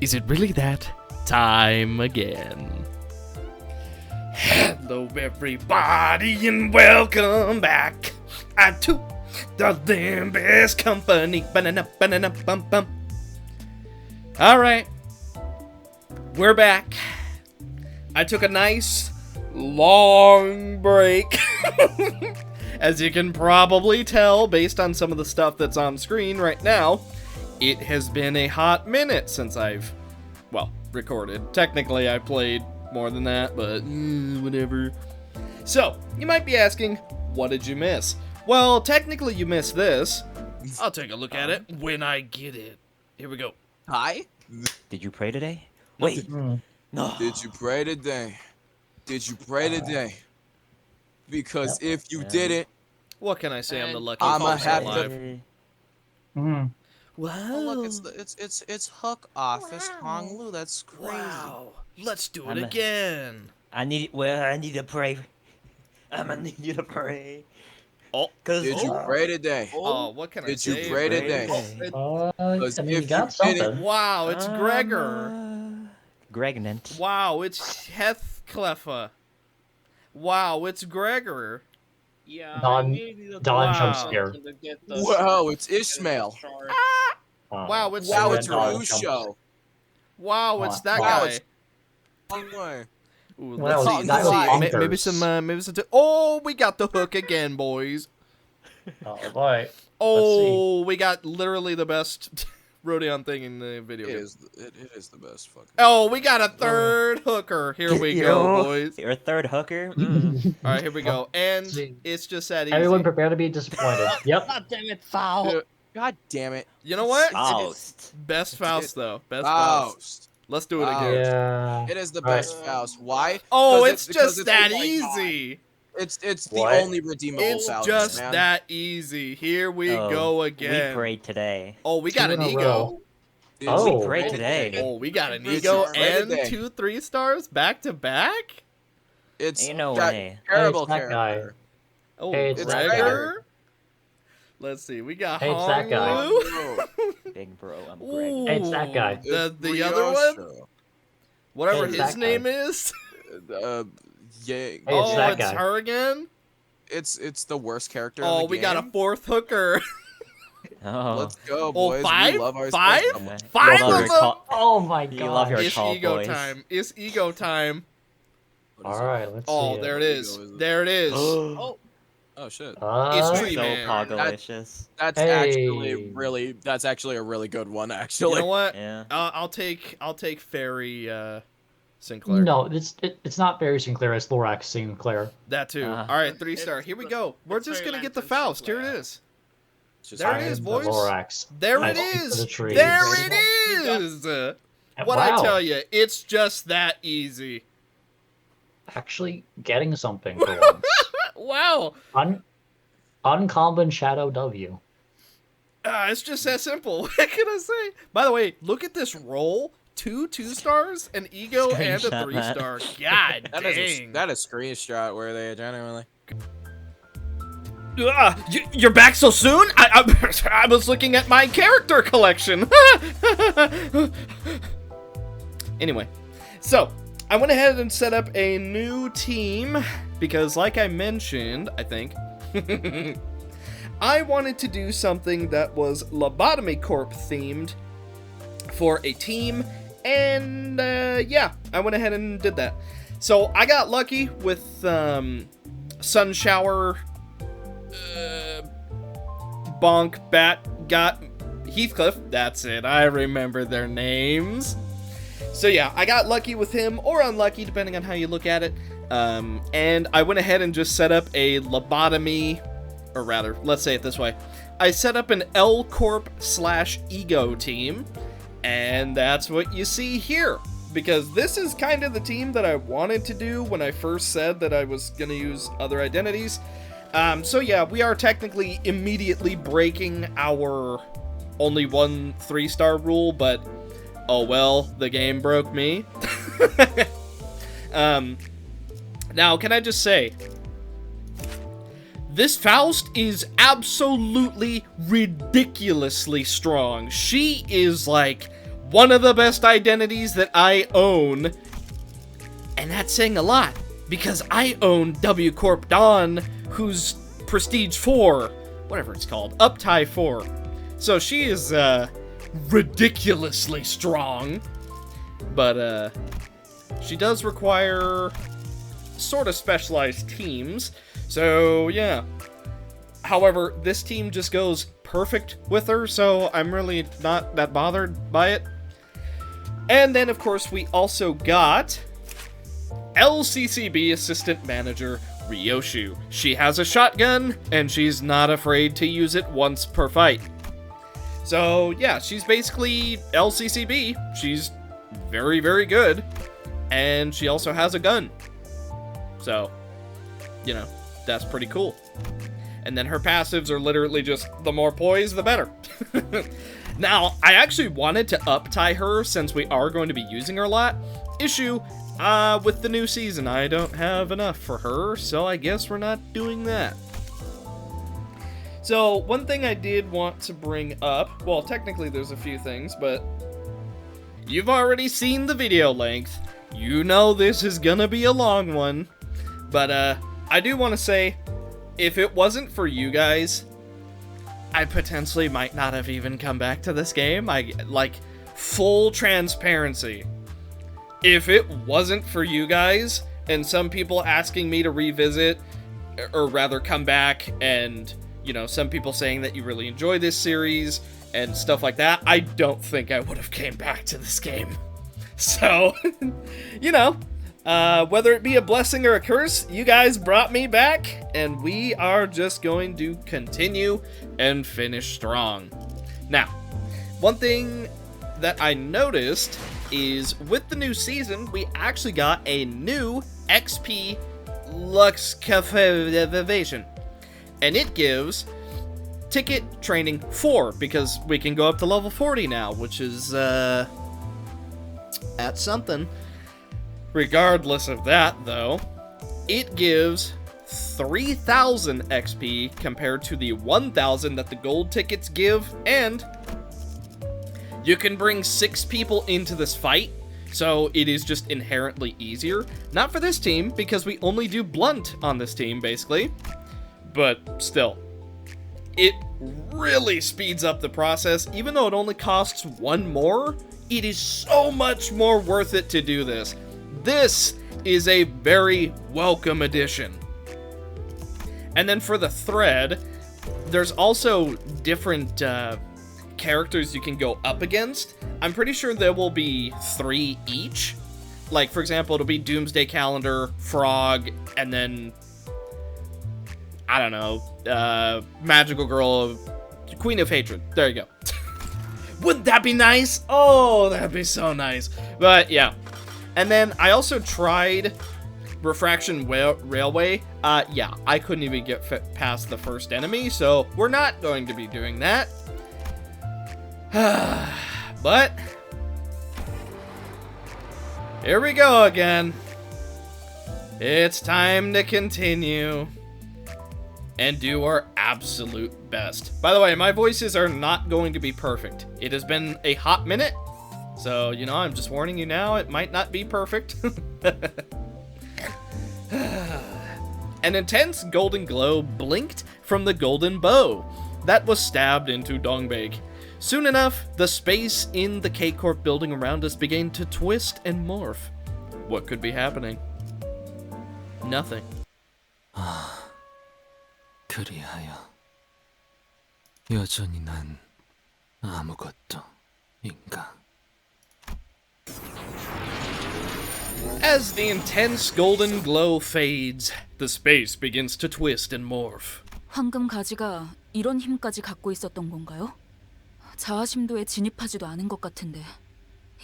Is it really that time again? Hello everybody and welcome back to the Limbus Company. Ba-na-na-ba-na-na-bum-bum. Alright, we're back. I took a nice long break. As you can probably tell based on some of the stuff that's on screen right now, it has been a hot minute since I've, well, recorded. Technically, I played more than that, but whatever. So, you might be asking, what did you miss? Well, technically you missed this. I'll take a look at it when I get it. Here we go. Hi? Did you pray today? Wait. No. Did you pray today? Did you pray today? Because if you didn't, What can I say? I'm the luckiest I'ma person have alive. to. Wow. Oh look, it's Hook Office Hong Lu. That's crazy. Wow. Let's do it I'm a- again. I need to pray. I'm gonna need you to pray. Oh. Cause Did you pray today? Oh, what can I Did say? you pray today? I mean, you if got you something. didn't- Wow, it's Gregor. Gregnant. Wow, it's Heathcleffa. Wow, it's Gregor. Yeah, Don Wow. jump scare. Whoa, it's Ishmael. Wow, it's Wow, it's Don Rusho. Wow, it's that Wow, guy. it's- Long way. Ooh, Well, let's see. that was Maybe bonkers. some. Oh, we got the hook again, boys. Oh boy. Oh, we got literally the best Rodeon thing in the video It game. is the best fucking. Oh, we got a third hooker. Here we go, boys. Your third hooker. All right, here we go. And See. it's just that easy. Everyone prepare to be disappointed. Yep. God damn it, foul. God damn it. You know what? Faust. Best Faust, though. Best Faust. Faust. Let's do it Wow. again. Yeah. It is the Right. best Faust. Why? Oh, 'Cause it's because just it's that like- easy. It's the What? only redeemable It's Faust, just man. that easy. Here we Oh, go We again. prayed today. Oh, we got Two an in a ego. row. Did Oh. you We prayed pray today. Oh, we got an Did ego you pray and today? 2 3-stars back to back. It's Ain't no that way. terrible Hey, it's that guy. character. Oh, Hey, it's Gregor. Let's see. We got Hey, it's that guy. Honglu. Big bro, I'm Ooh, Greg. Hey, it's that guy. The other one, Ryosho. whatever Hey, it's his that name guy. is. Yeah, Hey, it's Oh, that it's guy. her again. it's the worst character. in Oh, the we got a game. 4th hooker. Oh. Let's go, Oh, boys. five? We love our Five? special- Yeah. Five You love of your them? call- Oh my You love god. your It's tall ego boys. time. It's ego time. What is All it? right, let's Oh, see. there it What is. ego is it? There it is. Oh, Oh shit. It's Tree so Man. pogalicious. That's Hey. actually a really good one. You Actually, know what? Yeah. I'll take Fairy Sinclair. No, it's not Barry Sinclair. It's Lorax Sinclair. That too. Uh-huh. All right, 3-star. Here we go. We're it's just Fairy gonna get the Lantern Faust. Here it Sinclair. is. It's just There I it is, am the boys. Lorax. There I it speak for is. the trees. There it is. What I Wow. tell you, it's just that easy. Actually, getting something for once. Wow. Uncommon Shadow W. It's just that simple. What can I say? By the way, look at this roll. 2 2-stars, an ego, and a Screenshot that. 3-star. God that dang. is a screenshot where they genuinely. You're back so soon? I was looking at my character collection. Anyway, so I went ahead and set up a new team because, like I mentioned, I think, I wanted to do something that was Lobotomy Corp themed for a team, and yeah, I went ahead and did that. So I got lucky with Sun Shower, Bonk, Bat, got Heathcliff. That's it. I remember their names. So yeah, I got lucky with him, or unlucky, depending on how you look at it. And I went ahead and just set up a lobotomy, or rather, let's say it this way. I set up an L Corp / Ego team, and that's what you see here. Because this is kind of the team that I wanted to do when I first said that I was going to use other identities. So yeah, we are technically immediately breaking our only 1 3-star rule, but oh well, the game broke me. Now, can I just say, this Faust is absolutely ridiculously strong. She is like one of the best identities that I own. And that's saying a lot, because I own W Corp Dawn, who's Prestige 4, whatever it's called, Uptie 4. So she is ridiculously strong, but she does require sort of specialized teams. So yeah. However, this team just goes perfect with her, so I'm really not that bothered by it. And then, of course, we also got LCCB Assistant Manager Ryoshu. She has a shotgun, and she's not afraid to use it once per fight. So, yeah, she's basically LCCB. She's very, very good. And she also has a gun. So, you know, that's pretty cool. And then her passives are literally just, the more poise, the better. Now, I actually wanted to up-tie her since we are going to be using her a lot. Issue, with the new season, I don't have enough for her, so I guess we're not doing that. So, one thing I did want to bring up, well, technically there's a few things, but you've already seen the video length. You know this is gonna be a long one. But, I do want to say, if it wasn't for you guys, I potentially might not have even come back to this game. Like, full transparency. If it wasn't for you guys, and some people asking me to revisit, or rather come back, and, you know, some people saying that you really enjoy this series, and stuff like that, I don't think I would have came back to this game. So, you know, whether it be a blessing or a curse, you guys brought me back, and we are just going to continue and finish strong. Now, one thing that I noticed is with the new season, we actually got a new XP Lux Evasion, and it gives ticket training 4, because we can go up to level 40 now, which is, that's something. Regardless of that, though, it gives 3,000 XP compared to the 1,000 that the gold tickets give, and you can bring 6 people into this fight, so it is just inherently easier. Not for this team, because we only do blunt on this team, basically, but still. It really speeds up the process. Even though it only costs 1 more, it is so much more worth it to do this. This is a very welcome addition. And then for the thread, there's also different characters you can go up against. I'm pretty sure there will be 3 each. Like, for example, it'll be Doomsday Calendar, Frog, and then, I don't know, Magical Girl, Queen of Hatred. There you go. Wouldn't that be nice? Oh, that'd be so nice. But, yeah. And then I also tried Refraction Railway. Yeah, I couldn't even get past the first enemy, so we're not going to be doing that. But here we go again. It's time to continue and do our absolute best. By the way, my voices are not going to be perfect. It has been a hot minute. So, you know, I'm just warning you now, it might not be perfect. An intense golden glow blinked from the golden bow that was stabbed into Dongbeg. Soon enough, the space in the K-Corp building around us began to twist and morph. What could be happening? Nothing. 그리하여 여전히 난 아무것도 인가. As the intense golden glow fades, the space begins to twist and morph. 황금 가지가 이런 힘까지 갖고 있었던 건가요? 자아심도에 진입하지도 않은 것 같은데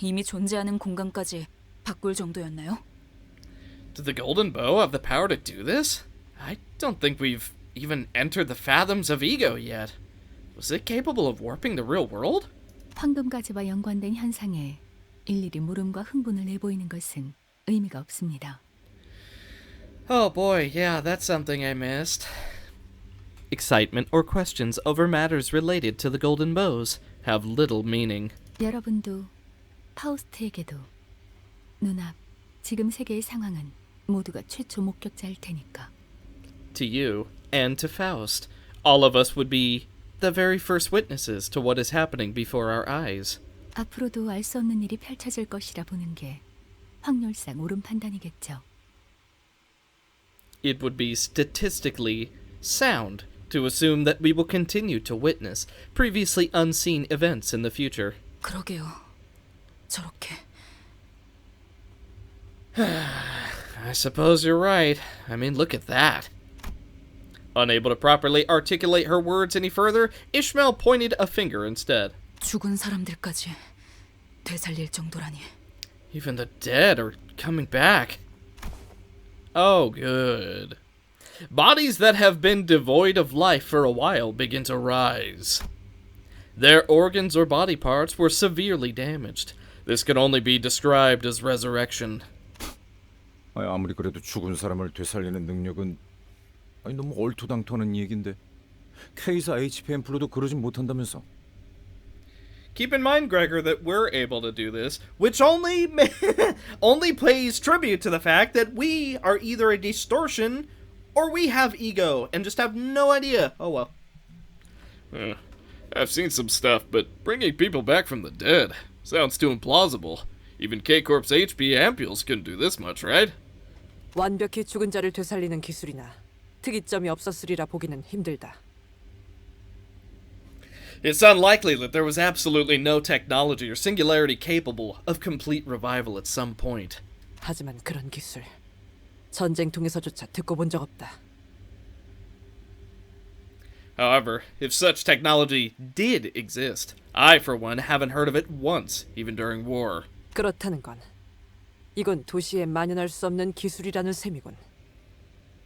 이미 존재하는 공간까지 바꿀 정도였나요? Did the golden bow have the power to do this? I don't think we've even entered the fathoms of ego yet. Was it capable of warping the real world? 황금 가지와 연관된 현상에 일일이 물음과 흥분을 내보이는 것은 의미가 없습니다. Oh boy, yeah, that's something I missed. Excitement or questions over matters related to the golden bows have little meaning. 여러분도 파우스트에게도 누나, 지금 세계의 상황은 모두가 최초 목격자일 테니까. To you and to Faust, all of us would be the very first witnesses to what is happening before our eyes. 앞으로도 알 수 없는 일이 펼쳐질 것이라 보는 게 확률상 옳은 판단이겠죠. It would be statistically sound to assume that we will continue to witness previously unseen events in the future. 그러게요. 저렇게. I suppose you're right. I mean, look at that. Unable to properly articulate her words any further, Ishmael pointed a finger instead. 죽은 사람들까지 되살릴 정도라니. Even the dead are coming back. Oh, good. Bodies that have been devoid of life for a while begin to rise. Their organs or body parts were severely damaged. This can only be described as resurrection. 아무리 그래도 죽은 사람을 되살리는 능력은 너무 얼토당토하는 얘긴데 K사 HPM플로도 그러진 못한다면서. Keep in mind, Gregor, that we're able to do this, which only pays tribute to the fact that we are either a distortion or we have ego and just have no idea. Oh well. I've seen some stuff, but bringing people back from the dead sounds too implausible. Even K-Corp's HP ampules couldn't do this much, right? 완벽히 죽은 자를 되살리는 기술이나 특이점이 없었으리라 보기는 힘들다. It's unlikely that there was absolutely no technology or singularity capable of complete revival at some point. 하지만 그런 기술 전쟁통에서조차 듣고 본 적 없다. However, if such technology did exist, I, for one, haven't heard of it once, even during war. 그렇다는 건 이건 도시에 만연할 수 없는 기술이라는 셈이군.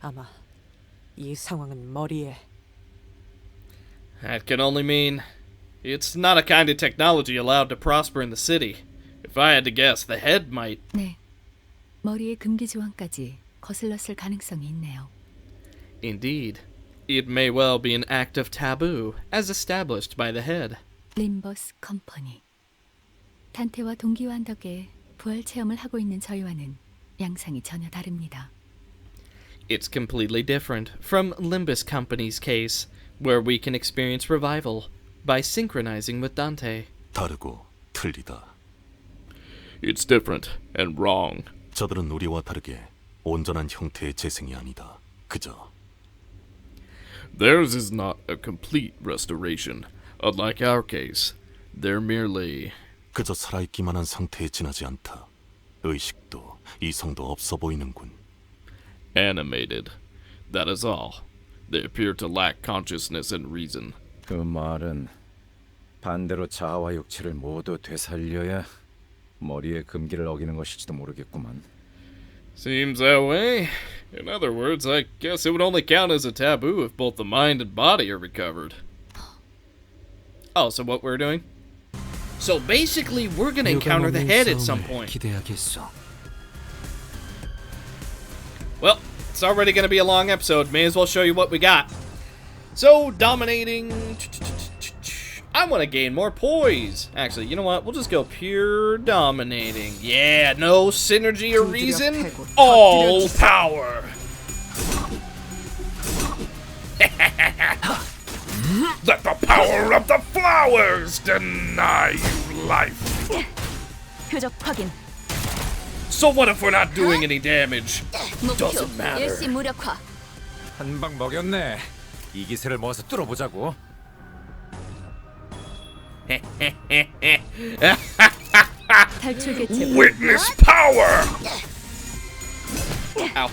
아마 이 상황은 머리에. That can only mean it's not a kind of technology allowed to prosper in the city. If I had to guess, the head might... 네, 머리에 금기조항까지 거슬렀을 가능성이 있네요. Indeed. It may well be an act of taboo, as established by the head. 림버스 컴퍼니. 단테와 동기화한 덕에 부활 체험을 하고 있는 저희와는 양상이 전혀 다릅니다. It's completely different from Limbus Company's case, where we can experience revival by synchronizing with Dante. 다르고 틀리다. It's different and wrong. 저들은 우리와 다르게 온전한 형태의 재생이 아니다. 그저 Theirs is not a complete restoration. Unlike our case, they're merely... 그저 살아있기만 한 상태에 지나지 않다. 의식도 이성도 없어 보이는군. animated. That is all. They appear to lack consciousness and reason. 그 말은 반대로 자아와 육체를 모두 되살려야 머리의 금기를 어기는 것일지도 모르겠구만. Seems that way. In other words, I guess it would only count as a taboo if both the mind and body are recovered. Oh, so what we're doing? So basically, we're gonna encounter the head at some point. 기대하겠어. Well, it's already gonna be a long episode. May as well show you what we got. So, dominating... I want to gain more poise. Actually, you know what? We'll just go pure dominating. Yeah, no synergy or reason. All power. Let the power of the flowers deny you life. 표적 확인. So what if we're not doing any damage? Doesn't matter. 일시 무력화. 한 방 먹였네. 이 기세를 모아서 뚫어보자고. 탈출 개체. Witness power. Ow.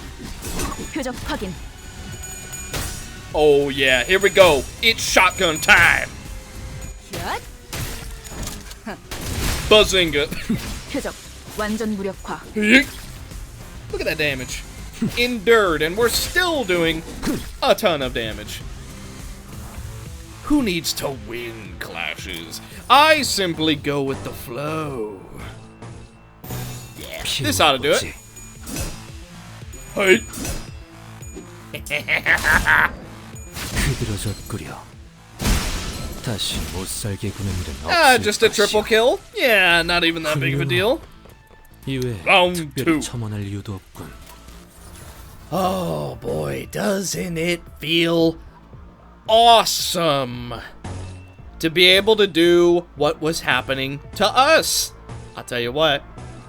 표적 확인. Oh yeah, here we go. It's shotgun time. 샷. Bazinga. 표적 완전 무력화. Look at that damage. Endured, and we're still doing a ton of damage. Who needs to win clashes? I simply go with the flow. Yeah, this ought to do it. Hey. 흐드러졌구려. 다시 못 살게 구는 일은 Just a triple kill? Yeah, not even that big of a deal. 이외에 Round 특별히 2. 첨언할 이유도 없군. Oh boy, doesn't it feel awesome to be able to do what was happening to us? I'll tell you what,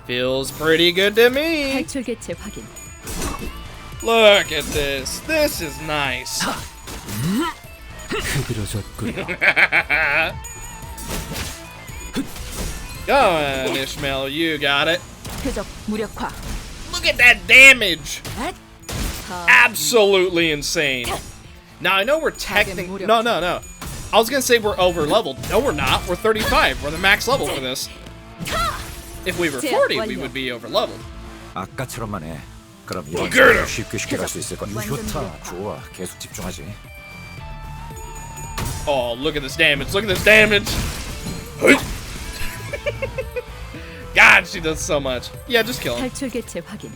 feels pretty good to me. 탈출 개체 확인. Look at this. This is nice. 흐드러졌군요. Go on, Ishmael, you got it. 표적 무력화. Look at that damage. Absolutely insane. Now I know we're technically no. I was gonna say we're over leveled. No, we're not. We're 35. We're the max level for this. If we were 40, we would be over leveled. 아까처럼만 해. 그럼 이런 Get him. 걸 쉽게 쉽게 수 있을 거야. 좋다. 좋아. 계속 집중하지. Oh, look at this damage. Look at this damage. God, she does so much. Yeah, just kill him. 탈출 개체 확인.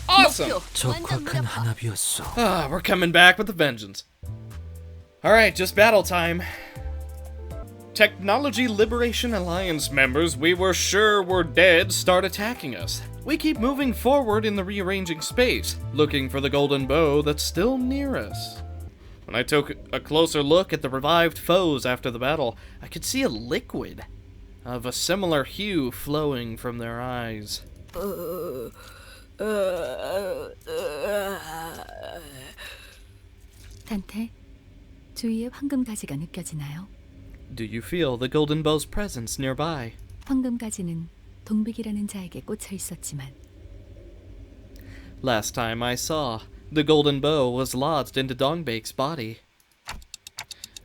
Awesome. 적확한 한압이었어. Ah, we're coming back with a vengeance. Alright, just battle time. Technology Liberation Alliance members we were sure were dead start attacking us. We keep moving forward in the rearranging space, looking for the golden bow that's still near us. When I took a closer look at the revived foes after the battle, I could see a liquid of a similar hue flowing from their eyes. 단테, 주위에 황금 가지가 느껴지나요? Do you feel the golden bow's presence nearby? 황금 가지는 동빅이라는 자에게 꽂혀 있었지만 Last time I saw, the golden bow was lodged into Dongbake's body.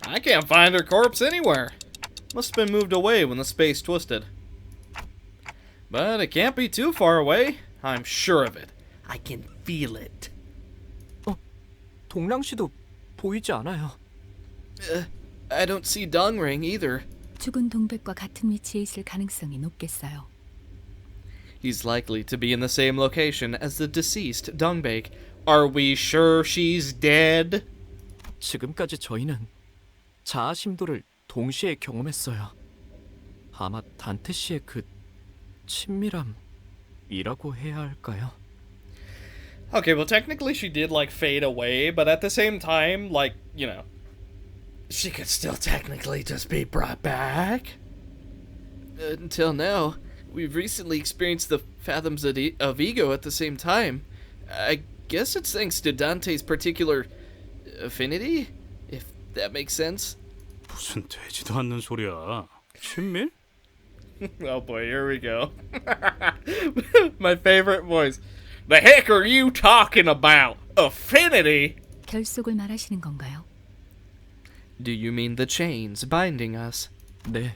I can't find her corpse anywhere. Must have been moved away when the space twisted. But it can't be too far away. I'm sure of it. I can feel it. 동랑 씨도 보이지 않아요. I don't see Dongring either. 죽은 동백과 같은 위치에 있을 가능성이 높겠어요. He's likely to be in the same location as the deceased Dongbake. Are we sure she's dead? 지금까지 저희는 자아심도를 동시에 경험했어요. 아마 단테 씨의 그 친밀함이라고 해야 할까요? Okay, well technically she did like fade away, but at the same time, like, you know, she could still technically just be brought back. Until now, we've recently experienced the fathoms of ego at the same time. I guess it's thanks to Dante's particular affinity, if that makes sense. 무슨 되지도 않는 소리야. 친밀? Oh boy, here we go. My favorite voice. The heck are you talking about? Affinity? 결속을 말하시는 건가요? Do you mean the chains binding us? 네.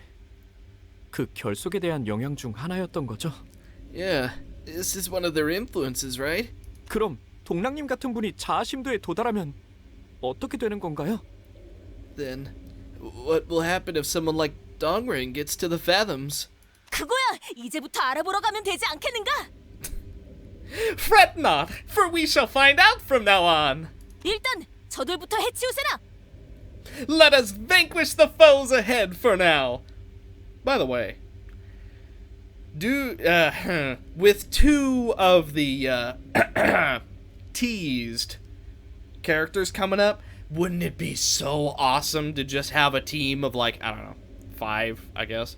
그 결속에 대한 영향 중 하나였던 거죠? Yeah, this is one of their influences, right? 그럼 동랑님 같은 분이 자아심도에 도달하면 어떻게 되는 건가요? Then, what will happen if someone like Dongring gets to the fathoms? 그거야! 이제부터 알아보러 가면 되지 않겠는가? Fret not, for we shall find out from now on. 일단 저들부터 해치우세나! Let us vanquish the foes ahead for now. By the way, with two of the teased characters coming up, wouldn't it be so awesome to just have a team of like, I don't know, 5, I guess,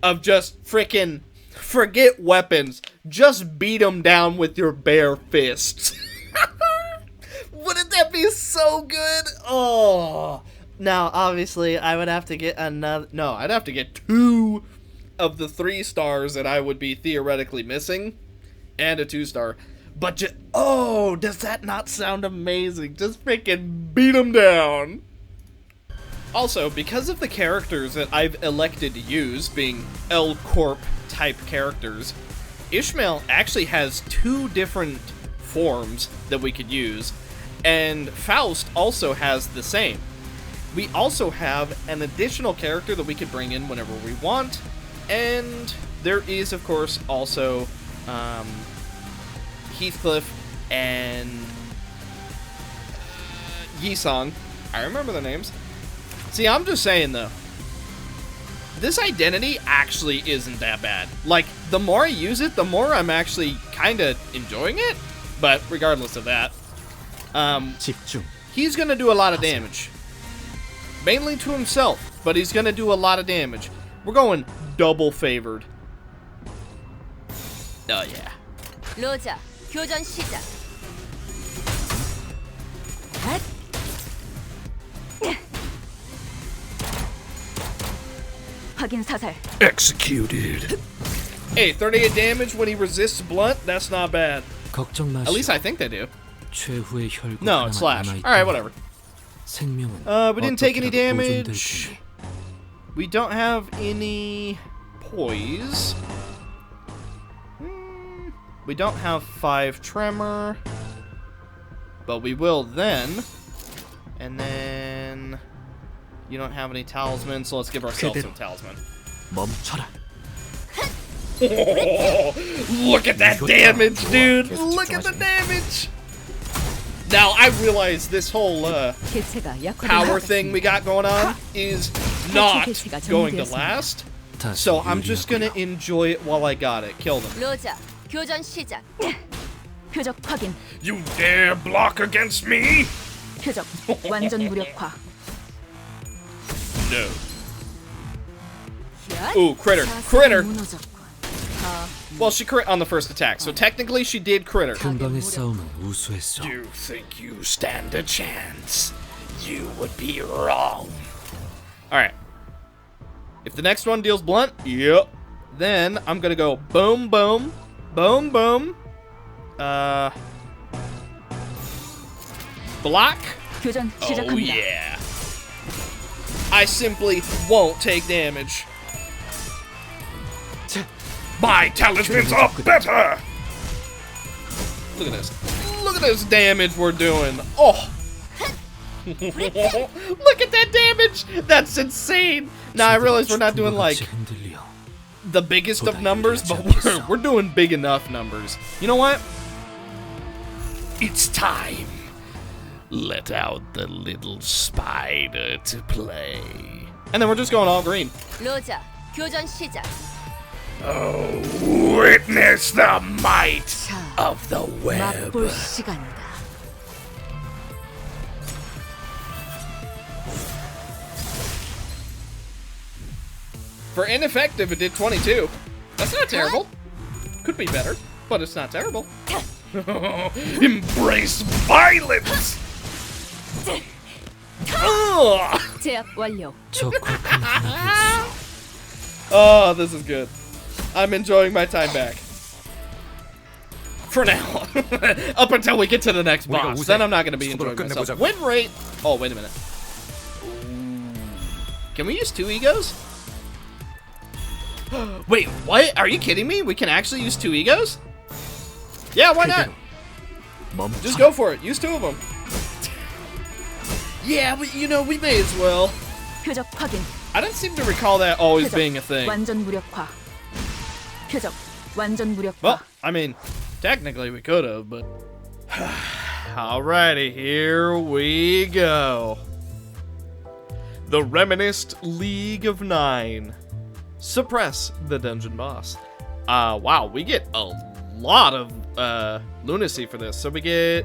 of just freaking forget weapons, just beat them down with your bare fists. Wouldn't that be so good? Oh. Now, obviously, I would have to get another... No, I'd have to get 2 of the 3 stars that I would be theoretically missing, and a 2-star. But oh, does that not sound amazing? Just freaking beat them down. Also, because of the characters that I've elected to use, being L-Corp type characters, Ishmael actually has 2 different forms that we could use, and Faust also has the same. We also have an additional character that we could bring in whenever we want, and there is, of course, also Heathcliff and Yisong. I remember the names. See, I'm just saying though, this identity actually isn't that bad. Like, the more I use it, the more I'm actually kind of enjoying it. But regardless of that, he's gonna do a lot of damage. Mainly to himself, but he's gonna do a lot of damage. We're going double favored. Oh yeah. 로자, 교전 시작. 확인 사살. Executed. Hey, 38 damage when he resists blunt. That's not bad. 걱정 마시오. At least I think they do. 최후의 혈구 No, it's slash. 하나만 Alright, whatever. 생명은 We didn't take any 어떻게라도 damage. 보존될 테니. We don't have any poise. We don't have 5 tremor. But we will then. And then you don't have any talisman, so let's give ourselves some talisman. 멈춰라. Look at that damage, dude! Look at the damage! Now, I realize this whole power thing we got going on is not going to last. So I'm just gonna enjoy it while I got it. Kill them. 로자, 교전 시작. 표적 확인. You dare block against me? 표적 완전 무력화. No. Ooh, critter. Critter! Well, she crit on the first attack, so technically she did critter. 금방의 싸움은 우수했어. You think you stand a chance? You would be wrong. Alright. If the next one deals blunt, yep. Then I'm gonna go boom, boom, boom, boom. Block. 교전 시작합니다. Oh yeah. I simply won't take damage. My talismans are better! Look at this. Look at this damage we're doing. Oh! Look at that damage! That's insane! Now I realize we're not doing like the biggest of numbers, but we're doing big enough numbers. You know what? It's time. Let out the little spider to play. And then we're just going all green. 로자, 교전 시작. Oh, witness the might of the web. 맛볼 시간이다. For ineffective, it did 22. That's not terrible. Could be better, but it's not terrible. Embrace violence! 제압 완료. Oh, this is good. I'm enjoying my time back. For now. Up until we get to the next boss. Then I'm not going to be enjoying myself. Win rate. Oh, wait a minute. Can we use 2 egos? Wait, what? Are you kidding me? We can actually use 2 egos? Yeah, why not? Just go for it. Use 2 of them. Yeah, you know, we may as well. 표적 확인. I don't seem to recall that always being a thing. 완전 무력화. 표적 완전 무력화. Well, I mean, technically we could have, but alrighty, here we go. The Reminisced League of 9. Suppress the dungeon boss. Wow, we get a lot of lunacy for this. So we get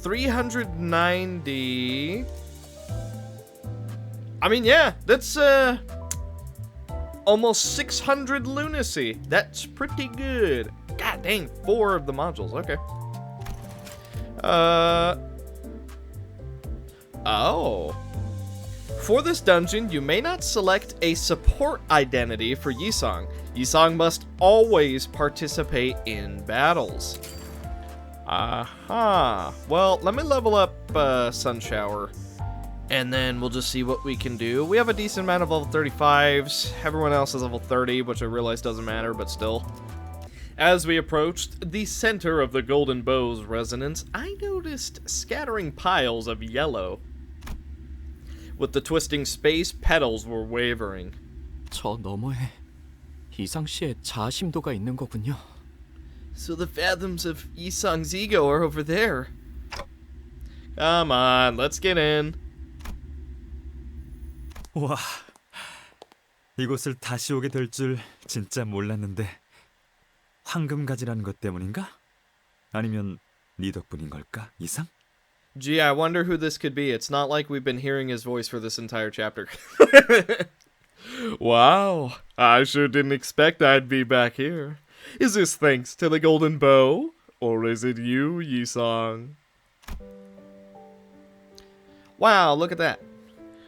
390. I mean, yeah, that's almost 600 lunacy. That's pretty good. God dang, 4 of the modules. Okay. Oh. For this dungeon, you may not select a support identity for Yisong. Yisong must always participate in battles. Aha. Well, let me level up Sun Shower. And then we'll just see what we can do. We have a decent amount of level 35s. Everyone else is level 30, which I realize doesn't matter, but still. As we approached the center of the Golden Bow's resonance, I noticed scattering piles of yellow. With the twisting space, petals were wavering. 저 너머에 이상 씨의 자아심도가 있는 거군요. So the fathoms of Yisong's ego are over there. Come on, let's get in. 와, 이곳을 다시 오게 될 줄 진짜 몰랐는데 황금가지라는 것 때문인가? 아니면 네 덕분인 걸까? 이상? Gee, I wonder who this could be. It's not like we've been hearing his voice for this entire chapter. Wow, I sure didn't expect I'd be back here. Is this thanks to the golden bow? Or is it you, Yisong? Wow, look at that.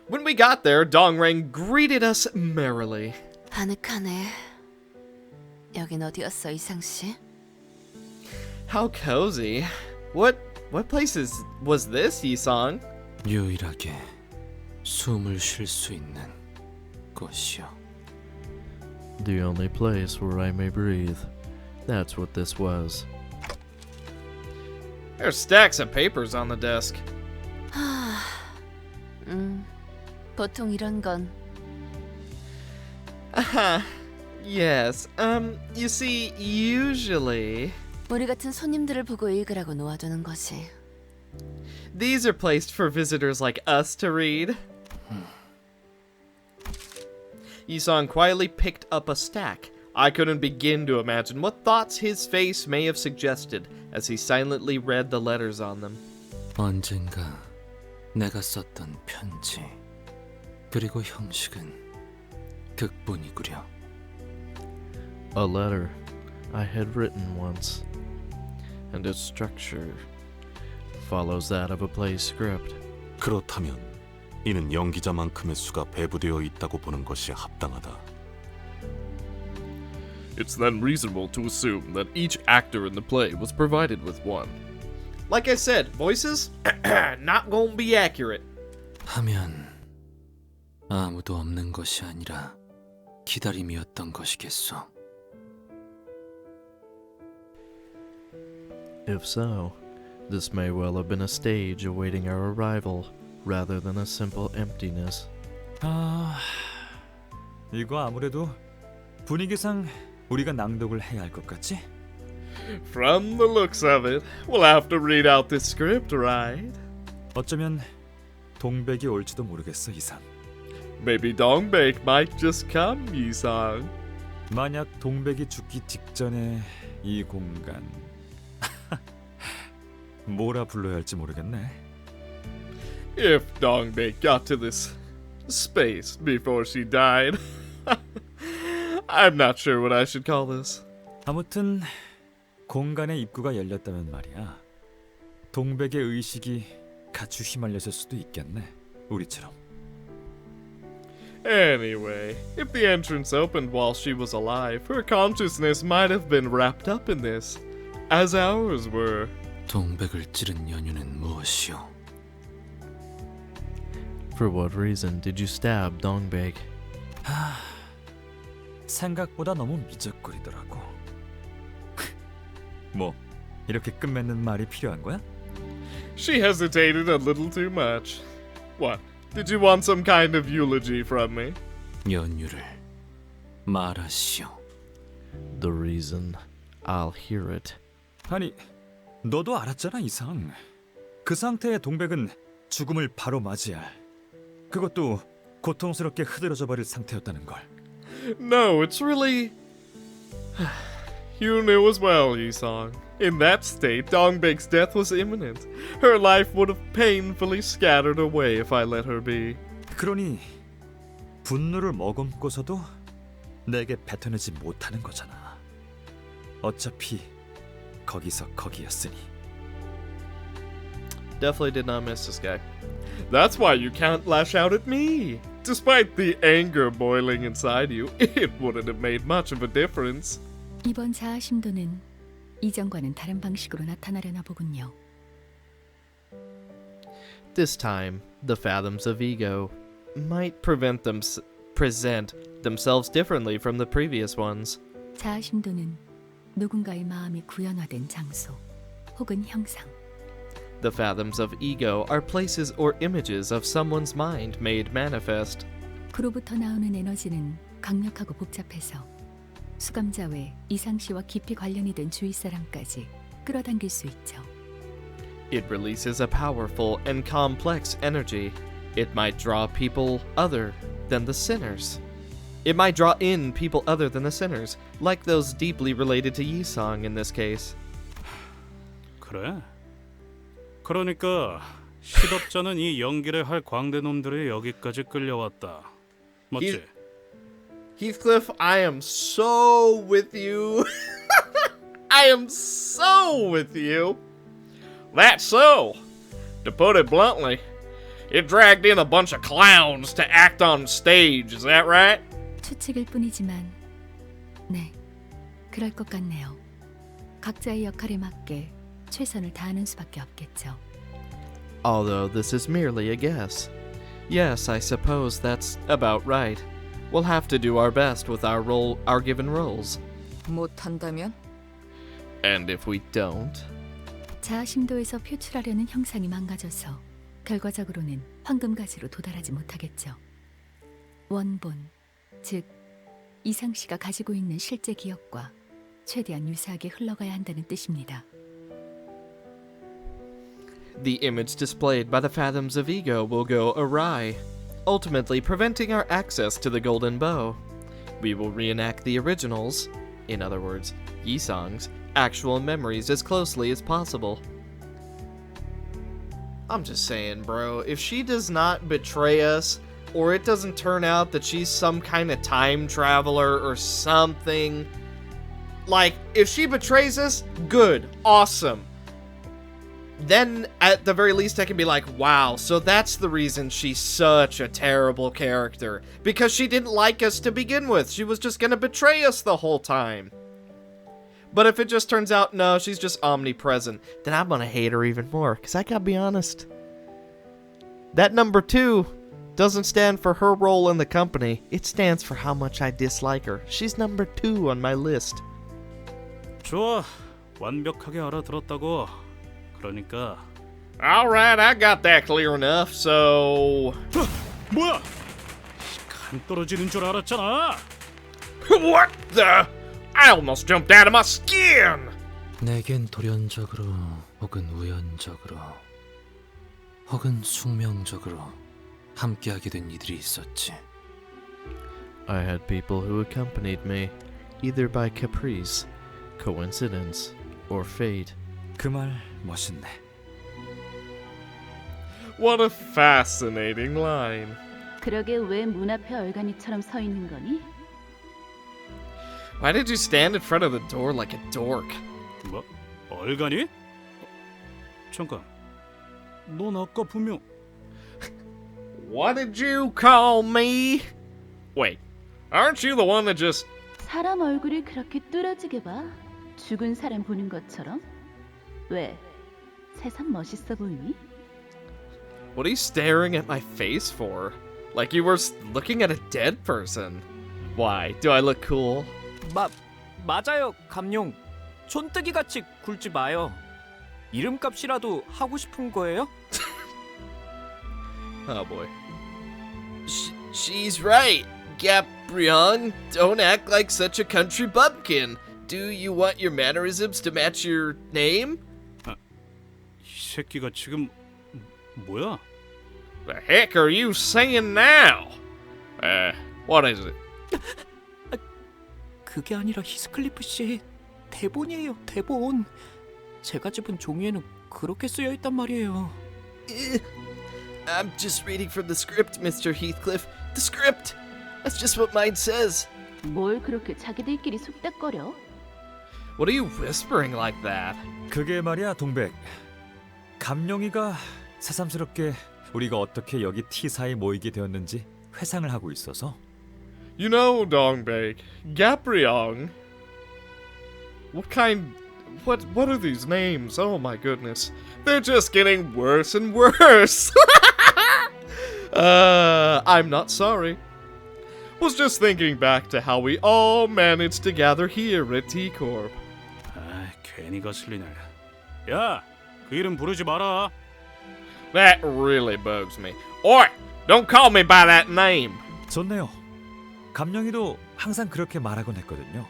When we got there, Dongrang greeted us merrily. 아늑하네. 여긴 어디였어, 이상 씨? How cozy. What place was this, Yisong? 유일하게 숨을 쉴 수 있는 곳이요. The only place where I may breathe. That's what this was. There's stacks of papers on the desk. 보통 이런 건 Yes. You see, usually 우리 같은 손님들을 보고 읽으라고 놓아두는 것이. these are placed for visitors like us to read. Yisong quietly picked up a stack. I couldn't begin to imagine what thoughts his face may have suggested as he silently read the letters on them. 언젠가 내가 썼던 편지. 그리고 형식은 극본이구려. A letter I had written once, and its structure follows that of a play script. 그렇다면 이는 연기자만큼의 수가 배부되어 있다고 보는 것이 합당하다. It's then reasonable to assume that each actor in the play was provided with one. Like I said, voices not gonna be accurate. 하면 아무도 없는 것이 아니라 기다림이었던 것이겠소. If so, this may well have been a stage awaiting our arrival, rather than a simple emptiness. 이거 아무래도 분위기상 우리가 낭독을 해야 할 것 같지? From the looks of it, we'll have to read out this script, right? 어쩌면 동백이 올지도 모르겠어, 이상. Maybe Dongbek might just come, Yisong. 만약 동백이 죽기 직전에 이 공간 뭐라 불러야 할지 모르겠네. If Dongbek got to this space before she died, I'm not sure what I should call this. 아무튼 공간의 입구가 열렸다면 말이야. 동백의 의식이 같이 휘말렸을 수도 있겠네. 우리처럼. Anyway, if the entrance opened while she was alive, her consciousness might have been wrapped up in this, as ours were. 동백을 찌른 연유는 무엇이오? For what reason did you stab Dongbek? 생각보다 너무 미적거리더라고. 뭐 이렇게 끝맺는 말이 필요한 거야? She hesitated a little too much. What? Did you want some kind of eulogy from me? 연유를 말하시오. The reason, I'll hear it. 아니, 너도 알았잖아, 이상. 그 상태의 동백은 죽음을 바로 맞이할. 그것도 고통스럽게 흐드러져 버릴 상태였다는 걸. No, it's really... You knew as well, Yisong. In that state, Dongbek's death was imminent. Her life would have painfully scattered away if I let her be. 그러니 분노를 머금고서도 내게 뱉어내지 못하는 거잖아. 어차피 거기서 거기였으니. Definitely did not miss this guy. That's why you can't lash out at me. Despite the anger boiling inside you, it wouldn't have made much of a difference. 이번 자아심도는 이전과는 다른 방식으로 나타나려나 보군요. This time, the fathoms of ego might present themselves differently from the previous ones. 자아심도는 누군가의 마음이 구현화된 장소 혹은 형상. The fathoms of ego are places or images of someone's mind made manifest. 그로부터 나오는 에너지는 강력하고 복잡해서 수감자 외 이상 씨와 깊이 관련이 된 주위 사람까지 끌어당길 수 있죠. It releases a powerful and complex energy. It might draw people other than the sinners. It might draw in people other than the sinners, like those deeply related to Yisong in this case. 그래? 그러니까 시덥잖은 이 연기를 할 광대놈들이 여기까지 끌려왔다. 맞지? Heathcliff, I am so with you. I am so with you. That's so. To put it bluntly, it dragged in a bunch of clowns to act on stage. Is that right? 추측일 뿐이지만 네, 그럴 것 같네요. 각자의 역할에 맞게 최선을 다하는 수밖에 없겠죠. Although this is merely a guess. Yes, I suppose that's about right. We'll have to do our best with our given roles. 못한다면? And if we don't? 자아심도에서 표출하려는 형상이 망가져서 결과적으로는 황금가지로 도달하지 못하겠죠. 원본, 즉 이상씨가 가지고 있는 실제 기억과 최대한 유사하게 흘러가야 한다는 뜻입니다. The image displayed by the fathoms of ego will go awry, ultimately preventing our access to the golden bow. We will reenact the originals, in other words, Yisong's, actual memories as closely as possible. I'm just saying, bro, if she does not betray us, or it doesn't turn out that she's some kind of time traveler or something, like, if she betrays us, good, awesome. Then, at the very least, I can be like, wow, so that's the reason she's such a terrible character. Because she didn't like us to begin with. She was just gonna betray us the whole time. But if it just turns out, no, she's just omnipresent, then I'm gonna hate her even more. Because I gotta be honest. That number 2 doesn't stand for her role in the company. It stands for how much I dislike her. She's number 2 on my list. 좋아, 완벽하게 알아들었다고. 그러니까. Alright, I got that clear enough, so... 뭐야? 간 떨어지는 줄 알았잖아. What the? I almost jumped out of my skin! 내겐 돌연적으로 혹은 우연적으로 혹은 숙명적으로 함께하게 된 이들이 있었지. I had people who accompanied me, either by caprice, coincidence, or fate. 그 말 멋있네. What a fascinating line. 그러게 왜 문 앞에 얼간이처럼 서 있는 거니? Why did you stand in front of the door like a dork? 뭐? 얼간이? 잠깐. 넌 아까 분명... What did you call me? Wait, aren't you the one that just... 사람 얼굴을 그렇게 뚫어지게 봐? 죽은 사람 보는 것처럼? 왜? 새삼 멋있어 보이니? What are you staring at my face for? Like you were looking at a dead person. Why? Do I look cool? 맞아요, 감룡. 촌뜨기같이 굴지 마요. 이름값이라도 하고 싶은 거예요? Oh boy. She's right, Gabrion. Don't act like such a country bumpkin. Do you want your mannerisms to match your name? 이 새끼가 지금 뭐야? The heck are you saying now? What is it? 그게 아니라 히스클리프 씨 대본이에요, 대본. 제가 집은 종이에는 그렇게 쓰여 있단 말이에요. I'm just reading from the script, Mr. Heathcliff. The script. That's just what mine says. 뭘 그렇게 자기들끼리 속닥거려? What are you whispering like that? 그게 말이야, 동백. 감룡이가 새삼스럽게 우리가 어떻게 여기 T사에 모이게 되었는지 회상을 하고 있어서. You know, Dongbeg, Gabrion. What are these names? Oh my goodness. They're just getting worse and worse. I'm not sorry. Was just thinking back to how we all managed to gather here at T-Corp. 아, 괜히 거슬리네. 야, 그 이름 부르지 마라. That really bugs me. Oi, don't call me by that name. 좋네요. 감룡이도 항상 그렇게 말하곤 했거든요.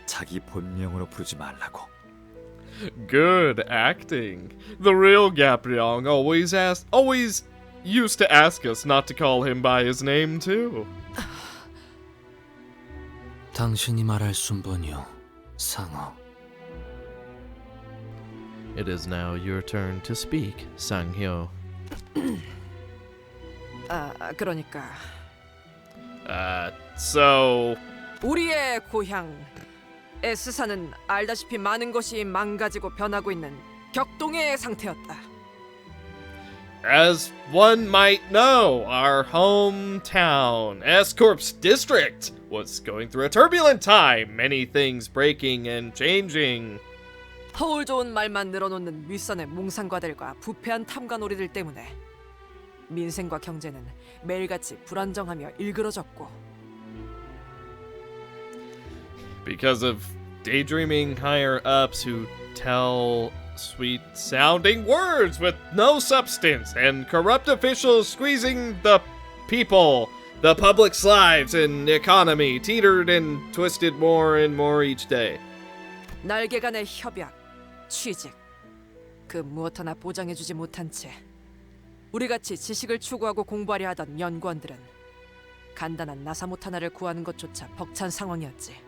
자기 본명으로 부르지 말라고. Good acting. The real Gapriong always used to ask us not to call him by his name too. 당신이 말할 순번이요, 상어. It is now your turn to speak, Sanghyo. 그러니까 So 우리의 고향 에스사는 알다시피 많은 것이 망가지고 변하고 있는 격동의 상태였다. as one might know, our hometown, S-Corp's district, was going through a turbulent time, many things breaking and changing. 허울 좋은 말만 늘어놓는 윗선의 몽상과들과 부패한 탐관오리들 때문에 민생과 경제는 매일같이 불안정하며 일그러졌고 Because of daydreaming higher-ups who tell sweet-sounding words with no substance, and corrupt officials squeezing the people, the public's lives and economy teetered and twisted more and more each day. 날개 간의 협약, 취직, 그 무엇 하나 보장해주지 못한 채 우리같이 지식을 추구하고 공부하려 하던 연구원들은 간단한 나사못 하나를 구하는 것조차 벅찬 상황이었지.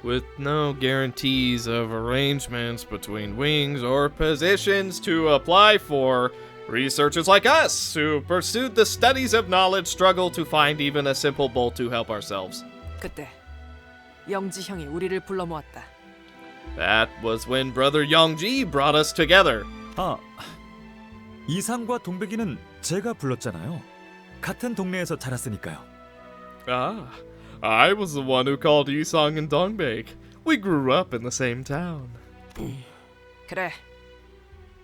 With no guarantees of arrangements between wings or positions to apply for, researchers like us who pursued the studies of knowledge struggle to find even a simple bowl to help ourselves. 그때 영지 형이 우리를 불러 모았다. That was when Brother Yongji brought us together. 이상과 동백이는 제가 불렀잖아요. 같은 동네에서 자랐으니까요. I was the one who called Yisong and Dongbek. We grew up in the same town. 그래,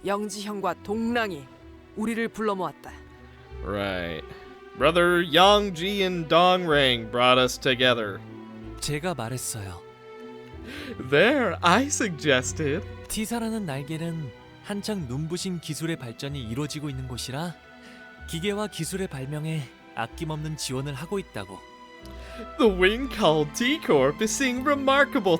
영지 형과 동랑이 우리를 불러 모았다. Right. Brother Yongji and Dongrang brought us together. 제가 말했어요. There, I suggested. T사라는 날개는 한창 눈부신 기술의 발전이 이루어지고 있는 곳이라 기계와 기술의 발명에 아낌없는 지원을 하고 있다고. The wing called T-Corp is seeing remarkable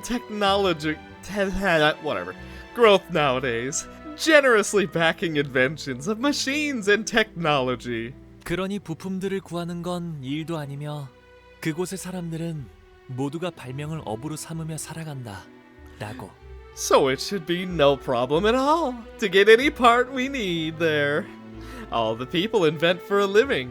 growth nowadays, generously backing inventions of machines and technology. 그러니 부품들을 구하는 건 일도 아니며 그곳의 사람들은 모두가 발명을 업으로 삼으며 살아간다. 라고. So it should be no problem at all to get any part we need there. All the people invent for a living.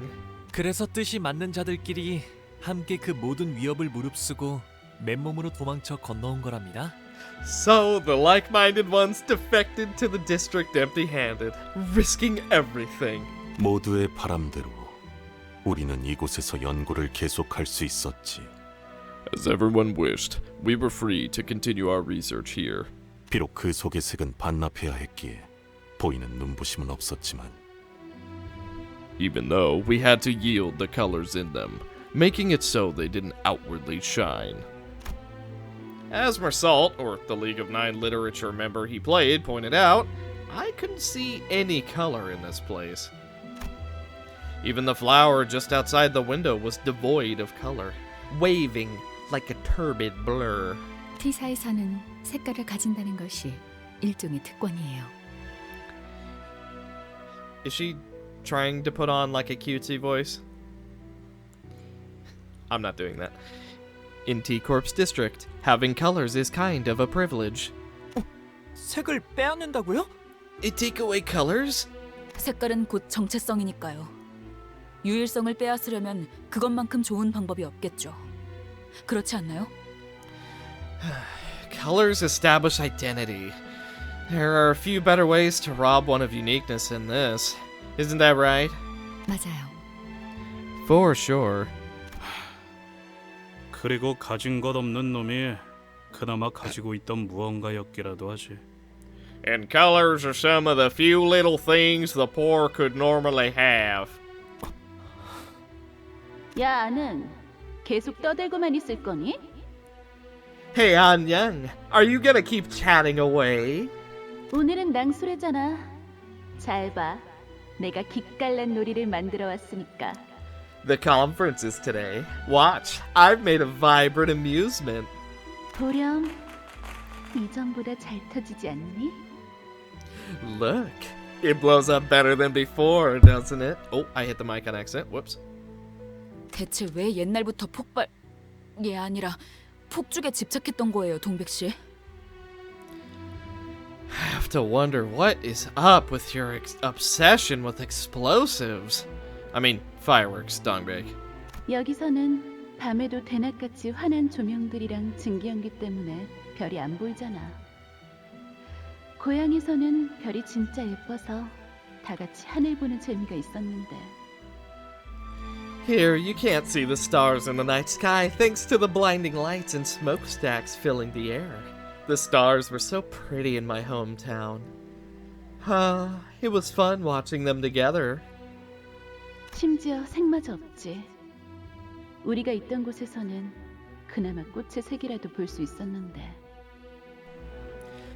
그래서 뜻이 맞는 자들끼리 함께 그 모든 위협을 무릅쓰고 맨몸으로 도망쳐 건너온 거랍니다. So the like-minded ones defected to the district empty-handed, risking everything. 모두의 바람대로 우리는 이곳에서 연구를 계속할 수 있었지. As everyone wished, we were free to continue our research here. 비록 그 속의 색은 반납해야 했기에 보이는 눈부심은 없었지만 Even though we had to yield the colors in them, making it so they didn't outwardly shine. As Mersault, or the League of Nine literature member he played, pointed out, I couldn't see any color in this place. Even the flower just outside the window was devoid of color, waving like a turbid blur. T사에서는 색깔을 가진다는 것이 일종의 특권이에요. Is she trying to put on like a cutesy voice? I'm not doing that. In T-Corp's district, having colors is kind of a privilege. 색을 빼앗는다고요? It take away colors? 색깔은 곧 정체성이니까요. 유일성을 빼앗으려면 그것만큼 좋은 방법이 없겠죠. 그렇지 않나요? Colors establish identity. There are a few better ways to rob one of uniqueness than this. Isn't that right? 맞아요. For sure. 그리고 가진 것 없는 놈이 그나마 가지고 있던 무언가였기라도 하지. And colors are some of the few little things the poor could normally have. 야, 아는 계속 떠들고만 있을 거니? Hey, Anyang, are you gonna keep chatting away? 오늘은 낭수래잖아. 잘 봐. 내가 기깔난 놀이를 만들어 왔으니까. The conference is today. Watch, I've made a vibrant amusement. 도령, 이전보다 잘 터지지 않니? Look, it blows up better than before, doesn't it? Oh, I hit the mic on accident. Whoops. 대체 왜 옛날부터 폭발이 아니라 폭죽에 집착했던 거예요, 동백 씨? I have to wonder what is up with your obsession with explosives. I mean, fireworks, Dongbek. 여기서는 밤에도 대낮같이 환한 조명들이랑 증기연기 때문에 별이 안 보이잖아. 고향에서는 별이 진짜 예뻐서 다 같이 하늘 보는 재미가 있었는데. Here, you can't see the stars in the night sky thanks to the blinding lights and smokestacks filling the air. The stars were so pretty in my hometown. It was fun watching them together. 심지어 색마저 없지. 우리가 있던 곳에서는 그나마 꽃의 색이라도 볼 수 있었는데.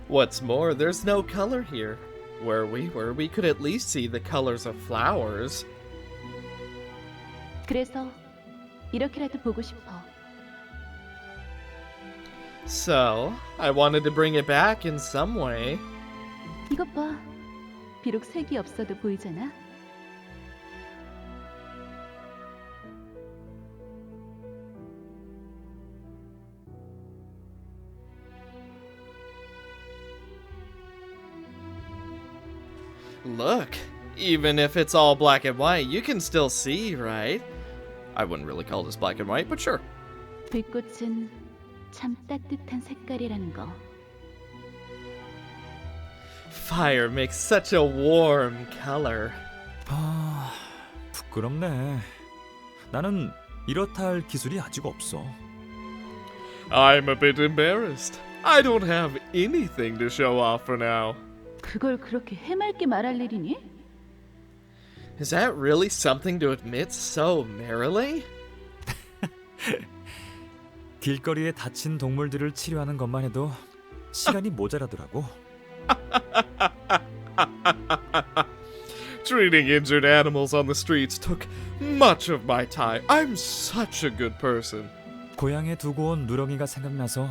What's more, there's no color here. Where we were, we could at least see the colors of flowers. 그래서 이렇게라도 보고 싶어. So, I wanted to bring it back in some way. 이것 봐. 비록 색이 없어도 보이잖아. Look, even if it's all black and white, you can still see, right? I wouldn't really call this black and white, but sure. 불꽃은 참 따뜻한 색깔이라는 거. Fire makes such a warm color. 아, 부끄럽네. 나는 이렇다 할 기술이 아직 없어. I'm a bit embarrassed. I don't have anything to show off for now. 그걸 그렇게 해맑게 말할 일이니? Is that really something to admit so merrily? 길거리에 다친 동물들을 치료하는 것만 해도 시간이 모자라더라고. Treating injured animals on the streets took much of my time. I'm such a good person. 고향에 두고 온 누렁이가 생각나서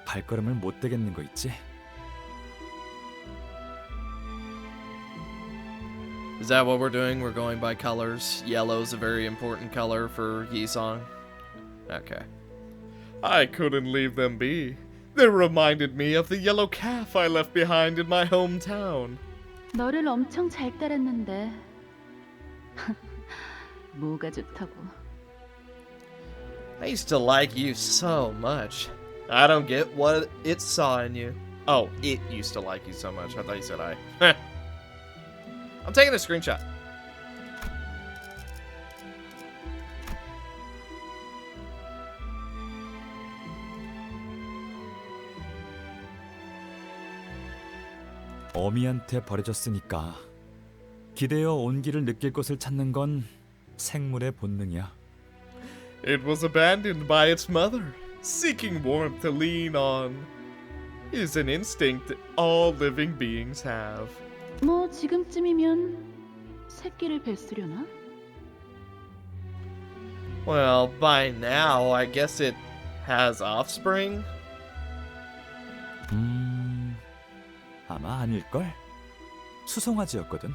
발걸음을 못 대겠는 거 있지? Is that what we're doing? We're going by colors. Yellow's a very important color for Yisong. Okay. I couldn't leave them be. They reminded me of the yellow calf I left behind in my hometown. 너를 엄청 잘 따랐는데. 뭐가 좋다고. I used to like you so much. I don't get what it saw in you. Oh, it used to like you so much. I thought you said I. I'm taking a screenshot. 어미한테 버려졌으니까 기대어 온기를 느낄 곳을 찾는 건 생물의 본능이야. It was abandoned by its mother. Seeking warmth to lean on is an instinct that all living beings have. 뭐 지금쯤이면 새끼를 뱃으려나? Well, by now, I guess it has offspring. 아마 아닐걸? 수송아지였거든.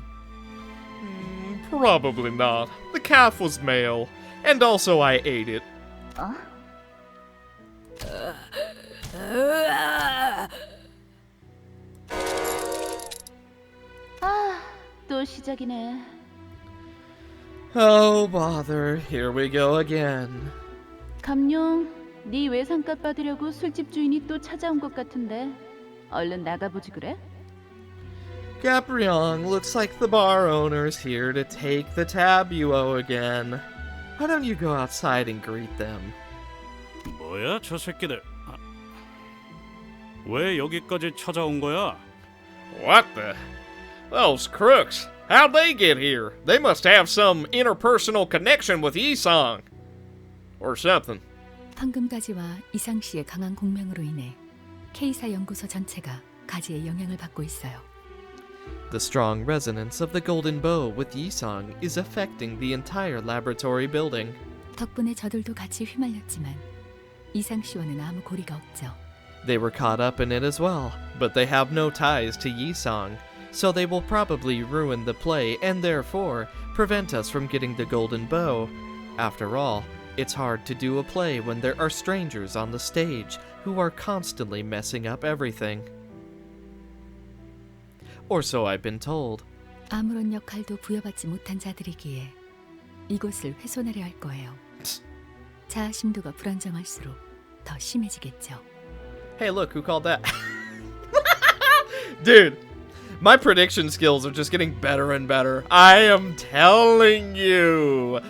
Probably not. The calf was male, and also I ate it. 또 시작이네. Oh, bother. Here we go again. 감룡, 네 외상값 받으려고 술집 주인이 또 찾아온 것 같은데. 얼른 나가보지 그래? Gapriong, looks like the bar owner's here to take the tab you owe again. Why don't you go outside and greet them? 뭐야, 저 새끼들. 왜 여기까지 찾아온 거야? What the? Those crooks. How'd they get here? They must have some interpersonal connection with Yisong. Or something. 황금가지와 이상 씨의 강한 공명으로 인해 K사 연구소 전체가 가지의 영향을 받고 있어요. The strong resonance of the golden bow with Yisong is affecting the entire laboratory building. 덕분에 저들도 같이 휘말렸지만 이상 씨와는 아무 고리가 없죠. They were caught up in it as well, but they have no ties to Yi-Song, so they will probably ruin the play and therefore prevent us from getting the golden bow. After all, it's hard to do a play when there are strangers on the stage who are constantly messing up everything. Or so I've been told. 아무런 역할도 부여받지 못한 자들이기에 이곳을 훼손하려 할 거예요. 자아심도가 불안정할수록 더 심해지겠죠. Hey, look, who called that? Dude, my prediction skills are just getting better and better. I am telling you.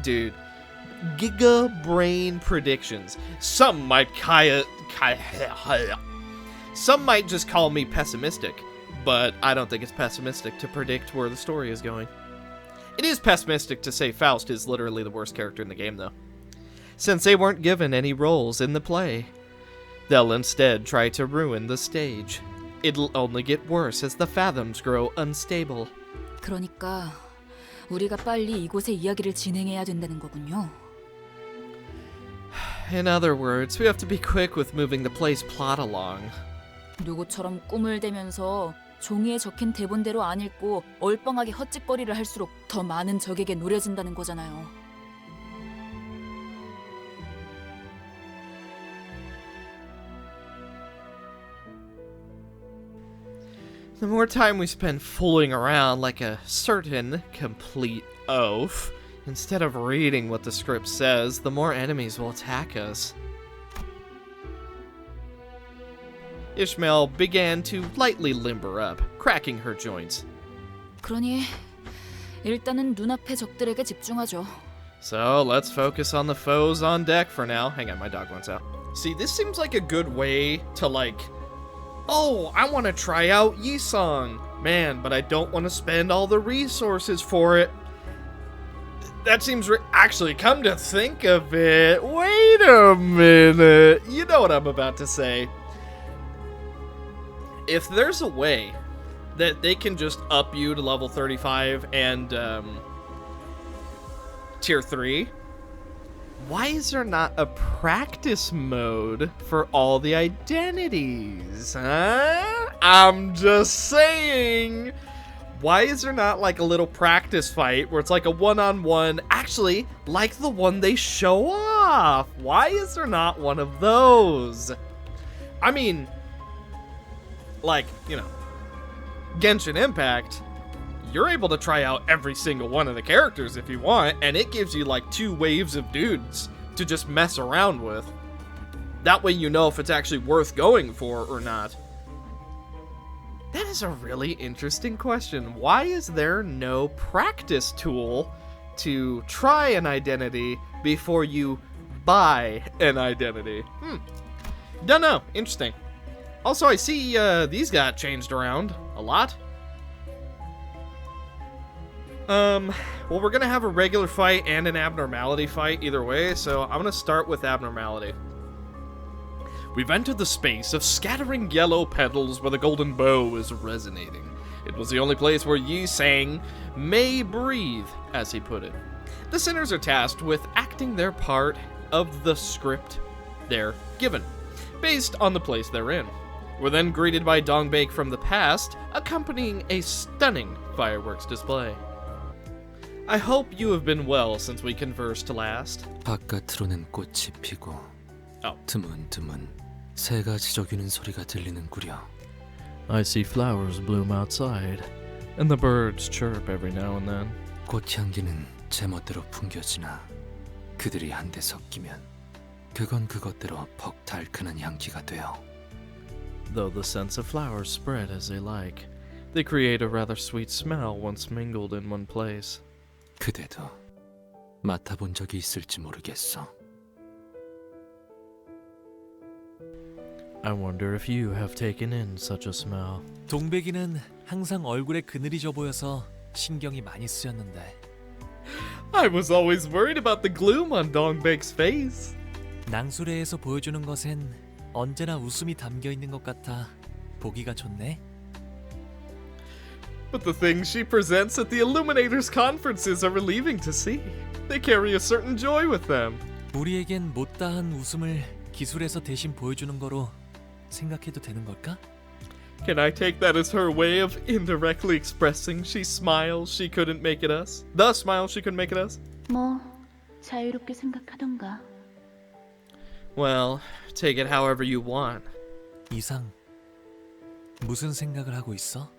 Dude, Giga Brain predictions. Some might just call me pessimistic, but I don't think it's pessimistic to predict where the story is going. It is pessimistic to say Faust is literally the worst character in the game, though, since they weren't given any roles in the play. They'll instead try to ruin the stage. It'll only get worse as the fathoms grow unstable. 그러니까 우리가 빨리 이곳의 이야기를 진행해야 된다는 거군요. In other words, we have to be quick with moving the play's plot along. 누구처럼 꿈을 대면서 종이에 적힌 대본대로 안 읽고 얼빵하게 헛짓거리를 할수록 더 많은 적에게 노려진다는 거잖아요. The more time we spend fooling around like a certain complete oaf, instead of reading what the script says, the more enemies will attack us. Ishmael began to lightly limber up, cracking her joints. 그러니 일단은 눈앞의 적들에게 집중하죠. So let's focus on the foes on deck for now. Hang on, my dog wants out. See, this seems like a good way to oh, I want to try out Yi-Song. Man, but I don't want to spend all the resources for it. That seems actually, come to think of it. Wait a minute. You know what I'm about to say. If there's a way that they can just up you to level 35 and tier 3, why is there not a practice mode for all the identities, huh? I'm just saying. Why is there not like a little practice fight where it's like a one-on-one, actually like the one they show off? Why is there not one of those? I mean, like, you know, Genshin Impact, you're able to try out every single one of the characters if you want, and it gives you like 2 waves of dudes to just mess around with. That way you know if it's actually worth going for or not. That is a really interesting question. Why is there no practice tool to try an identity before you buy an identity? Don't know. Interesting. Also, I see these got changed around a lot. Well, we're gonna have a regular fight and an abnormality fight either way, so I'm gonna start with abnormality. We've entered the space of scattering yellow petals where the golden bow is resonating. It was the only place where Yi-Sang may breathe, as he put it. The sinners are tasked with acting their part of the script they're given, based on the place they're in. We're then greeted by Dongbake from the past, accompanying a stunning fireworks display. I hope you have been well since we conversed last. 바깥으로는 꽃이 피고 드문드문 새가 지저귀는 소리가 들리는구려. I see flowers bloom outside, and the birds chirp every now and then. 꽃향기는 제멋대로 풍겨지나 그들이 한데 섞이면 그건 그것대로 퍽 달큰한 향기가 돼요. Though the scents of flowers spread as they like, they create a rather sweet smell once mingled in one place. 그대도 맡아본 적이 있을지 모르겠어. I wonder if you have taken in such a smell. 동백이는 항상 얼굴에 그늘이 져 보여서 신경이 많이 쓰였는데. I was always worried about the gloom on Dongbake's face. 낭수레에서 보여주는 것엔 언제나 웃음이 담겨 있는 것 같아 보기가 좋네. But the things she presents at the Illuminators conferences are relieving to see. They carry a certain joy with them. 우리에겐 못다한 웃음을 기술에서 대신 보여주는 거로 생각해도 되는 걸까? Can I take that as her way of indirectly expressing she smiles she couldn't make it us? The smile she couldn't make it us? 뭐 자유롭게 생각하던가. Well, take it however you want. 이상 무슨 생각을 하고 있어?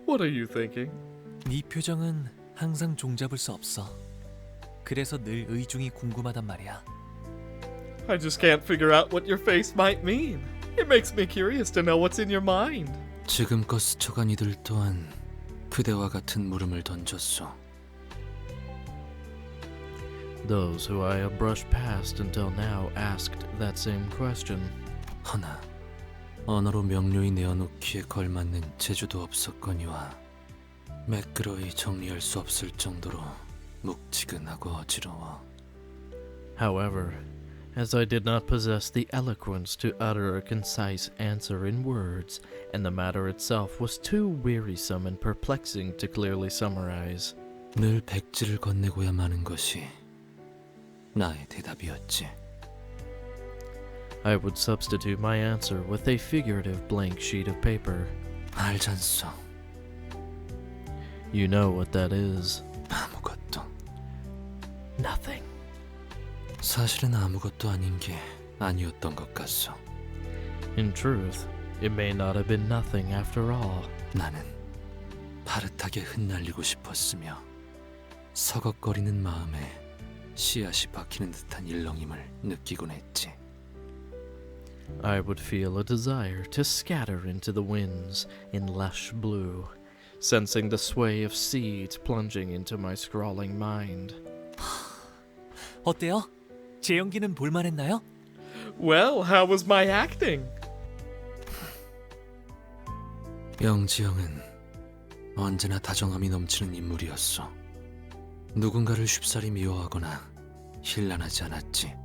What are you thinking? 네 표정은 항상 종잡을 수 없어. 그래서 늘 의중이 궁금하단 말이야. I just can't figure out what your face might mean. It makes me curious to know what's in your mind. 지금껏 스쳐간 이들 또한 그대와 같은 물음을 던졌소. Those who I have brushed past until now asked that same question. 허나 언어로 명료히 내어놓기에 걸맞는 재주도 없었거니와 매끄러이 정리할 수 없을 정도로 묵지근하고 어지러워. However, as I did not possess the eloquence to utter a concise answer in words, and the matter itself was too wearisome and perplexing to clearly summarize. 늘 백지를 건네고야 마는 것이 나의 대답이었지. I would substitute my answer with a figurative blank sheet of paper. 알잖소. You know what that is. 아무것도. Nothing. 사실은 아무것도 아닌 게 아니었던 것 같소. In truth, it may not have been nothing after all. 나는 파릇하게 흩날리고 싶었으며 서걱거리는 마음에 씨앗이 박히는 듯한 일렁임을 느끼곤 했지. I would feel a desire to scatter into the winds in lush blue, sensing the sway of seeds plunging into my scrawling mind. 어때요? 제 연기는 볼만했나요? Well, how was my acting? 영지영은 언제나 다정함이 넘치는 인물이었어. 누군가를 쉽사리 미워하거나 힐난하지 않았지.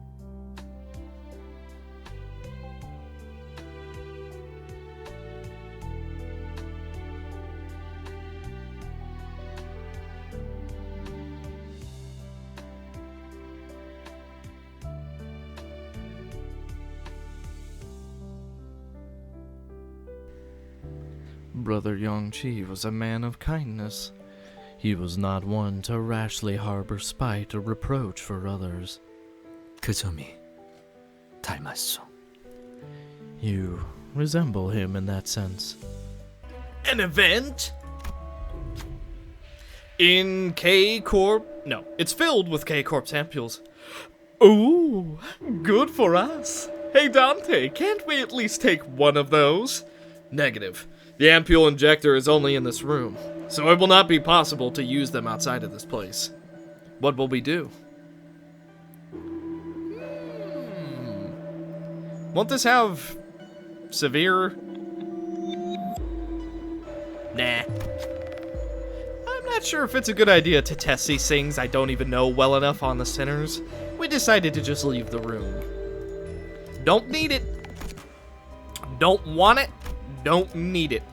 Brother Yongchi was a man of kindness. He was not one to rashly harbor spite or reproach for others. 그 점이 닮았소. You resemble him in that sense. An event? In K Corp? No, it's filled with K Corp samples. Ooh, good for us. Hey Dante, can't we at least take one of those? Negative. The ampule injector is only in this room, so it will not be possible to use them outside of this place. What will we do? Won't this have severe? Nah. I'm not sure if it's a good idea to test these things I don't even know well enough on the sinners. We decided to just leave the room. Don't need it. Don't want it. Don't need it.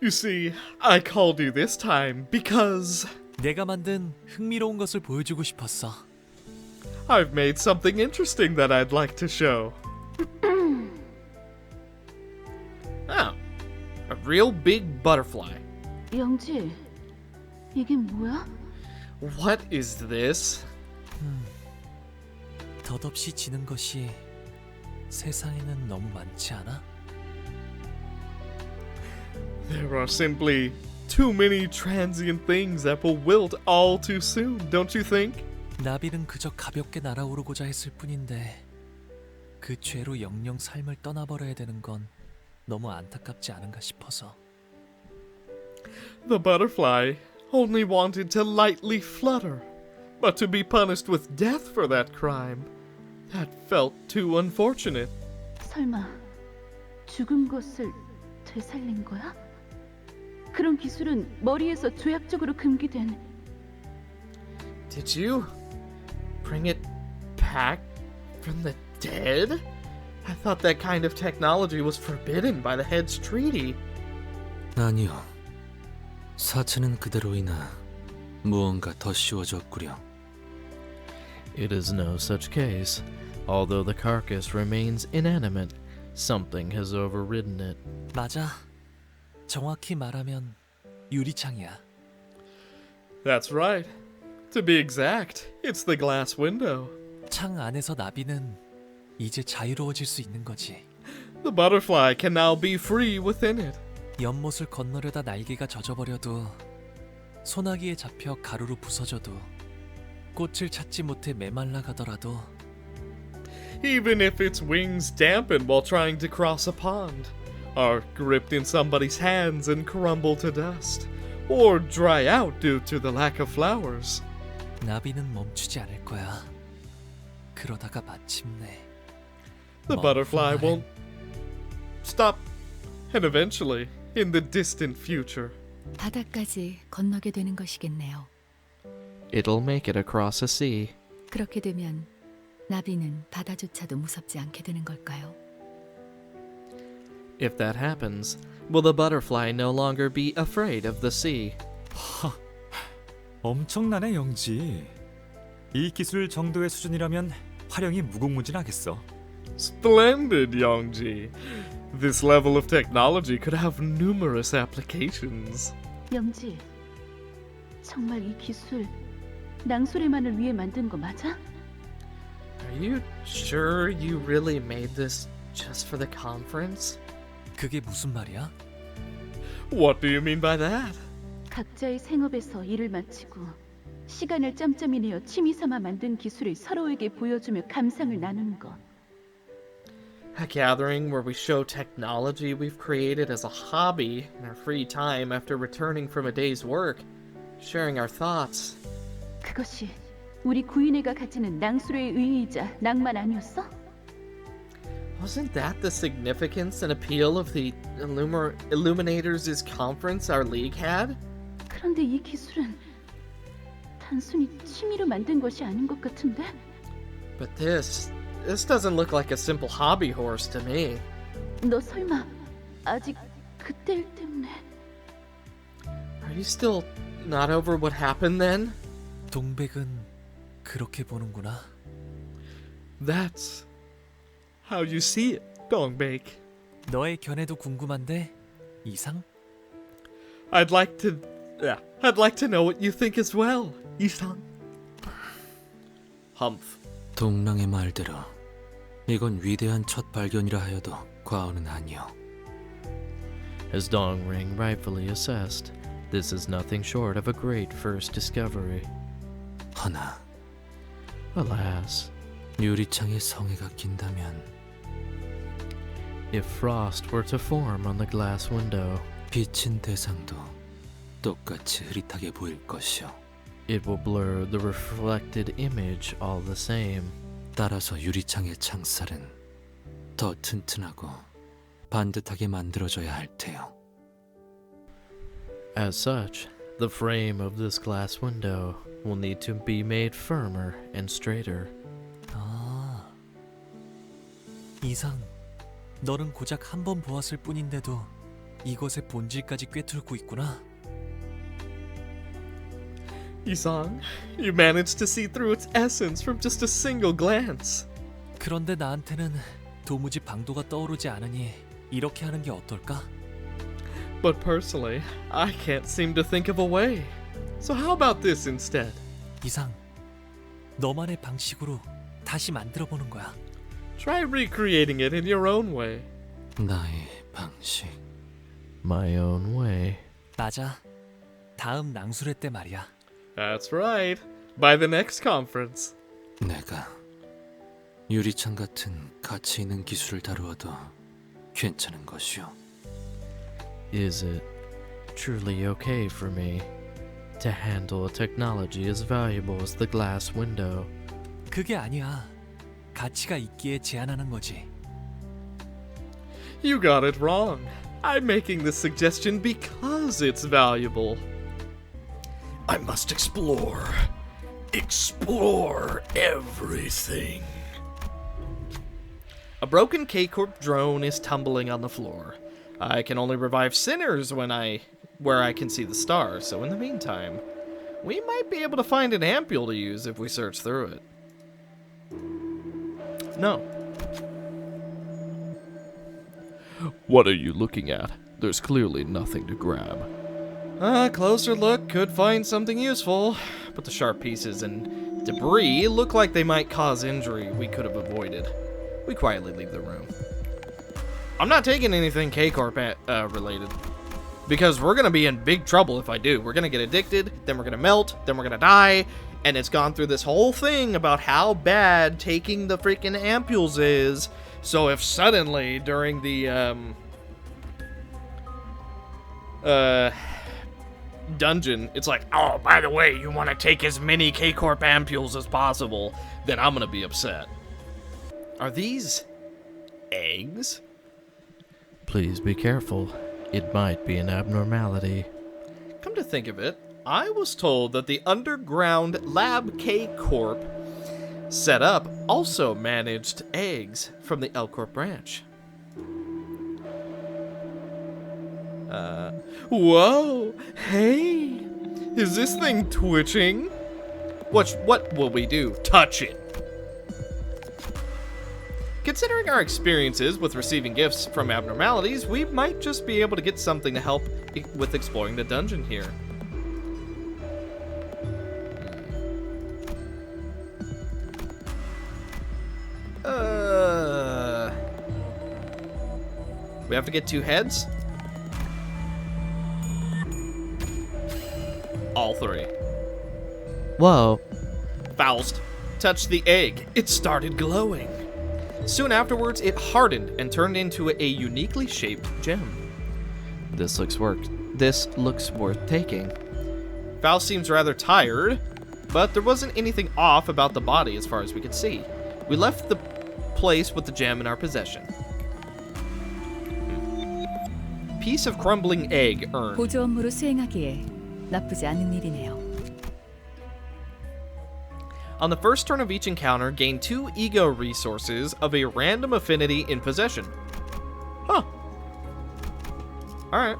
You see, I called you this time because 내가 만든 흥미로운 것을 보여주고 싶었어. I've made something interesting that I'd like to show. Oh, a real big butterfly. 영지, 이게 뭐야? What is this? 덧없이 지는 것이 세상에는 너무 많지 않아? There are simply too many transient things that will wilt all too soon, don't you think? 나비는 그저 가볍게 날아오르고자 했을 뿐인데 그 죄로 영영 삶을 떠나버려야 되는 건 너무 안타깝지 않은가 싶어서. The butterfly only wanted to lightly flutter, but to be punished with death for that crime, that felt too unfortunate. 설마 죽은 것을 되살린 거야? 그런 기술은 머리에서 죄악적으로 금기된. Did you bring it back from the dead? I thought that kind of technology was forbidden by the Head's Treaty. 아니요. 사체는 그대로이나 무언가 더 씌워졌구려. It is no such case. Although the carcass remains inanimate, Something has overridden it. 맞아. 정확히 말하면 유리창이야. That's right. To be exact, it's the glass window. 창 안에서 나비는 이제 자유로워질 수 있는 거지. The butterfly can now be free within it. 연못을 건너려다 날개가 젖어버려도 소나기에 잡혀 가루로 부서져도 꽃을 찾지 못해 메말라 가더라도 Even if its wings dampen while trying to cross a pond, are gripped in somebody's hands and crumble to dust, or dry out due to the lack of flowers. 나비는 멈추지 않을 거야. 그러다가 마침내 The butterfly won't stop, and eventually, in the distant future, 바다까지 건너게 되는 것이겠네요. It'll make it across a sea. 그렇게 되면 나비는 바다조차도 무섭지 않게 되는 걸까요? If that happens, will the butterfly no longer be afraid of the sea? 엄청나네 영지. 이 기술 정도의 수준이라면 활용이 무궁무진하겠어. Splendid, Youngji. This level of technology could have numerous applications. 영지, 정말 이 기술 낭소래만을 위해 만든 거 맞아? Are you sure you really made this just for the conference? 그게 무슨 말이야? What do you mean by that? 각자의 생업에서 일을 마치고 시간을 짬짬이 내어 취미 삼아 만든 기술을 서로에게 보여주며 감상을 나누는 것. A gathering where we show technology we've created as a hobby in our free time after returning from a day's work, sharing our thoughts. 그것이 우리 구인회가 가지는 낭수래의 의의이자 낭만 아니었어? Wasn't that the significance and appeal of the Illuminators' conference our league had? 그런데 이 기술은 단순히 취미로 만든 것이 아닌 것 같은데? But this doesn't look like a simple hobby horse to me. 너 설마 아직 그때 일 때문에? Are you still not over what happened then? 동백은 그렇게 보는구나. That's how you see it, Dongbake. 너의 견해도 궁금한데 이상? I'd like to know what you think as well, 이상. Humph. 동랑의 말대로 이건 위대한 첫 발견이라 하여도 과언은 아니오. As Dongring rightfully assessed, this is nothing short of a great first discovery. 허나 Alas, 유리창에 성에가 낀다면 if frost were to form on the glass window, 비친 대상도 똑같이 흐릿하게 보일 것이오. it will blur the reflected image all the same. 따라서 유리창의 창살은 더 튼튼하고 반듯하게 만들어져야 할 테요. As such, the frame of this glass window will need to be made firmer and straighter. 아, 이상. 너는 고작 한 번 보았을 뿐인데도 이것의 본질까지 꿰뚫고 있구나. Isang, you managed to see through its essence from just a single glance. 그런데 나한테는 도무지 방도가 떠오르지 않으니 이렇게 하는 게 어떨까? But personally, I can't seem to think of a way. So how about this instead? 이상, 너만의 방식으로 다시 만들어 보는 거야. Try recreating it in your own way. 나의 방식. My own way. 맞아. 다음 낭수회 때 말이야. That's right. By the next conference. 내가 유리창 같은 가치 있는 기술을 다루어도 괜찮은 것이오. Is it truly okay for me to handle a technology as valuable as the glass window? 그게 아니야. 가치가 있기에 제안하는 거지. You got it wrong. I'm making this suggestion because it's valuable. I must explore everything. A broken K-Corp drone is tumbling on the floor. I can only revive sinners where I can see the stars, so in the meantime, we might be able to find an ampule to use if we search through it. No. What are you looking at? There's clearly nothing to grab. A closer look could find something useful, but the sharp pieces and debris look like they might cause injury we could have avoided. We quietly leave the room. I'm not taking anything K-Corp related, because we're gonna be in big trouble if I do. We're gonna get addicted, then we're gonna melt, then we're gonna die, and it's gone through this whole thing about how bad taking the freaking ampules is. So if suddenly during the dungeon, it's like, oh, by the way, you want to take as many K-Corp ampules as possible, then I'm gonna be upset. Are these eggs? Please be careful. It might be an abnormality. Come to think of it, I was told that the underground Lab K-Corp setup also managed eggs from the L-Corp branch. Whoa! Hey! Is this thing twitching? What will we do? Touch it! Considering our experiences with receiving gifts from abnormalities, we might just be able to get something to help with exploring the dungeon here. We have to get 2 heads? All 3. Whoa. Faust touched the egg. It started glowing. Soon afterwards, it hardened and turned into a uniquely shaped gem. This looks worth taking. Faust seems rather tired, but there wasn't anything off about the body as far as we could see. We left the place with the gem in our possession. Piece of crumbling egg earned. 보조 업무로 수행하기에 나쁘지 않은 일이네요. On the first turn of each encounter, gain 2 ego resources of a random affinity in possession. Huh. Alright.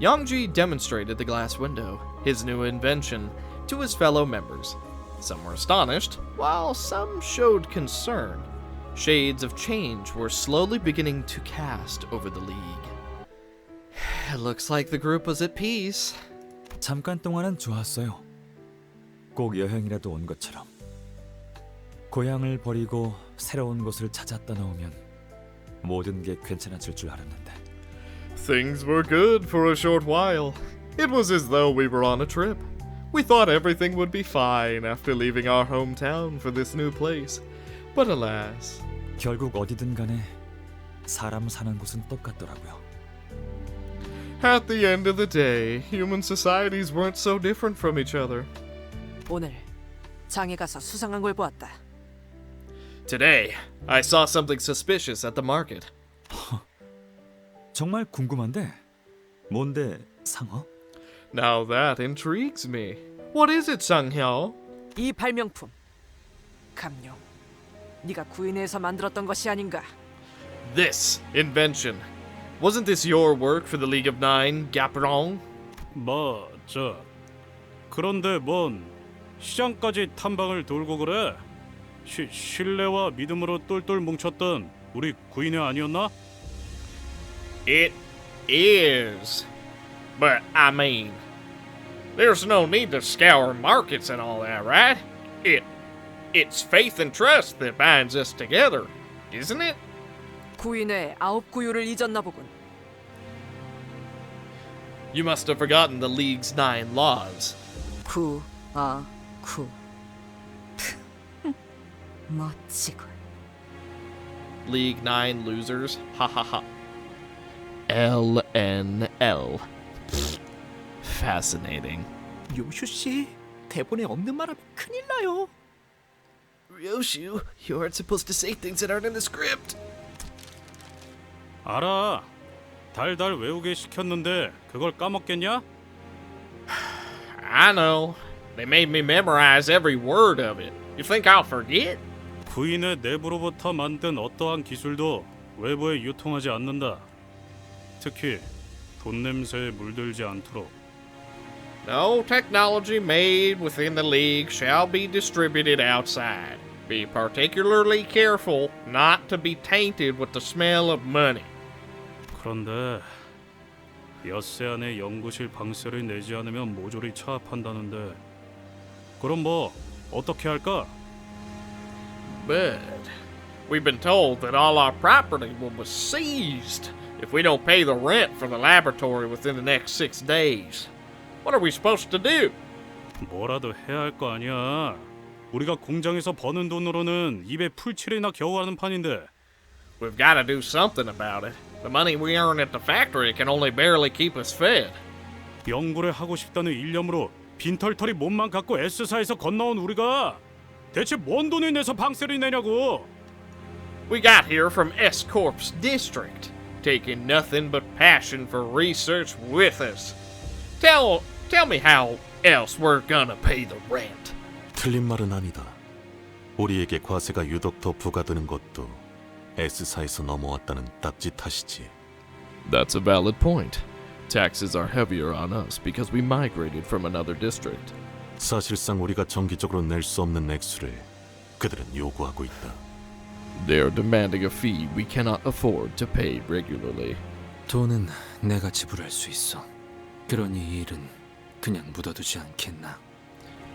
Yongji demonstrated the glass window, his new invention, to his fellow members. Some were astonished, while some showed concern. Shades of change were slowly beginning to cast over the league. It looks like the group was at peace. 잠깐 동안은 좋았어요. 꼭 여행이라도 온 것처럼. 고향을 버리고 새로운 곳을 찾아 떠나오면 모든 게 괜찮아질 줄 알았는데. Things were good for a short while. It was as though we were on a trip. We thought everything would be fine after leaving our hometown for this new place. But alas. 결국 어디든 간에 사람 사는 곳은 똑같더라고요. At the end of the day, human societies weren't so different from each other. 오늘 장에 가서 수상한 걸 보았다. Today, I saw something suspicious at the market. 정말 궁금한데 뭔데 상어? Now that intrigues me. What is it, Sang-hyo? 이 발명품. 감룡. 네가 구인회에서 만들었던 것이 아닌가? This invention. Wasn't this your work for the League of Nine, Gaprong? 그런데 뭔 시장까지 탐방을 돌고 그래? 신뢰와 믿음으로 똘똘 뭉쳤던 우리 구인회 아니었나? It is. But, I mean, there's no need to scour markets and all that, right? It's faith and trust that binds us together, isn't it? 구인회 9구유를 잊었나 보군. You must have forgotten the League's 9 laws. 구. 멋지군. League 9 losers. Ha ha ha. LNL. Fascinating. 요슈 씨, 대본에 없는 말하면 큰일 나요. Ryoshu, you aren't supposed to say things that aren't in the script. 알아. 달달 외우게 시켰는데 그걸 까먹겠냐? I know. They made me memorize every word of it. You think I'll forget? 구인의 내부로부터 만든 어떠한 기술도 외부에 유통하지 않는다. 특히 돈 냄새에 물들지 않도록. No technology made within the League shall be distributed outside. Be particularly careful not to be tainted with the smell of money. 그런데 엿새 안에 연구실 방세를 내지 않으면 모조리 차압한다는데 그럼 뭐 어떻게 할까? But we've been told that all our property will be seized if we don't pay the rent for the laboratory within the next 6 days. What are we supposed to do? 뭐라도 해야 할 거 아니야. 우리가 공장에서 버는 돈으로는 입에 풀칠이나 겨우 하는 판인데. We've got to do something about it. The money we earn at the factory can only barely keep us fed. 연구를 하고 싶다는 일념으로 빈털터리 몸만 갖고 S사에서 건너온 우리가 대체 뭔 돈을 내서 방세를 내냐고. We got here from S-Corp's district, taking nothing but passion for research with us. Tell me how else we're gonna pay the rent. 틀린 말은 아니다. 우리에게 과세가 유독 더 부과되는 것도 S사에서 넘어왔다는 딱지 탓이지. That's a valid point. Taxes are heavier on us because we migrated from another district. 사실상 우리가 정기적으로 낼 수 없는 액수를 그들은 요구하고 있다. They're demanding a fee we cannot afford to pay regularly. 돈은 내가 지불할 수 있어. 그러니 이 일은 그냥 묻어두지 않겠나?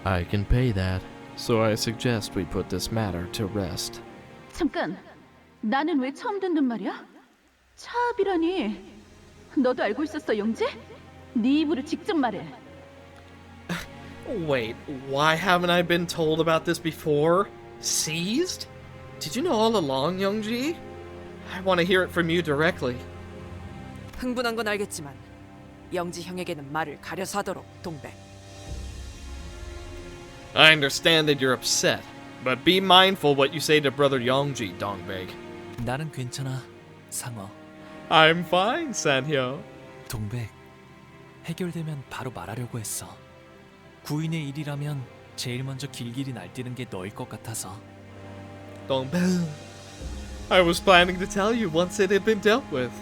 I can pay that, so I suggest we put this matter to rest. 잠깐, 나는 왜 처음 듣는 말이야? 차압이라니. 너도 알고 있었어, 영재? 네 입으로 직접 말해. Wait, why haven't I been told about this before? Seized? Did you know all along, Youngji? I want to hear it from you directly. 흥분한 건 알겠지만 영지 형에게는 말을 가려서 하도록, 동백. I understand that you're upset, but be mindful what you say to brother Youngji, Dongbeg. 나는 괜찮아, 상어. I'm fine, Sanhyo. 동백, 해결되면 바로 말하려고 했어. 구인의 일이라면 제일 먼저 길길이 날뛰는 게 너일 것 같아서. Dongbeg, I was planning to tell you once it had been dealt with.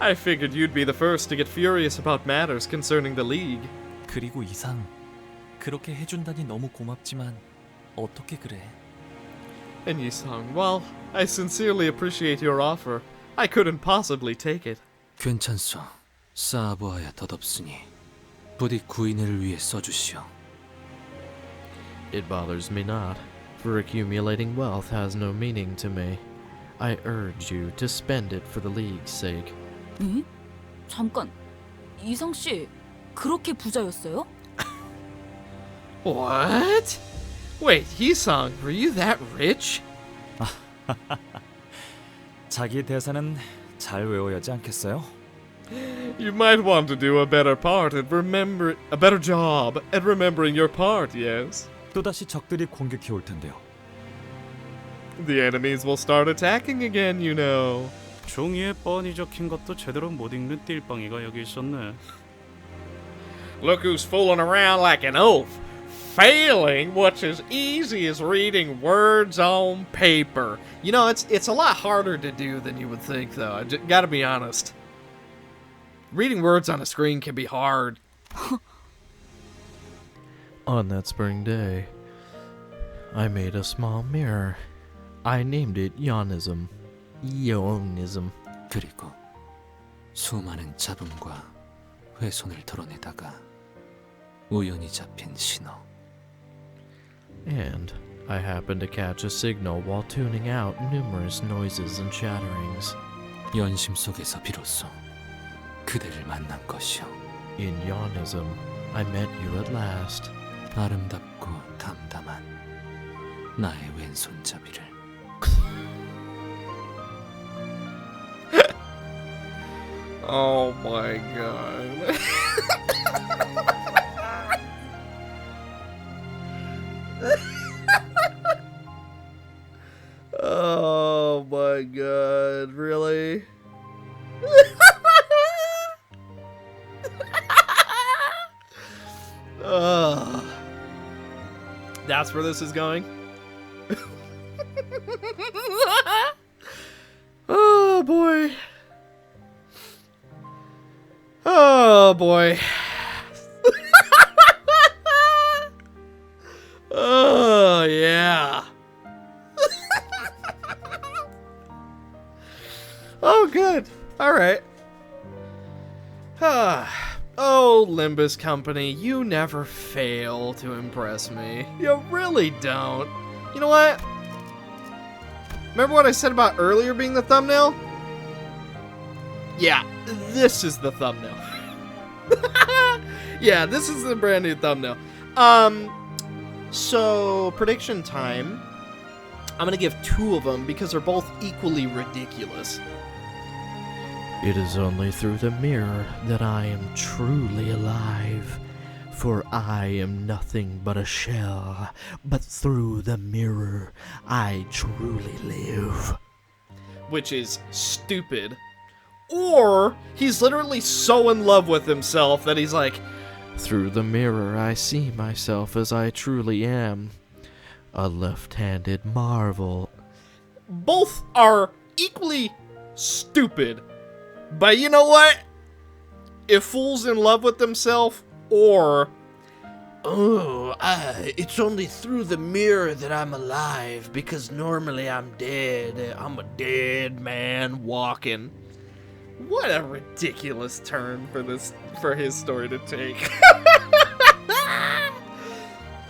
I figured you'd be the first to get furious about matters concerning the League. 그리고 이상, 그렇게 해준다니 너무 고맙지만 어떻게 그래? And Yisang, well, I sincerely appreciate your offer. I couldn't possibly take it. 괜찮소. 쌓아보아야 덧없으니 부디 구인을 위해 써주시오. It bothers me not, for accumulating wealth has no meaning to me. I urge you to spend it for the League's sake. 응? 잠깐, 이성 씨 그렇게 부자였어요? What? Wait, Yisang, were you that rich? 자기 대사는 잘 외워야 하지 않겠어요? You might want to do a better job at remembering your part, yes? 또다시 적들이 공격해 올 텐데요. The enemies will start attacking again, you know. 종이에 뻔히 적힌 것도 제대로 못 읽는 띨빵이가 여기 있었네. Look who's fooling around like an oaf, failing what's as easy as reading words on paper. You know, it's a lot harder to do than you would think, though. I gotta be honest. Reading words on a screen can be hard. On that spring day, I made a small mirror. I named it Yonism. Yonism. 그리고 수많은 잡음과 훼손을 덜어내다가 우연히 잡힌 신호. And I happened to catch a signal while tuning out numerous noises and chatterings. 연심 속에서 비로소 그대를 만난 것이오. In Yonism, I met you at last. 아름답고 담담한 나의 왼손잡이를. Oh my god. Oh my god, really? That's where this is going? Oh boy. Oh boy. Oh yeah. Oh good. All right. Oh, Limbus Company, you never fail to impress me. You really don't. You know what? Remember what I said about earlier being the thumbnail? Yeah, this is the thumbnail. Yeah, this is the brand new thumbnail. So, prediction time. I'm gonna give 2 of them because they're both equally ridiculous. It is only through the mirror that I am truly alive, for I am nothing but a shell, but through the mirror I truly live. Which is stupid. Or, he's literally so in love with himself that he's like, through the mirror I see myself as I truly am, a left-handed marvel. Both are equally stupid. But you know what? If fool's in love with himself, or it's only through the mirror that I'm alive, because normally I'm dead. I'm a dead man walking. What a ridiculous turn for his story to take.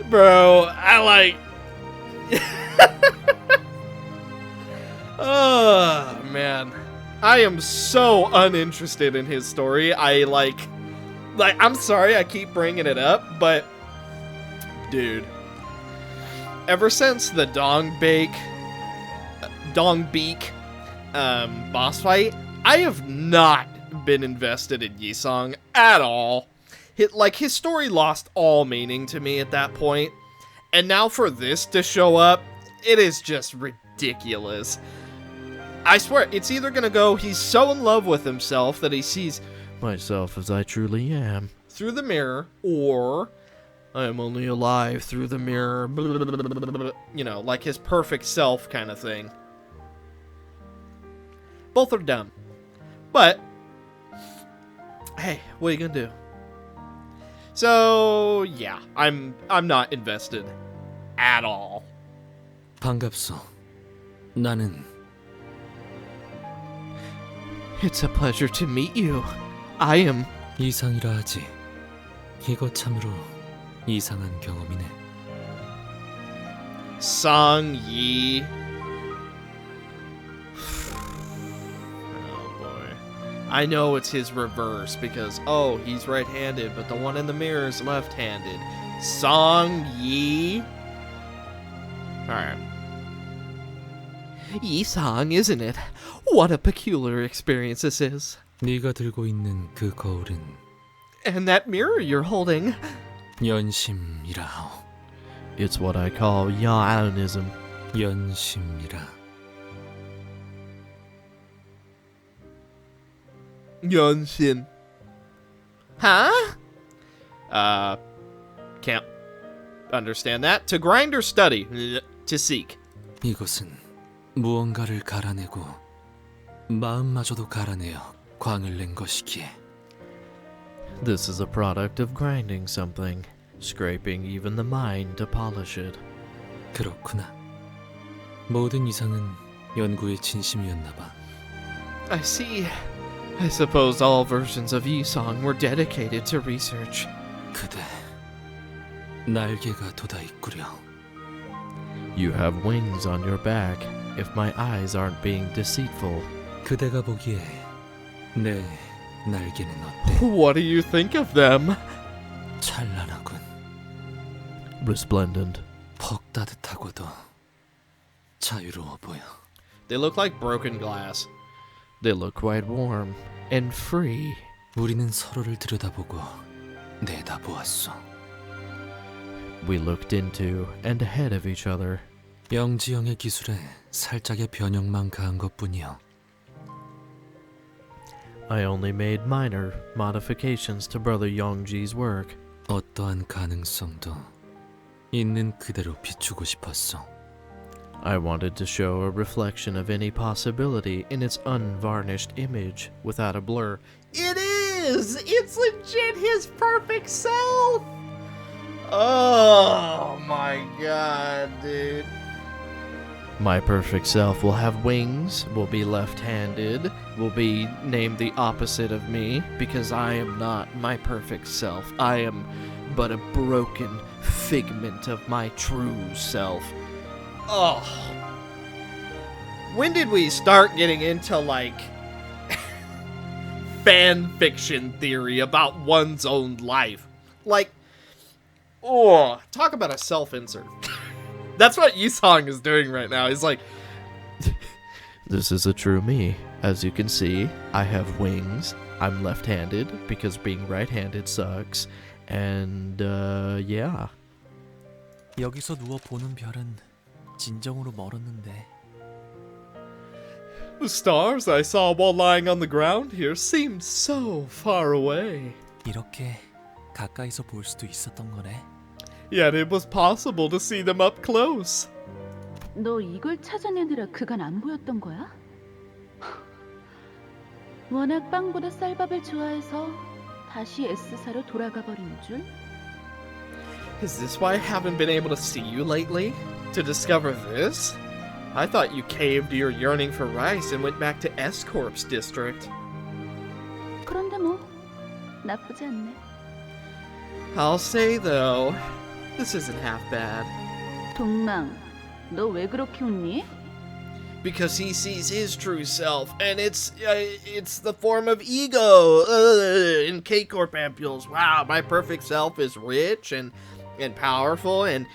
Bro, I like... Oh, man. I am so uninterested in his story. I'm sorry I keep bringing it up, but dude, ever since the Dong Beak boss fight, I have not been invested in Yisong at all. His story lost all meaning to me at that point, and now for this to show up, it is just ridiculous. I swear, it's either gonna go, he's so in love with himself that he sees myself as I truly am through the mirror, or I am only alive through the mirror, you know, like his perfect self kind of thing. Both are dumb. But, hey, what are you gonna do? So, yeah, I'm not invested at all. 반갑소. 나는 It's a pleasure to meet you. I am 이상이라 하지. 이거 참으로 이상한 경험이네. Sang-yi. Oh boy. I know it's his reverse because, oh, he's right-handed, but the one in the mirror is left-handed. Sang-yi. Alright. Yisong, isn't it? What a peculiar experience this is. 네가 들고 있는 그 거울은 And that mirror you're holding. 연심이라 하오. It's what I call Yaonism. 연심이라. 연신. Huh? Can't understand that. To grind or study? To seek. 이것은 무언가를 갈아내고 마음마저도 갈아내어 광을 낸 것이기에. This is a product of grinding something, scraping even the mind to polish it. 그렇구나. 모든 이상은 연구의 진심이었나 봐. I see. I suppose all versions of Yisong were dedicated to research. 그대 날개가 돋아 있구려. You have wings on your back, if my eyes aren't being deceitful. 그대가 보기에 내 날개는 어때? What do you think of them? 찬란하군. Resplendent. 퍽 따뜻하고도 자유로워 보여. They look like broken glass. They look quite warm and free. 우리는 서로를 들여다보고 내다보았어. We looked into and ahead of each other. 영지영의 기술에 살짝의 변형만 가한 것뿐이요. I only made minor modifications to Brother Yongji's work. 어떠한 가능성도 있는 그대로 비추고 싶었어. I wanted to show a reflection of any possibility in its unvarnished image without a blur. It is! It's legit his perfect self! Oh my god, dude. My perfect self will have wings, will be left-handed, will be named the opposite of me, because I am not my perfect self. I am but a broken figment of my true self. Oh. When did we start getting into, like, fan fiction theory about one's own life? Like, oh, talk about a self-insert. That's what Yisong is doing right now. He's like, This is a true me. As you can see, I have wings. I'm left-handed because being right-handed sucks. And, yeah. 여기서 누워 보는 별은 진정으로 멀었는데. the stars I saw while lying on the ground here seemed so far away. 이렇게 가까이서 볼 수도 있었던 거네. Yet it was possible to see them up close. 너 이걸 찾아내느라 그간 안 보였던 거야? 워낙 빵보다 쌀밥을 좋아해서 다시 S사로 돌아가 버린 줄? Is this why I haven't been able to see you lately? To discover this? I thought you caved to your yearning for rice and went back to S-Corp's district. 그런데 뭐 나쁘지 않네. I'll say though, this isn't half bad. 동망, 너 왜 그렇게 웃니? Because he sees his true self, and it's the form of ego in K-Corp ampules. Wow, my perfect self is rich and powerful and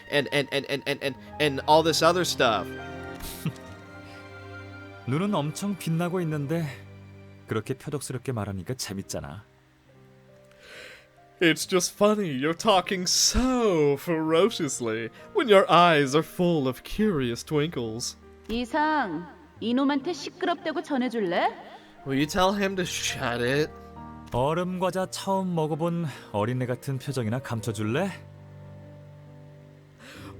all this other stuff. 눈은 엄청 빛나고 있는데 그렇게 표독스럽게 말하니까 재밌잖아. It's just funny you're talking so ferociously when your eyes are full of curious twinkles. 이상, 이놈한테 시끄럽다고 전해줄래? Will you tell him to shut it? 얼음 과자 처음 먹어본 어린애 같은 표정이나 감춰줄래?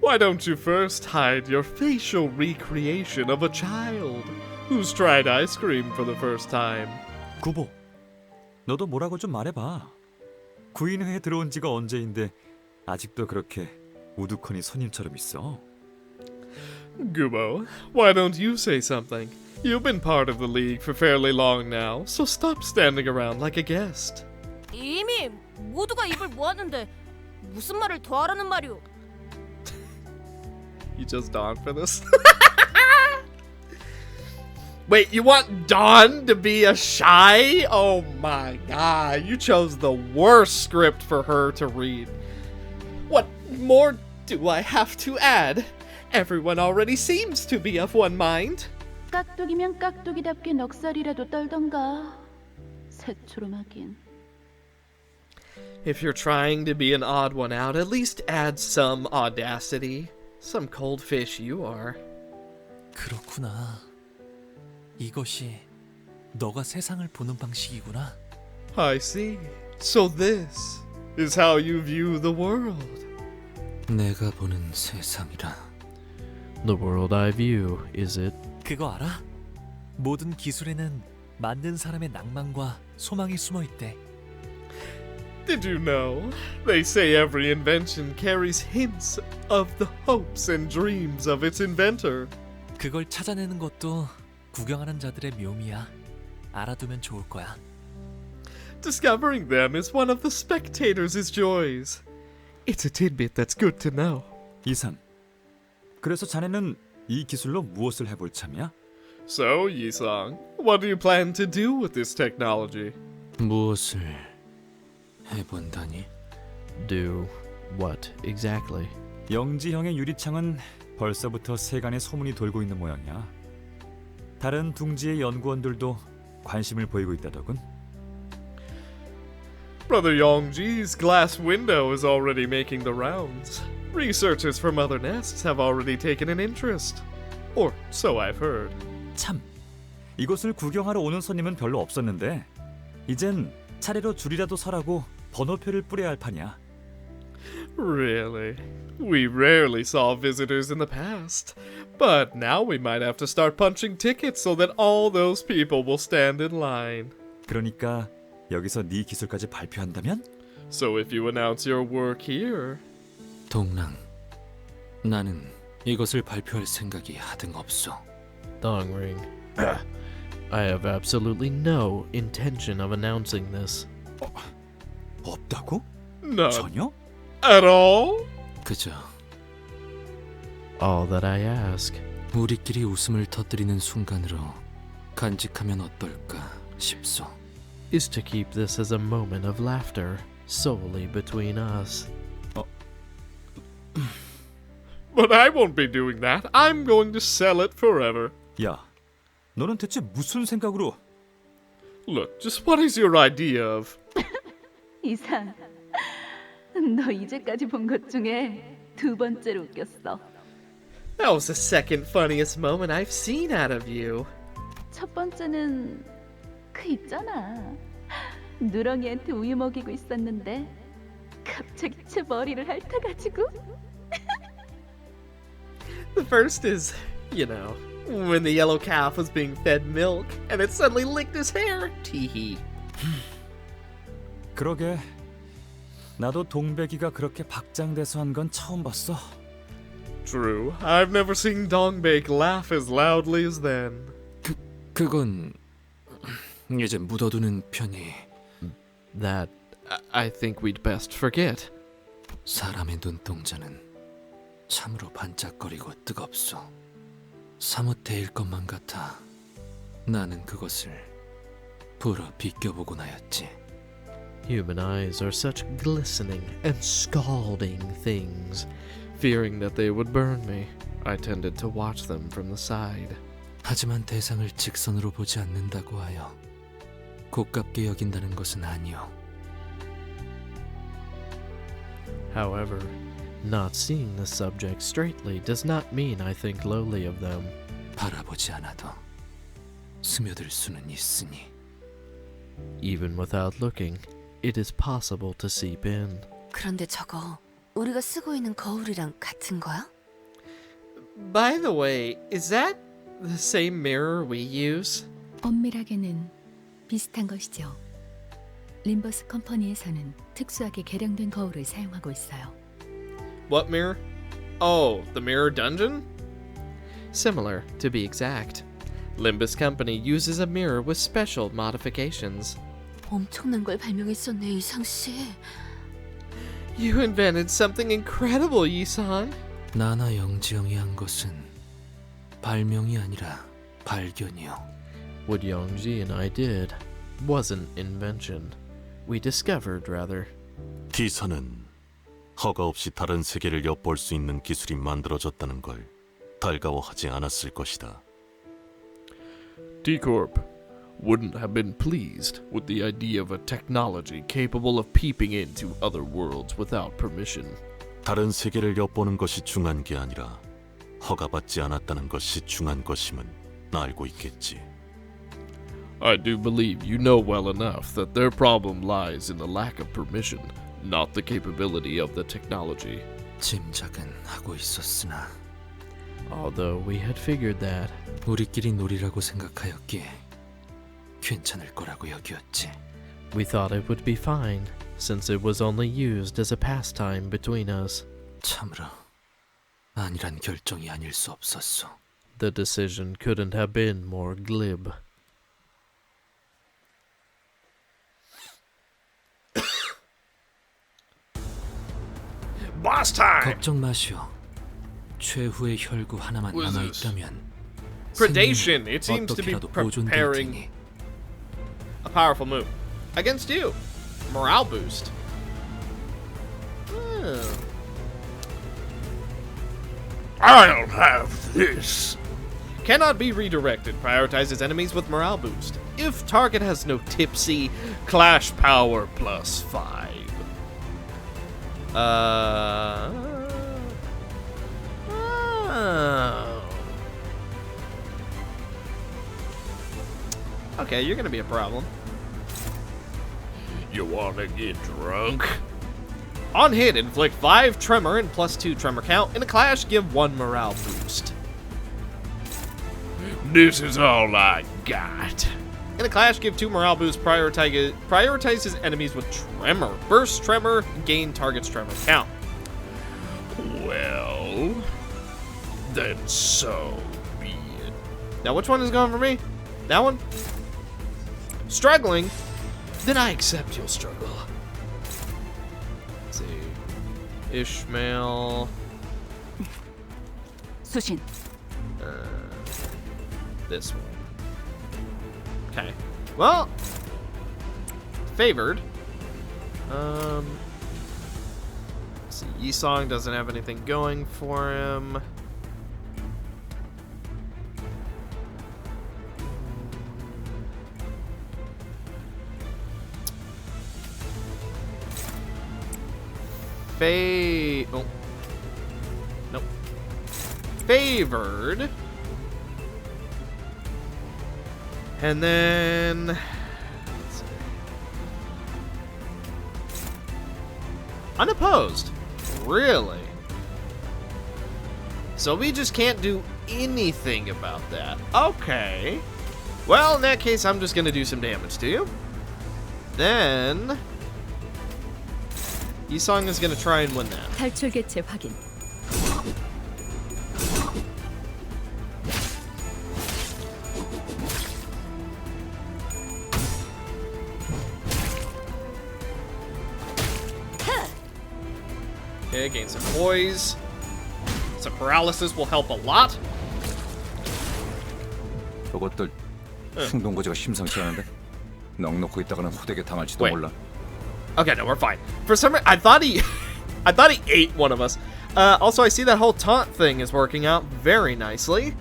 Why don't you first hide your facial recreation of a child who's tried ice cream for the first time? 구보, 너도 뭐라고 좀 말해봐. 구인회에 들어온 지가 언제인데 아직도 그렇게 우두커니 손님처럼 있어. Gubo, why don't you say something? You've been part of the league for fairly long now, so stop standing around like a guest. 이미 모두가 입을 모았는데 무슨 말을 더 하라는 말이오? You chose Dawn for this? Wait, you want Dawn to be a shy? Oh my god, you chose the worst script for her to read. What more do I have to add? Everyone already seems to be of one mind. 깍두기면 깍두기답게 넉살이라도 떨던가. 새초롬하긴. If you're trying to be an odd one out, at least add some audacity. Some cold fish you are. 그렇구나. 이것이 너가 세상을 보는 방식이구나. I see. So this is how you view the world. 내가 보는 세상이라. The world I view, is it? 그거 알아? 모든 기술에는 만든 사람의 낭만과 소망이 숨어 있대. Did you know? They say every invention carries hints of the hopes and dreams of its inventor. 그걸 찾아내는 것도 구경하는 자들의 묘미야. 알아두면 좋을 거야. Discovering them is one of the spectators' joys. It's a tidbit that's good to know. 이산, 그래서 자네는 이 기술로 무엇을 해볼 참이야? So, Yisong, what do you plan to do with this technology? 무엇을 해본다니? Do what exactly? 영지형의 유리창은 벌써부터 세간의 소문이 돌고 있는 모양이야. 다른 둥지의 연구원들도 관심을 보이고 있다더군. Brother Yongji's glass window is already making the rounds. Researchers from other nests have already taken an interest. Or so I've heard. 참, 이곳을 구경하러 오는 손님은 별로 없었는데 이젠 차례로 줄이라도 서라고 번호표를 뿌려야 할 판이야. Really? We rarely saw visitors in the past. But now we might have to start punching tickets so that all those people will stand in line. 그러니까 여기서 네 기술까지 발표한다면? So if you announce your work here... 동랑, 나는 이것을 발표할 생각이 하등 없어. Dongring. I have absolutely no intention of announcing this. 없다고? None. 전혀? At all? 그저 All that I ask 우리끼리 웃음을 터뜨리는 순간으로 간직하면 어떨까 싶소. is to keep this as a moment of laughter solely between us. But I won't be doing that. I'm going to sell it forever. 야, 너는 대체 무슨 생각으로? Look, just what is your idea of? 이상. 너 이제까지 본 것 중에 두 번째로 웃겼어. That was the second funniest moment I've seen out of you. 첫 번째는 그 있잖아. 누렁이한테 우유 먹이고 있었는데 갑자기 제 머리를 핥아가지고. The first is, you know, when the yellow calf was being fed milk and it suddenly licked his hair. Teehee. 그러게. 나도 동백이가 그렇게 박장대소 한 건 처음 봤어. True. I've never seen Dongbake laugh as loudly as then. 그건 이제 묻어두는 편이. That I think we'd best forget. 사람의 눈동자는 참으로 반짝거리고 뜨겁소. 사뭇 데일 것만 같아. 나는 그것을 불어 비껴보곤 하였지. Human eyes are such glistening and scalding things. Fearing that they would burn me, I tended to watch them from the side. 하지만 대상을 직선으로 보지 않는다고 하여 고깝게 여긴다는 것은 아니오. However, not seeing the subject straightly does not mean I think lowly of them. 바라보지 않아도 스며들 수는 있으니. Even without looking, it is possible to seep in. 그런데 저거 우리가 쓰고 있는 거울이랑 같은 거야? By the way, is that the same mirror we use? 엄밀하게는 비슷한 것이죠. 림버스 컴퍼니에서는 특수하게 개량된 거울을 사용하고 있어요. What mirror? Oh, the mirror dungeon? Similar, to be exact. Limbus Company uses a mirror with special modifications. 엄청난 걸 발명했었네, 이상 씨. You invented something incredible, Yi-san. 나나 영지영이 한 것은 발명이 아니라 발견이요. What Yongji and I did wasn't invention. We discovered, rather. 기사는 허가 없이 다른 세계를 엿볼 수 있는 기술이 만들어졌다는 걸 달가워하지 않았을 것이다. T-Corp wouldn't have been pleased with the idea of a technology capable of peeping into other worlds without permission. 다른 세계를 엿보는 것이 중요한 게 아니라 허가받지 않았다는 것이 중요한 것임은 알고 있겠지. I do believe you know well enough that their problem lies in the lack of permission, not the capability of the technology. 짐작은 하고 있었으나 Although we had figured that. 우리끼리 놀이라고 생각하였기에 괜찮을 거라고 여기었지. We thought it would be fine, since it was only used as a pastime between us. 참으로 아니란 결정이 아닐 수 없었소. The decision couldn't have been more glib. Boss time! 걱정 마시오. 최후의 혈구 하나만 What is 남아 this? 있다면 Predation. It seems to be 어떻게라도 보존될 preparing 테니. a powerful move against you. Morale boost. I'll have this. Cannot be redirected. Prioritizes enemies with morale boost. If target has no tipsy, clash power +5. Okay, you're gonna be a problem. You wanna get drunk? On hit, inflict 5 tremor and +2 tremor count. In a clash, give 1 morale boost. This is all I got. In a clash, give 2 morale boost. Prioritizes enemies with tremor. Burst tremor, gain target's tremor count. Well, Then so be it. Now, which one is going for me? That one? Struggling? Then I accept your struggle. Let's see. Ishmael. 수신. This one. Okay. Well, favored. Let's see. Yisong doesn't have anything going for him. Oh. Nope. Favored. And then... let's see. Unopposed. Really? So we just can't do anything about that. Okay. Well, in that case, I'm just going to do some damage to you. Then... Yisong is going to try and win that. 탈출 개체 확인. Okay, gain some poise. Some paralysis will help a lot. 저것들 충동거지가 심상치 않은데 넉넉고 있다가는 후대게 당할지도 Wait. 몰라. Okay, no, we're fine. For some reason, I thought he ate one of us. Also, I see that whole taunt thing is working out very nicely.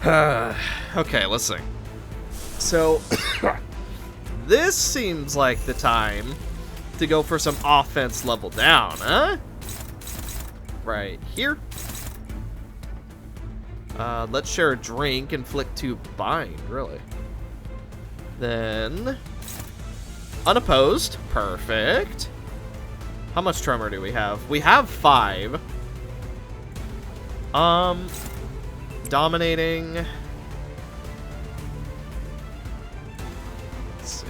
Okay, let's see. So, this seems like the time to go for some offense level down, huh? Right here. Let's share a drink, inflict 2 bind, really. Then... unopposed. Perfect. How much tremor do we have? We have 5. Dominating. Let's see.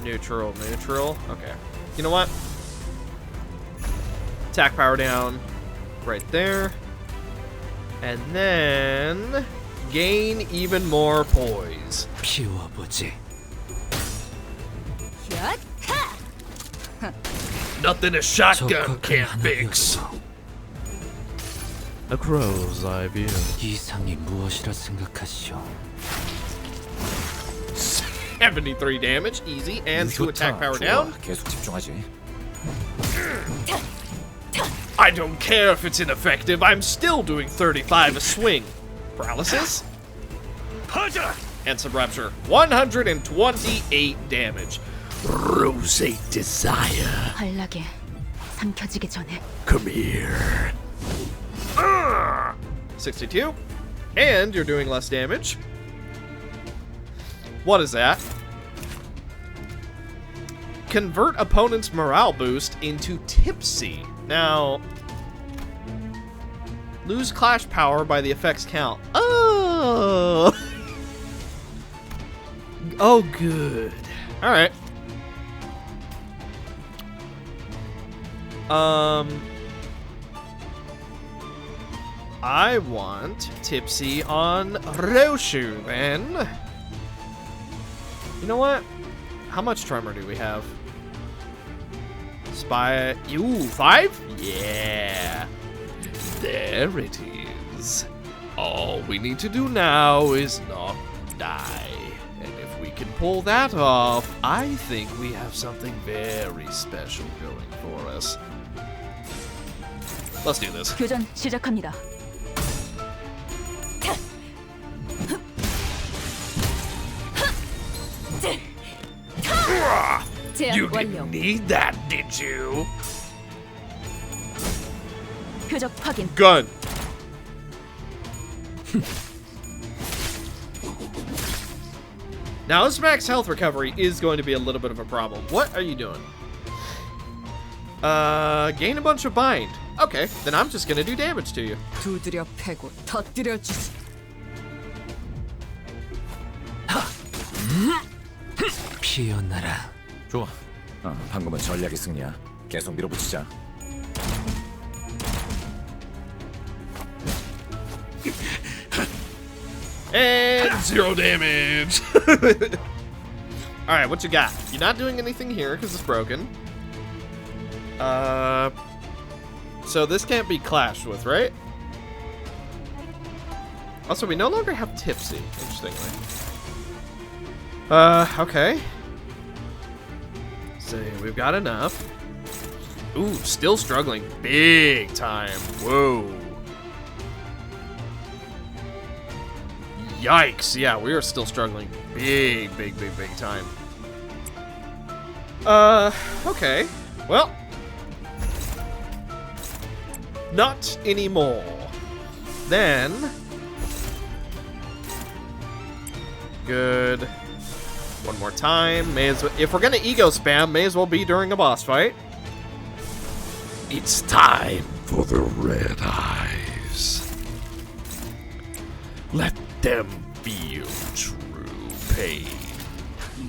Neutral, neutral. Okay. You know what? Attack power down. Right there. And then... gain even more poise. 피워보지. Nothing a shotgun can't fix. A crow's eye view. 이상이 무엇이라 생각하시오? 73 damage, easy, and 2 attack power down. 계속 집중하지. I don't care if it's ineffective, I'm still doing 35 a swing. Paralysis. And some rupture. 128 damage. Roseate desire. 환락에 삼켜지기 전에. Come here. 62. And you're doing less damage. What is that? Convert opponent's morale boost into tipsy. Now, lose clash power by the effects count. Oh! Oh, good. Alright. I want tipsy on Roshu, then. You know what? How much tremor do we have? Spy... Ooh, 5? Yeah. There it is. All we need to do now is not die. And if we can pull that off, I think we have something very special going for us. Let's do this. 교전 시작합니다. You didn't need that, did you? 표적 확인. Gun. Now, this max health recovery is going to be a little bit of a problem. What are you doing? Gain a bunch of bind. Okay, then I'm just gonna do damage to you. 두드려 패고 터뜨려 주지. 피어나라. 좋아. 방금은 전략의 승리야. 계속 밀어붙이자. And 0 damage. Alright, what you got? You're not doing anything here because it's broken. So this can't be clashed with, right? Also, we no longer have Tipsy, interestingly. Okay. So we've got enough. Ooh, still struggling big time. Whoa. Yikes. Yeah, we are still struggling big time. Okay. Well. Not anymore. Then. Good. One more time. May as well, if we're gonna ego spam, may as well be during a boss fight. It's time for the red eyes. Let them feel true pain.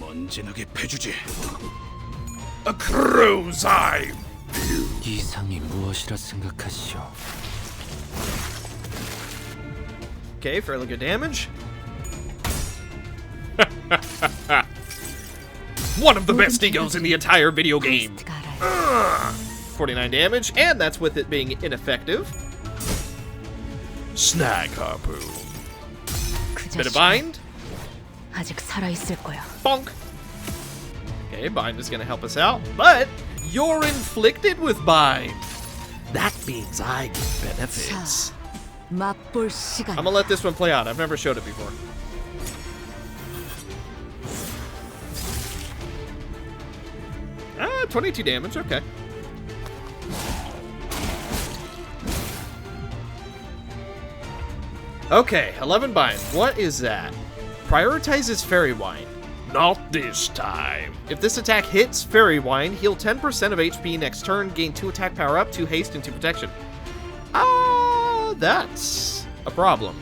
먼지나게 패주지. A crow's eye. 이상이 무엇이라 생각하시오? Okay, fairly good damage. One of the best egos in the entire video game. 49 damage, and that's with it being ineffective. Snag harpoon. Bit of bind. 아직 살아 있을 거야. Bonk. Okay, bind is gonna help us out, but you're inflicted with bind. That means I get benefits. 맛볼 시간. I'm gonna let this one play out. I've never showed it before. Ah, 22 damage, okay. Okay, 11 bind. What is that? Prioritizes Fairy Wine. Not this time. If this attack hits Fairy Wine, heal 10% of HP next turn, gain 2 attack power up, 2 haste, and 2 protection. That's a problem.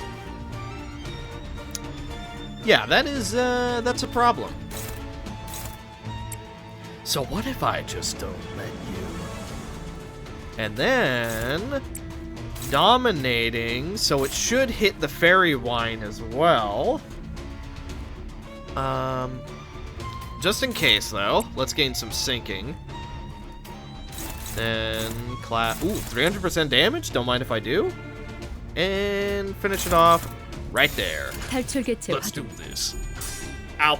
Yeah, that's a problem. So what if I just don't let you? And then dominating, so it should hit the Fairy Wine as well. Just in case though, let's gain some sinking. Then ooh, 300% damage, don't mind if I do. And finish it off right there. Let's do this. Ow.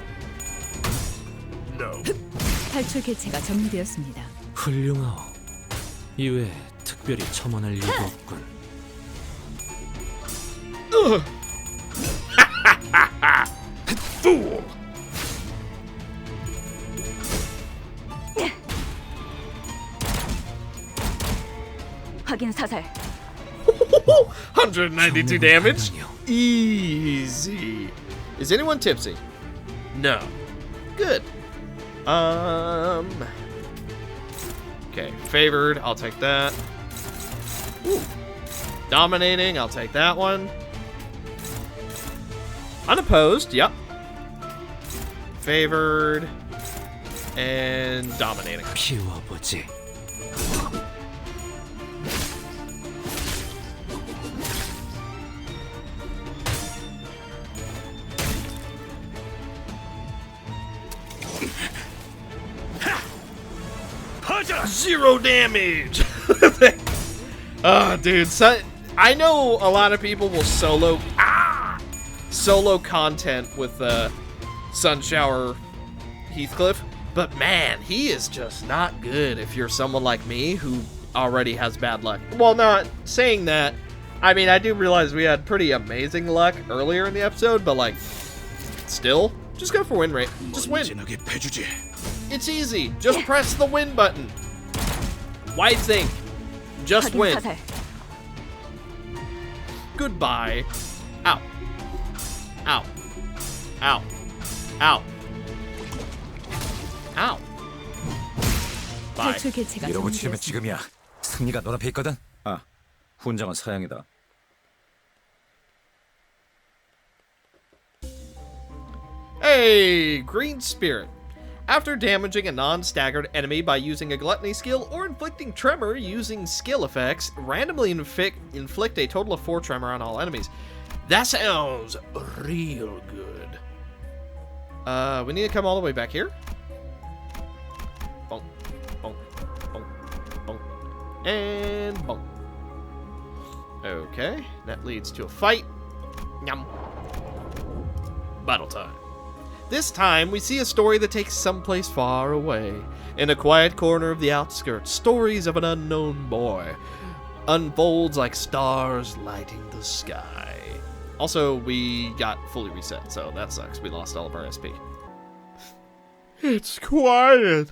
No. 탈출 개체가 점령되었습니다. 훌륭하오. 이외에 특별히 첨언할 이유도 없군. Fool. 확인 사살. 192 damage. Easy. Is anyone tipsy? No. Good. Okay, favored, I'll take that. Ooh. Dominating, I'll take that one. Unopposed, yep. Favored and dominating. 피워보지. Zero damage. Dude, I know a lot of people will solo content with Sun Shower Heathcliff, but man, he is just not good if you're someone like me who already has bad luck. Well, not saying that. I mean, I do realize we had pretty amazing luck earlier in the episode, but like, still, just go for win rate. Just win. It's easy. Just press the win button. Why think? Just win. Goodbye. Ow. Ow. Ow. Ow. Ow. Bye. 이러고 치면 지금이야. 승리가 눈앞에 있거든. 아, 훈장은 사양이다. Hey, Green Spirit. After damaging a non-staggered enemy by using a gluttony skill or inflicting tremor using skill effects, randomly inflict a total of 4 tremor on all enemies. That sounds real good. We need to come all the way back here. Bonk, bonk, bonk, bonk, and bonk. Okay, that leads to a fight. Yum. Battle time. This time, we see a story that takes someplace far away. In a quiet corner of the outskirts, stories of an unknown boy unfolds like stars lighting the sky. Also, we got fully reset, so that sucks. We lost all of our SP. It's quiet.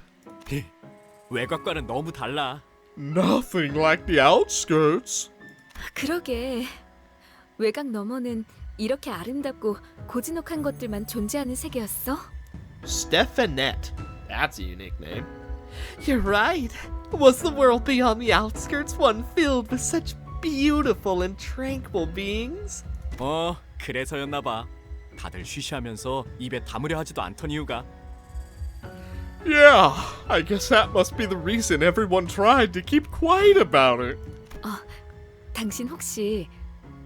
외곽과는 너무 달라. Nothing like the outskirts. 그러게. 외곽 너머는 이렇게 아름답고 고즈넉한 것들만 존재하는 세계였어? Stephanette. That's a unique name. You're right. Was the world beyond the outskirts one filled with such beautiful and tranquil beings? 그래서였나 봐. 다들 쉬쉬하면서 입에 담으려 하지도 않던 이유가. Yeah, I guess that must be the reason everyone tried to keep quiet about it. 당신 혹시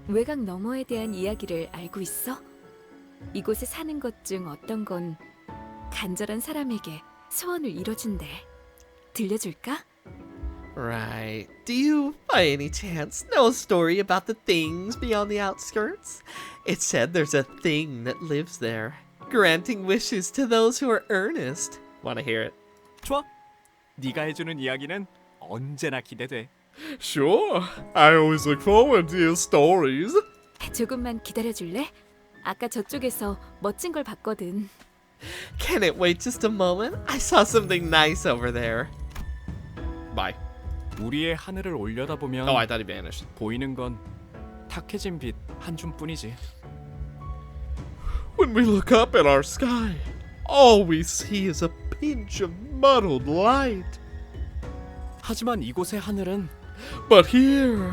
외곽 너머에 대한 이야기를 알고 있어? 이곳에 사는 것 중 어떤 건 간절한 사람에게 소원을 이뤄준대. 들려줄까? Right. Do you, by any chance, know a story about the things beyond the outskirts? It's said there's a thing that lives there, granting wishes to those who are earnest. Want to hear it? 좋아. 네가 해주는 이야기는 언제나 기대돼. Sure. I always look forward to your stories. 조금만 기다려줄래? 아까 저쪽에서 멋진 걸 봤거든. Can it wait just a moment? I saw something nice over there. Bye. 우리의 하늘을 올려다보면 Oh, I thought he vanished. 보이는 건 탁해진 빛 한 줌뿐이지. When we look up at our sky, all we see is a pinch of muddled light. 하지만 이곳의 하늘은 But here,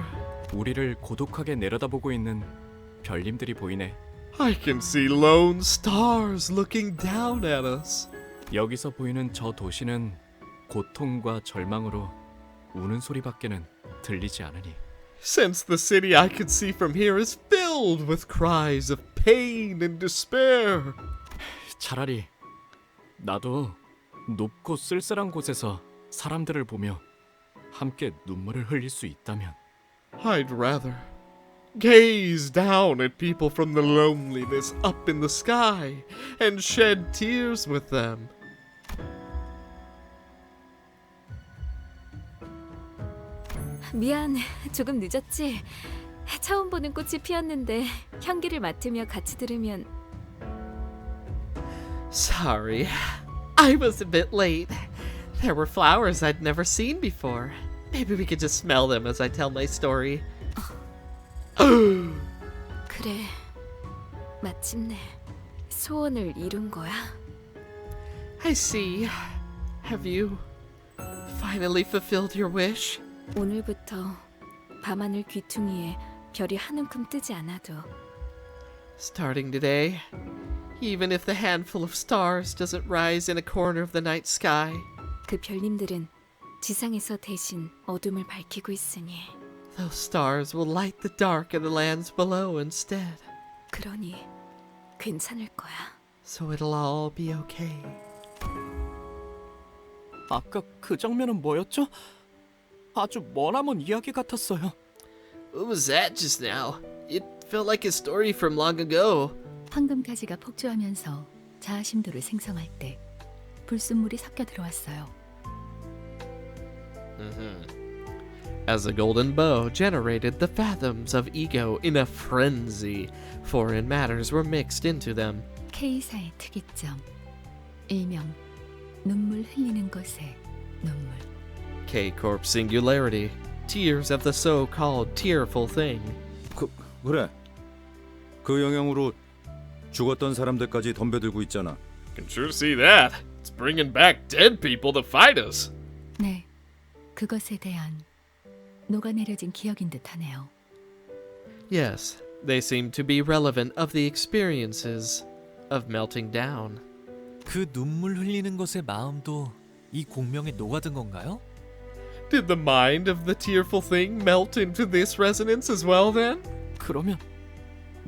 우리를 고독하게 내려다보고 있는 별님들이 보이네. I can see lone stars looking down at us. 여기서 보이는 저 도시는 고통과 절망으로 우는 소리밖에는 들리지 않으니. Since the city I can see from here is filled with cries of pain and despair. 차라리 나도 높고 쓸쓸한 곳에서 사람들을 보며 함께 눈물을 흘릴 수 있다면. I'd rather gaze down at people from the loneliness up in the sky and shed tears with them. 미안, 조금 늦었지? 처음 보는 꽃이 피었는데 향기를 맡으며 같이 들으면. Sorry, I was a bit late. There were flowers I'd never seen before. Maybe we could just smell them as I tell my story. 그래, 마침내 소원을 이룬 거야. I see. Have you finally fulfilled your wish? 오늘부터 밤하늘 귀퉁이에 별이 한 움큼 뜨지 않아도. Starting today, even if the handful of stars doesn't rise in a corner of the night sky. 그 별님들은 지상에서 대신 어둠을 밝히고 있으니. Those stars will light the dark in the lands below instead. 그러니 괜찮을 거야. So it'll all be okay. 아까 그 장면은 뭐였죠? 아주 머나먼 이야기 같았어요. What was that just now? It felt like a story from long ago. 황금가지가 폭주하면서 자아심도를 생성할 때 불순물이 섞여 들어왔어요. As the golden bow generated the fathoms of ego in a frenzy, foreign matters were mixed into them. K사의 특이점, 일명 눈물 흘리는 것의 눈물. K-Corp singularity, tears of the so-called tearful thing. 그래. 그 영향으로 죽었던 사람들까지 덤벼들고 있잖아. Can sure see that. It's bringing back dead people to fight us. 네, 그것에 대한 녹아내려진 기억인 듯하네요. Yes, they seem to be relevant of the experiences of melting down. 그 눈물 흘리는 것의 마음도 이 공명에 녹아든 건가요? Did the mind of the tearful thing melt into this resonance as well then? 그러면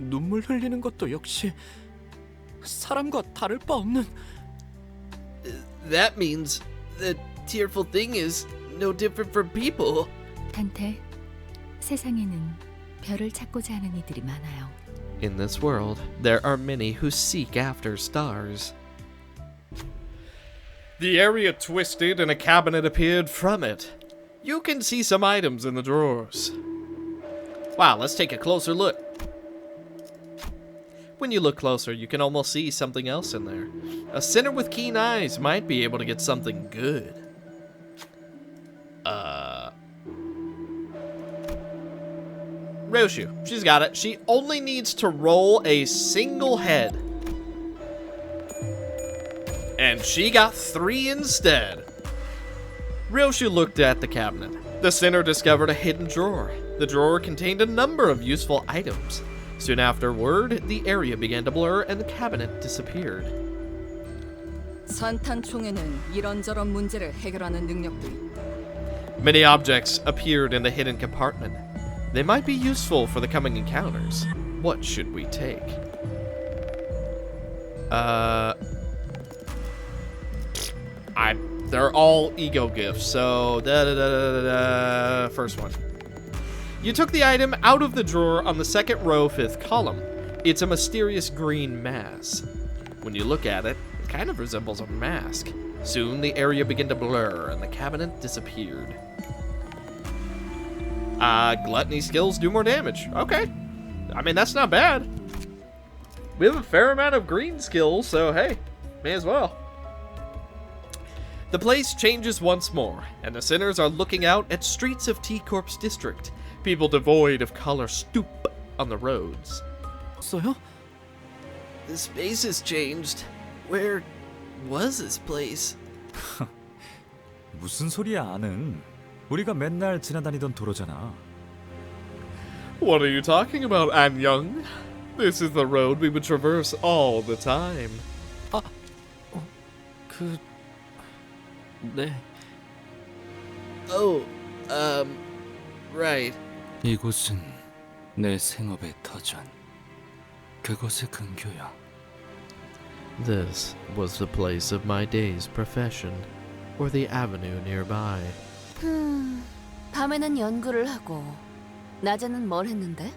눈물 흘리는 것도 역시 사람과 다를 바 없는. That means the tearful thing is no different from people. 단테, 세상에는 별을 찾고자 하는 이들이 많아요. In this world, there are many who seek after stars. The area twisted and a cabinet appeared from it. You can see some items in the drawers. Wow, let's take a closer look. When you look closer, you can almost see something else in there. A sinner with keen eyes might be able to get something good. Roshu, she's got it. She only needs to roll a single head. And she got 3 instead. Roshu looked at the cabinet. The sinner discovered a hidden drawer. The drawer contained a number of useful items. Soon afterward, the area began to blur and the cabinet disappeared. 산탄총에는 이런저런 문제를 해결하는 능력도 있다. Many objects appeared in the hidden compartment. They might be useful for the coming encounters. What should we take? They're all ego gifts, so first one. You took the item out of the drawer on the second row, 5th column. It's a mysterious green mass. When you look at it, it kind of resembles a mask. Soon the area began to blur and the cabinet disappeared. Gluttony skills do more damage. Okay. I mean, that's not bad. We have a fair amount of green skills, so hey, may as well. The place changes once more, and the sinners are looking out at streets of T-Corp's district. People devoid of color stoop on the roads. So, the space has changed. Where was this place? 무슨 소리야, 아는? 우리가 맨날 지나다니던 도로잖아. What are you talking about, An-young? This is the road we would traverse all the time. 네. Oh, right. 이곳은 내 생업의 터전. 그것의 근교야. This was the place of my day's profession, or the avenue nearby. 밤에는 연구를 하고 낮에는 뭘 했는데?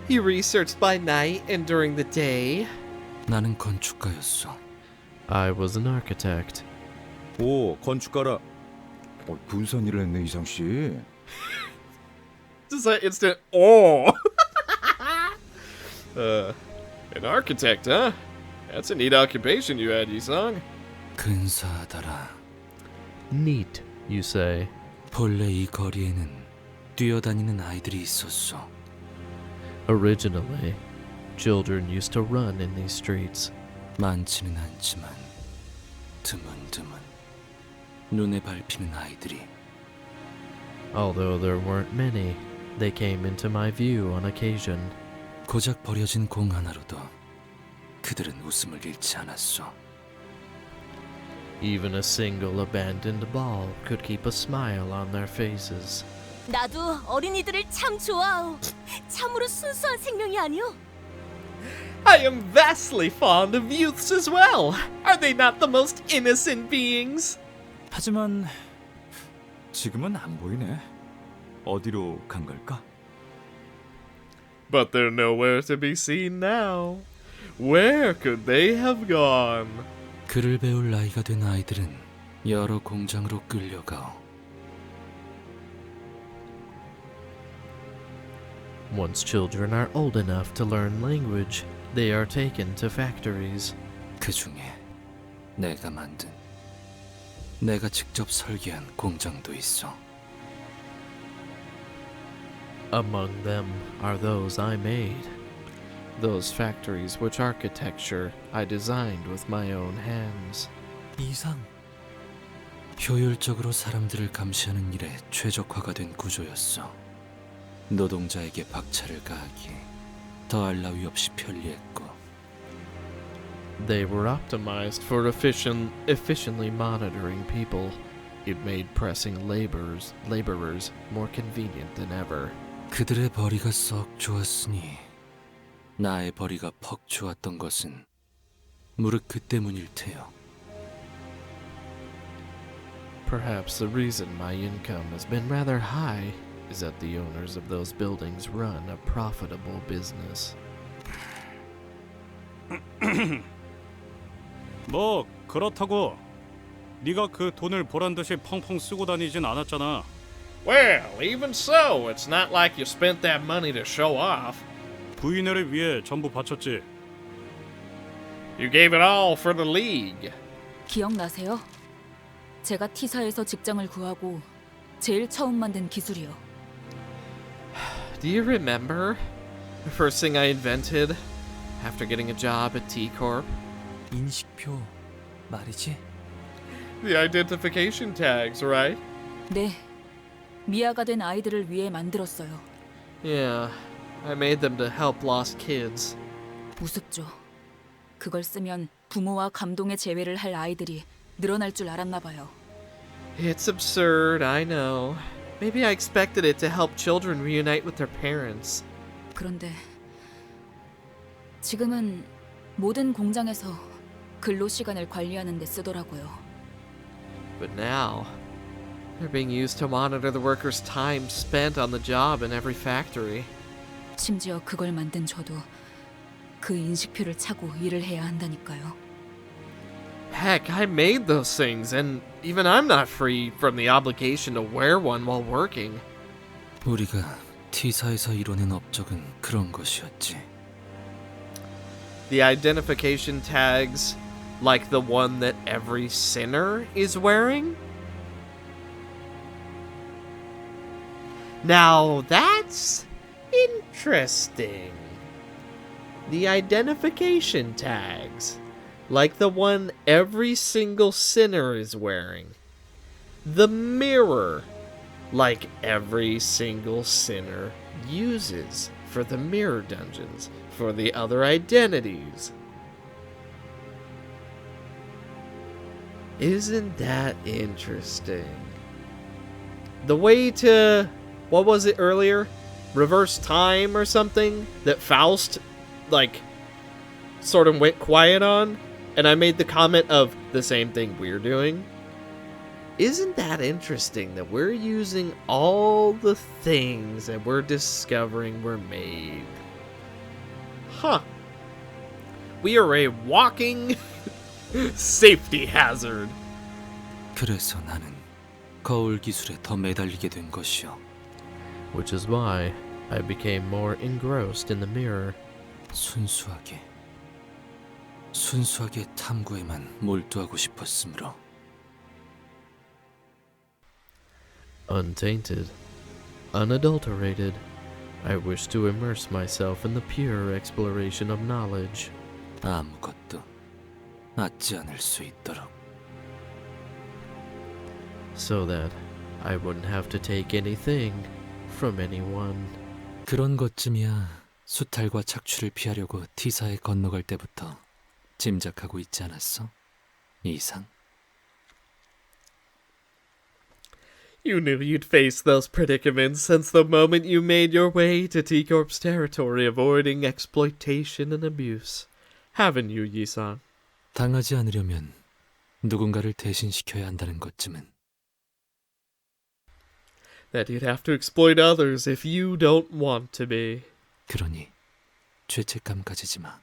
He researched by night and during the day. 나는 건축가였어. I was an architect. 오, 건축가라. 분선 일을 했네, 이상 씨. Just an instant oh. An architect, huh? That's a neat occupation you had, Yisang. 근사하더라. Neat, you say. 본래 이 거리에는 뛰어다니는 아이들이 있었어. Originally, children used to run in these streets. 많지는 않지만 드문드문 눈에 밟히는 아이들이. Although there weren't many, they came into my view on occasion. 고작 버려진 공 하나로도 그들은 웃음을 잃지 않았어. Even a single abandoned ball could keep a smile on their faces. 나도 어린이들을 참 좋아하오. 참으로 순수한 생명이 아니오. I am vastly fond of youths as well. Are they not the most innocent beings? 하지만 지금은 안 보이네. 어디로 간 걸까? But they're nowhere to be seen now. Where could they have gone? 글을 배울 나이가 된 아이들은 여러 공장으로 끌려가오. Once children are old enough to learn language, they are taken to factories. 그 중에 내가 만든, 내가 직접 설계한 공장도 있어. Among them are those I made. Those factories which architecture I designed with my own hands. 이상. 효율적으로 사람들을 감시하는 일에 최적화가 된 구조였어. 노동자에게 박차를 가하기에 더할 나위 없이 편리했고. They were optimized for efficiently monitoring people. It made pressing laborers more convenient than ever. 그들의 벌이가 썩 좋았으니 나의 벌이가 퍽 좋았던 것은 무릇 그 때문일 테요. Perhaps the reason my income has been rather high is that the owners of those buildings run a profitable business. 뭐 그렇다고 네가 그 돈을 보란듯이 펑펑 쓰고 다니진 않았잖아. Well, even so, it's not like you spent that money to show off. 부인회를 위해 전부 바쳤지. You gave it all for the league. 기억나세요? 제가 T사에서 직장을 구하고 제일 처음 만든 기술이요. Do you remember the first thing I invented after getting a job at T Corp? 인식표 말이지? The identification tags, right? 네, 미아가 된 아이들을 위해 만들었어요. Yeah, I made them to help lost kids. 우습죠. 그걸 쓰면 부모와 감동의 재회를 할 아이들이 늘어날 줄 알았나 봐요. It's absurd, I know. Maybe I expected it to help children reunite with their parents. 그런데 지금은 모든 공장에서 근로 시간을 관리하는 데 쓰더라고요. But now, they're being used to monitor the workers' time spent on the job in every factory. 심지어 그걸 만든 저도 그 인식표를 차고 일을 해야 한다니까요. Heck, I made those things, and even I'm not free from the obligation to wear one while working. 우리가 T사에서 이뤄낸 업적은 그런 것이었지. The identification tags, like the one that every sinner is wearing? Now that's interesting. The identification tags, like the one every single sinner is wearing. The mirror, like every single sinner uses for the mirror dungeons, for the other identities. Isn't that interesting? The way to, what was it earlier? Reverse time or something that Faust, like, sort of went quiet on? And I made the comment of the same thing we're doing. Isn't that interesting that we're using all the things that we're discovering were made? Huh. We are a walking safety hazard. 그래서 나는 거울 기술에 더 매달리게 된 것이요. Which is why I became more engrossed in the mirror. 순수하게 탐구에만 몰두하고 싶었으므로. Untainted, unadulterated, I wish to immerse myself in the pure exploration of knowledge. 아무것도 얻지 않을 수 있도록. So that I wouldn't have to take anything from anyone. 그런 것쯤이야 수탈과 착취를 피하려고 T사에 건너갈 때부터 짐작하고 있지 않았어? 이상? You knew you'd face those predicaments since the moment you made your way to T-Corp's territory, avoiding exploitation and abuse. Haven't you, Yi-san? 당하지 않으려면 누군가를 대신시켜야 한다는 것쯤은. That you'd have to exploit others if you don't want to be. 그러니 죄책감 가지지 마.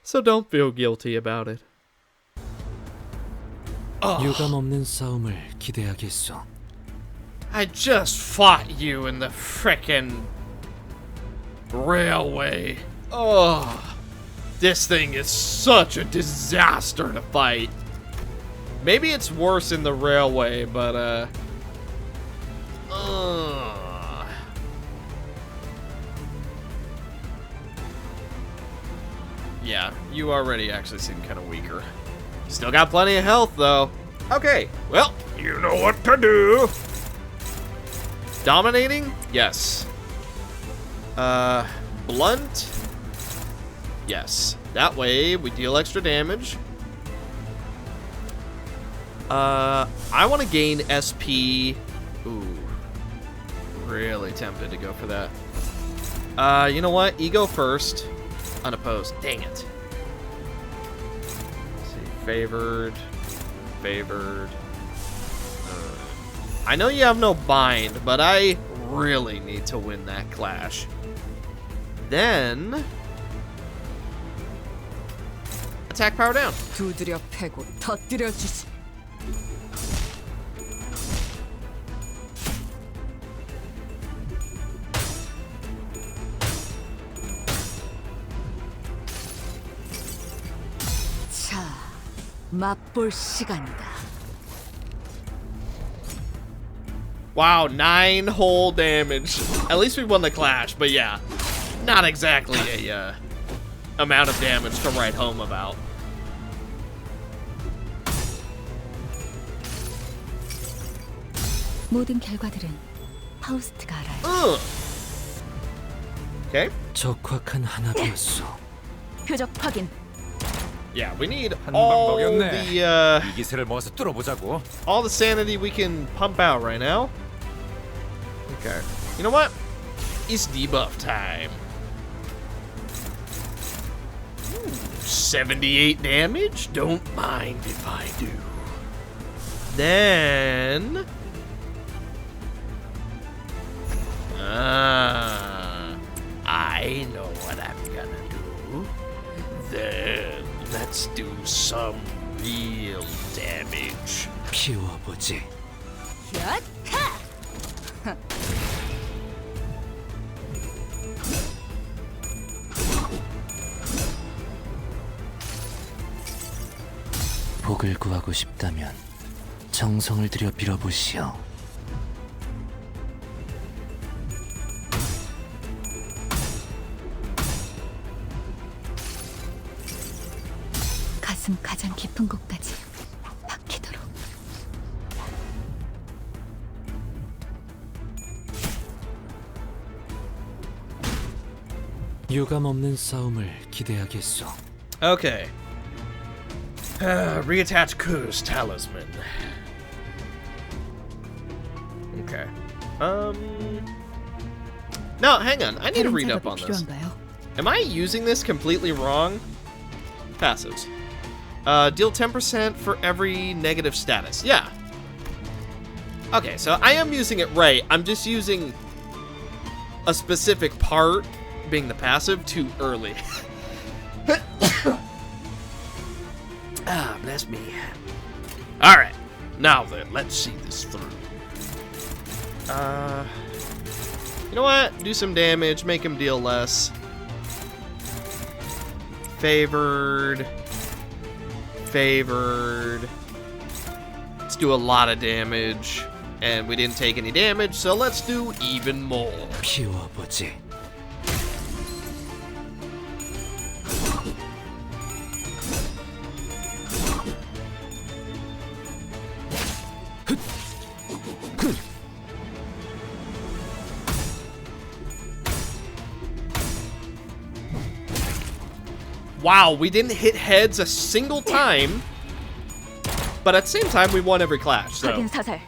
So don't feel guilty about it. 유감 없는 싸움을 기대하겠소. I just fought you in the frickin' railway. Oh, this thing is such a disaster to fight. Maybe it's worse in the railway, but yeah, you already actually seem kind of weaker. Still got plenty of health, though. Okay, well, you know what to do. Dominating? Yes. Blunt? Yes. That way, we deal extra damage. I want to gain SP. Ooh. Really tempted to go for that. You know what? Ego first. Unopposed. Dang it. Let's see. Favored. Favored. I know you have no bind, but I really need to win that clash. Then... attack power down. 두드려 패고 터뜨려 주지. 자, 맛볼 시간이다. Wow, 9 whole damage. At least we won the clash, but yeah. Not exactly a amount of damage to write home about. 모든 결과들은 파우스트가 알아요. Okay. 적확한 하나였어. 표적 확인. Yeah, we need 한 all 방 먹였네. the 이 기세를 모아서 뚫어보자고. all the sanity we can pump out right now. Okay. You know what? It's debuff time. Ooh, 78 damage? Don't mind if I do. Then... I know what I'm gonna do. Then let's do some real damage. 피워보지. 복을 구하고 싶다면 정성을 들여 빌어보시오. 가슴 가장 깊은 곳까지 박히도록. 유감 없는 싸움을 기대하겠소. Okay. Reattach Ku's talisman. Okay. No, hang on. I need to read up on this. Am I using this completely wrong? Passives. Deal 10% for every negative status. Yeah. Okay, so I am using it right. I'm just using a specific part, being the passive, too early. Ah, bless me. Alright. Now then, let's see this through. You know what? Do some damage, make him deal less. Favored. Favored. Let's do a lot of damage. And we didn't take any damage, so let's do even more. 피워보지. Wow, we didn't hit heads a single time, but at the same time, we won every clash, so... 확인 사살.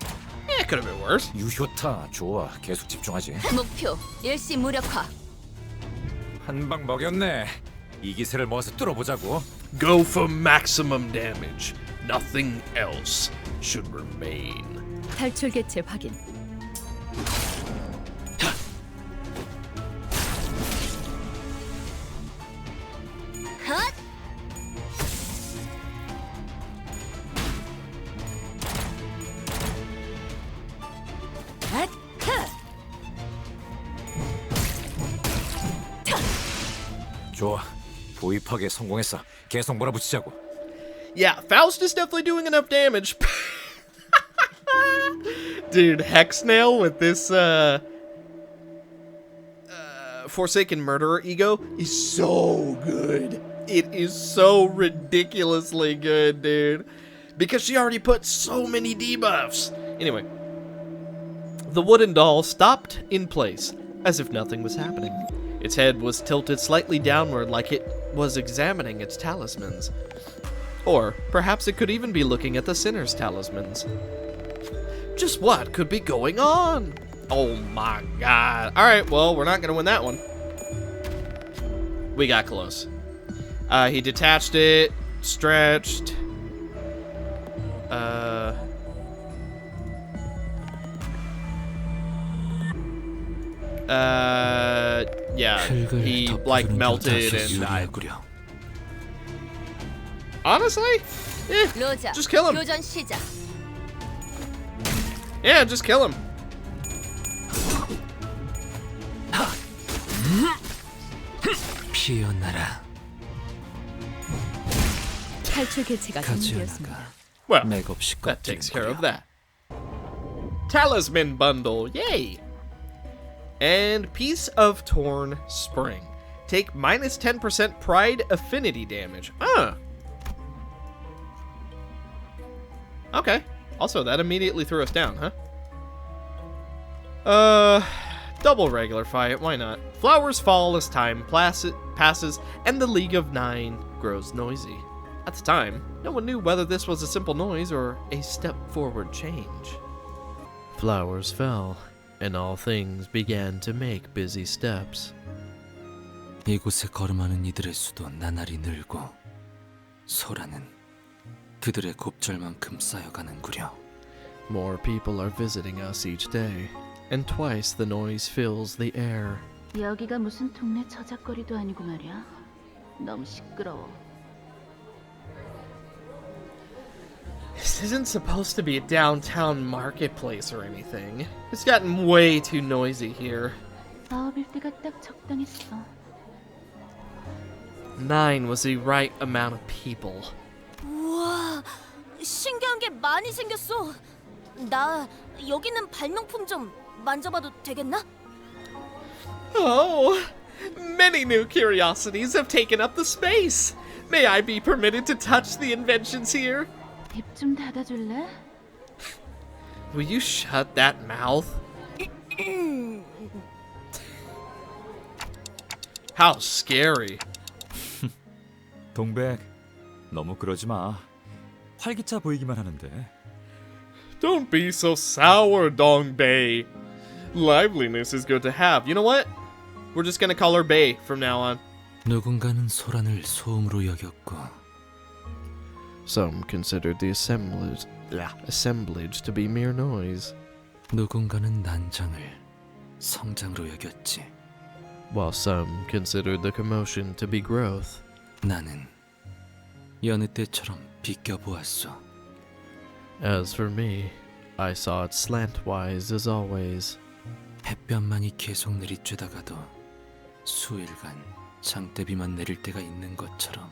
Yeah, it could have been worse. 유효타 좋아. 계속 집중하지. 목표 일시 무력화. 한 방 먹였네. 이 기세를 모아서 뚫어보자고. Go for maximum damage. Nothing else should remain. 탈출 개체 확인. 헛! 좋아. 도입하기에 성공했어. 계속 몰아붙이자고. Yeah, Faust is definitely doing enough damage. Dude, Hexnail with this Forsaken Murderer ego is so good. It is so ridiculously good, dude. Because she already put so many debuffs. Anyway, the wooden doll stopped in place, as if nothing was happening. Its head was tilted slightly downward like it was examining its talismans. Or perhaps it could even be looking at the sinner's talismans. Just what could be going on? Oh my god. Alright, well, we're not gonna win that one. we got close. He detached it, stretched. Yeah, he like melted and died. Honestly, just kill him. 교전 시작. Yeah, just kill him. 피어나라. 탈출 개체가 정리되었습니다. Well, that takes care of that. Talisman bundle, yay! And Piece of Torn Spring. Take minus 10% Pride Affinity damage. Okay. Also, that immediately threw us down, huh? Double regular fight, why not? Flowers fall as time passes, and the League of Nine grows noisy. At the time, no one knew whether this was a simple noise or a step forward change. Flowers fell, and all things began to make busy steps. 이곳에 걸음하는 이들의 수도 나날이 늘고 소라는 그들의 곱절만큼 쌓여가는구려. More people are visiting us each day, and twice the noise fills the air. 여기가 무슨 동네 저작거리도 아니고 말이야. 너무 시끄러워. This isn't supposed to be a downtown marketplace or anything. It's gotten way too noisy here. 9일 때가 딱 적당했어. 9 was the right amount of people. 우와, 신기한 게 많이 생겼어. 나 여기 있는 발명품 좀 만져봐도 되겠나? Oh, many new curiosities have taken up the space. May I be permitted to touch the inventions here? 입 좀 닫아줄래? Will you shut that mouth? How scary. 동백, 너무 그러지 마. 활기차 보이기만 하는데. Don't be so sour, Dongbei. Liveliness is good to have. You know what? We're just gonna call her Bei from now on. 누군가는 소란을 소음으로 여겼고 Some considered the assemblage to be mere noise, 누군가는 난장을 성장으로 여겼지. while some considered the commotion to be growth. 나는 여느 때처럼 비껴보았소. As for me, I saw it slantwise as always. 햇볕만이 계속 내리쬐다가도 수일간 장대비만 내릴 때가 있는 것처럼.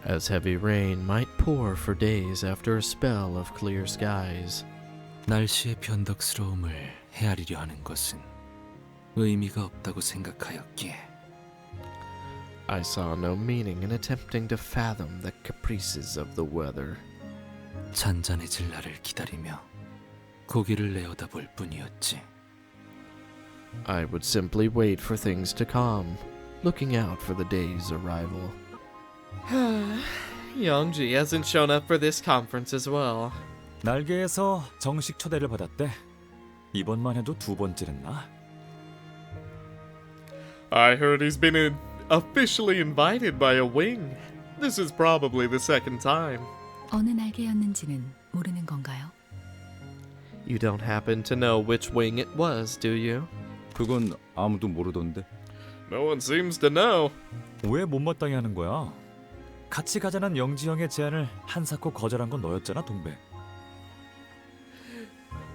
As heavy rain might pour for days after a spell of clear skies. 날씨의 변덕스러움을 헤아리려 하는 것은 의미가 없다고 생각하였기에. I saw no meaning in attempting to fathom the caprices of the weather. 잔잔해질 날을 기다리며 고개를 내어다볼 뿐이었지. I would simply wait for things to calm, looking out for the day's arrival. Youngji hasn't shown up for this conference as well. 날개에서 정식 초대를 받았대. 이번만 해도 2번째랬나? I heard he's been officially invited by a wing. This is probably the second time. 어느 날개였는지는 모르는 건가요? You don't happen to know which wing it was, do you? 그건 아무도 모르던데. No one seems to know. 왜 못마땅해 하는 거야? 같이 가자는 영지 형의 제안을 한사코 거절한 건 너였잖아, 동백.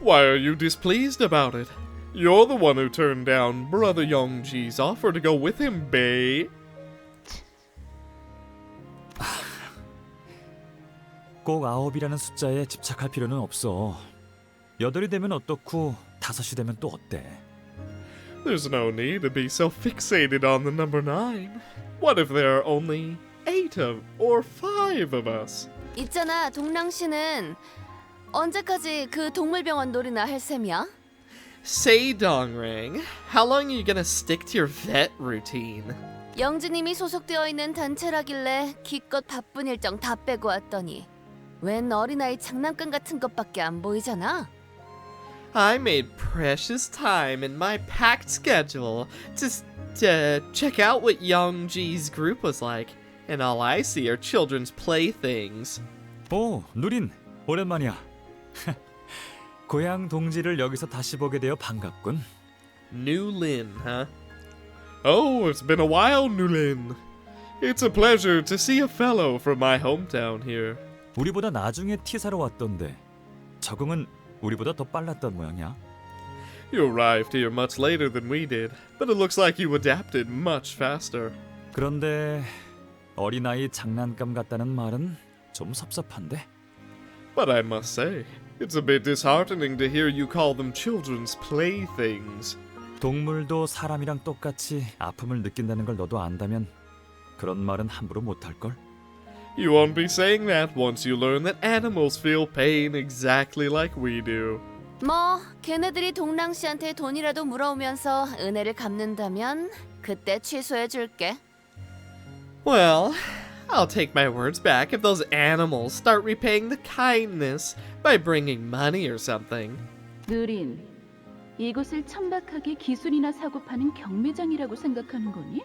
Why are you displeased about it? You're the one who turned down Brother Youngji's offer to go with him, Bei. 꼭 9이라는 숫자에 집착할 필요는 없어. 8이 되면 어떻고 5이 되면 또 어때? There's no need to be so fixated on the number 9. What if there are only 8 or 5 of us? 있잖아, 동랑 씨는 언제까지 그 동물병원 놀이나 할 셈이야? Say, Dongrang, how long are you gonna stick to your vet routine? 영지님이 소속되어 있는 단체라길래 기껏 바쁜 일정 다 빼고 왔더니 웬 어린아이 장난감 같은 것밖에 안 보이잖아. I made precious time in my packed schedule to check out what Young G's group was like, and all I see are children's playthings. 오, 누린, 오랜만이야. 고향 동지를 여기서 다시 보게 되어 반갑군. New Lin, huh? Oh, it's been a while, New Lin. It's a pleasure to see a fellow from my hometown here. 우리보다 나중에 티사로 왔던데 적응은 우리보다 더 빨랐던 모양이야. You arrived here much later than we did, but it looks like you adapted much faster. 그런데 어린아이 장난감 같다는 말은 좀 섭섭한데. But I must say, it's a bit disheartening to hear you call them children's playthings. 동물도 사람이랑 똑같이 아픔을 느낀다는 걸 너도 안다면 그런 말은 함부로 못할걸? You won't be saying that once you learn that animals feel pain exactly like we do. 뭐 걔네들이 동랑 씨한테 돈이라도 물어오면서 은혜를 갚는다면 그때 취소해줄게. Well, I'll take my words back if those animals start repaying the kindness by bringing money or something. 느린, 이곳을 천박하게 기술이나 사고 파는 경매장이라고 생각하는 거니?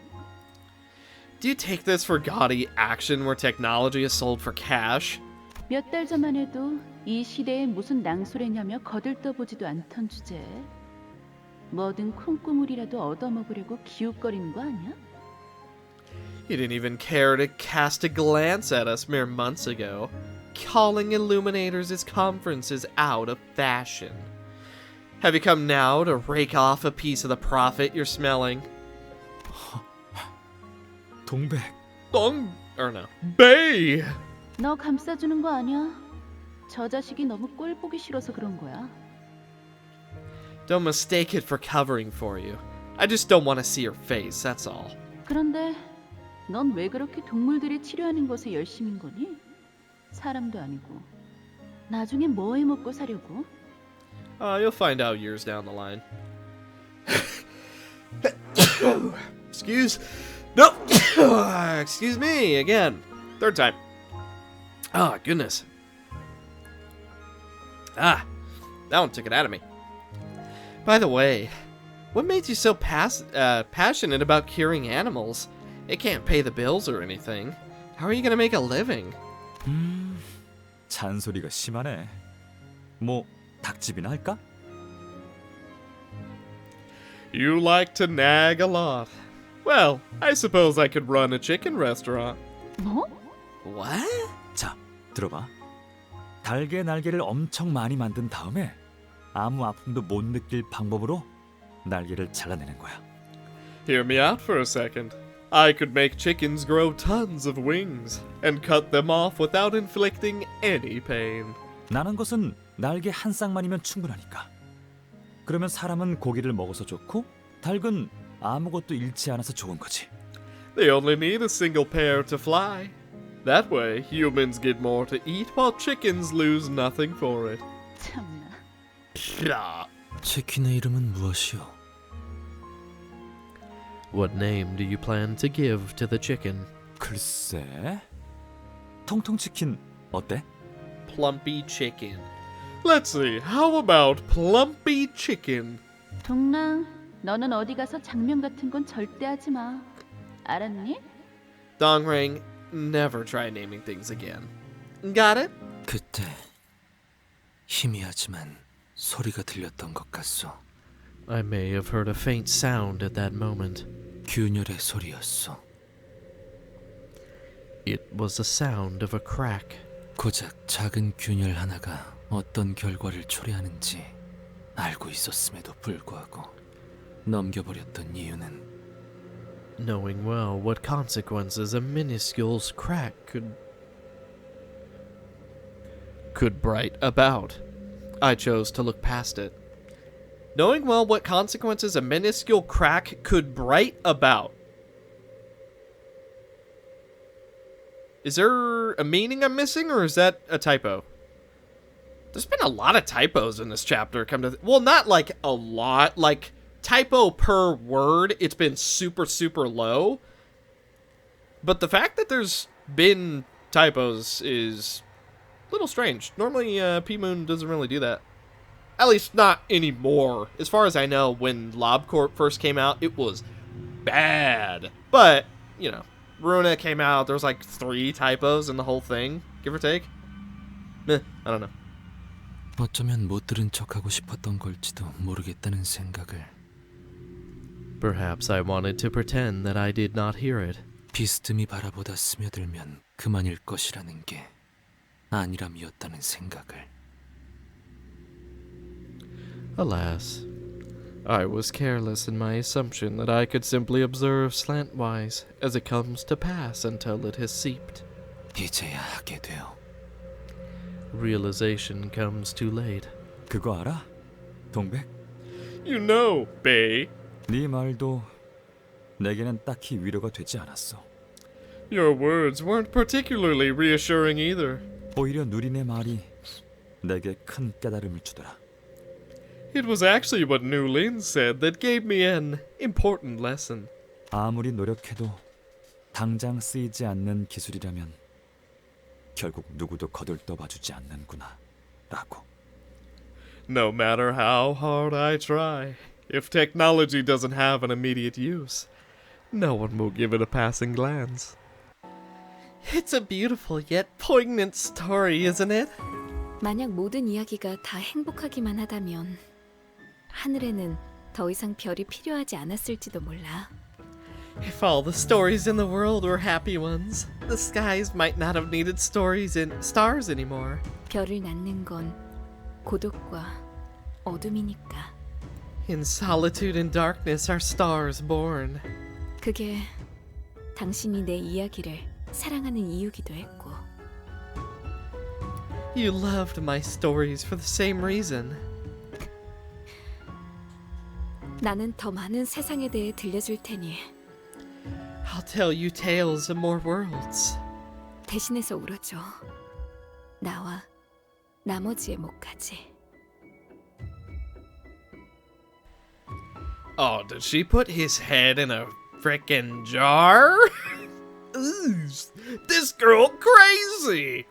Do you take this for gaudy action where technology is sold for cash? 몇 달 전만 해도 이 시대에 무슨 낭소래냐며 거들떠보지도 않던 주제에 뭐든 콩고물이라도 얻어먹으려고 기웃거리는 거 아니야? He didn't even care to cast a glance at us mere months ago, calling Illuminators' conferences out of fashion. Have you come now to rake off a piece of the profit you're smelling? 동백. Bay! 너 감싸주는 거 아니야? 저 자식이 너무 꼴 보기 싫어서 그런 거야. Don't mistake it for covering for you. I just don't want to see your face, that's all. 그런데 넌 왜 그렇게 동물들이 치료하는 것에 열심인 거니? 사람도 아니고. 나중에 뭐 해 먹고 사려고? You'll find out years down the line. Excuse me again. Third time. Oh, goodness. That one took it out of me. By the way, what made you so passionate about curing animals? It can't pay the bills or anything. How are you gonna make a living? 잔소리가 심하네. 뭐 닭집이나 할까? You like to nag a lot. Well, I suppose I could run a chicken restaurant. 뭐? What? 자, 들어봐. 달개 날개를 엄청 많이 만든 다음에 아무 아픔도 못 느낄 방법으로 날개를 잘라내는 거야. Hear me out for a second. I could make chickens grow tons of wings and cut them off without inflicting any pain. 나는 것은 날개 한 쌍만이면 충분하니까. 그러면 사람은 고기를 먹어서 좋고 닭은 아무것도 잃지 않아서 좋은 거지. They only need a single pair to fly. That way, humans get more to eat while chickens lose nothing for it. 참나. 치킨의 이름은 무엇이오? What name do you plan to give to the chicken? 글쎄. 통통치킨 어때? Plumpy chicken. Let's see, how about Plumpy chicken? 동랑, 너는 어디 가서 장면 같은 건 절대 하지 마. 알았니? Dongrang, never try naming things again. Got it? 그때 희미하지만 소리가 들렸던 것 같소. I may have heard a faint sound at that moment. 균열의 소리였소. It was the sound of a crack. 고작 작은 균열 하나가 어떤 결과를 초래하는지 알고 있었음에도 불구하고 넘겨버렸던 이유는 Knowing well what consequences a minuscule crack could bright about, I chose to look past it. Knowing well what consequences a minuscule crack could bright about. Is there a meaning I'm missing, or is that a typo? There's been a lot of typos in this chapter. Well, not like a lot. Like, typo per word, it's been super, super low. But the fact that there's been typos is a little strange. Normally, P-Moon doesn't really do that. At least not anymore. As far as I know, when LobCorp first came out, it was bad. But, you know, Runa came out, there was like 3 typos in the whole thing, give or take. I don't know. 어쩌면 못 들은 척하고 싶었던 걸지도 모르겠다는 생각을. Perhaps I wanted to pretend that I did not hear it. 비스듬히 바라보다 스며들면 그만일 것이라는 게 아니람이었다는 생각을. Alas, I was careless in my assumption that I could simply observe slantwise as it comes to pass until it has seeped. 이제야 하게 돼요. Realization comes too late. 그거 알아? 동백? You know, Bay. 네 말도 내게는 딱히 위로가 되지 않았어. Your words weren't particularly reassuring either. 오히려 누린의 말이 내게 큰 깨달음을 주더라. It was actually what Nulin said that gave me an important lesson. 아무리 노력해도 당장 쓰이지 않는 기술이라면 결국 누구도 거들떠봐주지 않는구나 라고. No matter how hard I try, if technology doesn't have an immediate use, no one will give it a passing glance. It's a beautiful yet poignant story, isn't it? 만약 모든 이야기가 다 행복하기만 하다면 하늘에는 더 이상 별이 필요하지 않았을지도 몰라. If all the stories in the world were happy ones, the skies might not have needed stories in stars anymore. 별을 낳는 건 고독과 어둠이니까. In solitude and darkness are stars born. 그게 당신이 내 이야기를 사랑하는 이유기도 했고. You loved my stories for the same reason. 나는 더 많은 세상에 대해 들려줄 테니 I'll tell you tales of more worlds. 대신해서 울어줘. 나와 나머지의 목까지. Oh, did she put his head in a frickin' jar? Ooh, this girl crazy!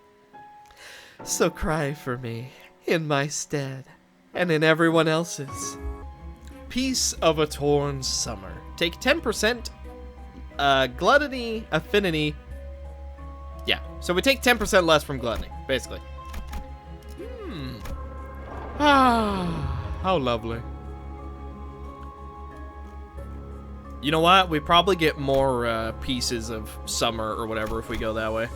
So cry for me, in my stead, and in everyone else's. Piece of a torn summer. Take 10%, gluttony, affinity. Yeah, so we take 10% less from gluttony, basically. Ah, how lovely. You know what? We probably get more pieces of summer or whatever if we go that way.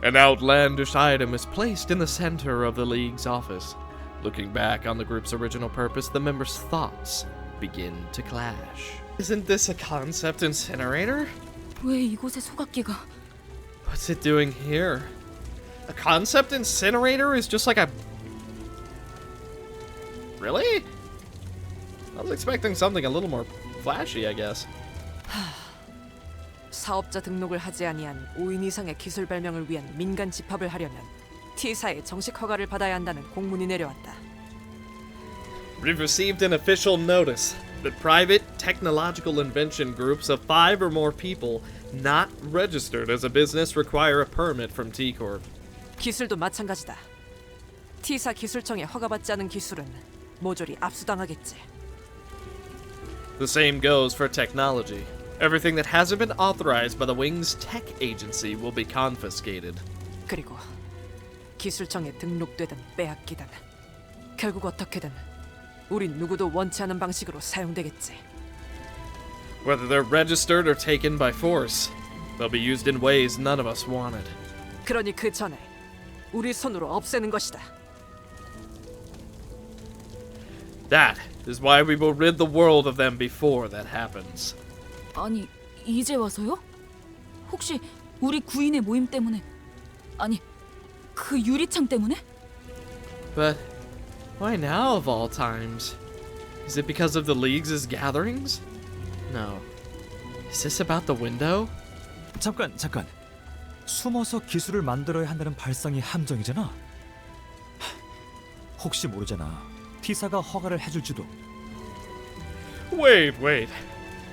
An outlandish item is placed in the center of the League's office. Looking back on the group's original purpose, the members' thoughts begin to clash. Isn't this a concept incinerator? 왜 이곳에 소각기가? What's it doing here? A concept incinerator is just like a... Really? I was expecting something a little more flashy, I guess. 사업자 등록을 하지 아니한 5인 이상의 기술 발명을 위한 민간 집합을 하려면 T사의 정식 허가를 받아야 한다는 공문이 내려왔다. We've received an official notice that private technological invention groups of 5 or more people not registered as a business require a permit from T-Corp. 기술도 마찬가지다. T사 기술청에 허가받지 않은 기술은 모조리 압수당하겠지. The same goes for technology. Everything that hasn't been authorized by the Wing's tech agency will be confiscated. 그리고 기술청에 등록되든 빼앗기든 결국 어떻게든 우린 누구도 원치 않은 방식으로 사용되겠지. Whether they're registered or taken by force, they'll be used in ways none of us wanted. 그러니 그 전에 우리 손으로 없애는 것이다. That is why we will rid the world of them before that happens. 아니, 이제 와서요? 혹시 우리 구인의 모임 때문에? 아니, 그 유리창 때문에? But why now of all times? Is it because of the League's gatherings? No. Is this about the window? 잠깐. 숨어서 기술을 만들어야 한다는 발상이 함정이잖아. 혹시 모르잖아. T사가 허가를 해줄지도. Wait.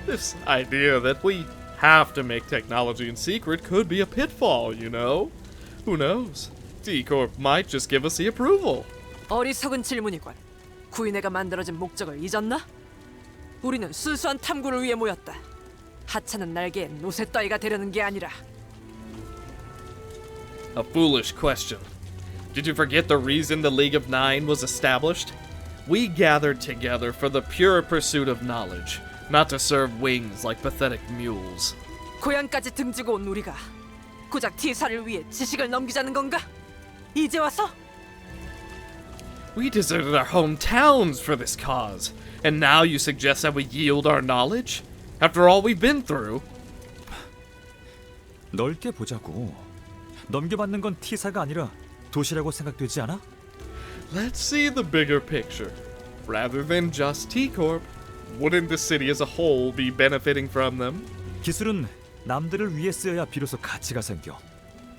This idea that we have to make technology in secret could be a pitfall, you know? Who knows? T-Corp might just give us the approval. 어리석은 질문이군. 구인회가 만들어진 목적을 잊었나? 우리는 순수한 탐구를 위해 모였다. 하찮은 날개에 노새 따위가 되려는 게 아니라. A foolish question. Did you forget the reason the League of Nine was established? We gathered together for the pure pursuit of knowledge, not to serve wings like pathetic mules. 고향까지 등지고 온 우리가 고작 T사를 위해 지식을 넘기자는 건가? 이제 와서? We deserted our hometowns for this cause, and now you suggest that we yield our knowledge? After all we've been through? 넓게 보자고. 넘겨받는 건 T사가 아니라 도시라고 생각되지 않아? Let's see the bigger picture. Rather than just T-Corp, wouldn't the city as a whole be benefiting from them? 기술은 남들을 위해 쓰여야 비로소 가치가 생겨.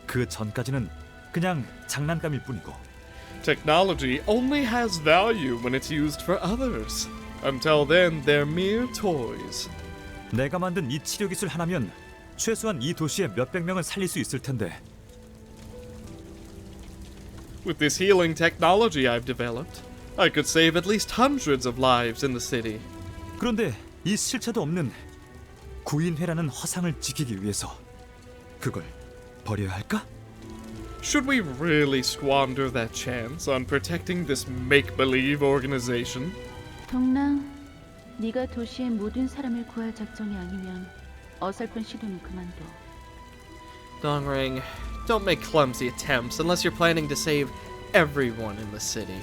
그 전까지는 그냥 장난감일 뿐이고. Technology only has value when it's used for others. Until then, they're mere toys. 내가 만든 이 치료 기술 하나면 최소한 이 도시에 몇백 명은 살릴 수 있을 텐데. With this healing technology I've developed, I could save at least hundreds of lives in the city. 그런데 이 실체도 없는 구인회라는 허상을 지키기 위해서 그걸 버려야 할까? Should we really squander that chance on protecting this make-believe organization? 동랑, 네가 도시의 모든 사람을 구할 작정이 아니면 어설픈 시도는 그만둬. Dongring, don't make clumsy attempts unless you're planning to save everyone in the city.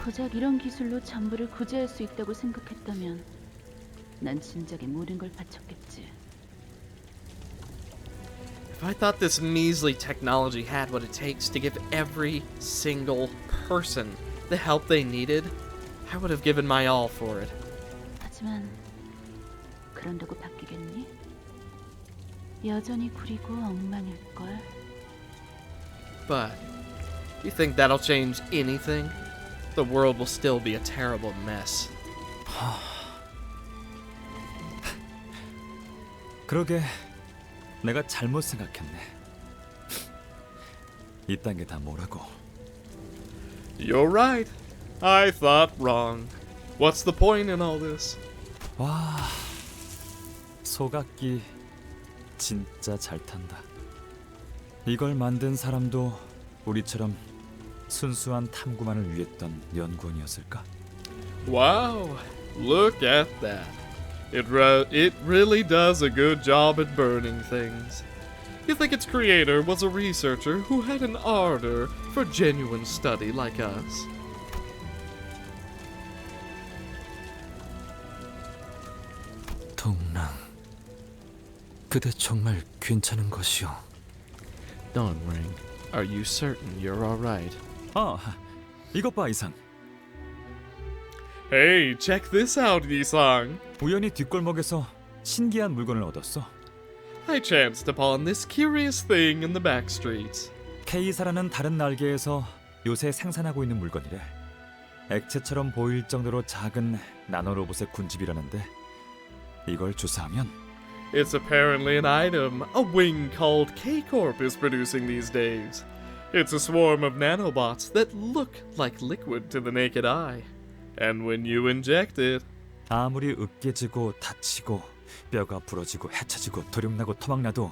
고작 이런 기술로 전부를 구제할 수 있다고 생각했다면 난 진작에 모든 걸 바쳤겠지. If I thought this measly technology had what it takes to give every single person the help they needed, I would have given my all for it. 하지만 그런다고 바뀌겠니? 여전히 구리고 엉망일걸. But you think that'll change anything? The world will still be a terrible mess. 그러게 내가 잘못 생각했네. 이딴 게 다 뭐라고? You're right. I thought wrong. What's the point in all this? 와, 소각기 진짜 잘 탄다. 이걸 만든 사람도 우리처럼 순수한 탐구만을 위했던 연구원이었을까? Wow, look at that. It really does a good job at burning things. You think its creator was a researcher who had an ardor for genuine study like us? 동랑, 그대 정말 괜찮은 것이오? Dawnring, are you certain you're all right? 이것 봐, 이상. Hey, check this out, Yi-sang. 우연히 뒷골목에서 신기한 물건을 얻었어. I chanced upon this curious thing in the back streets. K사라는 다른 날개에서 요새 생산하고 있는 물건이래. 액체처럼 보일 정도로 작은 나노로봇의 군집이라는데 이걸 조사하면 It's apparently an item a wing called K-Corp is producing these days. It's a swarm of nanobots that look like liquid to the naked eye. And when you inject it, 아무리 으깨지고 다치고 뼈가 부러지고 헤쳐지고 도륙나고 토막나도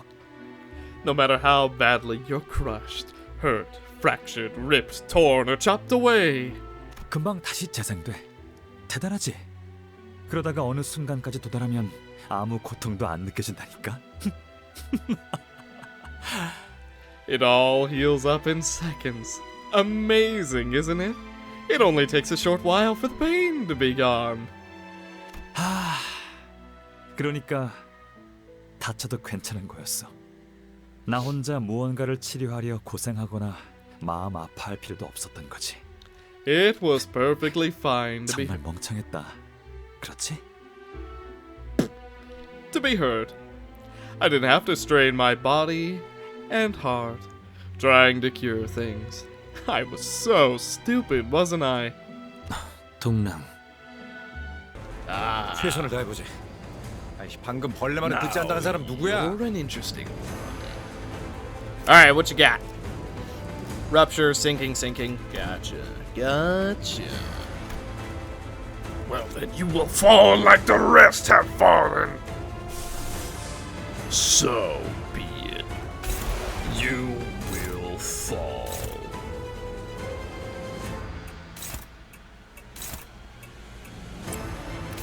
no matter how badly you're crushed, hurt, fractured, ripped, torn, or chopped away, 금방 다시 재생돼. 대단하지? 그러다가 어느 순간까지 도달하면 아무 고통도 안 느껴진다니까. it all heals up in seconds. Amazing, isn't it? It only takes a short while for the pain to be gone. 그러니까 다쳐도 괜찮은 거였어. 나 혼자 무언가를 치료하려 고생하거나 마음 아파할 필요도 없었던 거지. It was perfectly fine to 정말 멍청했다. 그렇지? to be hurt. I didn't have to strain my body and heart trying to cure things. I was so stupid, wasn't I? 동랑. 최선을 다해보지. 방금 벌레 말은 듣지 않다는 사람 누구야? You're an interesting one. Alright, what you got? Rupture, sinking. Gotcha. Well, then you will fall like the rest have fallen. So be it. You will fall.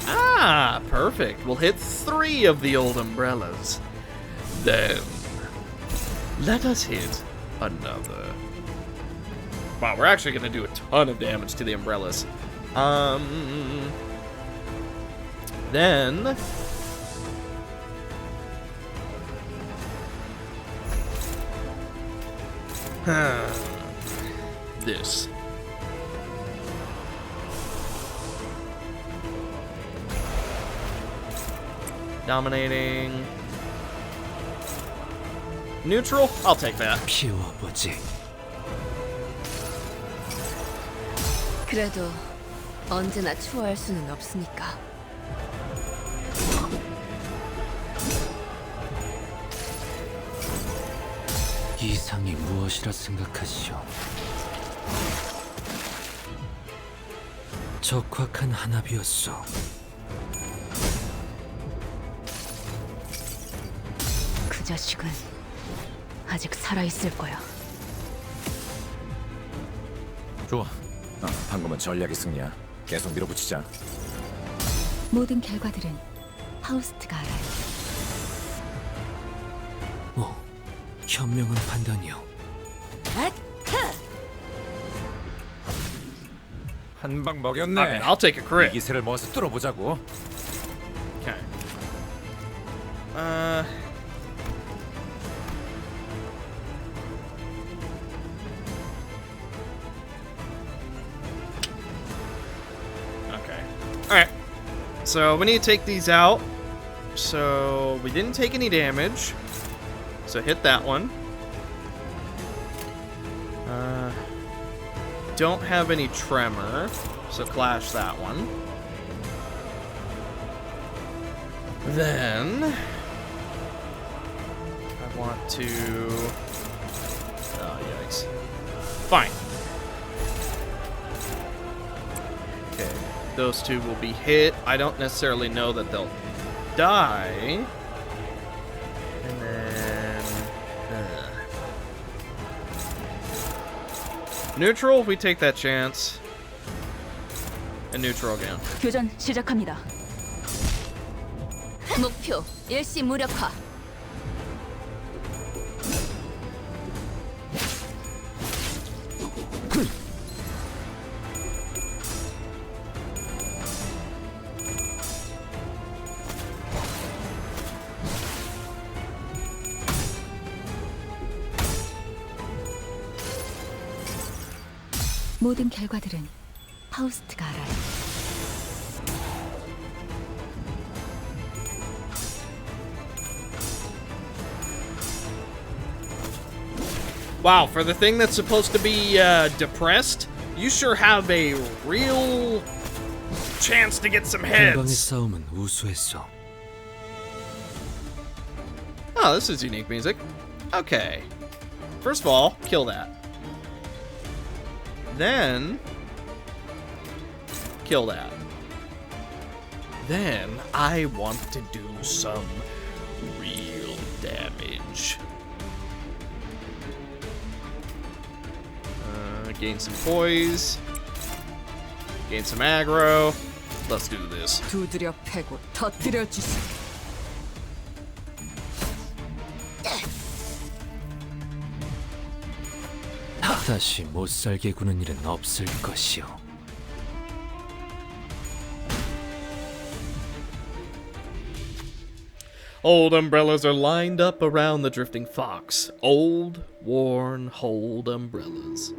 Ah, perfect. We'll hit 3 of the old umbrellas. Then let us hit another. Wow, we're actually going to do a ton of damage to the umbrellas. Then this. Dominating. Neutral? I'll take that. 피워보지. 그래도 언제나 추월할 수는 없으니까. 이상이 무엇이라 생각하시오? 적확한 한압이었소. 그 자식은 아직 살아있을 거야. 좋아. 방금은 전략의 승리야. 계속 밀어붙이자. 모든 결과들은 파우스트가 알아요. 오, 현명한 판단이요. 한 방 먹였네. Okay, I'll take a crit. 이 기세를 모아서 뚫어보자고. Okay. Okay. Alright. So we need to take these out. So we didn't take any damage. So hit that one. Don't have any tremor. So clash that one. Then I want to... Oh, yikes. Fine. Okay, those two will be hit. I don't necessarily know that they'll die. And then... Neutral, we take that chance. And neutral again. 교전 시작합니다. 목표 일시 무력화. 모든 결과들은 파우스트가 알아요. Wow, for the thing that's supposed to be depressed, you sure have a real chance to get some 공방의 heads. 싸움은 우수했어. Oh, this is unique music. Okay. First of all, kill that. Then kill that. Then I want to do some real damage. Gain some poise. Gain some aggro. Let's do this. 두드려 패고 터뜨려 주시. 다시 못살게 구는 일은 없을 것이오. Old umbrellas are lined up around the drifting fox. Old, worn, old umbrellas.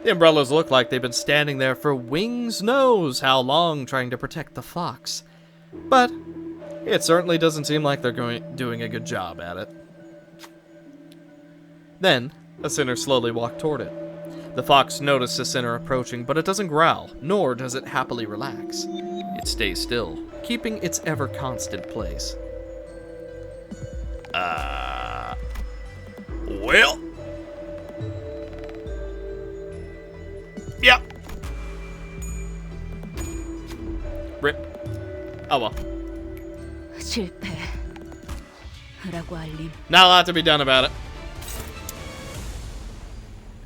The umbrellas look like they've been standing there for wings knows how long trying to protect the fox. But it certainly doesn't seem like they're doing a good job at it. Then, a sinner slowly walked toward it. The fox noticed the sinner approaching, but it doesn't growl, nor does it happily relax. It stays still, keeping its ever-constant place. Well. Yep. Rip. Oh well. 실패라고 알림. Not a lot to be done about it.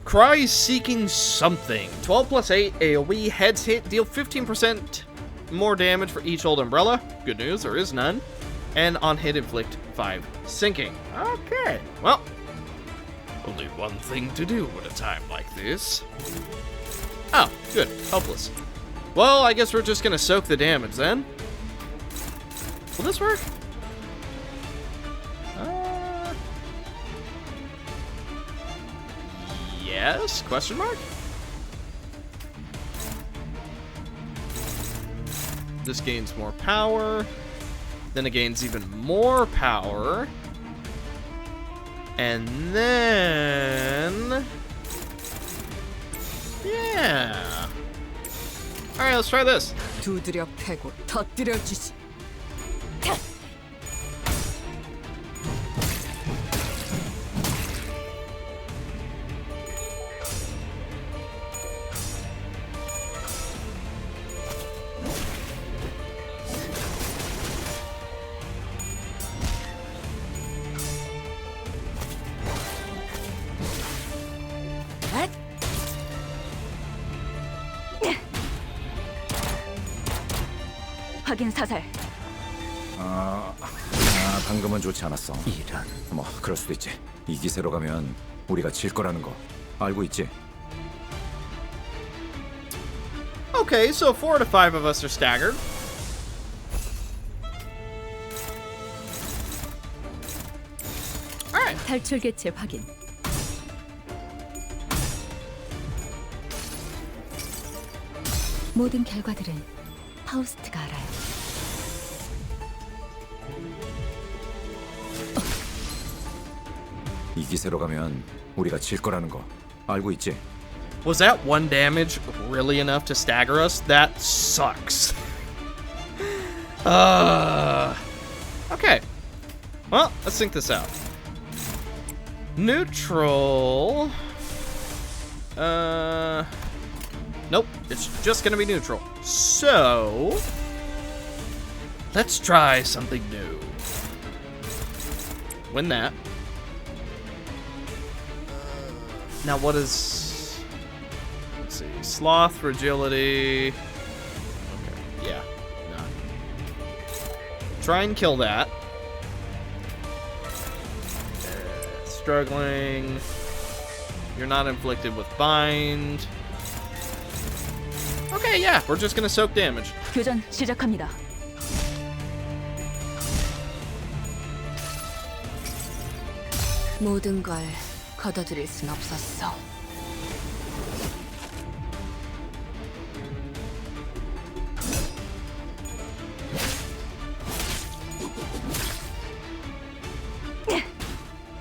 Cry seeking something. 12 plus 8 AoE. Heads hit. Deal 15% more damage for each old umbrella. Good news, there is none. And on hit, inflict 5 sinking. Okay. Well, only one thing to do at a time like this. Oh, good. Helpless. Well, I guess we're just gonna soak the damage then. Will this work? Yes? Question mark? This gains more power. Then it gains even more power. And then... yeah. Alright, let's try this. 두드려 패고 터뜨려 주지. 확인 사살. 방금은 좋지 않았어. 이런. 뭐 그럴 수도 있지. 이 기세로 가면 우리가 질 거라는 거 알고 있지? Okay, so 4 to 5 of us are staggered. Alright. 탈출 개체 확인. 모든 결과들은 파우스트가 알아요. 이 기세로 가면 우리가 질 거라는 거 알고 있지? Was that 1 damage really enough to stagger us? That sucks. Okay. Well, let's think this out. Neutral. Nope. It's just gonna be neutral. So, let's try something new. Win that. Now, what is... let's see. Sloth, fragility... okay, yeah. No. Try and kill that. Struggling. You're not inflicted with bind. Okay, yeah, we're just gonna soak damage. 교전 시작합니다. 모든 걸 거둬들일 순 없었어.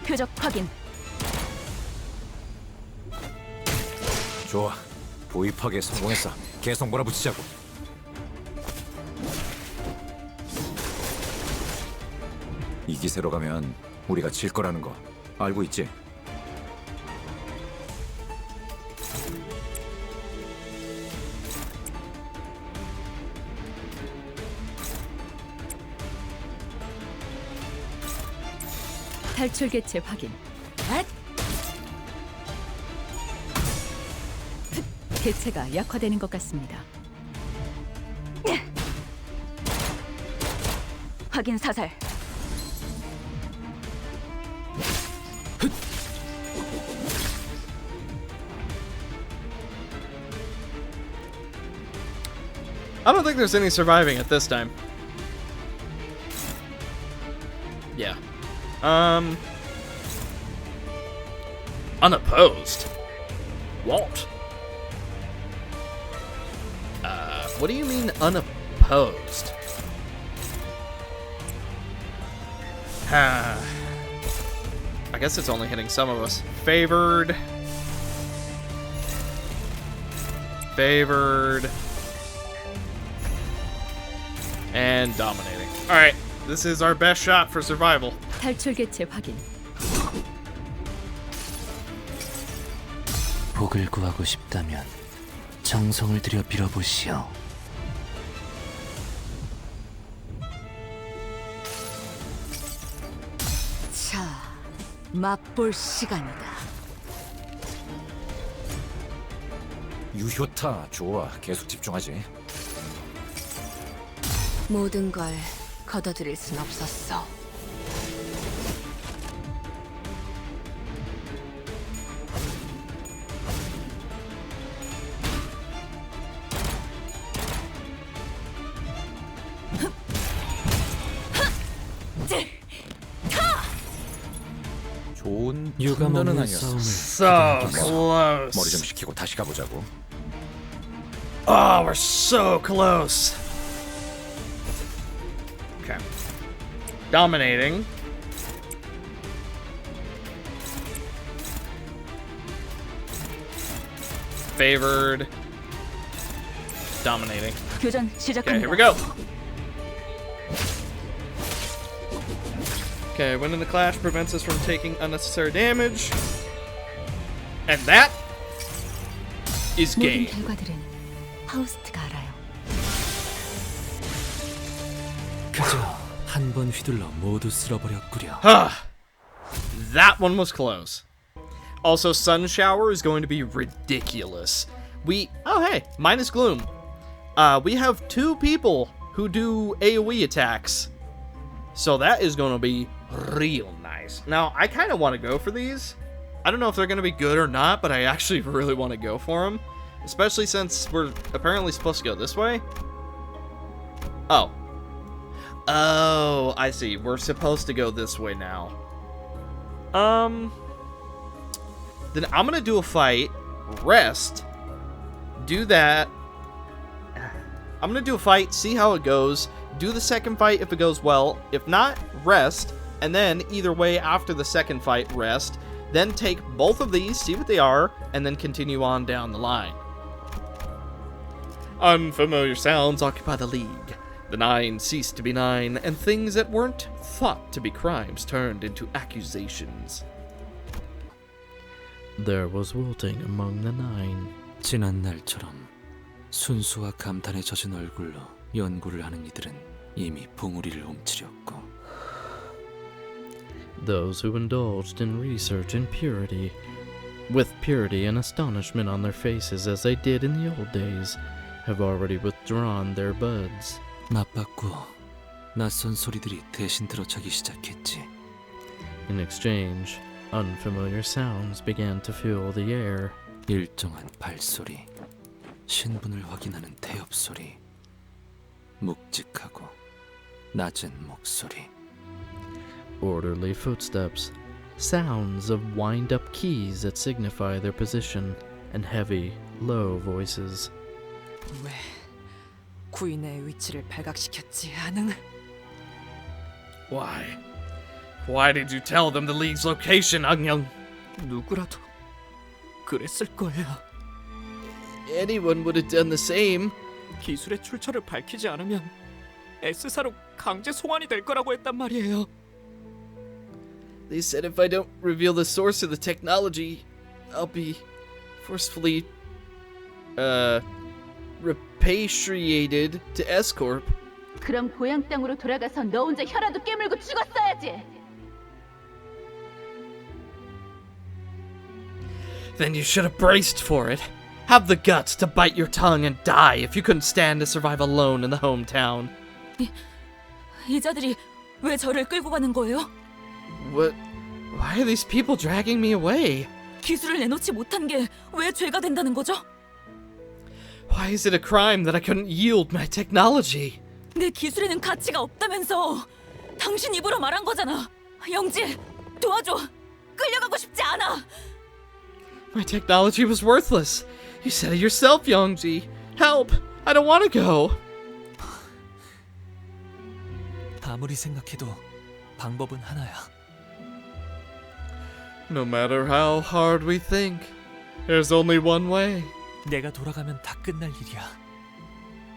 표적 확인. 좋아. 보입하게 성공했어. 계속 몰아붙이자고. 이 기세로 가면 우리가 질 거라는 거 알고 있지? 탈출 개체 확인. 개체가 약화되는 것 같습니다. 확인 사살. I don't think there's any surviving at this time. Yeah. Unopposed? What? What do you mean unopposed? I guess it's only hitting some of us. Favored. Favored. And dominating. Alright, this is our best shot for survival. 탈출 개체 확인. 복을 구하고 싶다면 정성을 들여 빌어보시오. 맛볼 시간이다. 유효타 좋아. 계속 집중하지. 모든 걸 거둬들일 순 없었어. 좋은 유감 판단은 없는 아니었어. So close. 머리 좀 식히고 다시 가보자고. Oh, we're so close. Okay. Dominating. Favored. Dominating. 교전 Okay, 시작합니다. here we go. Okay, winning the clash prevents us from taking unnecessary damage. And that is 모든 game. 결과들은 파우스트가 알아요. 그저 한 번 휘둘러 모두 쓸어버렸구려. That one was close. Also, Sun Shower is going to be ridiculous. Oh hey, minus Gloom. We have 2 people who do AoE attacks. So that is going to be real nice. Now, I kind of want to go for these. I don't know if they're going to be good or not, but I actually really want to go for them. Especially since we're apparently supposed to go this way. Oh. Oh, I see. We're supposed to go this way now. Then I'm going to do a fight, rest, do that. I'm going to do a fight, see how it goes, do the second fight if it goes well. If not, rest, and then either way after the second fight, rest. Then take both of these, see what they are, and then continue on down the line. Unfamiliar sounds occupy the League. The 9 ceased to be 9, and things that weren't thought to be crimes turned into accusations. There was wilting among the 9. 지난 날처럼 순수와 감탄에 젖은 얼굴로 연구를 하는 이들은 이미 봉우리를 훔치렸고 Those who indulged in research in purity, with purity and astonishment on their faces as they did in the old days, have already withdrawn their buds. 맞받고 낯선 소리들이 대신 들어차기 시작했지. In exchange, unfamiliar sounds began to fill the air. 일정한 발소리, 신분을 확인하는 태엽 소리, 묵직하고 낮은 목소리. Orderly footsteps, sounds of wind-up keys that signify their position, and heavy, low voices. 왜 구인의 위치를 발각시켰지, 아능? Why? Why did you tell them the League's location, Angyang? 누구라도 그랬을 거예요. Anyone would have done the same. 기술의 출처를 밝히지 않으면 S사로 강제 송환이 될 거라고 했단 말이에요. They said if I don't reveal the source of the technology, I'll be forcefully, repatriated to S-Corp. 그럼 고향 땅으로 돌아가서 너 혼자 혀라도 깨물고 죽었어야지. Then you should have braced for it. Have the guts to bite your tongue and die if you couldn't stand to survive alone in the hometown. 이 자들이 왜 저를 끌고 가는 거예요? What? Why are these people dragging me away? 기술을 내놓지 못한 게 왜 죄가 된다는 거죠? Why is it a crime that I couldn't yield my technology? 내 기술에는 가치가 없다면서. 당신 입으로 말한 거잖아. 영지, 도와줘. 끌려가고 싶지 않아. My technology was worthless. You said it yourself, Youngji. Help! I don't want to go. 아무리 생각해도 방법은 하나야. No matter how hard we think, there's only one way. 내가 돌아가면 다 끝날 일이야.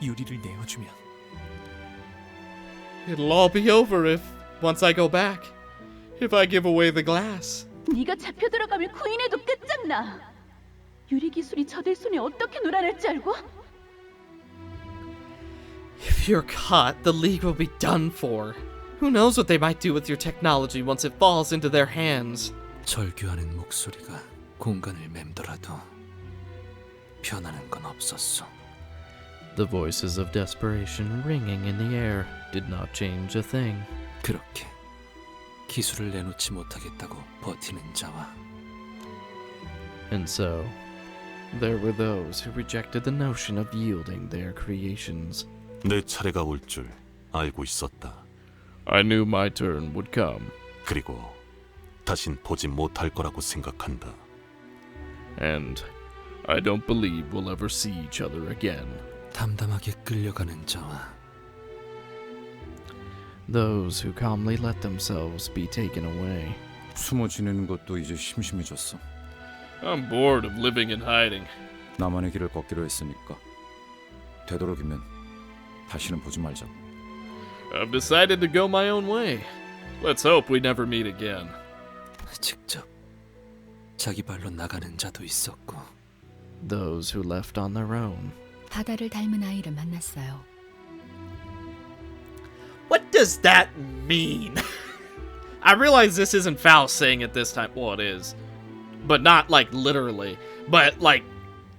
유리를 내어주면. It'll all be over if, once I go back, if I give away the glass. 네가 잡혀 들어가면 구인해도 끝장나. 유리 기술이 저들 손에 어떻게 놀아날지 알고? If you're caught, the League will be done for. Who knows what they might do with your technology once it falls into their hands? 절규하는 목소리가 공간을 맴돌아도 변하는 건 없었어. The voices of desperation ringing in the air did not change a thing. 그렇게 기술을 내놓지 못하겠다고 버티는 자와 And so, there were those who rejected the notion of yielding their creations. 내 차례가 올 줄 알고 있었다. I knew my turn would come. 그리고 다신 보지 못할 거라고 생각한다. And I don't believe we'll ever see each other again. 담담하게 끌려가는 자와 Those who calmly let themselves be taken away. 숨어 지내는 것도 이제 심심해졌어. I'm bored of living in hiding. 나만의 길을 걷기로 했으니까 되도록이면 다시는 보지 말자고. I've decided to go my own way. Let's hope we never meet again. 직접 자기 발로 나가는 자도 있었고. Those who left on their own. 바다를 닮은 아이를 만났어요. What does that mean? I realize this isn't Faust saying it this time. Well, it is. But not, like, literally. But, like,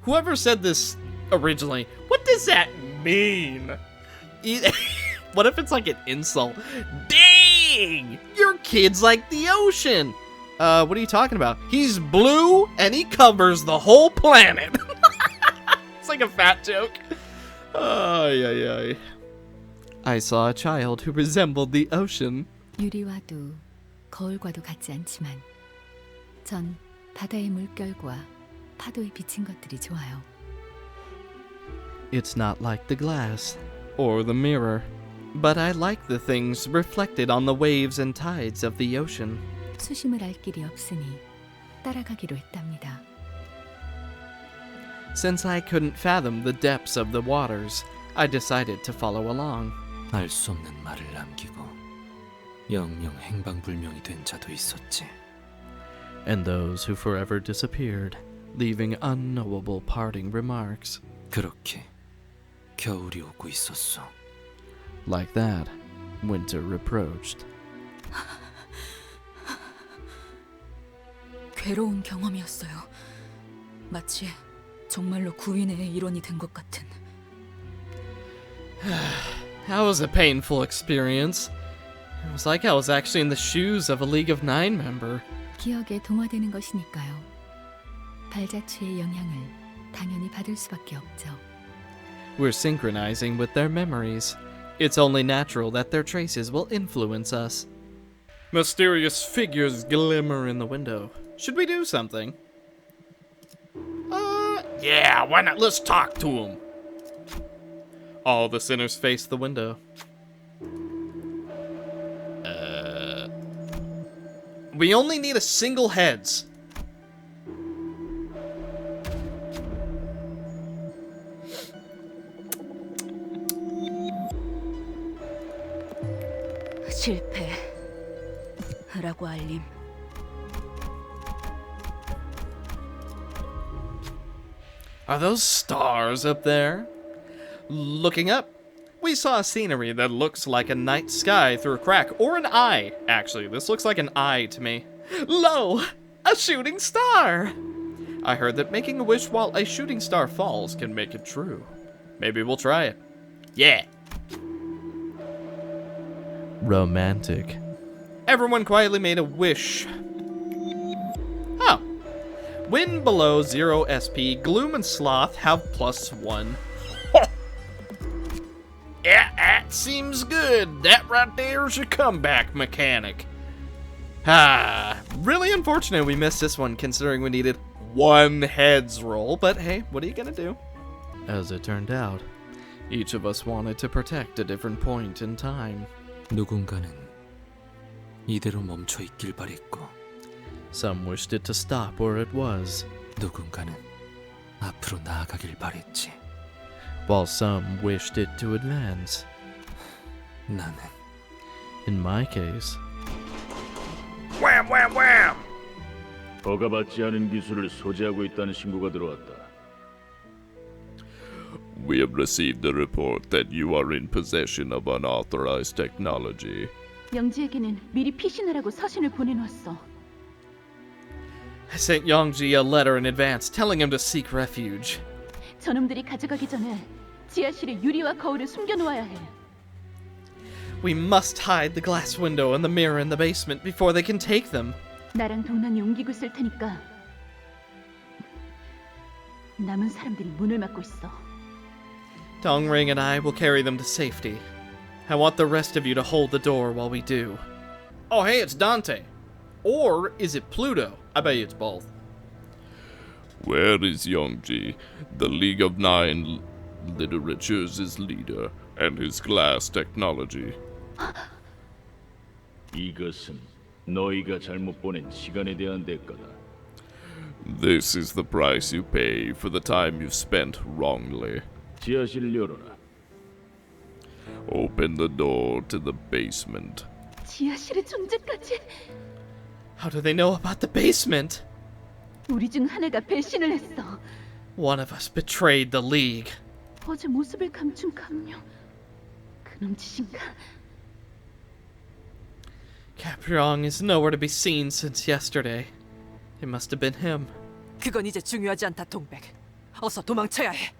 whoever said this originally, what does that mean? What if it's, like, an insult? Dang! Your kid's like the ocean! What are you talking about? He's blue, and he covers the whole planet! It's like a fat joke. Ay, ay, ay. I saw a child who resembled the ocean. 유리와도 거울과도 같지 않지만 전 바다의 물결과 파도에 비친 것들이 좋아요. It's not like the glass or the mirror, but I like the things reflected on the waves and tides of the ocean. 수심을 알 길이 없으니 따라가기로 했답니다. Since I couldn't fathom the depths of the waters, I decided to follow along. 알 수 없는 말을 남기고 영영 행방불명이 된 자도 있었지. And those who forever disappeared, leaving unknowable parting remarks. 그렇게 겨울이 오고 있었어. Like that, winter approached. 괴로운 경험이었어요. 마치 정말로 구인의 일원이 된 것 같은. That was a painful experience. It was like I was actually in the shoes of a League of Nine member. 기억에 동화되는 것이니까요. 발자취의 영향을 당연히 받을 수밖에 없죠. We're synchronizing with their memories. It's only natural that their traces will influence us. Mysterious figures glimmer in the window. Should we do something? Yeah, why not? Let's talk to him. All the sinners face the window. We only need a single heads. 실패라고 알림. Are those stars up there? Looking up, we saw scenery that looks like a night sky through a crack, or an eye. Actually, this looks like an eye to me. Lo, a shooting star! I heard that making a wish while a shooting star falls can make it true. Maybe we'll try it. Yeah. Romantic. Everyone quietly made a wish. Oh. When below 0 SP, Gloom and Sloth have +1. Yeah, that seems good. That right there's a comeback mechanic. Really unfortunate we missed this one, considering we needed 1 heads roll, but hey, what are you gonna do? As it turned out, each of us wanted to protect a different point in time. 누군가는 이대로 멈춰 있길 바랬고, Some wished it to stop where it was, 누군가는 앞으로 나아가길 바랬지. while some wished it to advance. 나는 In my case, Wham, wham, wham! 허가받지 않은 기술을 소지하고 있다는 신고가 들어왔다. we have received a report that you are in possession of unauthorized technology. 영지에게는 미리 피신하라고 서신을 보내놓았어. I sent Yongji a letter in advance telling him to seek refuge. 저놈들이 가져가기 전에 지하실에 유리와 거울을 숨겨놓아야 해. We must hide the glass window and the mirror in the basement before they can take them. 나랑 동랑이 옮기고 있을 테니까 남은 사람들이 문을 막고 있어. Dongring and I will carry them to safety. I want the rest of you to hold the door while we do. Oh, hey, it's Dante. Or is it Pluto? I bet you it's both. Where is Yongji, the League of Nine Literature's leader, and his glass technology? 이것은 너희가 잘못 보낸 시간에 대한 대가다. This is the price you pay for the time you've spent wrongly. 지하실을 열어라. Open the door to the basement. 지하실의 존재까지. How do they know about the basement? 우리 중 하나가 배신을 했어. One of us betrayed the League. 어제 모습을 감춘 감명. 그놈 짓인가? Capriong is nowhere to be seen since yesterday. It must have been him. 그건 이제 중요하지 않다, 동백. 어서 도망쳐야 해.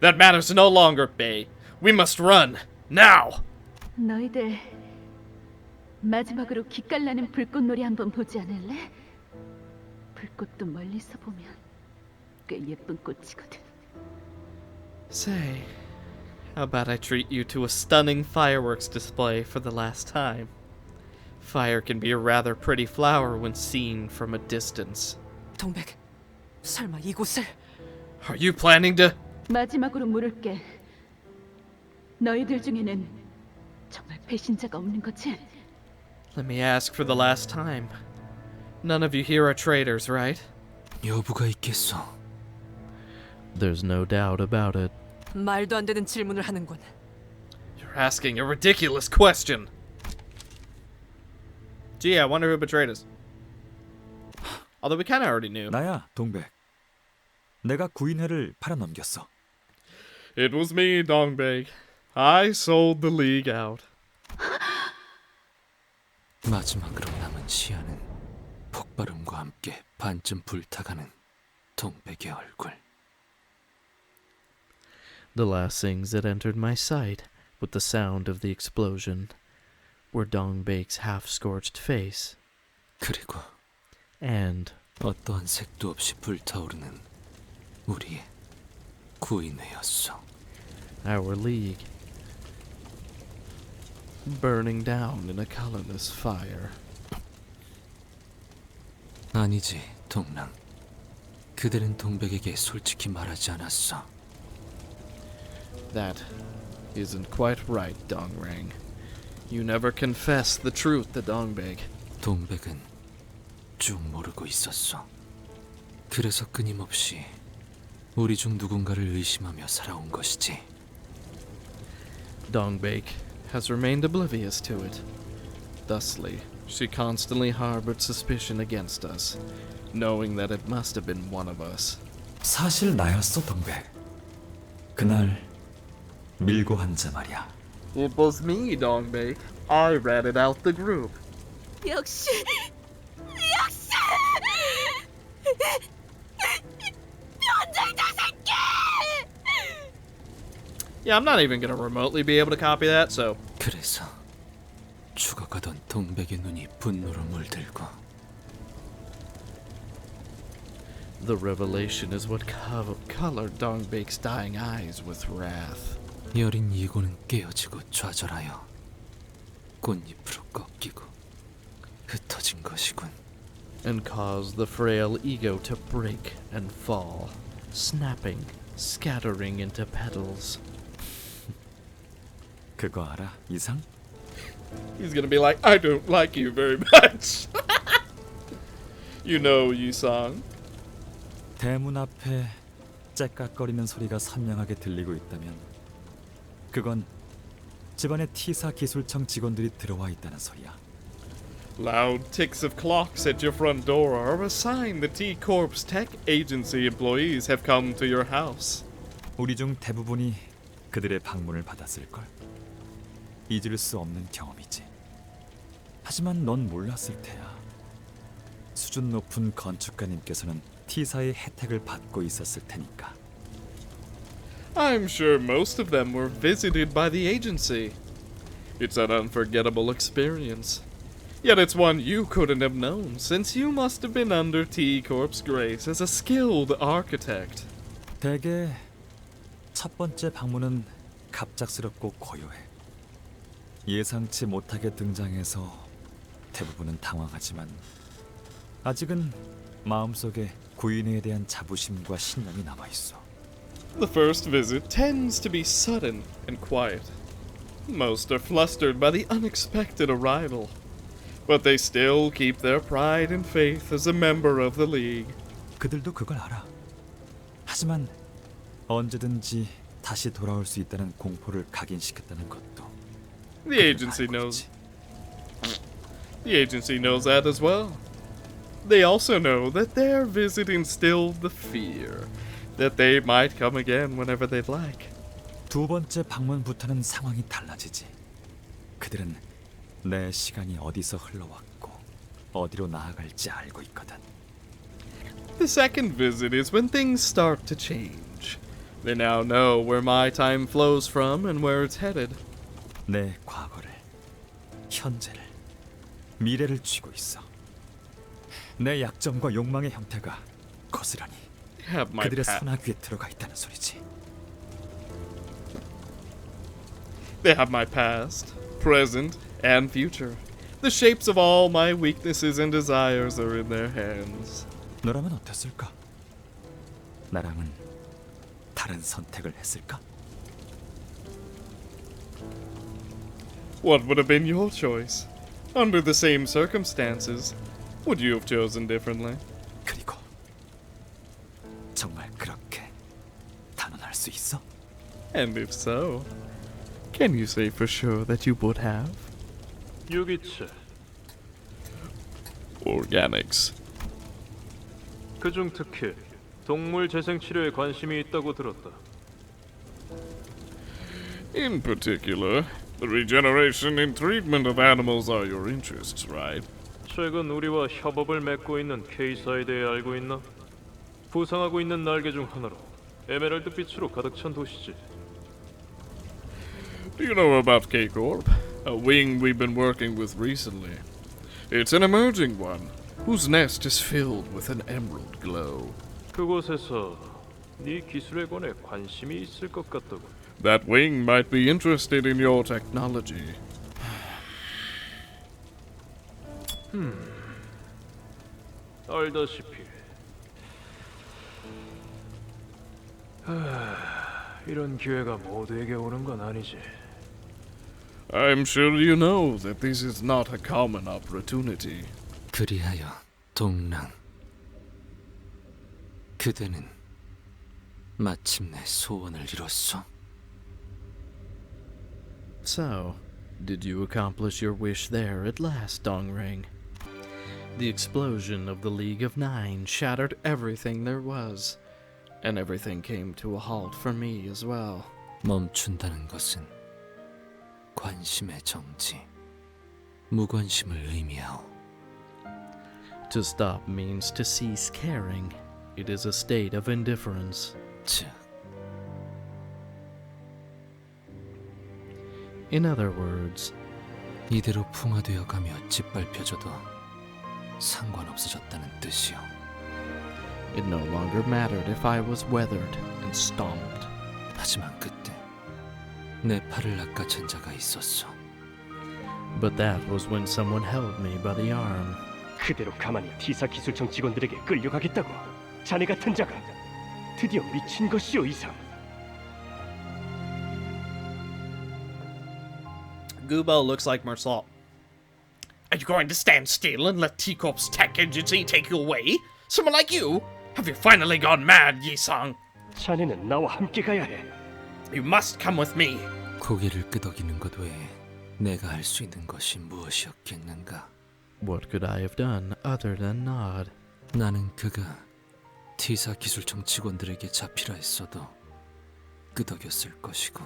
That matters no longer, Bay. We must run now. 너희들 마지막으로 기깔나는 불꽃놀이 한번 보지 않을래? 불꽃도 멀리서 보면 꽤 예쁜 꽃이거든. Say, how about I treat you to a stunning fireworks display for the last time? Fire can be a rather pretty flower when seen from a distance. 동백, 설마 이곳을? Are you planning to? 마지막으로 물을게. 너희들 중에는 정말 배신자가 없는 거지? Let me ask for the last time. None of you here are traitors, right? 여부가 있겠어. There's no doubt about it. 말도 안 되는 질문을 하는군. You're asking a ridiculous question. Gee, I wonder who betrayed us. Although we kind of already knew. 나야, 동백. 내가 구인회를 팔아넘겼어. It was me, Dongbeg. I sold the League out. 마지막으로 남은 시야는 폭발음과 함께 반쯤 불타가는 동백의 얼굴. The last things that entered my sight with the sound of the explosion were Dongbake's half-scorched face. 그리고 and 어떠한 색도 없이 불타오르는 우리의 구인회였어. Our league burning down in a colorless fire. 아니지, 동랑. 그들은 동백에게 솔직히 말하지 않았어. That isn't quite right, Dongrang. You never confessed the truth to Dongbeg. 동백은 쭉 모르고 있었어. 그래서 끊임없이 우리 중 누군가를 의심하며 살아온 것이지. Dongbeg has remained oblivious to it. Thusly, she constantly harbored suspicion against us, knowing that it must have been one of us. 사실 나였어, 동백. 그날 밀고 한 자 말이야. It was me, Dongbeg. I ratted out the group. 역시 변절자 새끼! Yeah, I'm not even gonna remotely be able to copy that, so. 그래서 죽어가던 동백의 눈이 분노로 물들고. The revelation is what colored Dongbek's dying eyes with wrath. 여린 이고는 깨어지고 좌절하여 꽃잎으로 꺾이고 흩어진 것이군. And caused the frail ego to break and fall, snapping, scattering into petals. 그거 알아, 이상? He's gonna be like, I don't like you very much. You know, Yusong. 대문 앞에 째깍거리는 소리가 선명하게 들리고 있다면 그건 집안의 T사 기술청 직원들이 들어와 있다는 소리야. Loud ticks of clocks at your front door are a sign the T-Corp's tech agency employees have come to your house. 우리 중 대부분이 그들의 방문을 받았을걸. 잊을 수 없는 경험이지. 하지만 넌 몰랐을 테야. 수준 높은 건축가님께서는 T사의 혜택을 받고 있었을 테니까. I'm sure most of them were visited by the agency. It's an unforgettable experience. Yet it's one you couldn't have known, since you must have been under T Corp's grace as a skilled architect. 대개 첫 번째 방문은 갑작스럽고 고요해. 예상치 못하게 등장해서 대부분은 당황하지만 아직은 마음속에 구인에 대한 자부심과 신념이 남아있어. The first visit tends to be sudden and quiet. Most are flustered by the unexpected arrival, but they still keep their pride and faith as a member of the League. 그들도 그걸 알아. 하지만 언제든지 다시 돌아올 수 있다는 공포를 각인시켰다는 것도 The agency knows. The agency knows that as well. They also know that their visit instilled the fear that they might come again whenever they'd like. 두 번째 방문부터는 상황이 달라지지. 그들은 내 시간이 어디서 흘러왔고 어디로 나아갈지 알고 있거든. The second visit is when things start to change. They now know where my time flows from and where it's headed. 내 과거를, 현재를, 미래를 쥐고 있어. 내 약점과 욕망의 형태가 거스란히 그들의 선악귀에 들어가 있다는 소리지. They have my past, present, and future. The shapes of all my weaknesses and desires are in their hands. 너라면 어땠을까? 나랑은 다른 선택을 했을까? What would have been your choice? Under the same circumstances, would you have chosen differently? 그리고 정말 그렇게 단언할 수 있어? And if so, can you say for sure that you would have? 유기체. Organics. 그중 특히 동물 재생 치료에 관심이 있다고 들었다. In particular, the regeneration and treatment of animals are your interests, right? 최근 우리와 협업을 맺고 있는 K사에 대해 알고 있나? 부상하고 있는 날개 중 하나로 에메랄드 빛으로 가득 찬 도시지. Do you know about K-Corp? A wing we've been working with recently. It's an emerging one, whose nest is filled with an emerald glow. 그곳에서 네 기술에 관해 관심이 있을 것 같다고. That wing might be interested in your technology. 알다시피 이런 기회가 모두에게 오는 건 아니지. I'm sure you know that this is not a common opportunity. 그리하여 동랑 그대는 마침내 소원을 이뤘소. So, did you accomplish your wish there at last, Dongring? The explosion of the League of Nine shattered everything there was, and everything came to a halt for me as well. 멈춘다는 것은 관심의 정지, 무관심을 의미하오. To stop means to cease caring. It is a state of indifference. 즉, in other words, 이대로 풍화되어 가며 짓밟혀져도 상관없어졌다는 뜻이오. it no longer mattered if I was weathered and stomped. 하지만 그때 내 팔을 낚아챈 자가 있었소. But that was when someone held me by the arm. 그대로 가만히 T사 기술청 직원들에게 끌려가겠다고? 자네 같은 자가 드디어 미친 것이오 이상. Gubo looks like Marsault. Are you going to stand still and let T-Corp's tech agency take you away? Someone like you? Have you finally gone mad, Yi-sang? 자네는 나와 함께 가야 해. You must come with me. 고개를 끄덕이는 것 외에 내가 할 수 있는 것이 무엇이었겠는가? What could I have done other than nod? 나는 그가 T사 기술청 직원들에게 잡히라 했어도 끄덕였을 것이고.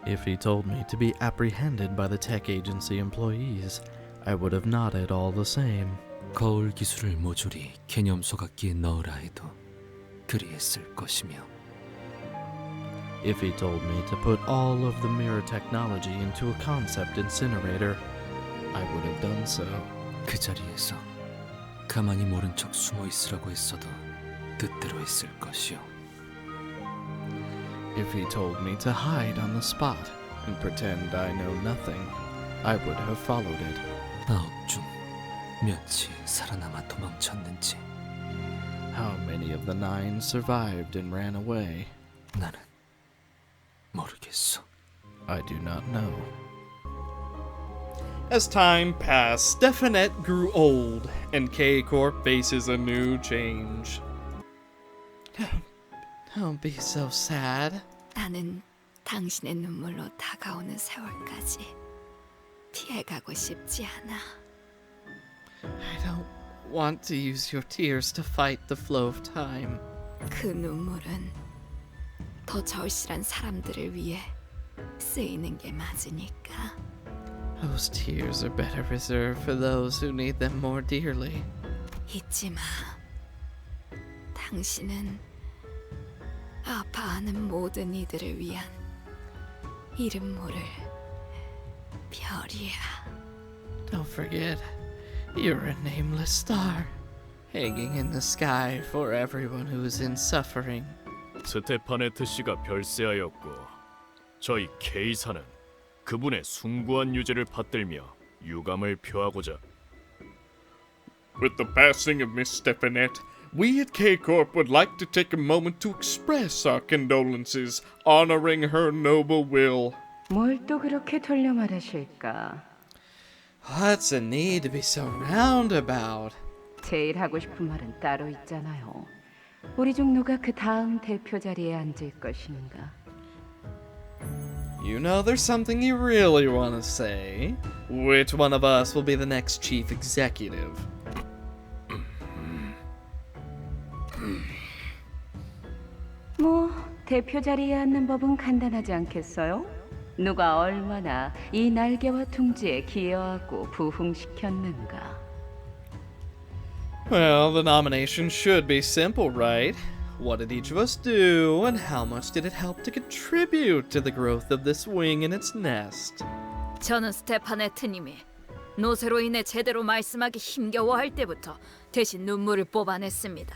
If he told me to be apprehended by the tech agency employees, I would have nodded all the same. 거울 기술을 모조리 개념 소각기에 넣으라 해도 그리했을 것이며. If he told me to put all of the mirror technology into a concept incinerator, I would have done so. 그 자리에서 가만히 모른 척 숨어 있으라고 했어도 뜻대로 했을 것이요. If he told me to hide on the spot and pretend I know nothing, I would have followed it. 9 중 몇이 살아남아 도망쳤는지. How many of the 9 survived and ran away? 나는 모르겠어. I do not know. As time passed, Stephanet grew old, and K-Corp faces a new change. Don't be so sad. 나는 당신의 눈물로 다가오는 세월까지 피해가고 싶지 않아. I don't want to use your tears to fight the flow of time. 그 눈물은 더 절실한 사람들을 위해 쓰이는 게 맞으니까. Those tears are better reserved for those who need them more dearly. 잊지 마. 당신은 아파하는 모든 이들을 위한 이름 모를 별이야. Don't forget, you're a nameless star, hanging in the sky for everyone who is in suffering. 스테파네트 씨가 별세하였고 저희 K사는 그분의 숭고한 유죄를 받들며 유감을 표하고자. With the passing of Miss Stephanet, we at K-Corp would like to take a moment to express our condolences, honoring her noble will. 뭘 또 그렇게 돌려 말하실까? What's the need to be so roundabout? 제일 하고 싶은 말은 따로 있잖아요. 우리 중 누가 그 다음 대표 자리에 앉을 것인가? You know there's something you really want to say. Which one of us will be the next chief executive? 뭐 대표 자리에 앉는 법은 간단하지 않겠어요? 누가 얼마나 이 날개와 둥지에 기여하고 부흥시켰는가? Well, the nomination should be simple, right? What did each of us do, and how much did it help to contribute to the growth of this wing and its nest? 저는 스테파네트님이 노쇠로 인해 제대로 말씀하기 힘겨워할 때부터 대신 눈물을 뽑아냈습니다.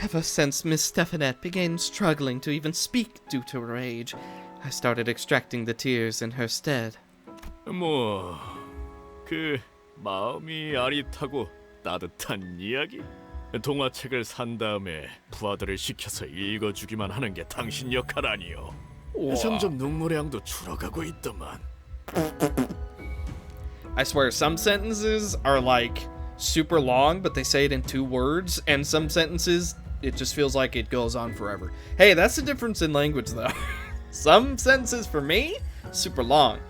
Ever since Miss Stephanet began struggling to even speak due to her age, I started extracting the tears in her stead. 뭐 그 마음이 아릿하고 따뜻한 이야기? 동화책을 산 다음에 부하들을 시켜서 읽어주기만 하는 게 당신 역할 아니요. 점점 눈물의 양도 줄어가고 있더만. I swear, some sentences are like super long, but they say it in 2 words, and some sentences, it just feels like it goes on forever. Hey, that's the difference in language, though. Some sentences for me, super long.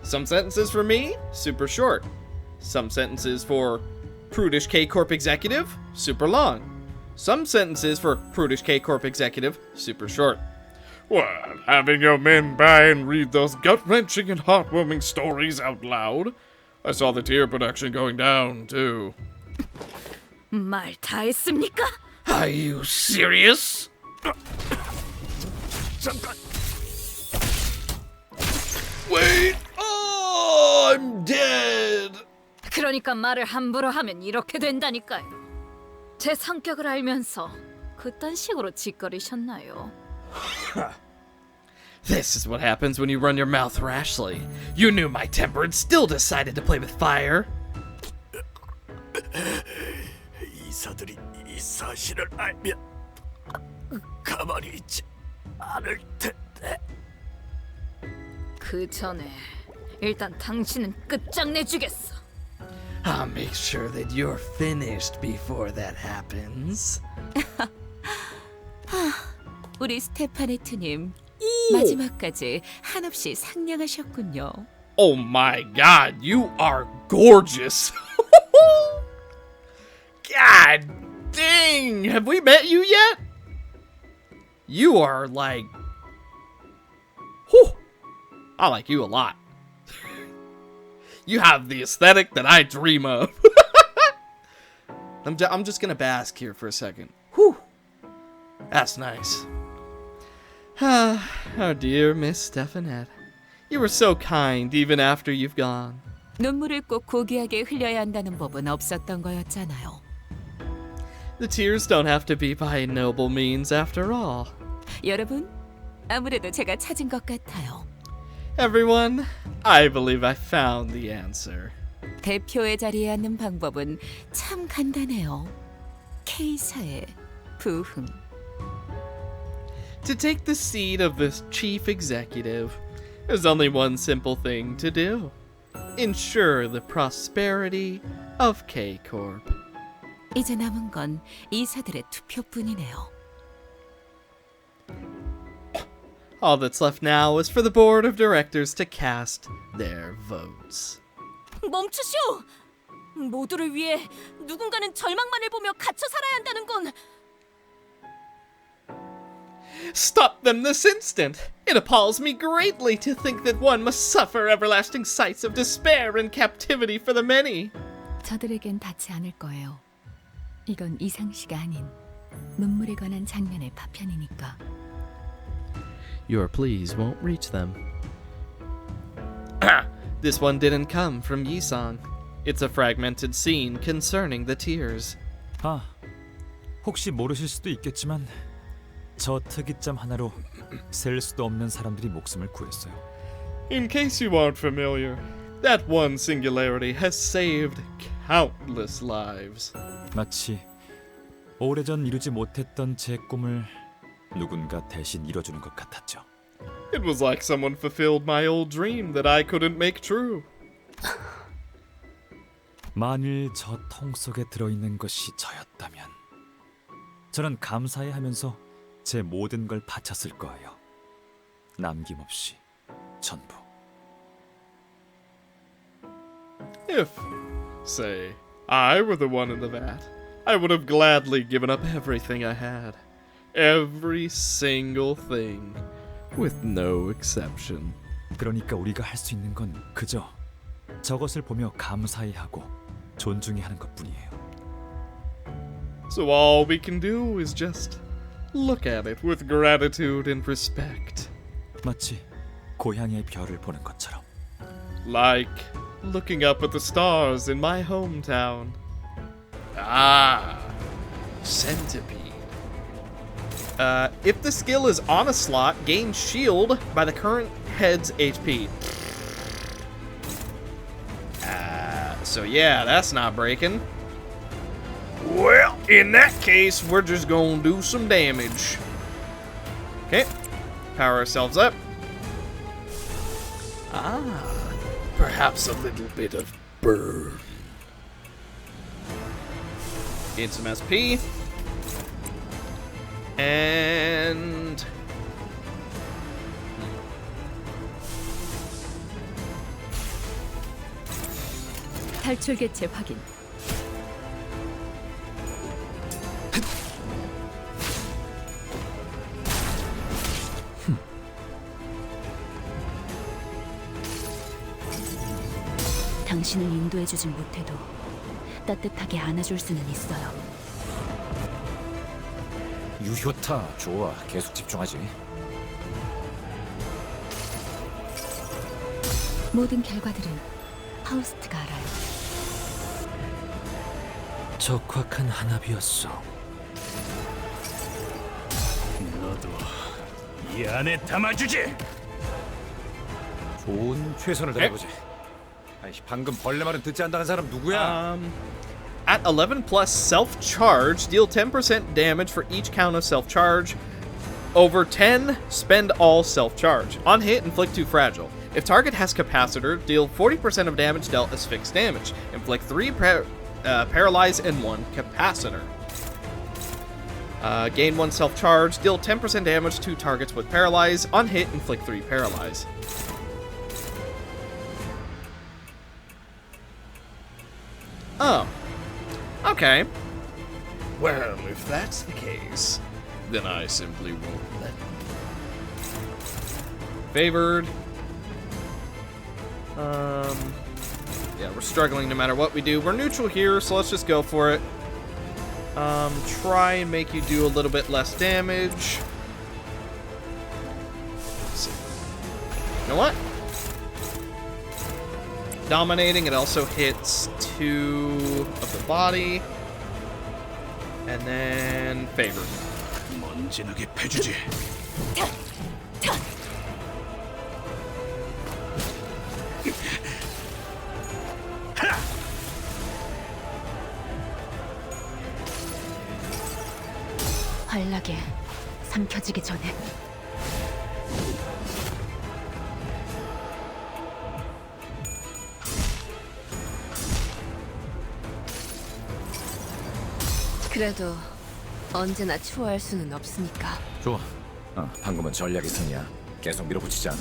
Some sentences for me, super short. Some sentences for Prudish K-Corp Executive, super long. Some sentences for Prudish K-Corp Executive, super short. What, having your men by and read those gut-wrenching and heartwarming stories out loud? I saw the tear production going down, too. 말 다 했습니까? Are you serious? 잠깐. Wait! Oh, I'm dead! 그러니까 말을 함부로 하면 이렇게 된다니까요. 제 성격을 알면서 그딴 식으로 짓거리셨나요? This is what happens when you run your mouth rashly. You knew my temper and still decided to play with fire. 이사들이 이 사실을 알면 가만히 있지 않을 텐데. 그 전에 일단 당신은 끝장내주겠어. I'll make sure that you're finished before that happens. 우리 스테파네트님 마지막까지 한없이 상냥하셨군요. Oh my god, you are gorgeous. God dang, have we met you yet? You are like I like you a lot. You have the aesthetic that I dream of. I'm just gonna bask here for a second. Whew. That's nice. Oh dear Miss Stefanette. You were so kind even after you've gone. 눈물을 꼭 고귀하게 흘려야 한다는 법은 없었던 거였잖아요. The tears don't have to be by noble means after all. 여러분, 아무래도 제가 찾은 것 같아요. Everyone, I believe I found the answer. 대표의 자리에 앉는 방법은 참 간단해요. K사의 부흥. To take the seat of this chief executive, there's only one simple thing to do. Ensure the prosperity of K-Corp. 이제 남은 건 이사들의 투표뿐이네요. All that's left now is for the board of directors to cast their votes. 멈추시오! 모두를 위해 누군가는 절망만을 보며 갇혀 살아야 한다는 건 Stop them this instant! It appalls me greatly to think that one must suffer everlasting sights of despair and captivity for the many. 저들에겐 닿지 않을 거예요. 이건 이상시가 아닌 눈물에 관한 장면의 파편이니까. Your pleas won't reach them. This one didn't come from Yisong. It's a fragmented scene concerning the tears. 아, 혹시 모르실 수도 있겠지만 저 특이점 하나로 셀 수도 없는 사람들이 목숨을 구했어요. In case you aren't familiar, that one singularity has saved countless lives. 마치 오래전 이루지 못했던 제 꿈을 누군가 대신 이뤄주는 것 같았죠. It was like someone fulfilled my old dream that I couldn't make true. 만일 저 통 속에 들어있는 것이 저였다면 저는 감사해하면서 제 모든 걸 바쳤을 거예요. 남김없이 전부. If, say, I were the one in the vat, I would have gladly given up everything I had. Every single thing, with no exception. 그러니까 우리가 할 수 있는 건 그저 저것을 보며 감사해하고 존중해하는 것뿐이에요. So all we can do is just look at it with gratitude and respect. 마치 고향의 별을 보는 것처럼. Like looking up at the stars in my hometown. Ah, Centipede. If the skill is on a slot, gain shield by the current head's HP. So yeah, that's not breaking. Well, in that case, we're just gonna do some damage. Okay, power ourselves up. Ah, perhaps a little bit of burn. Gain some SP. And 탈출 개체 확인. 당신을 인도해주진 못해도 따뜻하게 안아줄 수는 있어요. 유효타 좋아. 계속 집중하지. 모든 결과들은 파우스트가 알아요. 적확한 한압이었어. 너도 이 안에 담아주지. 좋은 최선을 다해보지. 아이, 방금 벌레 말은 듣지 않는다는 사람 누구야? At 11 plus self-charge, deal 10% damage for each count of self-charge. Over 10, spend all self-charge. On hit, inflict 2 fragile. If target has capacitor, deal 40% of damage dealt as fixed damage. Inflict 3 paralyze and 1 capacitor. Gain 1 self-charge, deal 10% damage to targets with paralyze. On hit, inflict 3 paralyze. Oh. Okay. Well, if that's the case, then I simply won't let. Favored. Yeah, we're struggling no matter what we do. We're neutral here, so let's just go for it. Try and make you do a little bit less damage. Let's see. You know what? Dominating, it also hits 2 of the body. And then favored. 환락에 삼켜지기 전에. 그래도 언제나 추월할 수는 없으니까. 좋아. 방금은 전략의 승이야. 계속 밀어붙이자.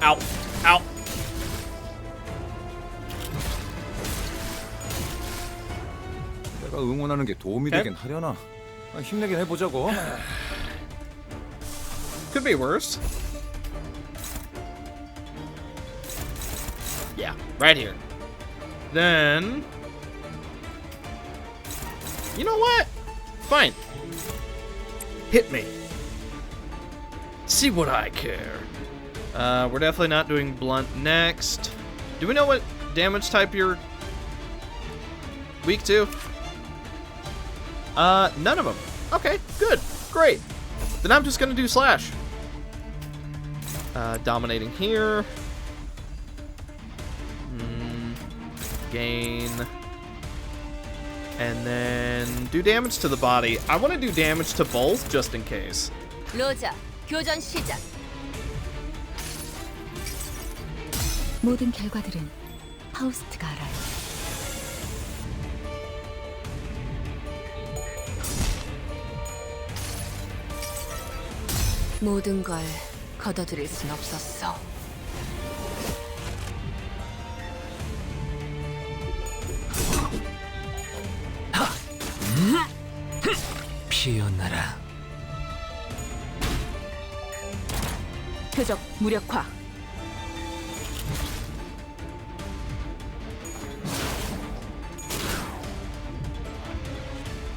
아우, 아우. 내가 응원하는 게 도움이 되긴 하려나? 힘내긴 해보자고. Could be worse. Yeah, right here. Then, you know what? Fine. Hit me. See what I care. We're definitely not doing blunt next. Do we know what damage type you're weak to? None of them. Okay, good, great. Then I'm just gonna do slash. Dominating here. Gain. And then do damage to the body. I want to do damage to both just in case. 로자, 교전 시작. 모든 결과들은 파우스트가 알아요. 모든 걸 거둬들일 순 없었어. 피어나라. 표적 무력화.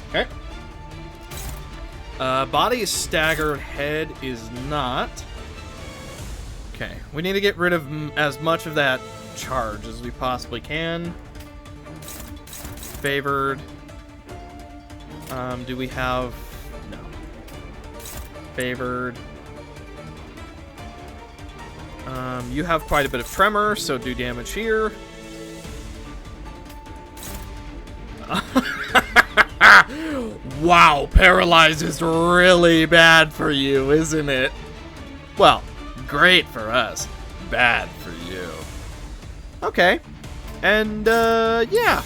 Okay. Body is staggered, head is not. Okay, we need to get rid of as much of that charge as we possibly can. Favored. Do we have... No. Favored. You have quite a bit of tremor, so do damage here. Wow, paralyze is really bad for you, isn't it? Well, great for us. Bad for you. Okay. And, yeah.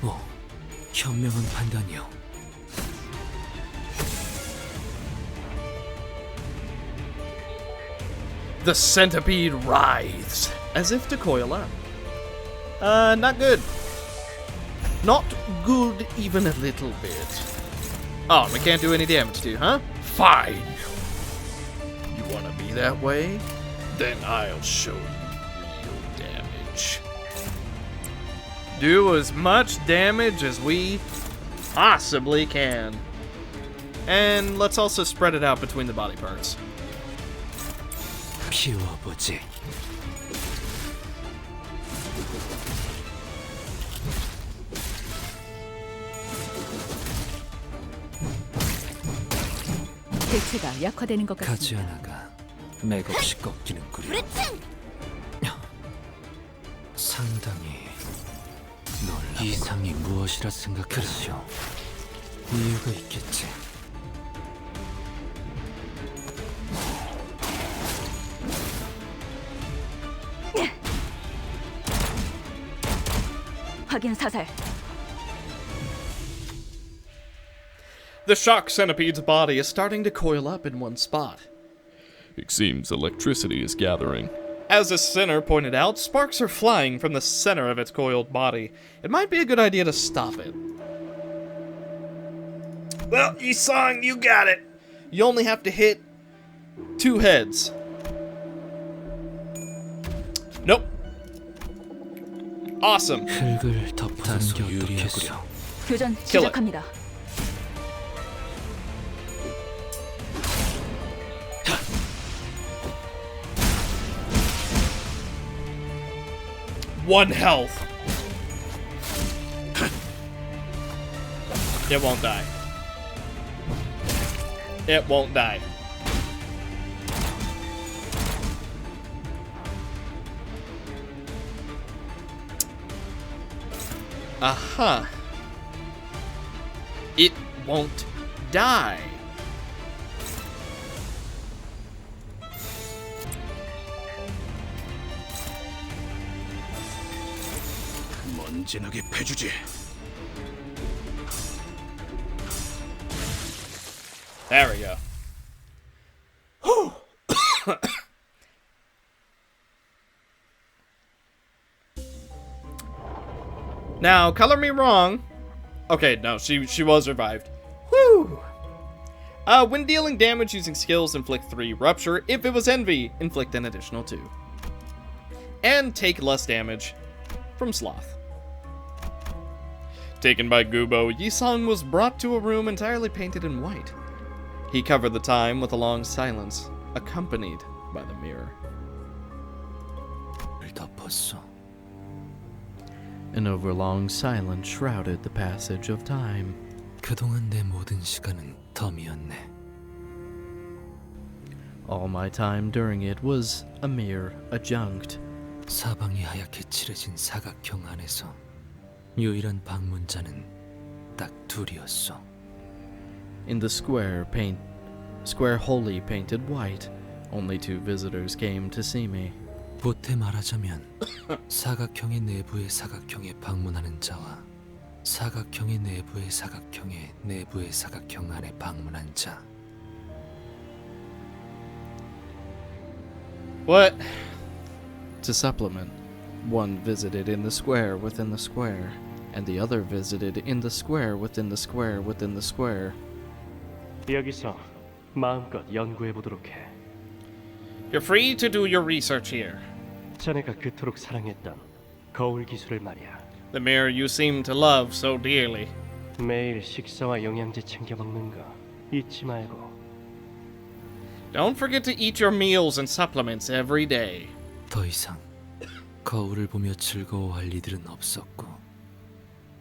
오, 현명한 판단이요. The centipede writhes, as if to coil up. Not good. Not good even a little bit. Oh, we can't do any damage to you, huh? Fine. You wanna be that way? Then I'll show you real damage. Do as much damage as we possibly can. And let's also spread it out between the body parts. 피워보지. 대체가 약화되는 것 같습니다. 가지 하나가 맥없이 꺾이는구려. 상당히 놀랍고 이상이 무엇이라 생각하시오? 이유가 있겠지. 확인 사살. The shock centipede's body is starting to coil up in one spot. It seems electricity is gathering. As the center pointed out, sparks are flying from the center of its coiled body. It might be a good idea to stop it. Well, Yi-sang, you got it. You only have to hit 2 heads. Nope. Awesome. 흙을 덮어서 유리했어. 교전 Kill it. 시작합니다. One health. It won't die. It won't die. Aha. It won't die. 먼지나게 패주지. There we go. Now, color me wrong. Okay, no, she was revived. Whew. When dealing damage using skills, inflict 3 rupture. If it was envy, inflict an additional 2. And take less damage from sloth. Taken by Gubo, Yi-sang was brought to a room entirely painted in white. He covered the time with a long silence, accompanied by the mirror. An overlong silence shrouded the passage of time. 그동안 내 모든 시간은 덤이었네. All my time during it was a mere adjunct. 사방이 하얗게 칠해진 사각형 안에서 유일한 방문자는 딱 둘이었어. In the square wholly painted white, only 2 visitors came to see me. 보태 말하자면 사각형의 내부의 사각형에 방문하는 자와 사각형의 내부의 사각형의 내부의 사각형 안에 방문한 자. What? To supplement, one visited in the square within the square, and the other visited in the square within the square within the square. 여기서 마음껏 연구해 보도록 해. You're free to do your research here. 자네가 그토록 사랑했던 거울 기술을 말이야. The mirror you seem to love so dearly. 매일 식사와 영양제 챙겨 먹는 거 잊지 말고. Don't forget to eat your meals and supplements every day. 더 이상 거울을 보며 즐거워할 이들은 없었고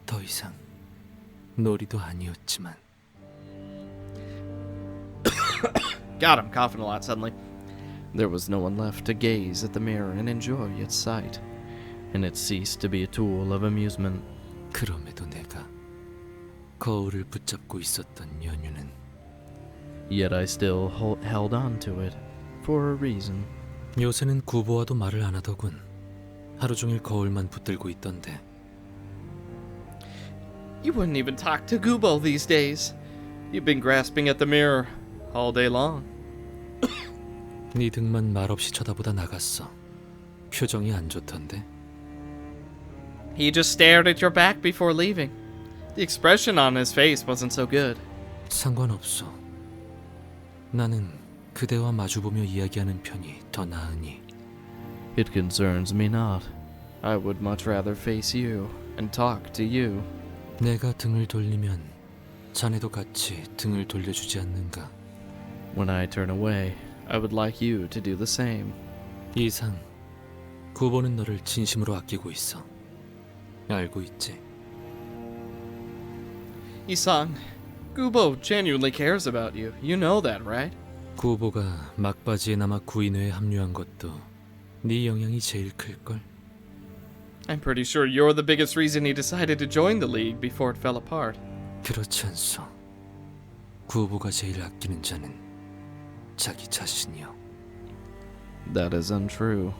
더 이상 놀이도 아니었지만. God, I'm coughing a lot suddenly. There was no one left to gaze at the mirror and enjoy its sight, and it ceased to be a tool of amusement. 그럼에도 내가 거울을 붙잡고 있었던 연유는 Yet I still held on to it, for a reason. 요새는 구보와도 말을 안 하더군. 하루 종일 거울만 붙들고 있던데. You wouldn't even talk to Gubo these days. You've been grasping at the mirror all day long. 네 등만 말없이 쳐다보다 나갔어. 표정이 안 좋던데. He just stared at your back before leaving. The expression on his face wasn't so good. 상관없어. 나는 그대와 마주보며 이야기하는 편이 더 나으니. It concerns me not. I would much rather face you and talk to you. 내가 등을 돌리면 자네도 같이 등을 돌려주지 않는가? When I turn away, I would like you to do the same. 이상, 구보는 너를 진심으로 아끼고 있어. 알고 있지? Yi-sang, Gubo genuinely cares about you. You know that, right? 구보가 막바지에 남아 구인회에 합류한 것도 네 영향이 제일 클걸? I'm pretty sure you're the biggest reason he decided to join the league before it fell apart. 그렇지 않소. 구보가 제일 아끼는 자는 자기 자신이요. That is untrue.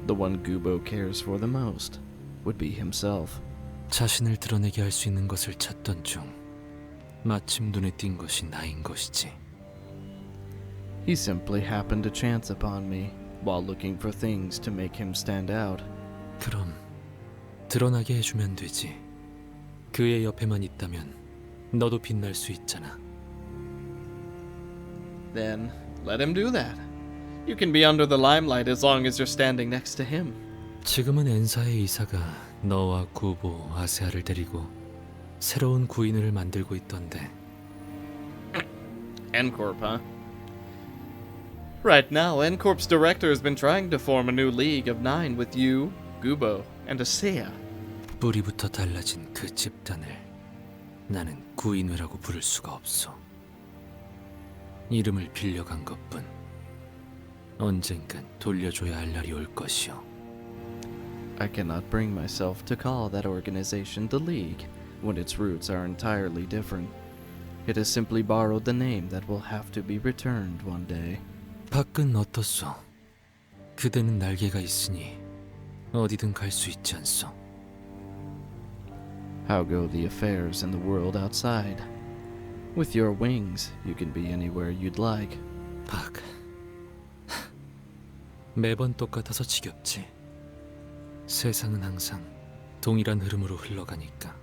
The one Gubo cares for the most would be himself. 자신을 드러내게 할 수 있는 것을 찾던 중 마침 눈에 띈 것이 나인 것이지. He simply happened to chance upon me while looking for things to make him stand out. 그럼 드러나게 해주면 되지. 그의 옆에만 있다면 너도 빛날 수 있잖아. Then let him do that. You can be under the limelight as long as you're standing next to him. 지금은 엔사의 이사가 너와 구보 아세아를 데리고 새로운 구인을 만들고 있던데. N-Corp, huh? Right now, N-Corp's director has been trying to form a new league of 9 with you, Gubo, and Asea. 뿌리부터 달라진 그 집단을 나는 구인회라고 부를 수가 없어. 이름을 빌려간 것뿐. 언젠간 돌려줘야 할 날이 올 것이오. I cannot bring myself to call that organization the League when its roots are entirely different. It has simply borrowed the name that will have to be returned one day. 밖은 어떻소? 그대는 날개가 있으니 어디든 갈 수 있지 않소? How go the affairs in the world outside? With your wings, you can be anywhere you'd like. 박. 매번 똑같아서 지겹지. 세상은 항상 동일한 흐름으로 흘러가니까.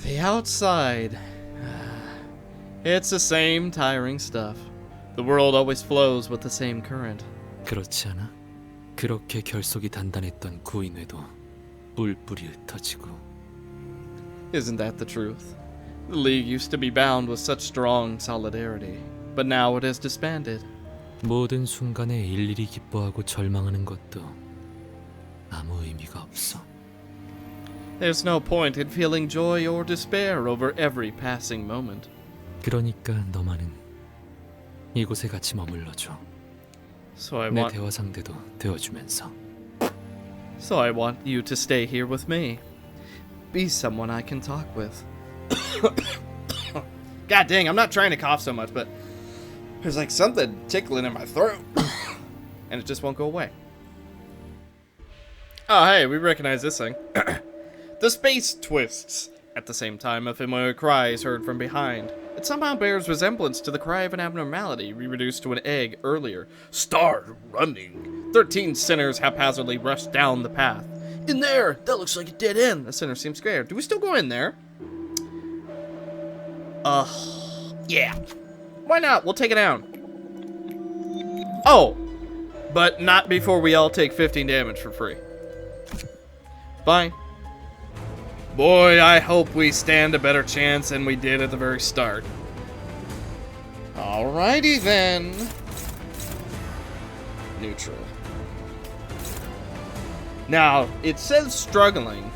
The outside. It's the same tiring stuff. The world always flows with the same current. 그렇지 않아? 그렇게 결속이 단단했던 구인회도 뿔뿔이 흩어지고. Isn't that the truth? The League used to be bound with such strong solidarity, but now it has disbanded. 모든 순간에 일일이 기뻐하고 절망하는 것도 아무 의미가 없어. There's no point in feeling joy or despair over every passing moment. 그러니까 너만은 이곳에 같이 머물러줘. 내 대화 상대도 되어주면서. So I want you to stay here with me. Be someone I can talk with. God dang, I'm not trying to cough so much, but there's like something tickling in my throat. And it just won't go away. Oh, hey, we recognize this thing. The space twists. At the same time, a familiar cry is heard from behind. It somehow bears resemblance to the cry of an abnormality we reduced to an egg earlier. Start running. 13 sinners haphazardly rush down the path. In there! That looks like a dead end. The sinner seems scared. Do we still go in there? Yeah. Why not? We'll take it down. Oh! But not before we all take 15 damage for free. Fine. Boy, I hope we stand a better chance than we did at the very start. Alrighty then. Neutral. Now, it says struggling.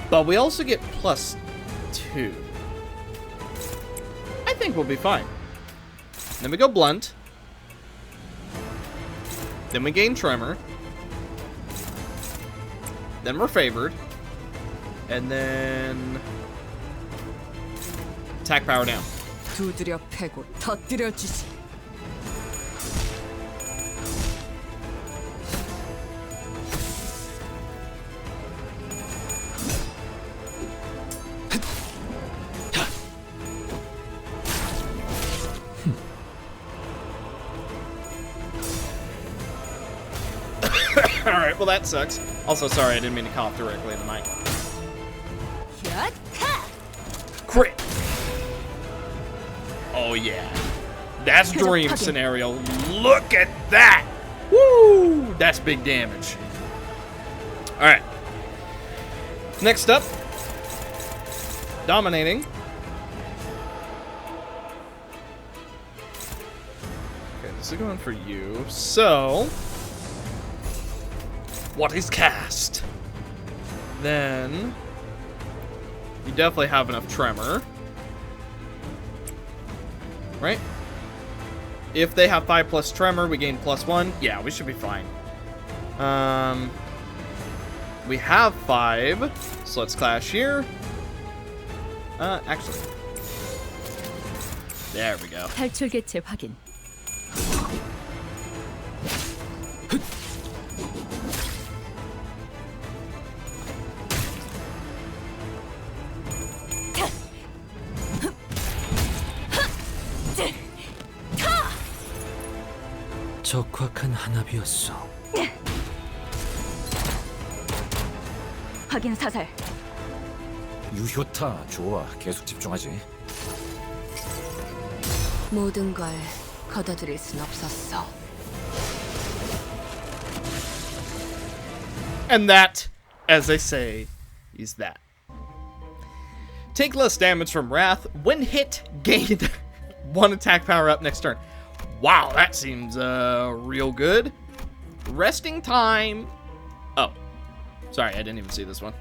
But we also get +2. I think we'll be fine. Then we go blunt. Then we gain tremor. Then we're favored. And then attack power down. 두드려 패고 터뜨려 주지. Alright, well that sucks. Also, sorry, I didn't mean to cough directly in the mic. Crit! Oh yeah. That's dream scenario. Look at that! Woo! That's big damage. Alright. Next up. Dominating. Okay, this is going for you. So... what is cast? Then you definitely have enough tremor, right? If they have 5+ tremor, we gain +1. Yeah, we should be fine. We have 5, so let's clash here. Actually, there we go. 탈출 개체 확인. 적확한 한압이었어. 확인 사살. 유효타 좋아. 계속 집중하지. 모든 걸 걷어들일 순 없었어. And that, as they say, is that. Take less damage from Wrath. When hit, gain 1 attack power up next turn. Wow, that seems real good. Resting time. Oh, sorry, I didn't even see this one.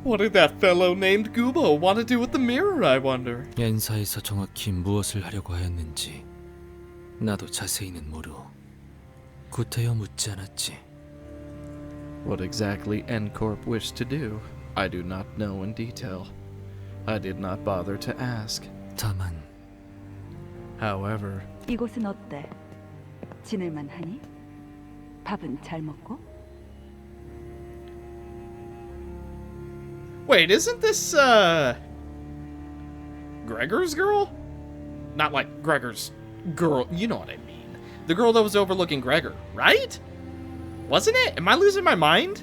What did that fellow named Gubo want to do with the mirror, I wonder? 엔사에서 정확히 무엇을 하려고 하였는지 나도 자세히는 모르. 구태여 묻지 않았지. What exactly N-Corp wished to do, I do not know in detail. I did not bother to ask. 다만, however, 이곳은 어때? 지낼만 하니? 밥은 잘 먹고? Wait, isn't this, Gregor's girl? Not like Gregor's girl, you know what I mean. The girl that was overlooking Gregor, right? Wasn't it? Am I losing my mind?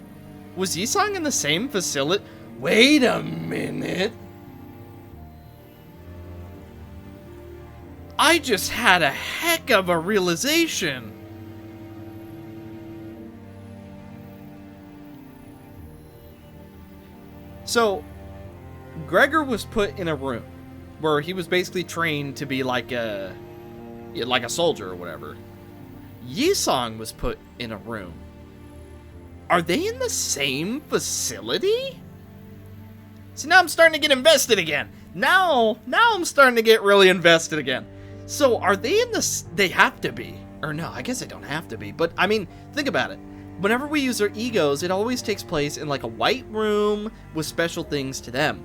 Was Yisong in the same facility? Wait a minute. I just had a heck of a realization. So, Gregor was put in a room where he was basically trained to be like a soldier or whatever. Yisong was put in a room. Are they in the same facility? See, now I'm starting to get invested again. Now I'm starting to get really invested again. So, are they in this? They have to be. Or no, I guess they don't have to be. But, I mean, think about it. Whenever we use our egos, it always takes place in like a white room with special things to them.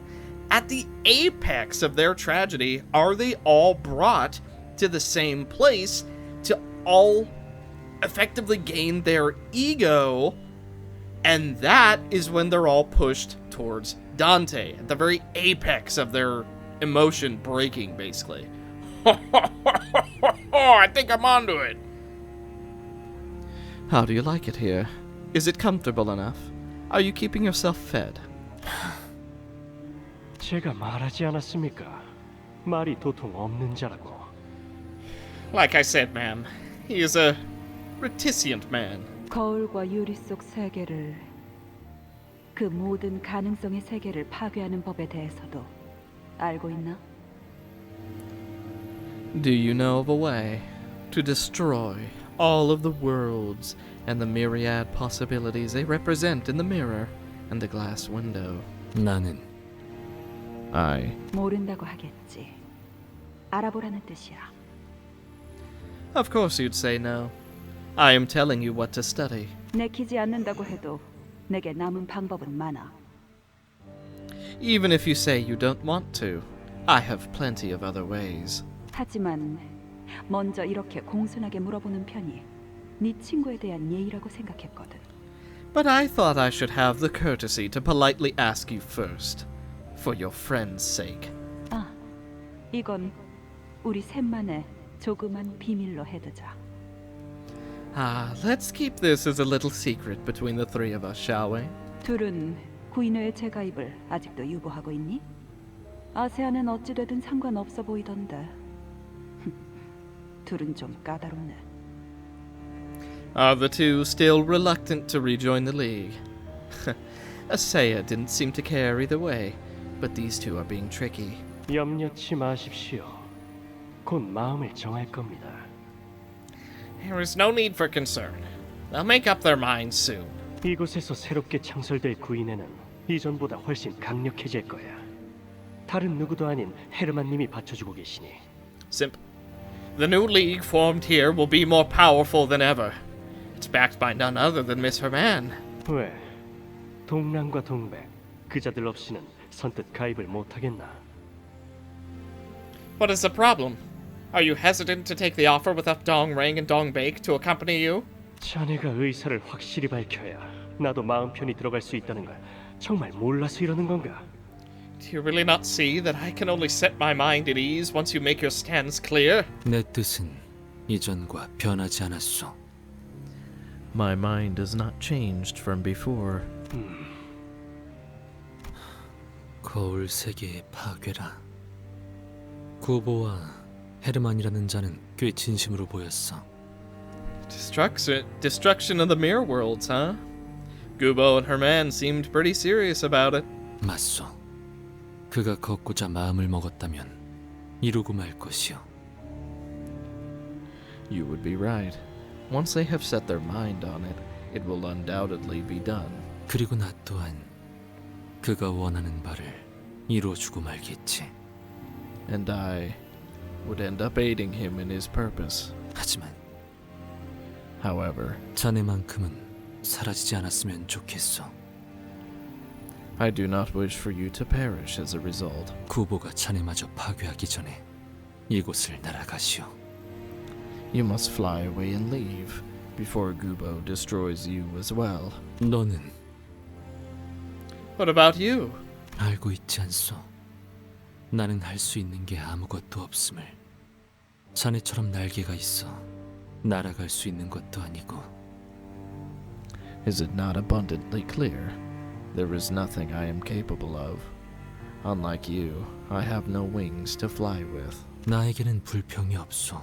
At the apex of their tragedy, are they all brought to the same place to all effectively gain their ego? And that is when they're all pushed towards Dante, at the very apex of their emotion breaking, basically. I think I'm onto it. How do you like it here? Is it comfortable enough? Are you keeping yourself fed? 제가 말하지 않았습니까? 말이 도통 없는 자라고. Like I said, ma'am, he is a reticent man. 거울과 유리 속 세계를, 그 모든 가능성의 세계를 파괴하는 법에 대해서도 알고 있나? Do you know of a way to destroy all of the worlds and the myriad possibilities they represent in the mirror and the glass window? 나는 모른다고 하겠지. 알아보라는 뜻이야. Of course you'd say no. I am telling you what to study. 내키지 않는다고 해도 내게 남은 방법은 많아. Even if you say you don't want to, I have plenty of other ways. 하지만 먼저 이렇게 공손하게 물어보는 편이 네 친구에 대한 예의라고 생각했거든. But I thought I should have the courtesy to politely ask you first, for your friend's sake. 아, 이건 우리 셋만의 조그만 비밀로 해두자. Let's keep this as a little secret between the three of us, shall we? 둘은 구인회의 재가입을 아직도 유보하고 있니? 아세아는 어찌 되든 상관없어 보이던데. 둘은 좀 까다롭네. Are the two still reluctant to rejoin the League? Asaya didn't seem to care either way, but these two are being tricky. 염려치 마십시오. 곧 마음을 정할 겁니다. There is no need for concern. They'll make up their minds soon. 이곳에서 새롭게 창설될 구인회는 이전보다 훨씬 강력해질 거야. 다른 누구도 아닌 헤르만님이 받쳐주고 계시니. Simp. The new league formed here will be more powerful than ever. It's backed by none other than Miss Herman. 왜? 동남과 동백, 그자들 없이는 선뜻 가입을 못하겠나? What is the problem? Are you hesitant to take the offer without Dong Rang and Dong Bake to accompany you? 자네가 의사를 확실히 밝혀야 나도 마음 편히 들어갈 수 있다는 걸 정말 몰라서 이러는 건가? Do you really not see that I can only set my mind at ease once you make your stance clear? 내 뜻은 이전과 변하지 않았소. My mind has not changed from before. 거울 세계의 파괴라. 구보와 헤르만이라는 자는 꽤 진심으로 보였어. Destruction of the mirror worlds, huh? Gubo and her man seemed pretty serious about it. 맞소. 그가 걷고자 마음을 먹었다면 이루고 말 것이요. You would be right. Once they have set their mind on it, it will undoubtedly be done. 그리고 나 또한 그가 원하는 바를 이루어주고 말겠지. And I would end up aiding him in his purpose. 하지만 However, 자네만큼은 사라지지 않았으면 좋겠어. I do not wish for you to perish as a result. 구보가 자네마저 파괴하기 전에 이곳을 날아가시오. You must fly away and leave before Gubo destroys you as well. 너는 What about you? 알고 있지 않소? 나는 할 수 있는 게 아무것도 없음을. 자네처럼 날개가 있어 날아갈 수 있는 것도 아니고. Is it not abundantly clear? There is nothing I am capable of. Unlike you, I have no wings to fly with. 나에게는 불평이 없소.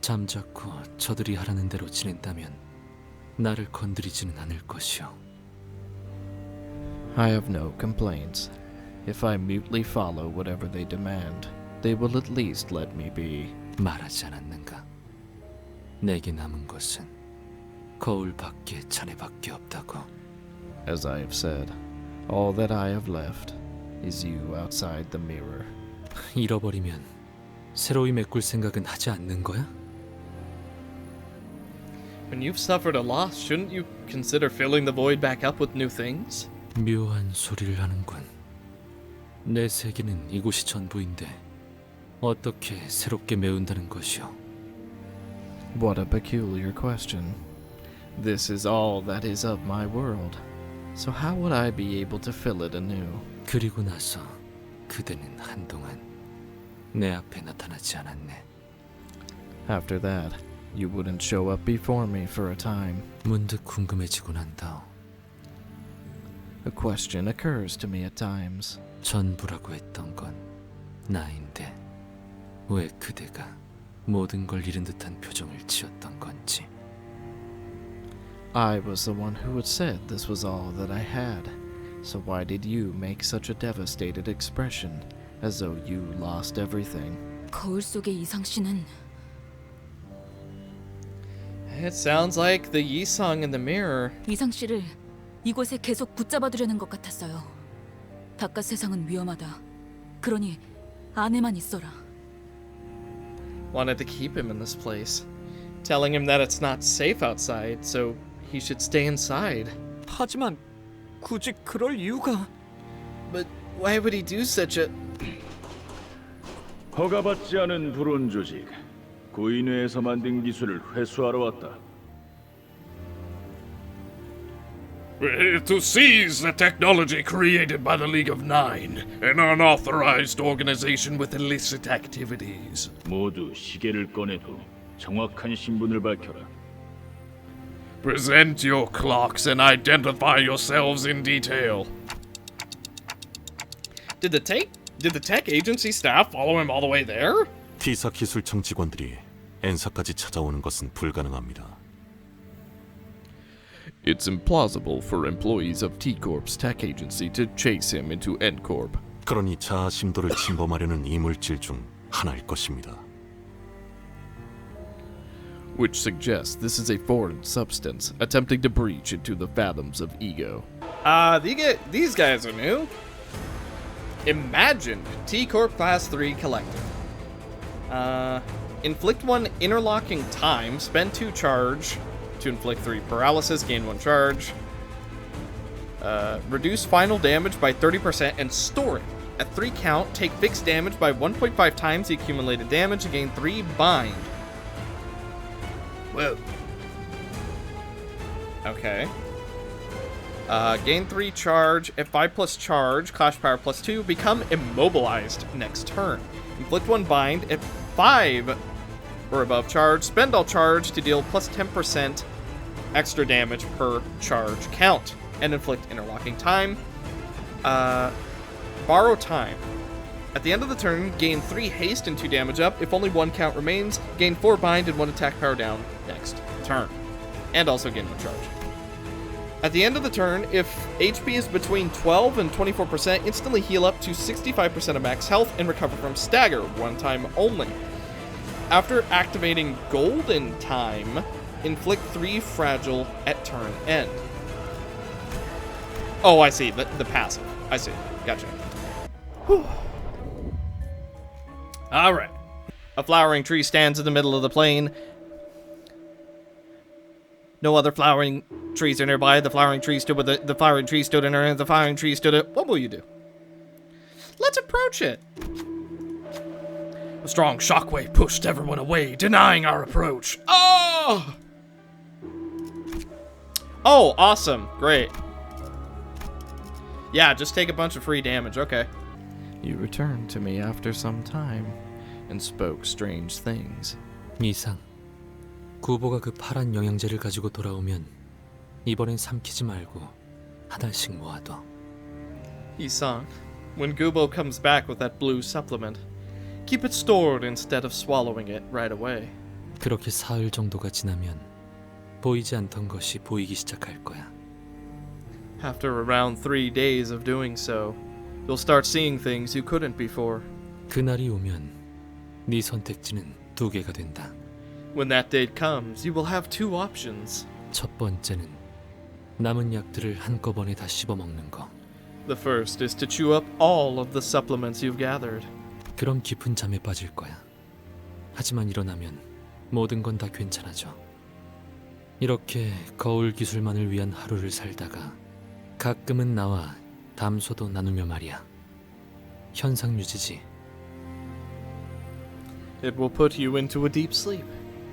잠자코 저들이 하라는 대로 지낸다면 나를 건드리지는 않을 것이오. I have no complaints. If I mutely follow whatever they demand, they will at least let me be. 말하지 않았는가? 내게 남은 것은 거울 밖에 자네밖에 없다고. As I have said, all that I have left is you outside the mirror. 잃어버리면 새로이 메꿀 생각은 하지 않는 거야? When you've suffered a loss, shouldn't you consider filling the void back up with new things? 묘한 소리를 하는군. 내 세계는 이곳이 전부인데 어떻게 새롭게 메운다는 것이오? What a peculiar question. This is all that is of my world. So how would I be able to fill it anew? 그리고 나서 그대는 한동안 내 앞에 나타나지 않았네. After that, you wouldn't show up before me for a time. 문득 궁금해지곤 한다. A question occurs to me at times. 전부라고 했던 건 나인데 왜 그대가 모든 걸 잃은 듯한 표정을 지었던 건지. I was the one who had said this was all that I had. So why did you make such a devastated expression, as though you lost everything? 거울 속의 이상 씨는 It sounds like the Yi-song in the mirror. 이상 씨를 이곳에 계속 붙잡아두려는 것 같았어요. 바깥 세상은 위험하다. 그러니 안에만 있어라. Wanted to keep him in this place, telling him that it's not safe outside, so he should stay inside. 하지만 굳이 그럴 이유가. But why would he do such a... 허가받지 않은 불온 조직, 구인회에서 만든 기술을 회수하러 왔다. We're to seize the technology created by the League of Nine, an unauthorized organization with illicit activities. 모두 시계를 꺼내고 정확한 신분을 밝혀라. Present your clocks and identify yourselves in detail. Did the tech agency staff follow him all the way there? T사 기술청 직원들이 엔사까지 찾아오는 것은 불가능합니다. It's implausible for employees of T-Corp's tech agency to chase him into N-Corp. 그러니 자아 심도를 침범하려는 이물질 중 하나일 것입니다. Which suggests this is a foreign substance attempting to breach into the fathoms of ego. These guys are new. Imagine T-Corp Class 3 Collector. Inflict 1 interlocking time, spend 2 charge to inflict 3 paralysis, gain 1 charge. Reduce final damage by 30% and store it. At 3 count, take fixed damage by 1.5 times the accumulated damage and gain 3 bind. Whoa. Okay. Gain 3 charge. At 5 plus charge, Clash Power plus 2, become immobilized next turn. Inflict 1 bind. At 5 or above charge, spend all charge to deal plus 10% extra damage per charge count. And inflict interlocking time. Borrow time. At the end of the turn, gain 3 haste and 2 damage up. If only 1 count remains, gain 4 bind and 1 attack power down next turn. And also gain 1 charge. At the end of the turn, if HP is between 12 and 24%, instantly heal up to 65% of max health and recover from stagger, 1 time only. After activating Golden Time, inflict 3 fragile at turn end. Oh, I see. The passive. I see. Gotcha. Whew. Alright. A flowering tree stands in the middle of the plain. No other flowering trees are nearby. The flowering tree stood with the flowering tree stood in her hand. The flowering tree stood at... What will you do? Let's approach it. A strong shockwave pushed everyone away, denying our approach. Oh! Oh, awesome. Great. Yeah, just take a bunch of free damage. Okay. You returned to me after some time and spoke strange things. 이상. 구보가 그 파란 영양제를 가지고 돌아오면 이번엔 삼키지 말고 하나씩 모아둬. Isang, when Gubo comes back with that blue supplement, keep it stored instead of swallowing it right away. 그렇게 사흘 정도가 지나면 보이지 않던 것이 보이기 시작할 거야. After around 3 days of doing so, you'll start seeing things you couldn't before. 그날이 오면 네 선택지는 2개가 된다. When that date comes, you will have 2 options. 첫 번째는 남은 약들을 한꺼번에 다 씹어먹는 거. The first is to chew up all of the supplements you've gathered. 그럼 깊은 잠에 빠질 거야. 하지만 일어나면 모든 건 다 괜찮아져. 이렇게 거울 기술만을 위한 하루를 살다가 가끔은 나와 담소도 나누며 말이야. 현상 유지지. It will put you into a deep sleep.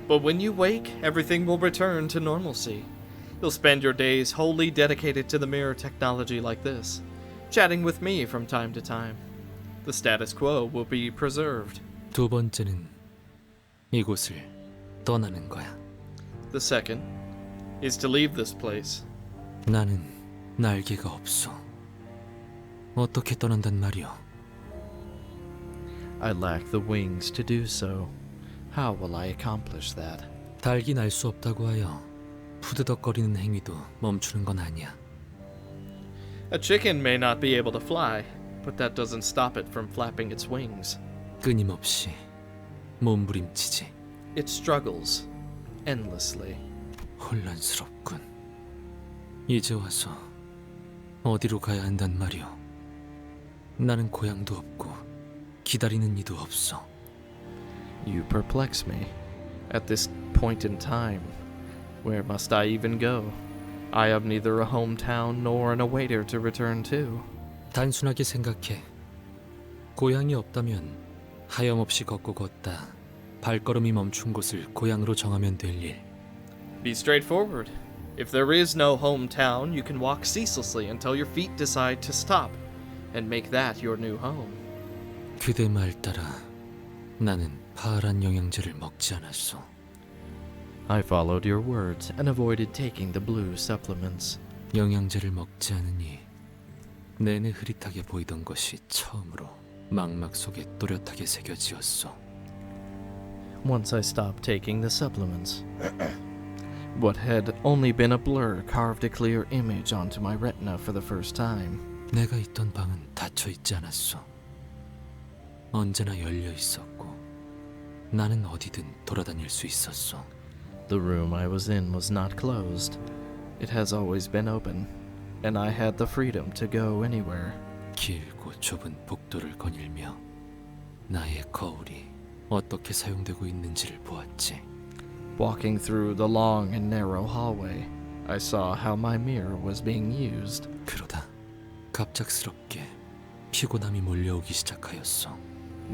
But when you wake, everything will return to normalcy. You'll spend your days wholly dedicated to the mirror technology like this, chatting with me from time to time. The status quo will be preserved. 두 번째는 이곳을 떠나는 거야. The second is to leave this place. 나는 날개가 없어. 어떻게 떠난단 말이오? I lack the wings to do so. How will I accomplish that? 닭이 날 수 없다고 하여 푸드덕거리는 행위도 멈추는 건 아니야. A chicken may not be able to fly, but that doesn't stop it from flapping its wings. 끊임없이 몸부림치지. It struggles endlessly. 혼란스럽군. 이제 와서 어디로 가야 한단 말이오? 나는 고향도 없고 기다리는 이도 없어. You perplex me. At this point in time, where must I even go? I have neither a hometown nor an awaiter to return to. 단순하게 생각해. 고향이 없다면 하염없이 걷고 걷다 발걸음이 멈춘 곳을 고향으로 정하면 될 일. Be straightforward. If there is no hometown, you can walk ceaselessly until your feet decide to stop, and make that your new home. 그대 말 따라 나는 파란 영양제를 먹지 않았어. I followed your words and avoided taking the blue supplements. 영양제를 먹지 않으니 내내 흐릿하게 보이던 것이 처음으로 망막 속에 또렷하게 새겨지었어. Once I stopped taking the supplements, what had only been a blur carved a clear image onto my retina for the first time. 내가 있던 방은 닫혀 있지 않았어. 언제나 열려 있었고 나는 어디든 돌아다닐 수 있었어. The room I was in was not closed. It has always been open, and I had the freedom to go anywhere. 길고 좁은 복도를 거닐며 나의 거울이 어떻게 사용되고 있는지를 보았지. Walking through the long and narrow hallway, I saw how my mirror was being used. 그러다 갑작스럽게 피곤함이 몰려오기 시작하였어.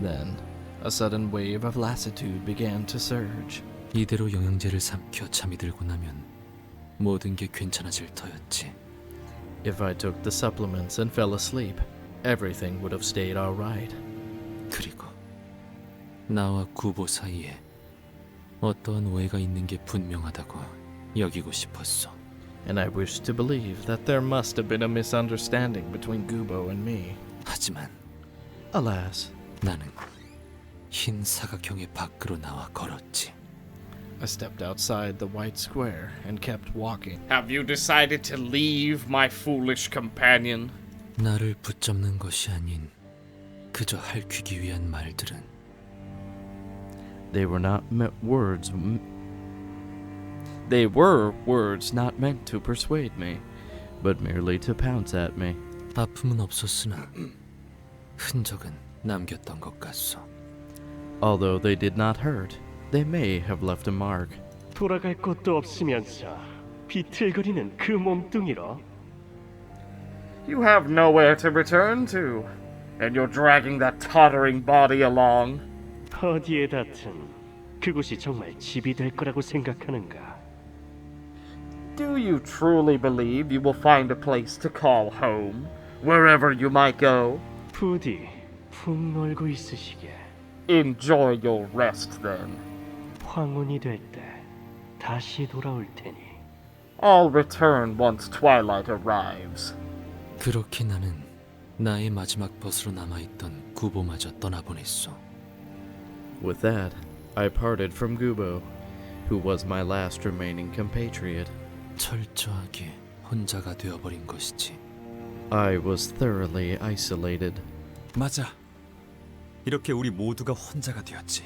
Then, a sudden wave of lassitude began to surge. 이대로 영양제를 삼켜 잠이 들고 나면 모든 게 괜찮아질 터였지. If I took the supplements and fell asleep, everything would have stayed all right. 그리고 나와 구보 사이에 어떠한 오해가 있는 게 분명하다고 여기고 싶었어. And I wish to believe that there must have been a misunderstanding between Gubo and me. 하지만 Alas, 나는 흰 사각형의 밖으로 나와 걸었지. I stepped outside the white square and kept walking. Have you decided to leave, my foolish companion? 나를 붙잡는 것이 아닌 그저 핥히기 위한 말들은 they were not words. They were words not meant to persuade me, but merely to pounce at me. 아픔은 없었으나 흔적은 남겼던 것 같소. Although they did not hurt, they may have left a mark. 돌아갈 곳도 없으면서 비틀거리는 그 몸뚱이로. You have nowhere to return to, and you're dragging that tottering body along. 어디에 닿든 그곳이 정말 집이 될 거라고 생각하는가? Do you truly believe you will find a place to call home, wherever you might go? 부디 푹 놀고 있으시게. Enjoy your rest then. 황혼이 될 때 다시 돌아올 테니. I'll return once twilight arrives. 그렇게 나는 나의 마지막 벗으로 남아있던 구보마저 떠나보냈소. With that, I parted from Gubo, who was my last remaining compatriot. 철저하게 혼자가 되어버린 것이지. I was thoroughly isolated. 맞아. 이렇게 우리 모두가 혼자가 되었지.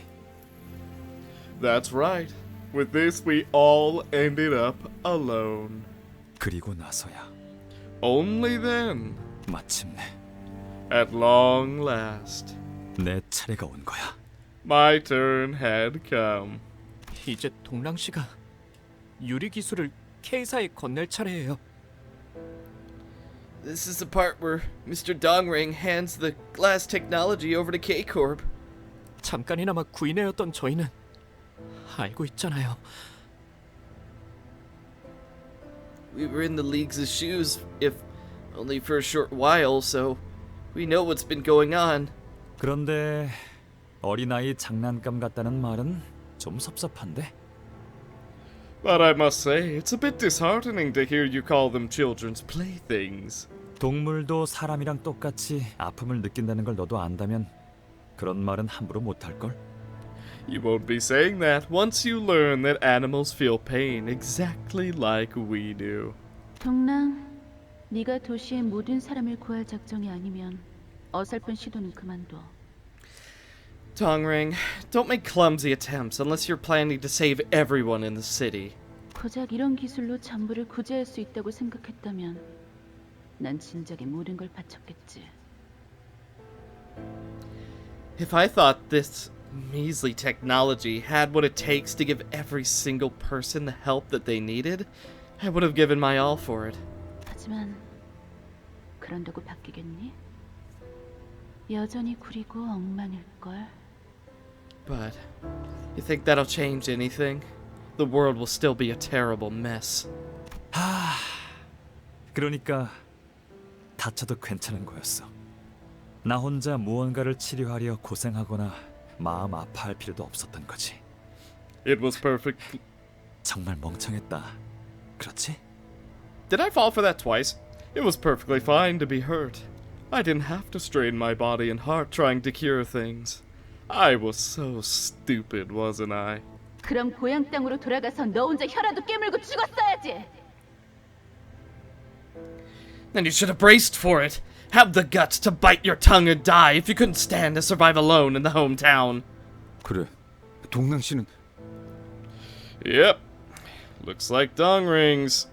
That's right. With this, we all ended up alone. 그리고 나서야. Only then. 마침내. At long last. 내 차례가 온 거야. My turn had come. 이제 동랑 씨가 유리 기술을 K사에 건넬 차례예요. This is the part where Mr. Dongring hands the glass technology over to K-Corp. 잠깐이나마 구인회였던 저희는 알고 있잖아요. We were in the League's shoes, if only for a short while, so we know what's been going on. 그런데 어린아이 장난감 같다는 말은 좀 섭섭한데. But I must say, it's a bit disheartening to hear you call them children's playthings. 동물도 사람이랑 똑같이 아픔을 느낀다는 걸 너도 안다면 그런 말은 함부로 못할 걸. You won't be saying that once you learn that animals feel pain exactly like we do. 동랑, 네가 도시의 모든 사람을 구할 작정이 아니면 어설픈 시도는 그만둬. Dongring, don't make clumsy attempts unless you're planning to save everyone in the city. 고작 이런 기술로 전부를 구제할 수 있다고 생각했다면 난 진작에 모든 걸 바쳤겠지. If I thought this measly technology had what it takes to give every single person the help that they needed, I would have given my all for it. 하지만 그런다고 바뀌겠니? 여전히 구리고 엉망일걸. But you think that'll change anything? The world will still be a terrible mess. 그러니까 다쳐도 괜찮은 거였어. 나 혼자 무언가를 치료하려 고생하거나 마음 아파할 필요도 없었던 거지. It was perfect. 정말 멍청했다. 그렇지? Did I fall for that twice? It was perfectly fine to be hurt. I didn't have to strain my body and heart trying to cure things. I was so stupid, wasn't I? 그럼 고향 땅으로 돌아가서 너 혼자 혀라도 깨물고 죽었어야지. Then you should have braced for it. Have the guts to bite your tongue and die if you couldn't stand to survive alone in the hometown. 그래, 동랑 씨는. Yep. Looks like Dongrings.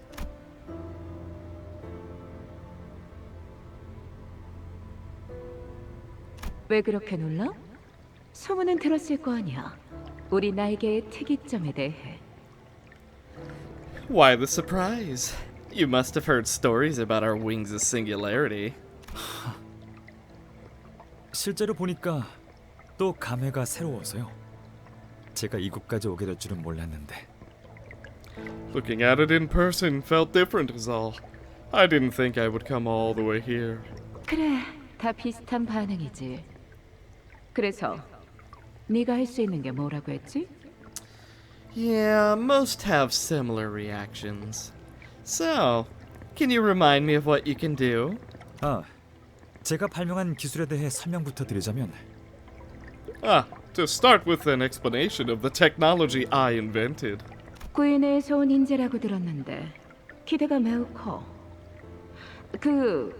왜 그렇게 놀라? 소문은 들었을 거 아니야. 우리 나에게의 특이점에 대해. Why the surprise? You must have heard stories about our wings of singularity. 실제로 보니까 또 감회가 새로워서요. 제가 이곳까지 오게 될 줄은 몰랐는데. Looking at it in person felt different is all. I didn't think I would come all the way here. 그래, 다 비슷한 반응이지. 그래서 네가 할 수 있는 게 뭐라고 했지? Yeah, most have similar reactions. So, can you remind me of what you can do? 제가 발명한 기술에 대해 설명부터 드리자면 To start with an explanation of the technology I invented. 구인에서 온 인재라고 들었는데 기대가 매우 커. 그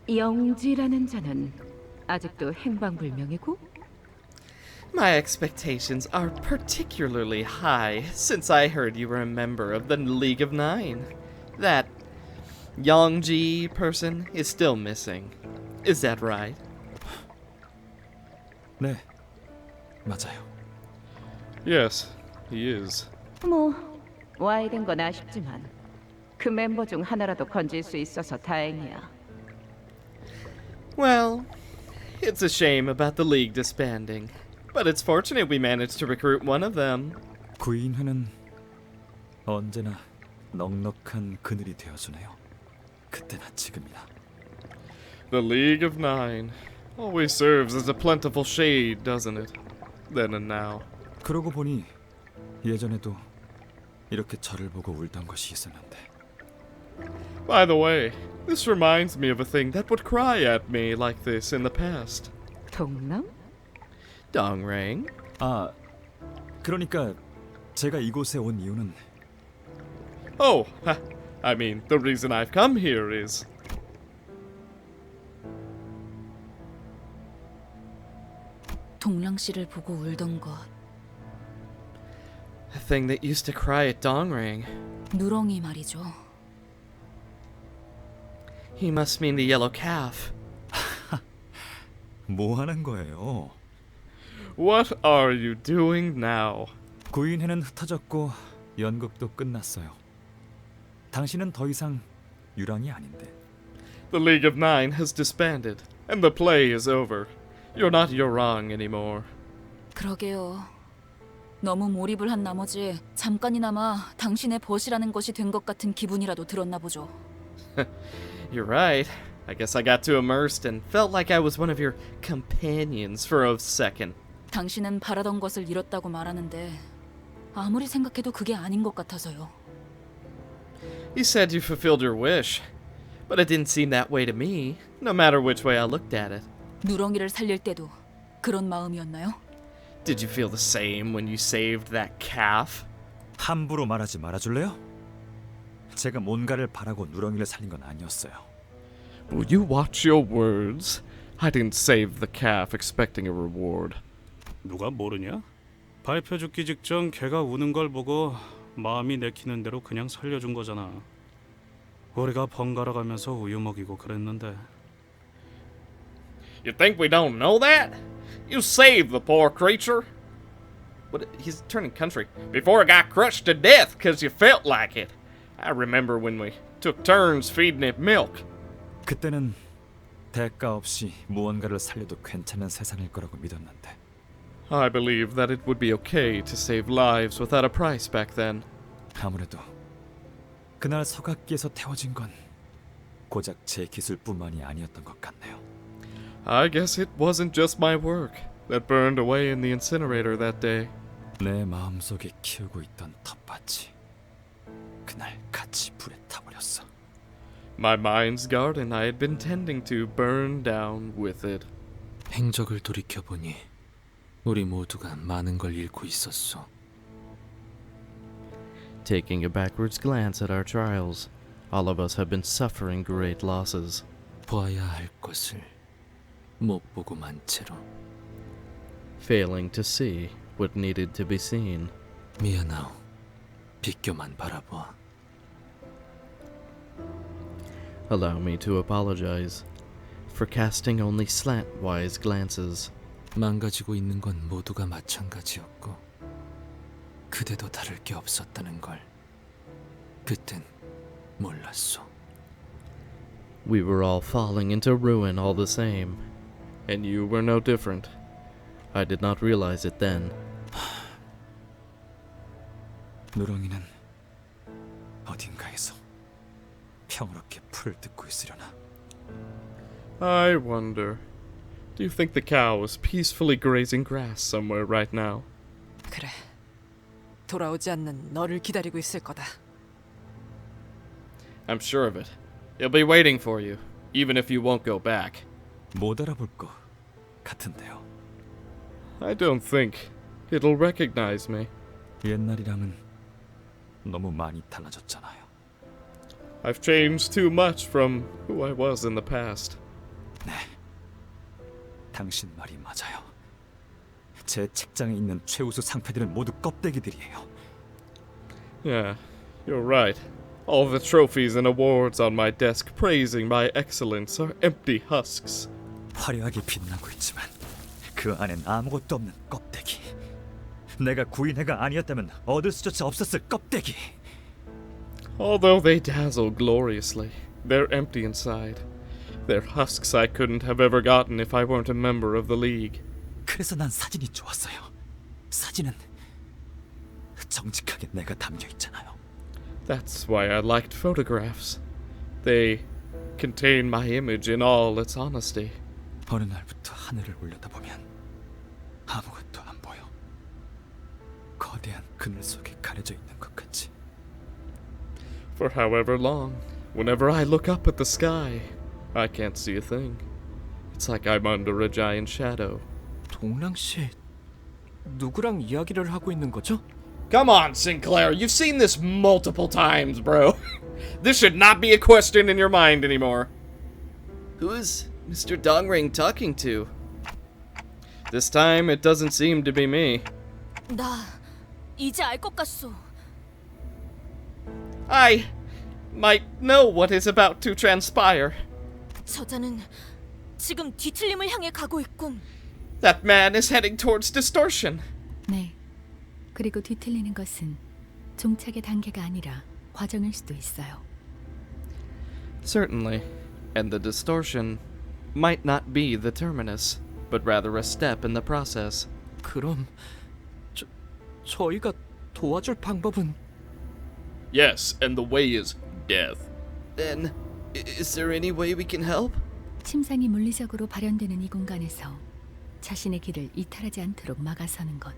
영지라는 자는 아직도 행방불명이고? My expectations are particularly high since I heard you were a member of the League of Nine. That Yongji person is still missing. Is that right? 네, 맞아요. Yes, he is. 뭐 와야 된 건 아쉽지만 그 멤버 중 하나라도 건질 수 있어서 다행이야. Well, it's a shame about the League disbanding, but it's fortunate we managed to recruit one of them. 구인회는 언제나 넉넉한 그늘이 되어주네요. 그때나 지금이나. The League of Nine always serves as a plentiful shade, doesn't it? Then and now. 그러고 보니 예전에도 이렇게 저를 보고 울던 것이 있었는데. By the way, this reminds me of a thing that would cry at me like this in the past. 동남? Dongrang? 그러니까 제가 이곳에 온 이유는 Oh, I mean, the reason I've come here is... 동랑 씨를 보고 울던 것. A thing that used to cry at Dongrang. 누렁이 말이죠. He must mean the yellow calf. 뭐 하는 거예요? What are you doing now? 구인회는 흩어졌고 연극도 끝났어요. 당신은 더 이상 유랑이 아닌데. The League of Nine has disbanded, and the play is over. You're not Yorang anymore. 그러게요. 너무 몰입을 한 나머지 잠깐이나마 당신의 벗이라는 것이 된 것 같은 기분이라도 들었나 보죠. You're right. I guess I got too immersed and felt like I was one of your companions for a second. 당신은 바라던 것을 잃었다고 말하는데 아무리 생각해도 그게 아닌 것 같아서요. You said you fulfilled your wish, but it didn't seem that way to me, no matter which way I looked at it. 누렁이를 살릴 때도 그런 마음이었나요? Did you feel the same when you saved that calf? 함부로 말하지 말아줄래요? 제가 뭔가를 바라고 누렁이를 살린 건 아니었어요. Will you watch your words? I didn't save the calf expecting a reward. 누가 모르냐? 발표 죽기 직전 걔가 우는 걸 보고 마음이 내키는 대로 그냥 살려준 거잖아. 우리가 번갈아 가면서 우유 먹이고 그랬는데. You think we don't know that? You saved the poor creature. What? He's turning country. Before it got crushed to death because you felt like it. I remember when we took turns feeding it milk. 그때는 대가 없이 무언가를 살려도 괜찮은 세상일 거라고 믿었는데. I believe that it would be okay to save lives without a price back then. 아무래도 그날 서각기에서 태워진 건 고작 제 기술뿐만이 아니었던 것 같네요. I guess it wasn't just my work that burned away in the incinerator that day. 내 마음속에 키우고 있던 텃밭이 그날 같이 불에 타버렸어. My mind's garden I had been tending to burn down with it. 행적을 돌이켜보니 우리 모두가 많은 걸 잃고 있었어. Taking a backwards glance at our trials, all of us have been suffering great losses. 보아야 할 것을 못 보고 만 채로. Failing to see what needed to be seen. 미안하오. 비껴만 바라보아. Allow me to apologize for casting only slant-wise glances. 망가지고 있는 건 모두가 마찬가지였고 그대도 다를 게 없었다는 걸 그땐 몰랐어. We were all falling into ruin all the same, and you were no different. I did not realize it then. 누렁이는 어딘가에서 평화롭게 풀을 뜯고 있으려나? I wonder. Do you think the cow is peacefully grazing grass somewhere right now? 그래. 돌아오지 않는 너를 기다리고 있을 거다. I'm sure of it. He'll be waiting for you, even if you won't go back. 못 알아볼 거 같은데요. I don't think it'll recognize me. 옛날이랑은 너무 많이 달라졌잖아요. I've changed too much from who I was in the past. 네, 당신 말이 맞아요. 제 책장에 있는 최우수 상패들은 모두 껍데기들이에요. Yeah, you're right. All the trophies and awards on my desk praising my excellence are empty husks. 화려하게 빛나고 있지만 그 안엔 아무것도 없는 껍데기. 내가 구인회가 아니었다면 얻을 수조차 없었을 껍데기. Although they dazzle gloriously, they're empty inside. They're husks I couldn't have ever gotten if I weren't a member of the League. 그래서 난 사진이 좋았어요. 사진은 정직하게 내가 담겨 있잖아요. That's why I liked photographs. They contain my image in all its honesty. 어느 날부터 하늘을 올려다보면 아무것도 안 보여. 거대한 그늘 속에 가려져 있는 것 같지. For however long, whenever I look up at the sky, I can't see a thing. It's like I'm under a giant shadow. 동랑 씨, 누구랑 이야기를 하고 있는 거죠? Come on, Sinclair. You've seen this multiple times, bro. This should not be a question in your mind anymore. Who is Mr. Dongring talking to? This time, it doesn't seem to be me. 나 이제 알 것 같소. I might know what is about to transpire. 저자는 지금 뒤틀림을 향해 가고 있군. That man is heading towards distortion. 네. 그리고 뒤틀리는 것은 종착의 단계가 아니라 과정일 수도 있어요. Certainly. And the distortion might not be the terminus, but rather a step in the process. 그럼 저희가 도와줄 방법은? Yes, and the way is death. Then, is there any way we can help? 침상이 물리적으로 발현되는 이 공간에서 자신의 길을 이탈하지 않도록 막아서는 것.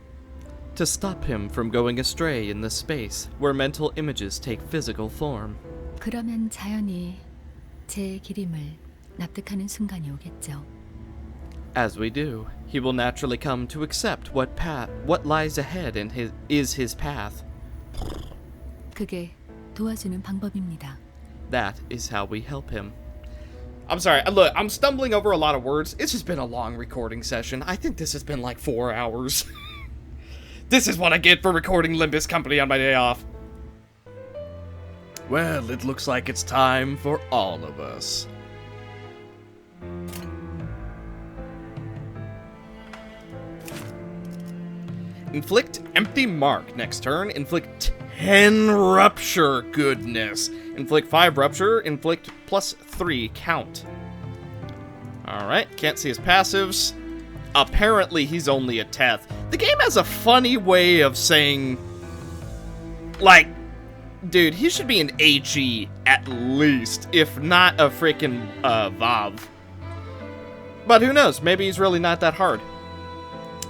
To stop him from going astray in this space where mental images take physical form. 그러면 자연히 제 기림을 납득하는 순간이 오겠죠. As we do, he will naturally come to accept what lies ahead and is his path. 그게 도와주는 방법입니다. That is how we help him. I'm sorry, look, I'm stumbling over a lot of words. It's just been a long recording session. I think this has been like 4 hours. This is what I get for recording Limbus Company on my day off. Well, it looks like it's time for all of us. Inflict empty mark next turn. Inflict 10 rupture. Goodness. Inflict 5 rupture. Inflict +3 count. Alright, can't see his passives. Apparently he's only a Teth. The game has a funny way of saying, like, dude, he should be an HE at least, if not a freaking Vav. But who knows? Maybe he's really not that hard.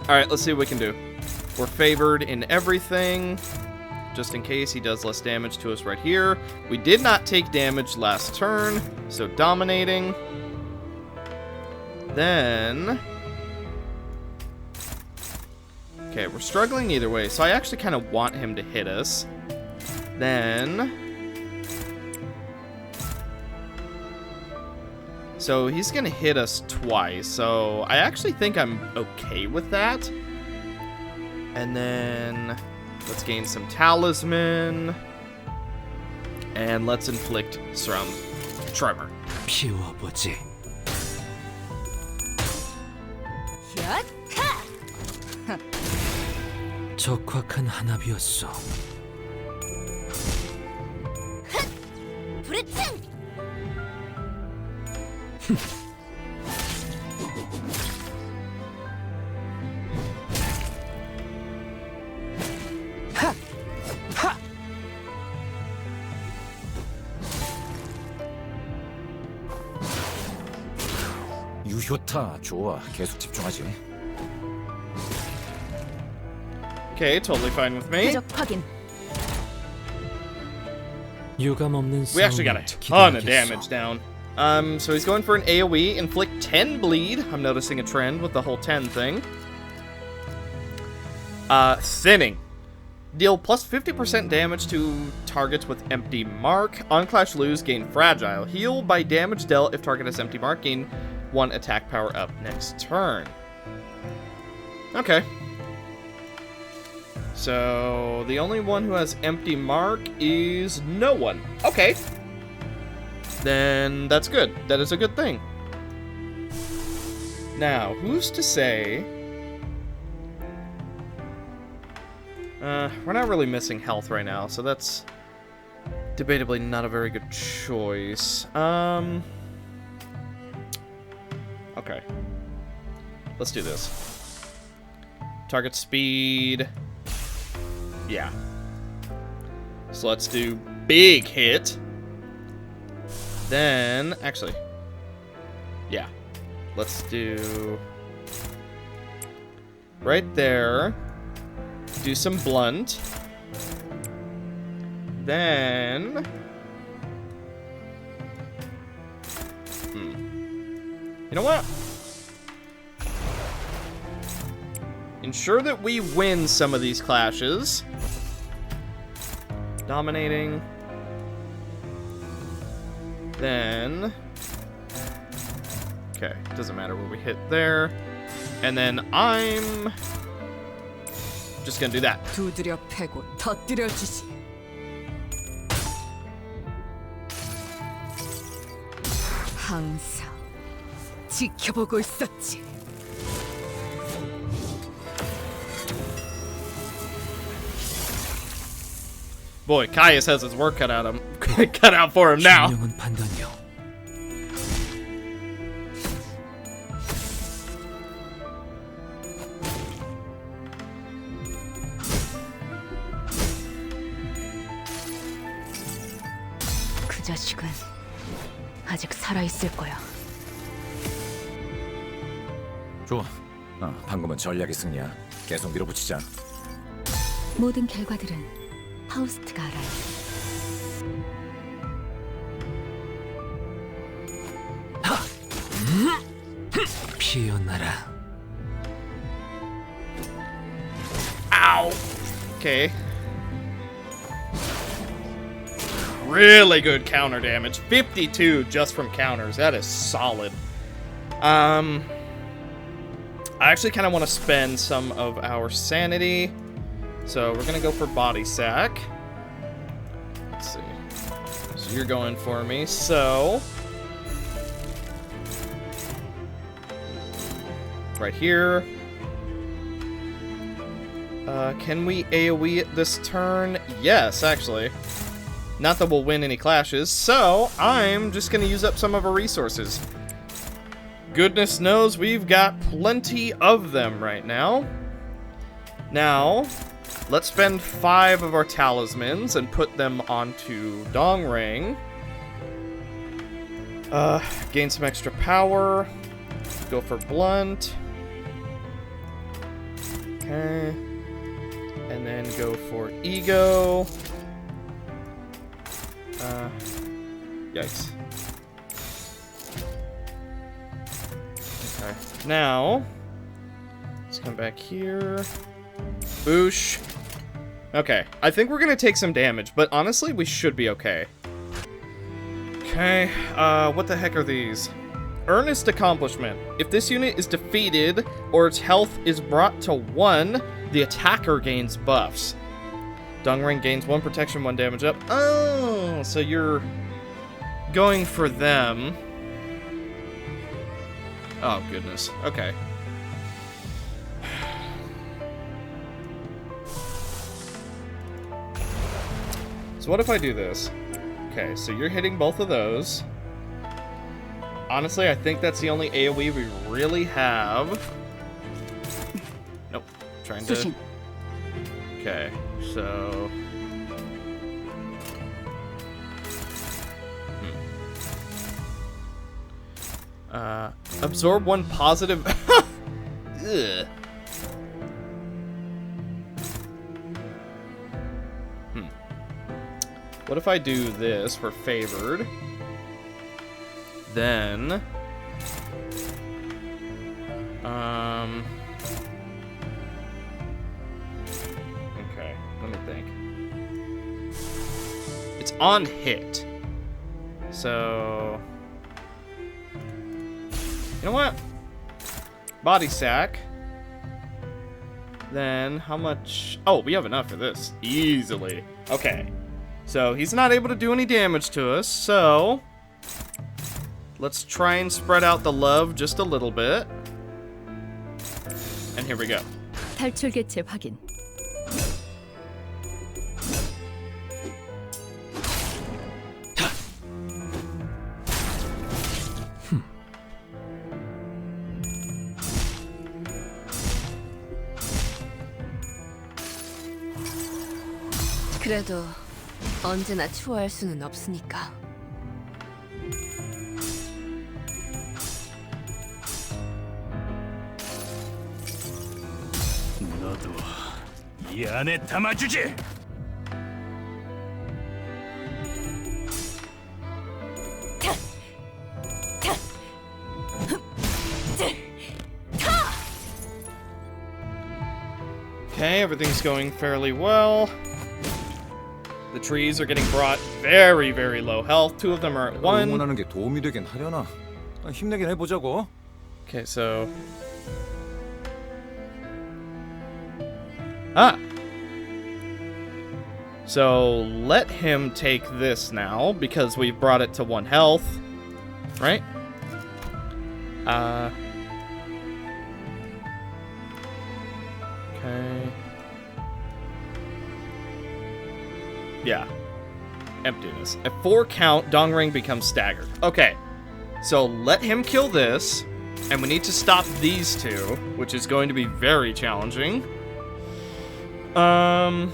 Alright, let's see what we can do. We're favored in everything, just in case he does less damage to us right here. We did not take damage last turn, so dominating. Then... okay, we're struggling either way, so I actually kind of want him to hit us. Then... so he's gonna hit us twice, so I actually think I'm okay with that. And then let's gain some talisman. And let's inflict some tremor. 피워보지. 적확한 한압이었어. 브레튼! 좋다. 좋아. 계속 집중하지. Okay, totally fine with me. 표적 확인. 유감 없는 We actually got a ton of damage down. So he's going for an AoE, inflict 10 bleed. I'm noticing a trend with the whole 10 thing. Thinning. Deal plus 50% damage to targets with empty mark. On clash lose, gain fragile. Heal by damage dealt if target has empty mark. Gain 1 attack power up next turn. Okay. So, the only one who has empty mark is no one. Okay. Then that's good. That is a good thing. Now, who's to say... we're not really missing health right now, so that's debatably not a very good choice. Okay. Let's do this. Target speed... Yeah. So let's do big hit. Then, actually, yeah. Let's do right there. Do some blunt. Then, you know what? Ensure that we win some of these clashes. Dominating. Then... Okay, doesn't matter where we hit there. And then I'm... just gonna do that. 두드려 패고 터뜨려 주지. 항상 지켜보고 있었지. Boy, Caius has his work cut out for him now. 현명한 판단이요. 그 자식은 아직 살아 있을 거야. 좋아. 방금은 전략의 승리야. 계속 밀어붙이자. 모든 결과들은 파우스트가 알아요. 피어나라. Ow! Okay. Really good counter damage. 52 just from counters. That is solid. I actually kind of want to spend some of our sanity. So we're going to go for body sack. Let's see. So you're going for me. So right here. Can we AoE it this turn? Yes, actually. Not that we'll win any clashes, so I'm just going to use up some of our resources. Goodness knows we've got plenty of them right now. Now, let's spend 5 of our talismans and put them onto Dongrang. Gain some extra power. Go for blunt. Okay. And then go for ego. Yikes. Okay. Now, let's come back here. Boosh. Okay, I think we're gonna take some damage, but honestly, we should be okay. Okay, what the heck are these? Earnest accomplishment. If this unit is defeated or its health is brought to 1, the attacker gains buffs. Dongrang gains 1 protection, 1 damage up. Oh, so you're going for them. Oh, goodness. Okay. So what if I do this? Okay, so you're hitting both of those. Honestly, I think that's the only AoE we really have. Nope. Trying to... Okay, so... Absorb 1 positive. Ugh. What if I do this for favored? Then... Okay, let me think. It's on hit. So... You know what? Body sack. Then, how much... Oh, we have enough for this. Easily. Okay. So, he's not able to do any damage to us, so... Let's try and spread out the love just a little bit. And here we go. 탈출 개체 확인. 그래도 언제나 추월할 수는 없으니까. 너도 이 안에 담아주지. Okay, everything's going fairly well. The trees are getting brought very, very low health. 2 of them are at 1. 응원하는 게 도움이 되긴 하려나? 힘내긴 해보자고. Okay, so... Ah! So, let him take this now, because we've brought it to 1 health. Right? Okay. Yeah. Emptiness. At 4 count, Dongring becomes staggered. Okay. So let him kill this, and we need to stop these 2, which is going to be very challenging. Oh,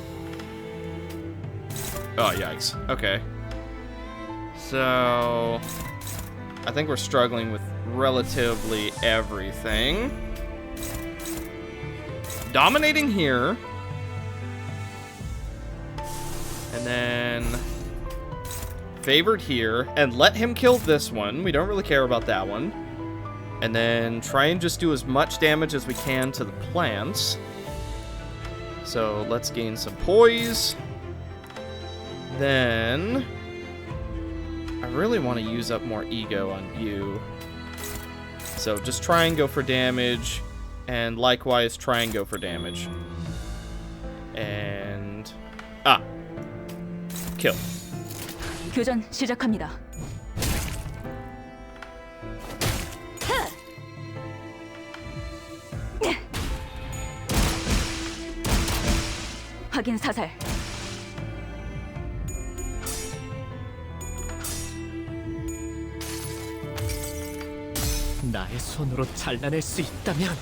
yikes. Okay. So... I think we're struggling with relatively everything. Dominating here. And then favored here, and let him kill this one. We don't really care about that one. And then try and just do as much damage as we can to the plants. So let's gain some poise. Then I really want to use up more ego on you. So just try and go for damage, and likewise try and go for damage. And kill. 교전 시작합니다. 확인 사살. 나의 손으로 잘라낼 수 있다면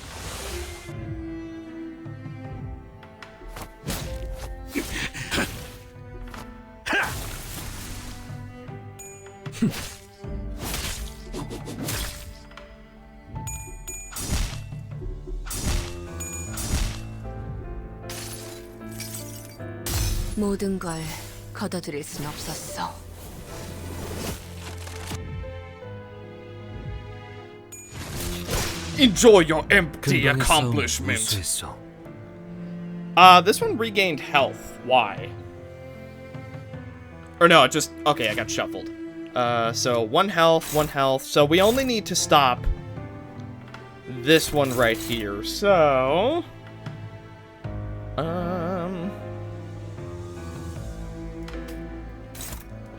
모든 걸 걷어들일 순 없었어. Enjoy your empty accomplishment. This one regained health. Why? Or no, it just... Okay, I got shuffled. So 1 health, 1 health. So we only need to stop this one right here. So...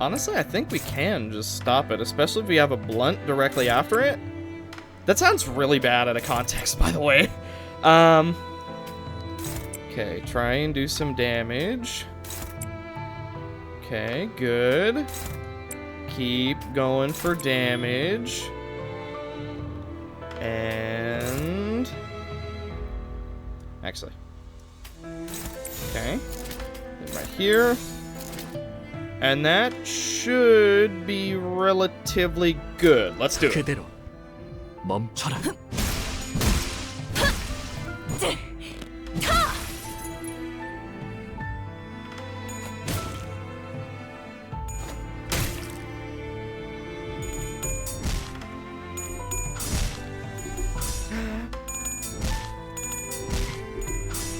Honestly, I think we can just stop it, especially if we have a blunt directly after it. That sounds really bad out of context, by the way. Okay, try and do some damage. Okay, good. Keep going for damage. And... Actually. Okay. Right here. And that should be relatively good. Let's do it. 그대로 멈춰라.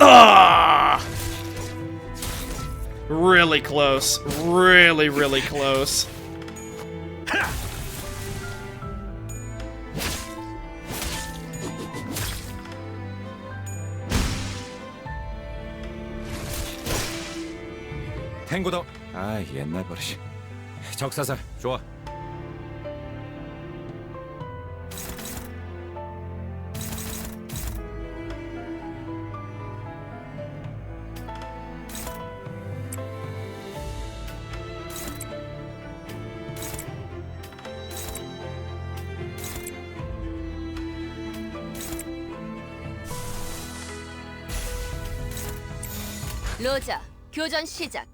Ah! Really close. Really, really close. 탱고다. 아, 옛날 버릇이. 적사살 좋아. 로자, 교전 시작.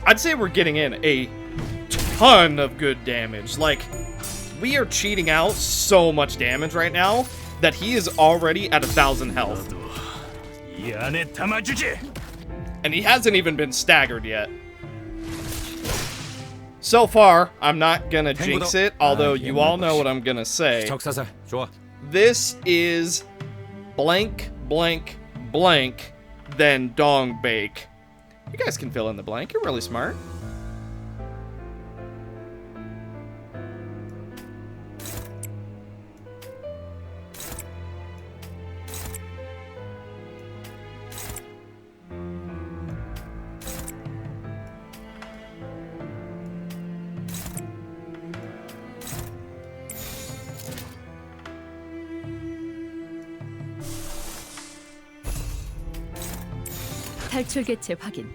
I'd say we're getting in a ton of good damage. Like, we are cheating out so much damage right now that he is already at 1,000 health. And he hasn't even been staggered yet. So far, I'm not gonna jinx it, although you all know what I'm gonna say. This is blank, blank, blank, then dong bake. You guys can fill in the blank. You're really smart. 탈출 개체 확인.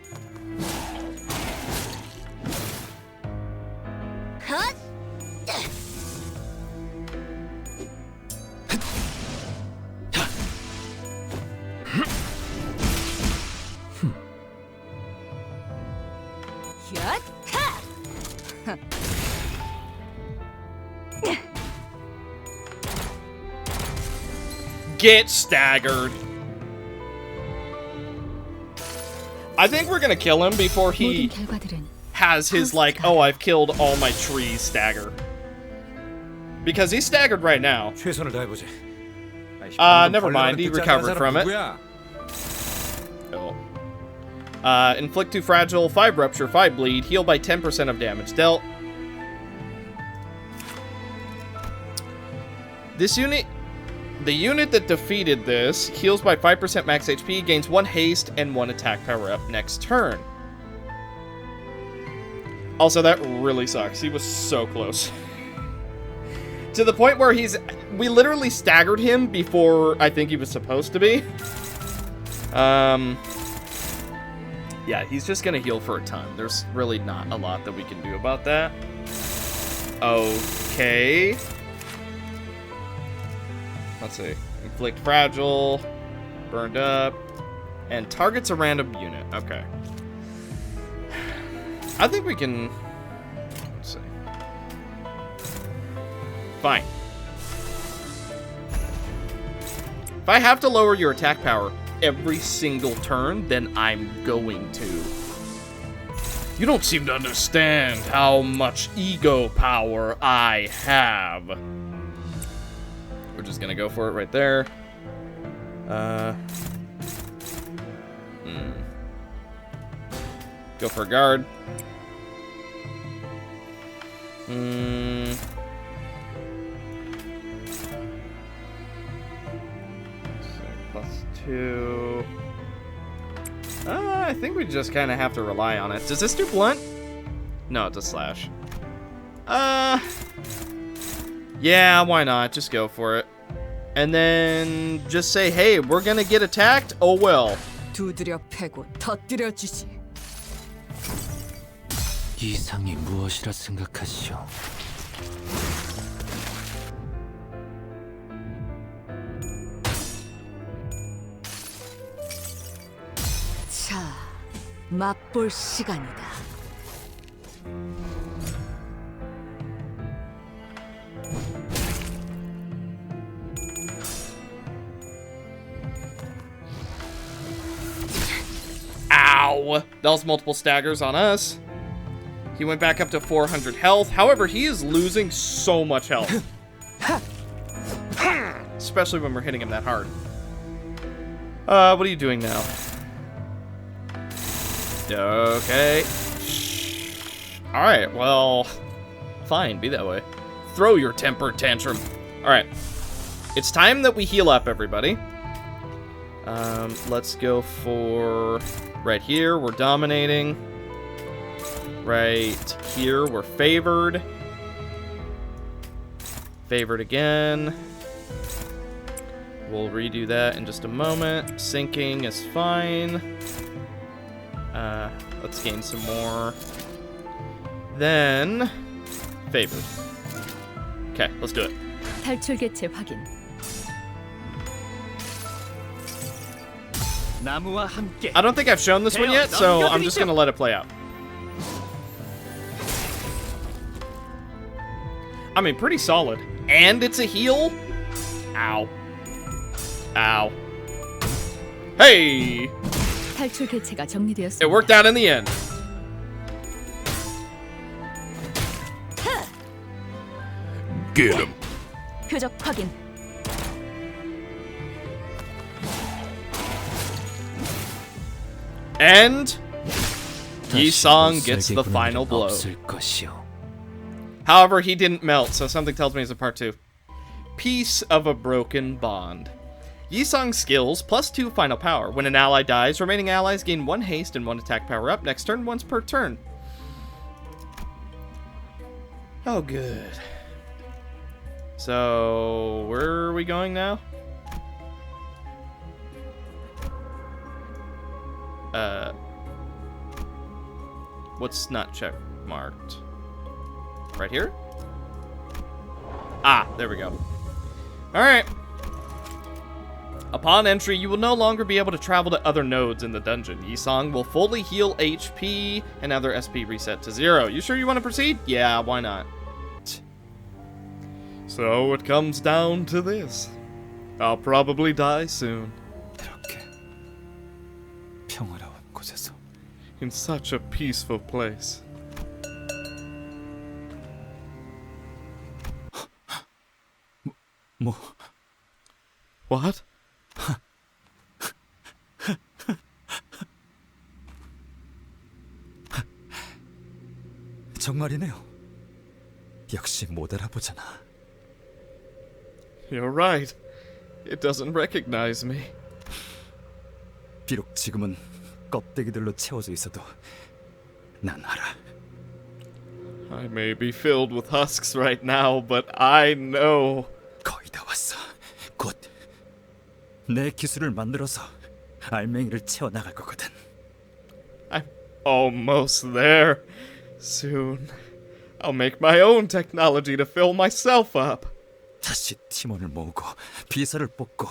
Get staggered. I think we're gonna kill him before he has his, like, oh, I've killed all my trees stagger. Because he's staggered right now. Never mind, he recovered from it. Oh. Inflict 2 fragile, 5 rupture, 5 bleed, heal by 10% of damage dealt. The unit that defeated this heals by 5% max HP, gains 1 haste, and 1 attack power up next turn. Also, that really sucks. He was so close. To the point where we literally staggered him before I think he was supposed to be. Yeah, he's just gonna heal for a ton. There's really not a lot that we can do about that. Okay. Let's see. Inflict fragile, burned up, and targets a random unit. Okay. I think we can. Let's see. Fine. If I have to lower your attack power every single turn, then I'm going to. You don't seem to understand how much ego power I have. We're just gonna go for it right there. Go for a guard. +2. I think we just kind of have to rely on it. Does this do blunt? No, it does slash. Yeah, why not? Just go for it. And then just say, hey, we're gonna get attacked? Oh well. 두드려 패고 터뜨려 주지. 이상이 무엇이라 생각하시오? 맛볼 시간이다. Ow! That was multiple staggers on us. He went back up to 400 health. However, he is losing so much health. Especially when we're hitting him that hard. What are you doing now? Okay. Alright, well... Fine, be that way. Throw your temper tantrum. Alright. It's time that we heal up, everybody. Let's go for... Right here, we're dominating. Right here, we're favored. Favored again. We'll redo that in just a moment. Sinking is fine. Let's gain some more. Then, favored. Okay, let's do it. 탈출 개체 확인. 나무와 함께. I don't think I've shown this one yet, so I'm just gonna let it play out. I mean, pretty solid. And it's a heal? Ow. Ow. Hey! 탈출 개체가 정리되었습니다. It worked out in the end. Get him. 표적 확인. And Yi-Song gets the final blow. However, he didn't melt, so something tells me it's a part 2. Piece of a broken bond. Yi-Song's skills, +2 final power. When an ally dies, remaining allies gain 1 haste and 1 attack power up. Next turn, once per turn. Oh, good. So, where are we going now? What's not check marked? Right here? Ah, there we go. Alright. Upon entry, you will no longer be able to travel to other nodes in the dungeon. Yi-Song will fully heal HP and other SP reset to 0. You sure you want to proceed? Yeah, why not? So it comes down to this. I'll probably die soon. 평화로운 곳에서. In such a peaceful place. 뭐? What? 정말이네요. 역시 못 알아보잖아. You're right. It doesn't recognize me. 비록 지금은 껍데기들로 채워져 있어도 난 알아. I may be filled with husks right now, but I know. 거의 다 왔어. 곧 내 기술을 만들어서 알맹이를 채워 나갈 거거든. I'm almost there. Soon, I'll make my own technology to fill myself up. 다시 팀원을 모으고 비서를 뽑고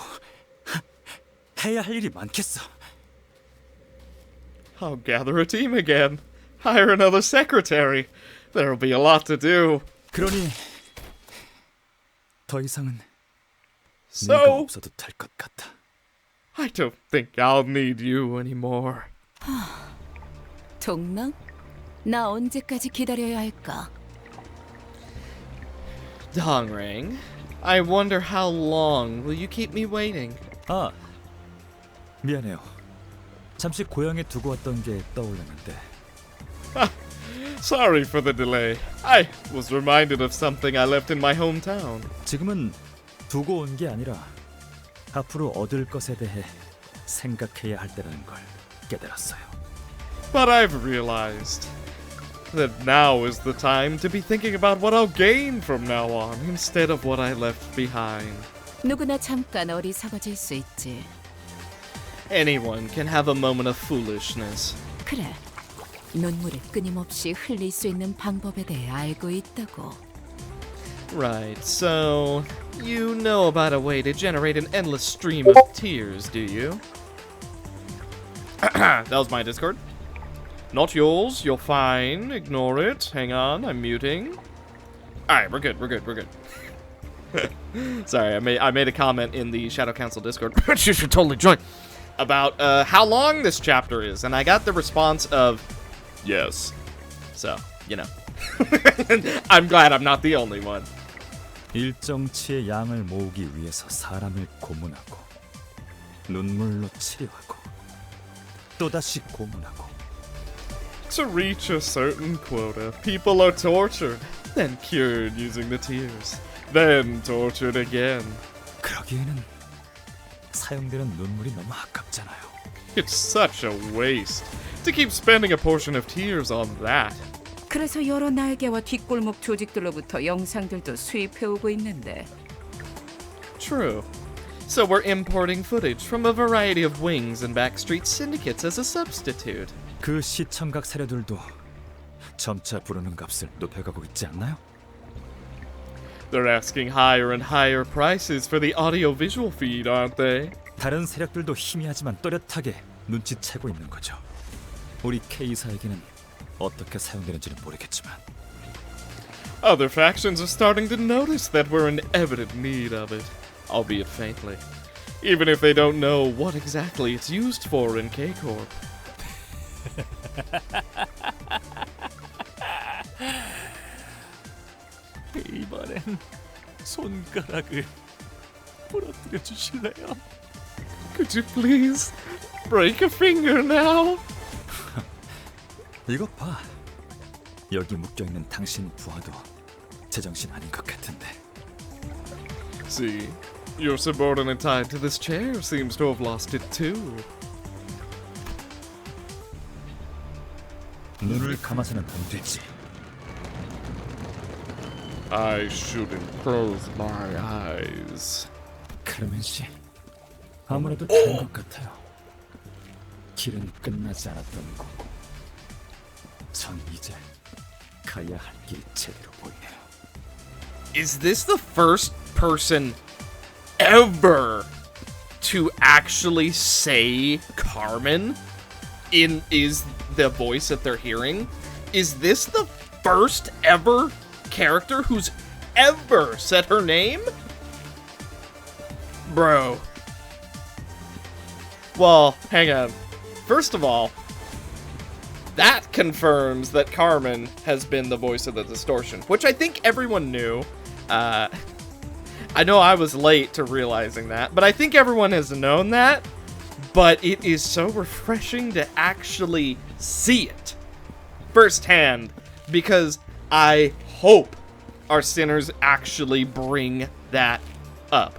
해야 할 일이 많겠어. I'll gather a team again. Hire another secretary. There'll be a lot to do. 그러니 더 이상은 So, 네가 없어도 될 것 같아. I don't think I'll need you anymore. 동랑? 나 언제까지 기다려야 할까? Dongrang, I wonder how long will you keep me waiting? 아, 미안해요. 잠시 고향에 두고 왔던 게 떠올랐는데. Sorry for the delay. I was reminded of something I left in my hometown. 지금은 두고 온 게 아니라 앞으로 얻을 것에 대해 생각해야 할 때라는 걸 깨달았어요. But I've realized that now is the time to be thinking about what I'll gain from now on instead of what I left behind. 누구나 잠깐 어리석어질 수 있지. Anyone can have a moment of foolishness. 그래. 눈물을 끊임없이 흘릴 수 있는 방법에 대해 알고 있다고. Right, so you know about a way to generate an endless stream of tears, do you? That was my Discord. Not yours. You're fine. Ignore it. Hang on. I'm muting. Alright, we're good. We're good. Sorry, I made a comment in the Shadow Council Discord, which you should totally join, about how long this chapter is, and I got the response of yes. So, you know. I'm glad I'm not the only one. 일정치의 양을 모으기 위해서 사람을 고문하고 눈물로 치료하고 또다시 고문하고. To reach a certain quota, people are tortured, then cured using the tears, then tortured again. 그러기에는 사용되는 눈물이 너무 아깝잖아요. It's such a waste to keep spending a portion of tears on that. 그래서 여러 날개와 뒷골목 조직들로부터 영상들도 수입해오고 있는데. True. So we're importing footage from a variety of wings and backstreet syndicates as a substitute. 그 시청각 사료들도 점차 부르는 값을 높여가고 있지 않나요? They're asking higher and higher prices for the audio-visual feed, aren't they? 다른 세력들도 희미하지만 또렷하게 눈치채고 있는 거죠. 우리 K사에게는 어떻게 사용되는지는 모르겠지만. Other factions are starting to notice that we're in evident need of it, albeit faintly. Even if they don't know what exactly it's used for in K-Corp. 이번엔 손가락을 부러뜨려 주실래요? Could you please break a finger now? 이것 봐. 여기 묶여 있는 당신 부하도 제정신 아닌 것 같은데. See, your subordinate tied to this chair seems to have lost it too. 눈을 감아서는 안 되지. I shouldn't close my eyes. 카르멘 씨, 아무래도 다른 것 같아요. 길은 끝나지 않았던 거고, 전 이제 가야 할 길이 제대로 보이네요. Is this the first person ever to actually say Carmen is the voice that they're hearing? Is this the first ever character who's ever said her name? Bro. Well, hang on. First of all, that confirms that Carmen has been the voice of the distortion, which I think everyone knew. I know I was late to realizing that, but I think everyone has known that. But it is so refreshing to actually see it firsthand, because I hope our sinners actually bring that up.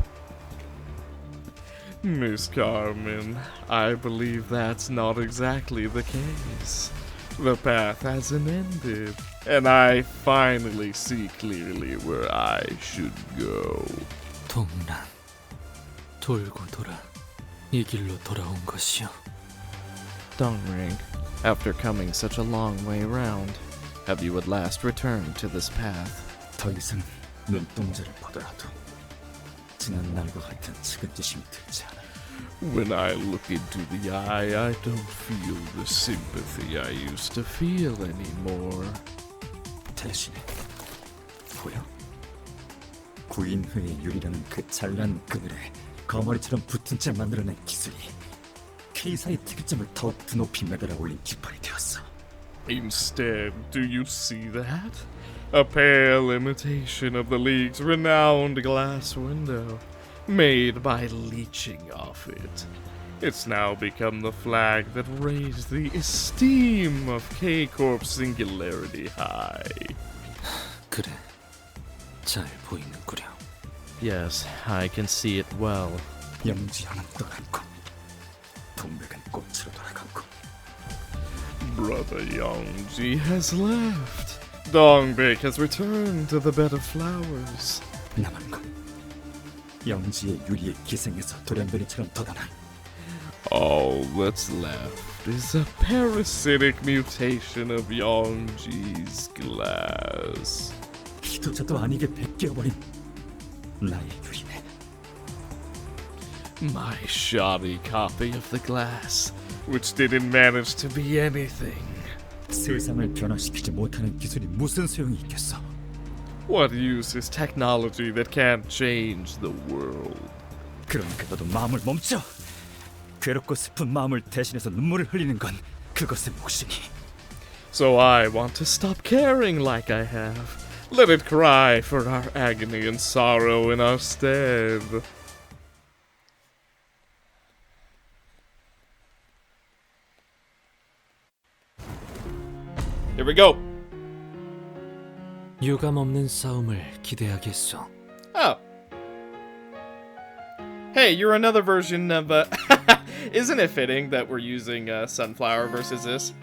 Miss Carmen, I believe that's not exactly the case. The path hasn't ended, and I finally see clearly where I should go. 동란, 돌고 돌아 이 길로 돌아온 것이요. Dongring, after coming such a long way round, have you at last returned to this path? 더 이상 눈동자를 보더라도 지난 날과 같은 측은지심이 들지 않아. When I look into the eye, I don't feel the sympathy I used to feel anymore. 대신에 보여? 구인회의 유리라는 그 잘난 그늘에 거머리처럼 붙은 채 만들어낸 기술이 K사의 특이점을 더욱 드높이 매달아 올린 깃발이 되었어. Instead, do you see that? A pale imitation of the League's renowned glass window, made by leeching off it. It's now become the flag that raised the esteem of K-Corp's singularity high. 그래, 잘 보이는구려. Yes, I can see it well. 영지형은 떠났고 동백은 꽃으로 돌아갔고. Brother Yongji has left. Dongbek has returned to the bed of flowers. 남은 건 영지의 유리에 기생해서 돌연변이처럼 돋아난. All that's left is a parasitic mutation of Yongji's glass. 기도자도 아니게 베껴버린 나의 유리네. My shoddy copy of the glass, which didn't manage to be anything 세상을 변화시키지 못하는 기술이 무슨 소용이 있겠어? What use is technology that can't change the world? 그러니까 너도 마음을 멈춰. 괴롭고 슬픈 마음을 대신해서 눈물을 흘리는 건 그것의 몫이니. So I want to stop caring like I have. Let it cry for our agony and sorrow in our stead. Here we go. 유감 없는 싸움을 기대하겠소. Oh. Hey, you're another version of Isn't it fitting that we're using Sunflower versus this?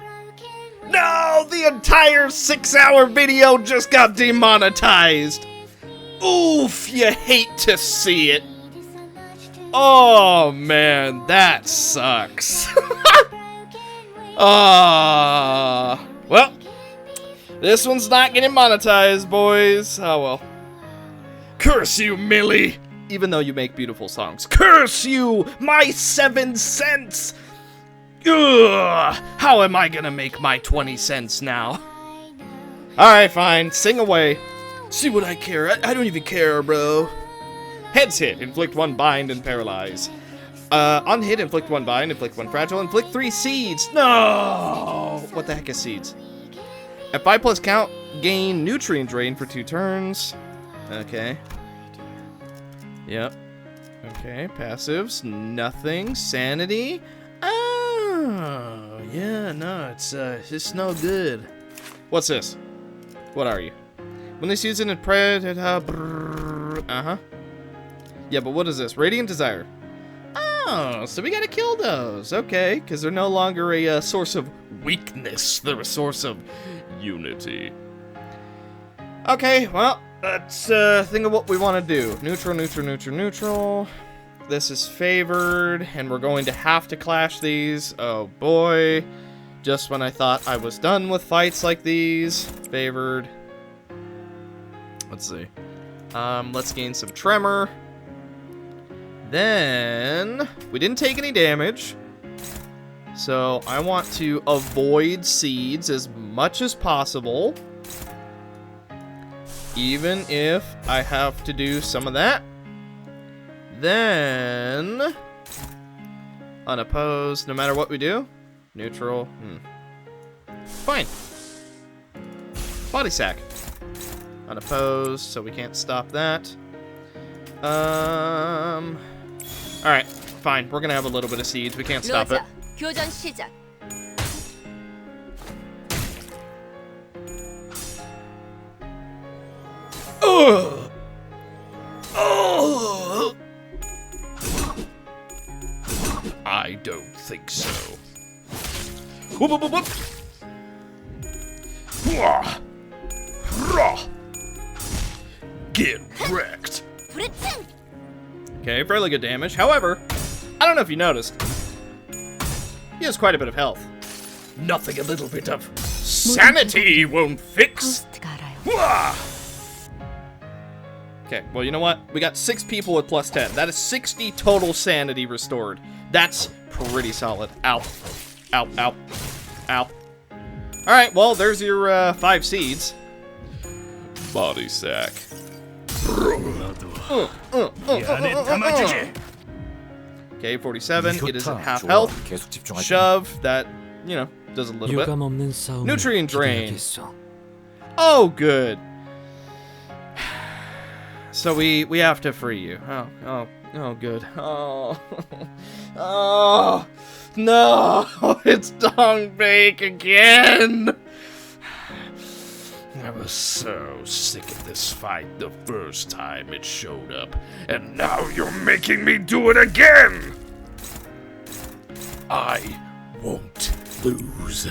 No! The entire 6-hour video just got demonetized! Oof! You hate to see it. Oh, man, that sucks. Well, this one's not getting monetized, boys. Oh, well. Curse you, Millie! Even though you make beautiful songs. Curse you! My 7 cents! Ugh! How am I gonna make my 20 cents now? Alright, fine. Sing away. See what I care. I don't even care, bro. Heads hit. Inflict 1 bind and paralyze. On hit, inflict 1 bind, inflict 1 fragile, inflict 3 seeds. No! What the heck is seeds? At 5 plus count, gain nutrient drain for 2 turns. Okay. Yep. Okay, passives, nothing. Sanity. Oh, yeah, no, it's no good. What's this? What are you? When this used in a pred, uh-huh. Yeah, but what is this? Radiant Desire. Oh, so we gotta kill those. Okay, because they're no longer a source of weakness. They're a source of unity. Okay, well, let's think of what we want to do. Neutral, neutral, neutral, neutral. This is favored, and we're going to have to clash these. Oh boy. Just when I thought I was done with fights like these. Favored. Let's see. Let's gain some tremor. Then, we didn't take any damage. So, I want to avoid seeds as much as possible. Even if I have to do some of that. Then, unopposed, no matter what we do. Neutral. Fine. Body sack. Unopposed, so we can't stop that. Alright, fine. We're gonna have a little bit of seeds. We can't stop it. 교전 시작. Ugh. Ugh. I don't think so. Whoop, whoop, whoop, whoop. Wah. Rah. Get wrecked. Okay, fairly good damage. However, I don't know if you noticed. He has quite a bit of health. Nothing a little bit of sanity won't fix. Wah. Okay, well, you know what? We got 6 people with plus 10. That is 60 total sanity restored. That's pretty solid. Ow. Ow, ow, ow. Alright, well, there's your 5 seeds. Body sack. Okay, 47. It is at half health. Shove. That, you know, does a little bit. 유감 없는 싸움을 Nutrient drain. 기대하겠소. Oh, good. So we have to free you. Oh, good. Oh, oh, no! It's Dongbake again. I was so sick of this fight the first time it showed up, and now you're making me do it again! I won't lose.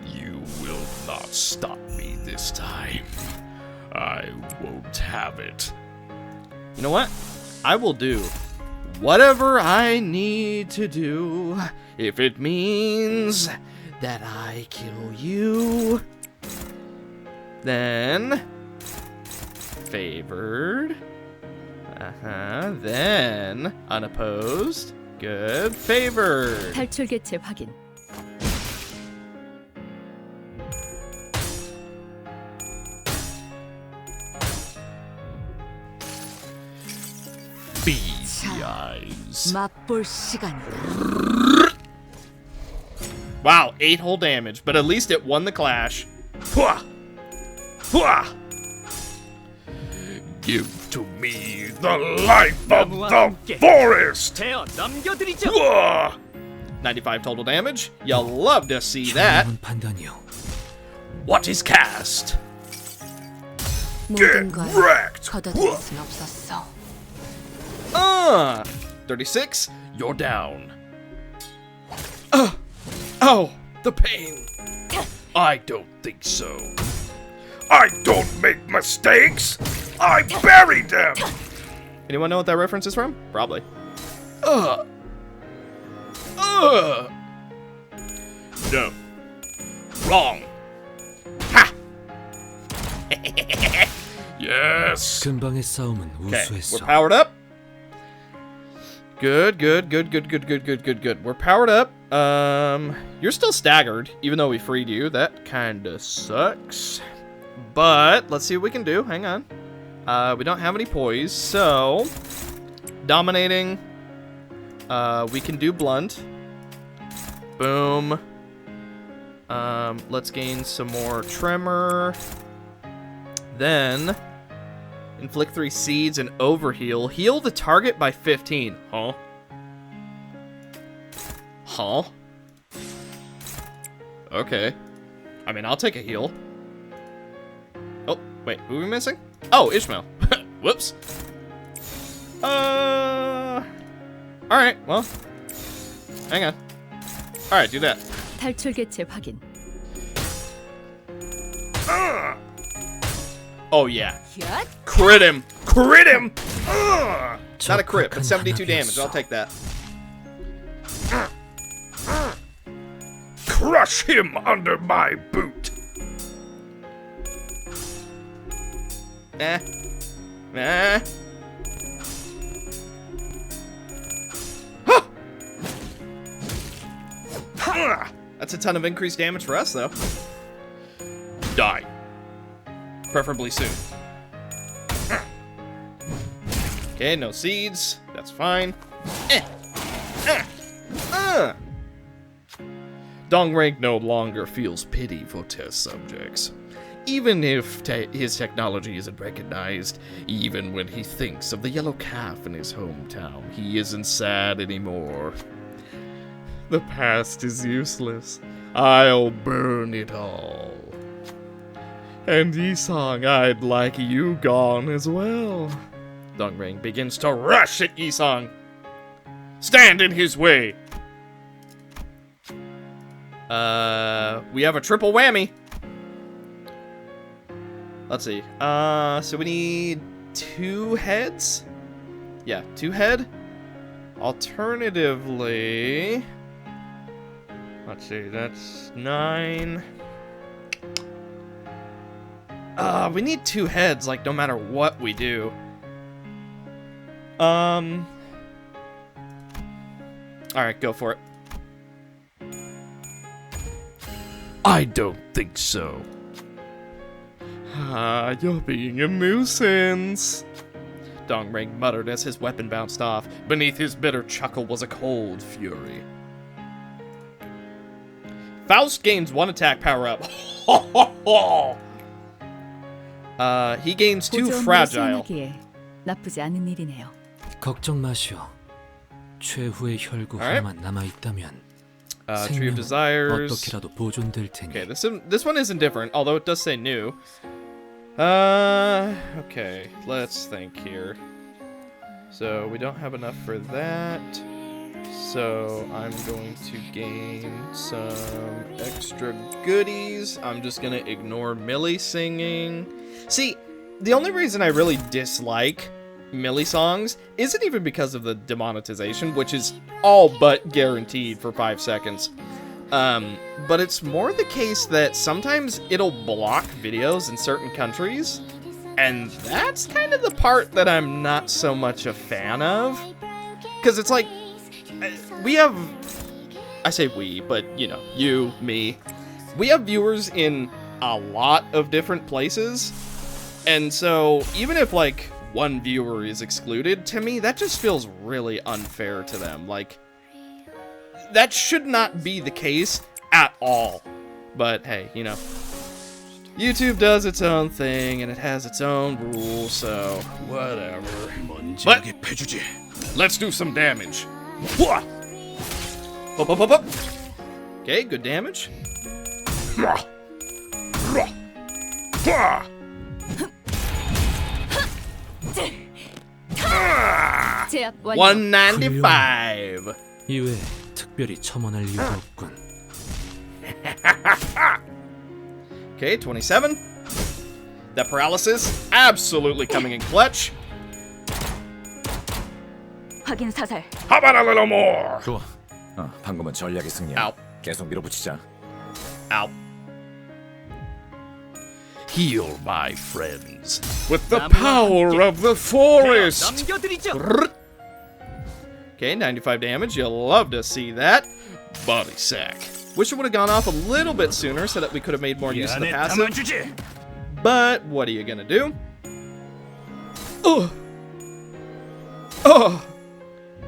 You will not stop me this time. I won't have it. You know what? I will do whatever I need to do if it means that I kill you. Then favored. Then unopposed. Good. Favored. 탈출 개체 확인. the eyes. 맛볼 시간이다. Wow, 8 whole damage, but at least it won the clash. Hwah! Hwah! Give to me the life of the forest! 95 total damage. You'll love to see that. What is cast? 모든 걸 wrecked! 걷어들일 순 없었어. 36. You're down. Oh, the pain. I don't think so. I don't make mistakes! I buried them! Anyone know what that reference is from? Probably. No. Wrong. Yes. 근방의 싸움은 Okay, 우수했어. we're powered up. Good. We're powered up. You're still staggered, even though we freed you. That kinda sucks. But let's see what we can do. Hang on. We don't have any poise, so dominating. We can do blunt. Boom. Let's gain some more tremor. Then inflict 3 seeds and overheal. Heal the target by 15. Huh? Huh? Okay. I mean, I'll take a heal. Oh, wait, who are we missing? Oh, Ishmael. Whoops. Alright, well. Hang on. Alright, do that. 탈출 개체 확인. Oh, yeah. Crit him! Crit him! Not a crit, but 72 damage. I'll take that. Crush him under my boot. That's a ton of increased damage for us, though. Die. Preferably soon. Okay, no seeds. That's fine. Dongrank no longer feels pity for test subjects. Even if his technology isn't recognized, even when he thinks of the yellow calf in his hometown, he isn't sad anymore. The past is useless. I'll burn it all. And Yisong, I'd like you gone as well. Dongrank begins to rush at Yisong. Stand in his way. We have a triple whammy. Let's see. So we need 2 heads? Yeah, 2 head. Alternatively, let's see, that's 9. We need 2 heads, like, no matter what we do. Alright, go for it. I don't think so. You're being a nuisance. Dongrank muttered as his weapon bounced off. Beneath his bitter chuckle was a cold fury. Faust gains 1 attack power up. He gains 2 fragile. 나쁘지 않은 일이네요. 걱정 마시오. 최후의 혈구 하나만 남아 있다면 Tree of Desires. 어떻게라도 보존될 테니. Okay, this one isn't different, although it does say new. Okay, let's think here. So we don't have enough for that. So I'm going to gain some extra goodies. I'm just gonna ignore Millie singing. See, the only reason I really dislike Millie songs isn't even because of the demonetization, which is all but guaranteed for 5 seconds. But it's more the case that sometimes it'll block videos in certain countries, and that's kind of the part that I'm not so much a fan of. Because it's like, we have, I say we, but you know, you, me, we have viewers in a lot of different places, and so even if like one viewer is excluded, to me, that just feels really unfair to them. Like, that should not be the case at all. But hey, you know, YouTube does its own thing, and it has its own rules, so whatever. But let's do some damage. Up, up, up, up. Okay, good damage. 제압 완료. 195. 이외에 특별히 첨언할 이유가 없군. Okay, 27. That paralysis, absolutely coming in clutch. 확인 사살. How about a little more? 좋아. 방금은 전략의 승리야. Ow. 계속 밀어붙이자. Ow. Heal, my friends, with the power of the forest. Okay, 95 damage. You'll love to see that. Body sack. Wish it would have gone off a little bit sooner so that we could have made more use of the passive. But what are you gonna do? Oh, oh,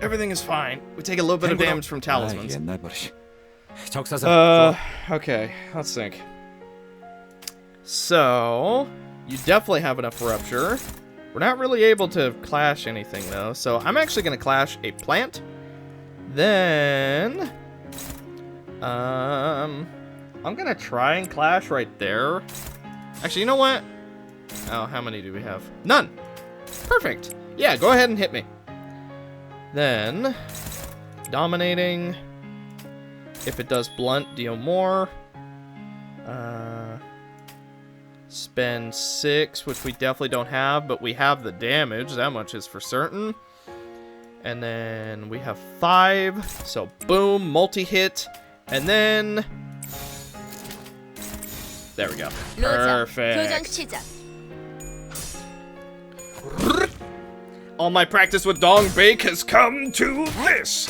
everything is fine. We take a little bit of damage from talismans. Okay, let's think. So, you definitely have enough rupture. We're not really able to clash anything though, so I'm actually gonna clash a plant. Then, I'm gonna try and clash right there. Actually, you know what? Oh, how many do we have? None. Perfect. Yeah, go ahead and hit me. Then, dominating. If it does blunt, deal more. Spend 6, which we definitely don't have, but we have the damage. That much is for certain. And then we have 5. So boom, multi-hit. And then... there we go. Perfect. All my practice with Dong Bake has come to this.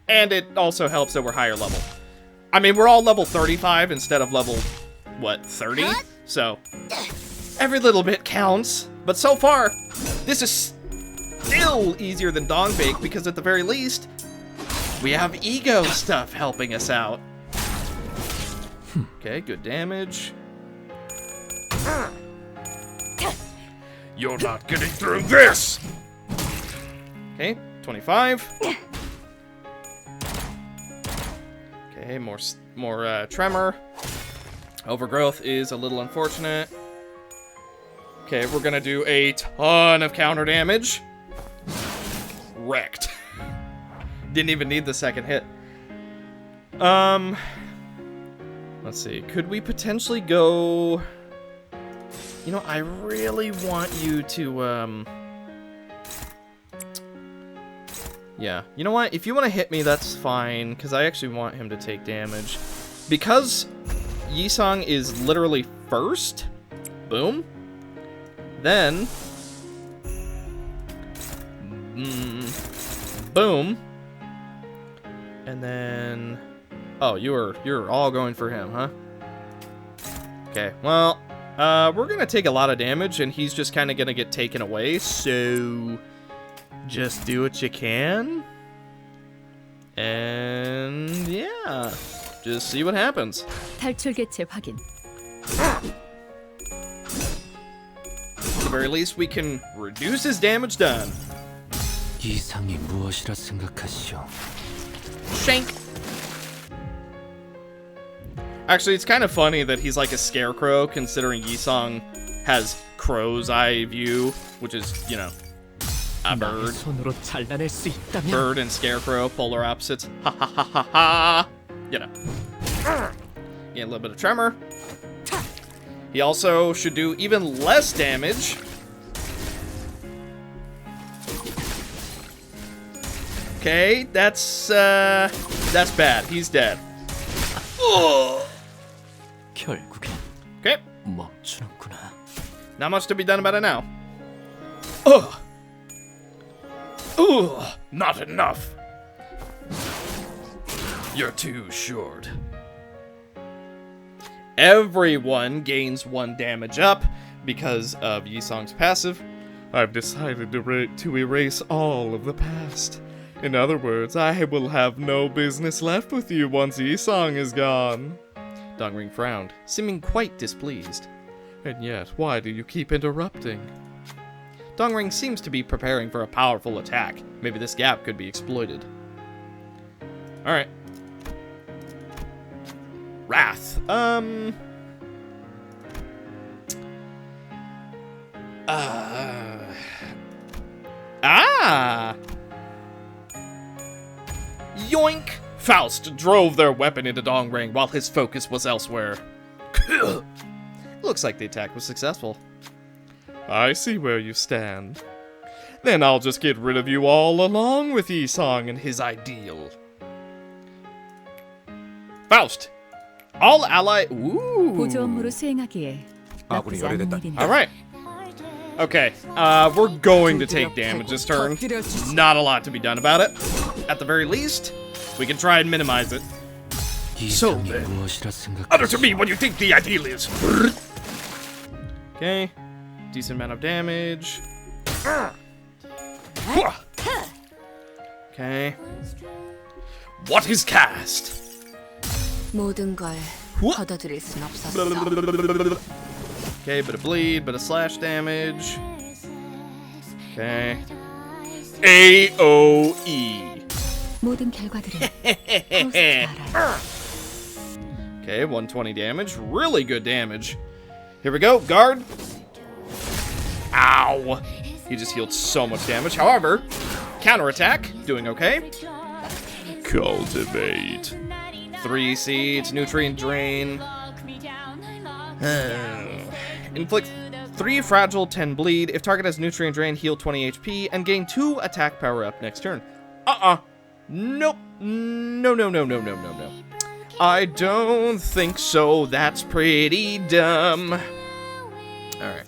And it also helps that we're higher level. I mean, we're all level 35 instead of level, what, 30? So, every little bit counts. But so far, this is still easier than Dong Bake because at the very least, we have ego stuff helping us out. Okay, good damage. You're not getting through this. Okay, 25. Okay, more tremor. Overgrowth is a little unfortunate. Okay, we're gonna do a ton of counter damage. Wrecked. Didn't even need the second hit. Let's see. Could we potentially go... You know, I really want you to, yeah. You know what? If you want to hit me, that's fine, because I actually want him to take damage. Because Yisong is literally first. Boom. Then... boom. And then... oh, you're all going for him, huh? Okay, well... we're gonna take a lot of damage, and he's just kind of gonna get taken away, so... just do what you can. And... yeah. Just see what happens. 탈출 개체 확인. At the very least, we can reduce his damage done. 이상이 무엇이라 생각하시오? Shank! Actually, it's kind of funny that he's like a scarecrow, considering Yisong has crow's eye view, which is, you know, a bird. Bird and scarecrow, polar opposites. Ha ha ha ha ha! You know. Get a little bit of tremor. He also should do even less damage. Okay, that's bad. He's dead. 결국엔 Okay. 멈추는구나. Not much to be done about it now. Ugh. Ugh. Not enough. You're too short. Everyone gains 1 damage up because of Yisong's passive. I've decided to erase all of the past. In other words, I will have no business left with you once Yisong is gone. Dongring frowned, seeming quite displeased. And yet, why do you keep interrupting? Dongring seems to be preparing for a powerful attack. Maybe this gap could be exploited. Alright. Wrath. Yoink! Faust drove their weapon into Dongring while his focus was elsewhere. Looks like the attack was successful. I see where you stand. Then I'll just get rid of you all along with Yisong and his ideal. Faust! All ally... Ooh! 보조 업무로 수행하기에 나쁘지 않은 일이네. Alright. Okay, we're going to take damage this turn. Not a lot to be done about it. At the very least, we can try and minimize it. So then, utter to me what you think the ideal is. Okay, decent amount of damage. Okay. What is cast? 모든 걸 걷어들일 순 없었어. Okay, bit of bleed, bit of slash damage. Okay. AOE. 모든 결과들은 하우스가 알아요. Okay, 120 damage. Really good damage. Here we go. Guard. Ow. He just healed so much damage. However, counterattack. Doing okay. Cultivate. 3 seeds. Nutrient drain. Inflict 3 fragile, 10 bleed. If target has nutrient drain, heal 20 HP and gain 2 attack power up next turn. Nope. No. I don't think so. That's pretty dumb. Alright.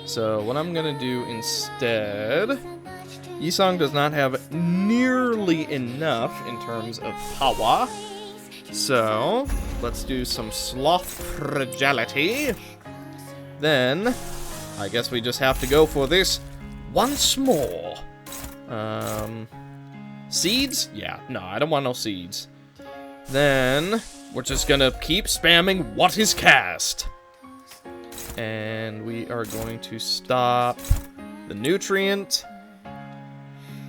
So what I'm gonna do instead... Yisong does not have nearly enough in terms of power. So, let's do some sloth fragility. Then, I guess we just have to go for this once more. Seeds? Yeah, no, I don't want no seeds. Then, we're just gonna keep spamming what is cast. And we are going to stop the nutrient.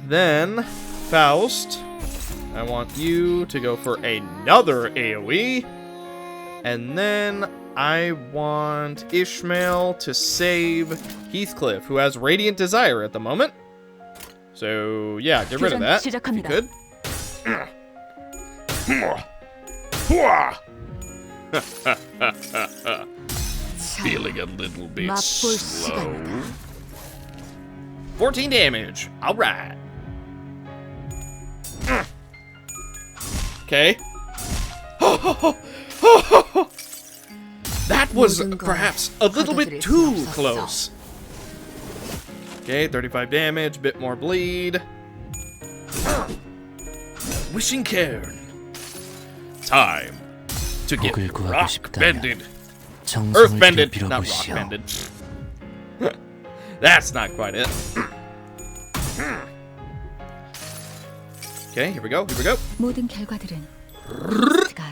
Then, Faust, I want you to go for another AoE. And then I want Ishmael to save Heathcliff, who has Radiant Desire at the moment. So, yeah, get rid of that if you could. Feeling a little bit slow. 14 damage. Alright. Okay. That was perhaps a little bit too close. Okay, 35 damage, bit more bleed. Wishing Cairn. Time to get rock-bended. Earth-bended, not rock-bended. That's not quite it. Okay, here we go. 모든 결과들은 하우스가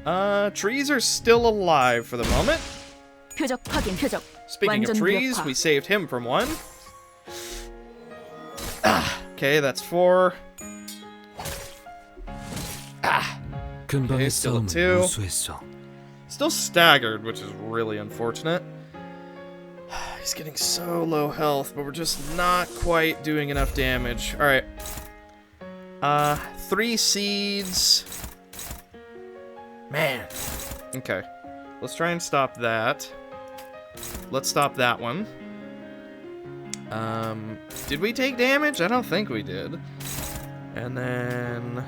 알아요. Trees are still alive for the moment. 표적 확인, 표적. Speaking of trees, we saved him from one. Okay, that's 4. 근방의 still 싸움은 2. 우수했어. Still staggered, which is really unfortunate. He's getting so low health, but we're just not quite doing enough damage. Alright. 3 seeds. Man. Okay. Let's try and stop that. Let's stop that one. Did we take damage? I don't think we did. And then...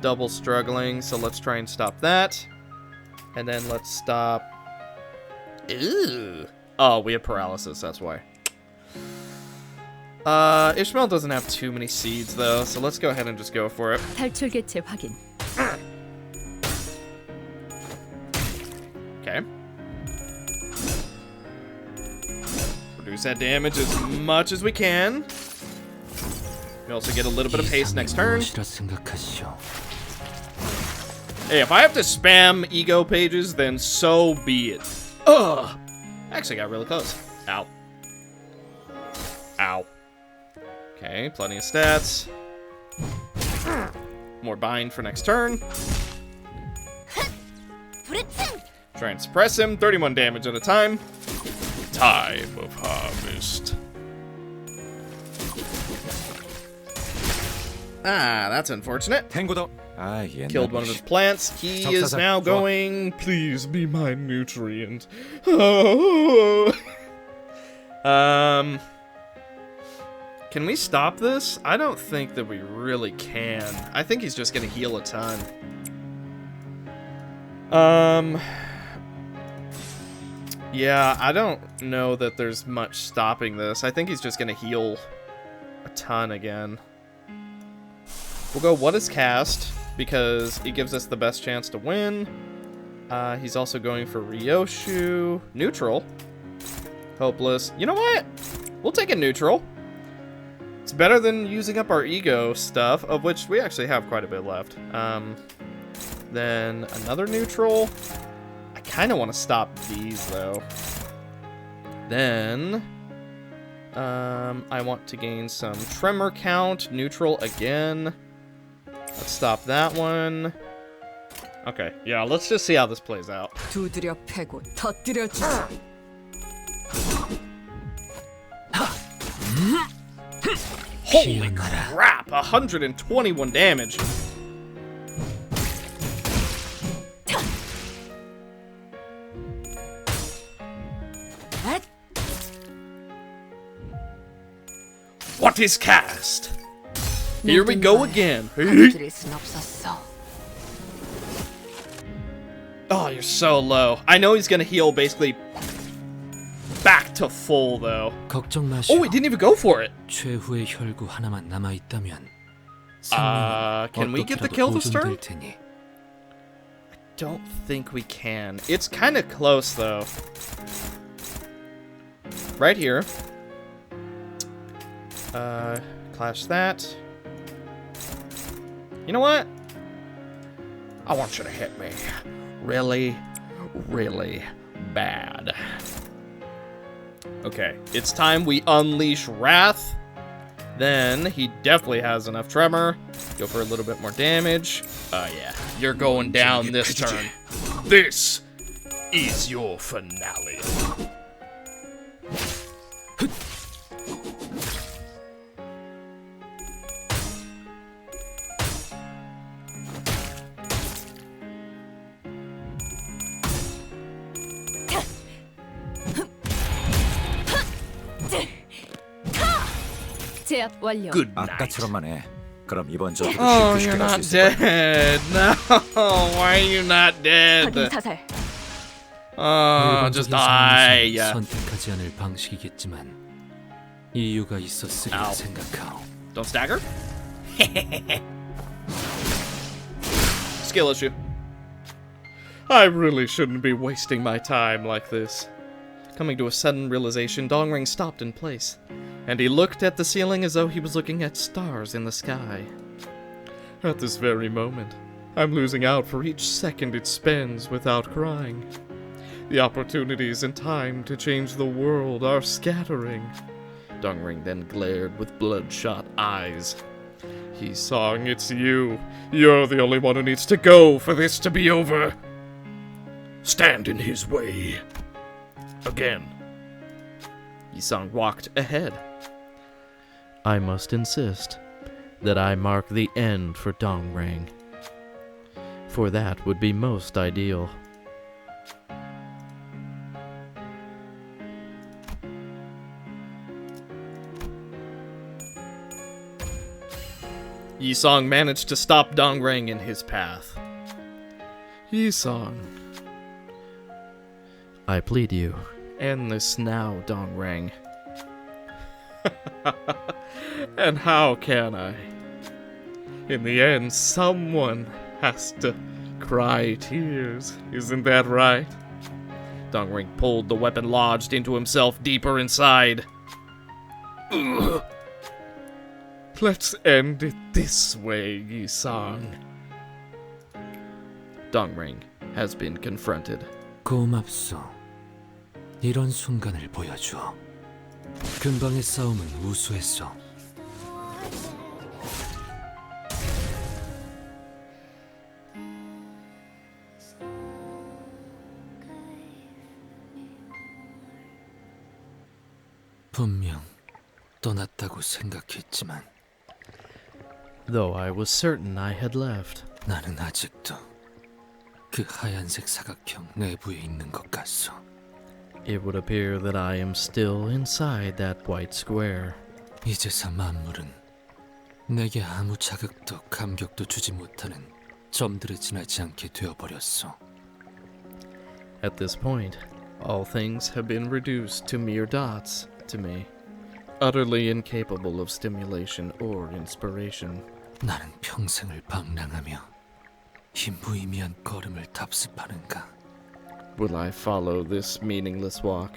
double struggling, so let's try and stop that. And then let's stop... Ew. Oh, we have paralysis, that's why. Ishmael doesn't have too many seeds, though, so let's go ahead and just go for it. 탈출 개체 확인. Okay. Reduce that damage as much as we can. We also get a little bit of haste next turn. Hey, if I have to spam ego pages, then so be it. Ugh! Actually got really close. Ow. Ow. Okay, plenty of stats. More bind for next turn. Try and suppress him. 31 damage at a time. Time of harvest. Ah, that's unfortunate. Killed one of his plants. He is now going. Please be my nutrient. Oh. Can we stop this? I don't think that we really can. I think he's just gonna heal a ton. Yeah, I don't know that there's much stopping this. I think he's just gonna heal a ton again. We'll go what is cast, because it gives us the best chance to win. He's also going for Ryoshu. Neutral. Hopeless. You know what? We'll take a neutral. It's better than using up our ego stuff, of which we actually have quite a bit left. Then another neutral. I kind of want to stop these, though. Then I want to gain some tremor count. Neutral again. Let's stop that one. Okay, yeah, let's just see how this plays out. 두드려 패고 터뜨려 주자. Holy crap! 121 damage. What is cast? Here we go again. Oh, you're so low. I know he's gonna heal basically back to full though. 걱정 마시오. Oh, he didn't even go for it. 최후의 혈구 하나만 남아 있다면 can we get the kill this turn? I don't think we can. It's kind of close though. Right here. Clash that. You know what? I want you to hit me really, really bad. Okay, it's time we unleash Wrath. Then he definitely has enough tremor. Go for a little bit more damage. Yeah, you're going down this turn. This is your finale. 제압 완료. Good night. 아까처럼만 해. 그럼 이번 전투를 Oh, 쉽게 you're 시켜갈 not 수 있을 거야. dead. No, why are you not dead? 확인 사살. Just 일반적인 die. 상황에서 선택하지 않을 방식이겠지만 이유가 있었으리라 생각하오. Don't stagger. Skill issue. I really shouldn't be wasting my time like this. Coming to a sudden realization, Dongring stopped in place, and he looked at the ceiling as though he was looking at stars in the sky. At this very moment, I'm losing out for each second it spends without crying. The opportunities and time to change the world are scattering. Dongring then glared with bloodshot eyes. Yi-song, it's you. You're the only one who needs to go for this to be over. Stand in his way. Again. Yi-song walked ahead. I must insist that I mark the end for Dongrang, for that would be most ideal. Yi-song managed to stop Dongrang in his path. Yi-song. I plead you. End this now, Dongrang. And how can I? In the end, someone has to cry tears, isn't that right? Dongring pulled the weapon lodged into himself deeper inside. Ugh. Let's end it this way, Yi-sang. Dongring has been confronted. 고맙소. 이런 순간을 보여줘. 근방의 싸움은 우수했어. 분명 떠났다고 생각했지만 Though I was certain I had left, 나는 아직도 그 하얀색 사각형 내부에 있는 것 같소. it would appear that I am still inside that white square. 이제서 만물은 내게 아무 자극도 감격도 주지 못하는 점들에 지나지 않게 되어버렸소. At this point, all things have been reduced to mere dots to me, utterly incapable of stimulation or inspiration. 나는 평생을 방랑하며 이 무의미한 걸음을 답습하는가? Will I follow this meaningless walk,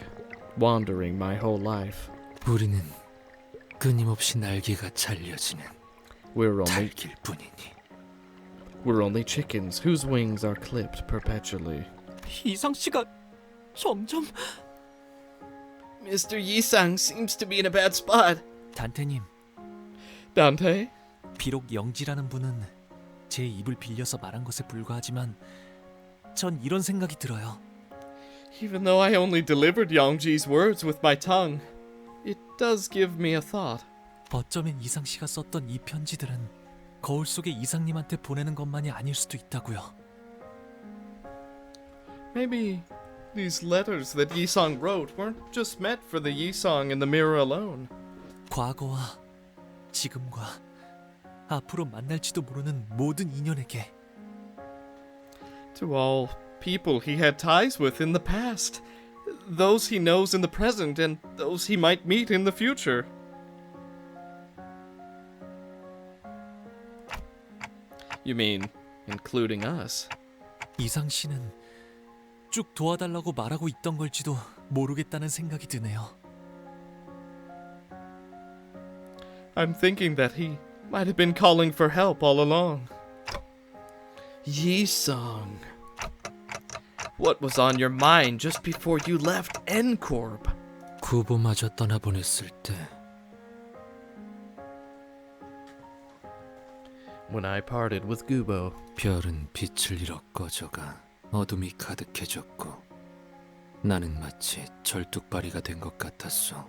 wandering my whole life? 우리는 끊임없이 날개가 잘려지는 달길 뿐이니. We're only chickens whose wings are clipped perpetually. 이상 씨가 점점 Mr. Yi-sang seems to be in a bad spot. 단테님. Dante? 비록 영지라는 분은 제 입을 빌려서 말한 것에 불과하지만 전 이런 생각이 들어요. Even though I only delivered Yongji's words with my tongue, it does give me a thought. 어쩌면 이상 씨가 썼던 이 편지들은 거울 속의 이상님한테 보내는 것만이 아닐 수도 있다고요. Maybe these letters that Yi-sang wrote weren't just meant for the Yi-sang in the mirror alone. 과거와 지금과 앞으로 만날지도 모르는 모든 인연에게. To all people he had ties with in the past, those he knows in the present, and those he might meet in the future. You mean, including us? 이상 씨는 쭉 도와달라고 말하고 있던 걸지도 모르겠다는 생각이 드네요. I'm thinking that he might have been calling for help all along. Yi-sang, what was on your mind just before you left N-Corp? 구보마저 떠나보냈을 때 When I parted with Gubo, 별은 빛을 잃어 꺼져가 어둠이 가득해졌고 나는 마치 절뚝발이가 된 것 같았어.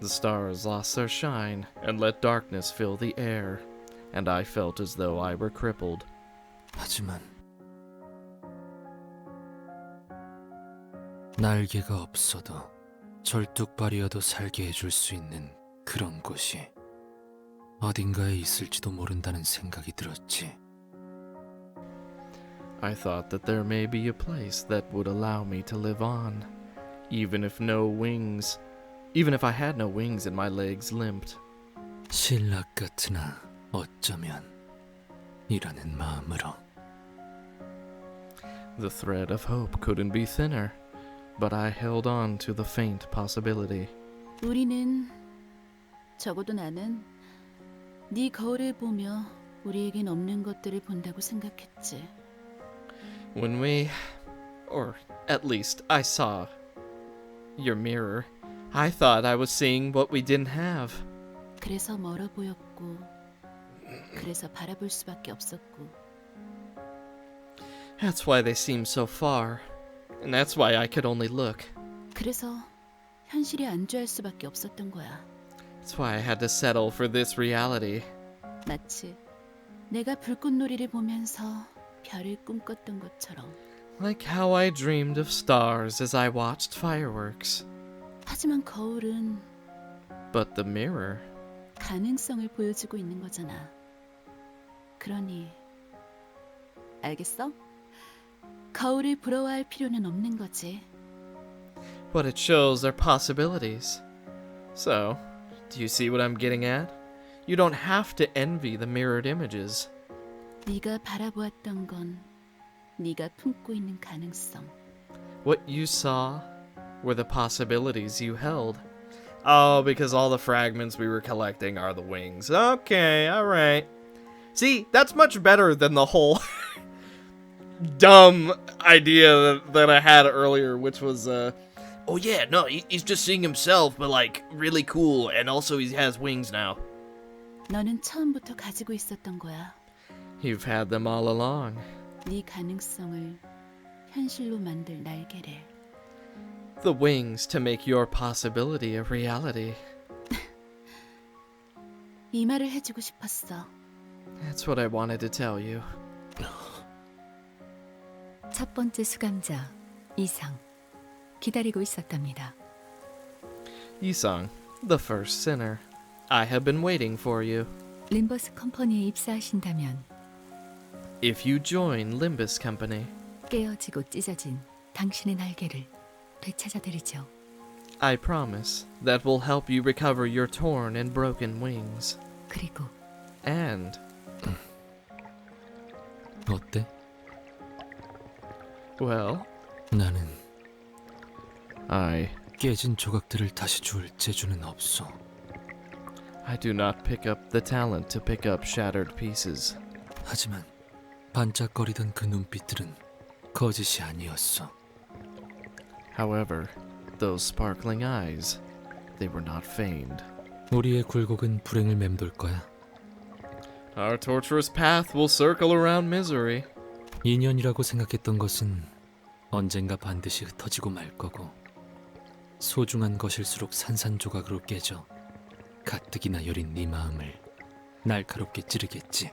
the stars lost their shine and let darkness fill the air, and I felt as though I were crippled. 하지만 날개가 없어도 절뚝발이어도 살게 해줄 수 있는 그런 곳이 어딘가에 있을지도 모른다는 생각이 들었지. I thought that there may be a place that would allow me to live on, even if I had no wings and my legs limped. 신락 같으나 어쩌면 이라는 마음으로. The thread of hope couldn't be thinner, but I held on to the faint possibility. 우리는, 적어도 나는 네 거울을 보며 우리에겐 없는 것들을 본다고 생각했지. When we, or at least I saw your mirror, I thought I was seeing what we didn't have. 그래서 멀어 보였고, 그래서 바라볼 수밖에 없었고. That's why they seem so far, and that's why I could only look. 그래서 현실에 안주할 수밖에 없었던 거야. That's why I had to settle for this reality. 마치 내가 불꽃놀이를 보면서 별을 꿈꿨던 것처럼. Like how I dreamed of stars as I watched fireworks. 하지만 거울은 But the mirror, 가능성을 보여주고 있는 거잖아. 그러니 알겠어? 거울을 부러워할 필요는 없는 거지. what it shows are possibilities. So, do you see what I'm getting at? You don't have to envy the mirrored images. 네가 바라보았던 건 네가 품고 있는 가능성. What you saw were the possibilities you held. Oh, because all the fragments we were collecting are the wings. Okay, alright. See, that's much better than the whole dumb idea that I had earlier, which was, oh yeah, no, he's just seeing himself, but like, really cool, and also he has wings now. 너는 처음부터 가지고 있었던 거야. You've had them all along. 네 가능성을 현실로 만들 날개를. The wings to make your possibility a reality. 이 말을 해주고 싶었어. That's what I wanted to tell you. 첫 번째 수감자 이상 기다리고 있었답니다. Yisang, the first sinner. I have been waiting for you. 림버스 컴퍼니에 입사하신다면 If you join Limbus Company, 깨어지고 찢어진 당신의 날개를 되찾아드리죠. I promise that will help you recover your torn and broken wings. 그리고 And 어때? well, 나는 I 깨진 조각들을 다시 줄 재주는 없어. I do not pick up the talent to pick up shattered pieces. 하지만 반짝거리던 그 눈빛들은 거짓이 아니었어. However, those sparkling eyes, they were not feigned. 우리의 굴곡은 불행을 맴돌 거야. Our tortuous path will circle around misery. 인연이라고 생각했던 것은 언젠가 반드시 흩어지고 말 거고 소중한 것일수록 산산조각으로 깨져 가뜩이나 여린 네 마음을 날카롭게 찌르겠지.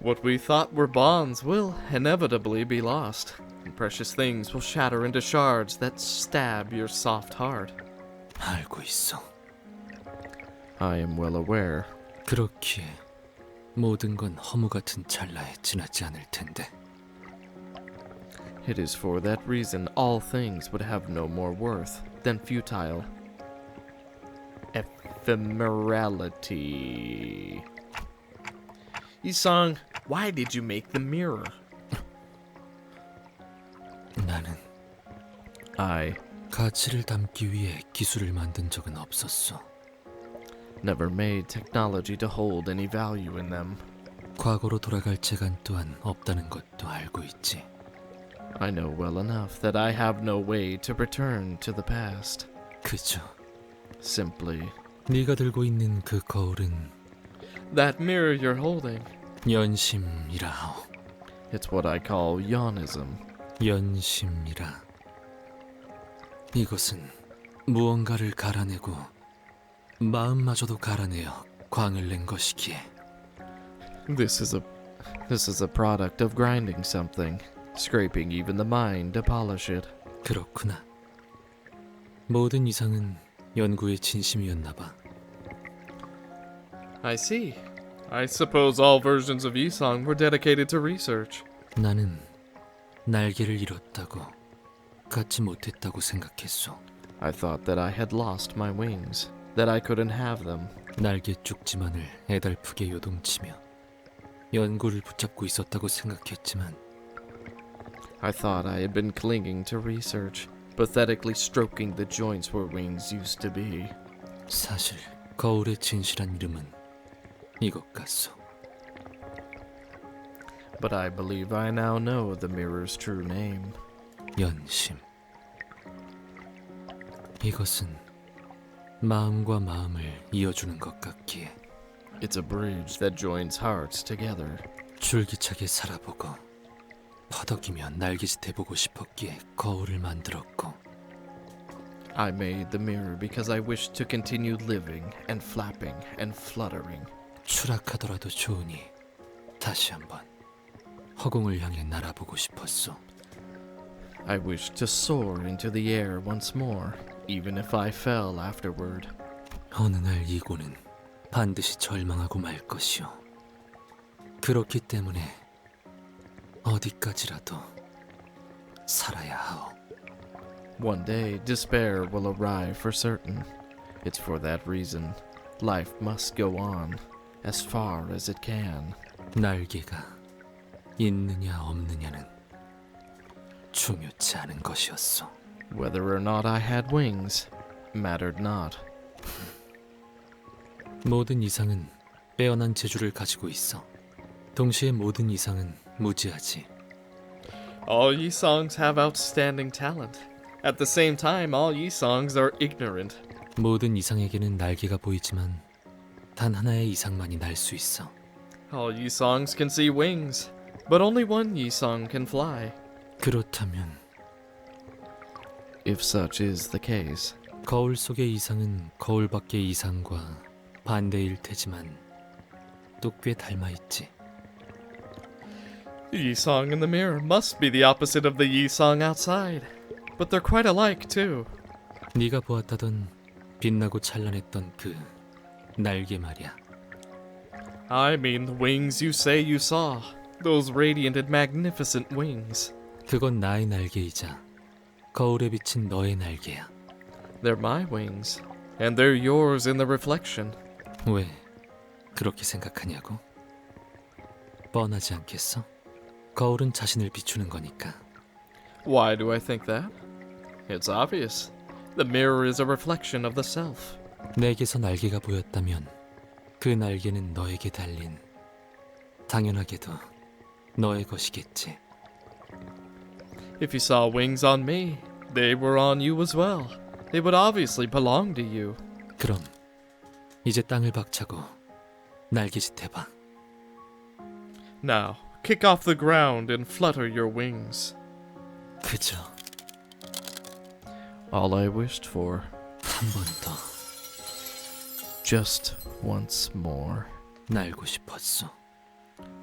What we thought were bonds will inevitably be lost, and precious things will shatter into shards that stab your soft heart. 알고 있어. I am well aware. 그렇기에 모든 건 허무 같은 찰나에 지나지 않을 텐데. It is for that reason all things would have no more worth than futile ephemerality. Yisang, why did you make the mirror? 나는 I 가치를 담기 위해 기술을 만든 적은 없었어. never made technology to hold any value in them. 과거로 돌아갈 재간 또한 없다는 것도 알고 있지. I know well enough that I have no way to return to the past. 그저 Simply, 네가 들고 있는 그 거울은 that mirror you're holding. 연심이라 하오. It's what I call yawnism. 연심이라. 이것은 무언가를 갈아내고 마음마저도 갈아내어 광을 낸 것이기에. This is a product of grinding something, scraping even the mind to polish it. 그렇구나. 모든 이상은 연구의 진심이었나 봐. I see. I suppose all versions of Yisang were dedicated to research. 나는 날개를 잃었다고, 갖지 못했다고 생각했어. I thought that I had lost my wings, that I couldn't have them. 날개 쪽지만을 애달프게 요동치며 연구를 붙잡고 있었다고 생각했지만 I thought I had been clinging to research, pathetically stroking the joints where wings used to be. 사실 거울의 진실한 이름은 이것 같소. But I believe I now know the mirror's true name. 연심. 이것은 마음과 마음을 이어주는 것 같기에. It's a bridge that joins hearts together. 줄기차게 살아보고 퍼덕이며 날개짓 해보고 싶었기에 거울을 만들었고. I made the mirror because I wished to continue living and flapping and fluttering. 추락하더라도 좋으니 다시 한번 허공을 향해 날아보고 싶었소. I wished to soar into the air once more, even if I fell afterward. 어느 날 이고는 반드시 절망하고 말 것이오. 그렇기 때문에 어디까지라도 살아야 하오. One day, despair will arrive for certain. It's for that reason, life must go on, as far as it can. 날개가 있느냐 없느냐는 중요치 않은 것이었어. Whether or not I had wings mattered not. 모든 이상은 빼어난 재주를 가지고 있어. 동시에 모든 이상은 무지하지. All ye songs have outstanding talent. At the same time, all ye songs are ignorant. 모든 이상에게는 날개가 보이지만 단 하나의 이상만이 날 수 있어. All ye songs can see wings, but only one ye song can fly. 그렇다면 If such is the case, 거울 속의 이상은 거울 밖의 이상과 반대일 테지만 또 꽤 닮아 있지. The ye song in the mirror must be the opposite of the ye song outside, but they're quite alike too. 네가 보았다던 빛나고 찬란했던 그 날개 말이야. I mean the wings you say you saw. Those radiant and magnificent wings. 그건 나의 날개이자 거울에 비친 너의 날개야. They're my wings, and they're yours in the reflection. 왜 그렇게 생각하냐고? 뻔하지 않겠어? 거울은 자신을 비추는 거니까. Why do I think that? It's obvious. The mirror is a reflection of the self. 내게서 날개가 보였다면 그 날개는 너에게 달린 당연하게도 너의 것이겠지. If you saw wings on me, they were on you as well. They would obviously belong to you. 그럼 이제 땅을 박차고 날개짓 해봐. Now, kick off the ground and flutter your wings. 그저 all I wished for, 한 번 더 just once more. 날고 싶었어.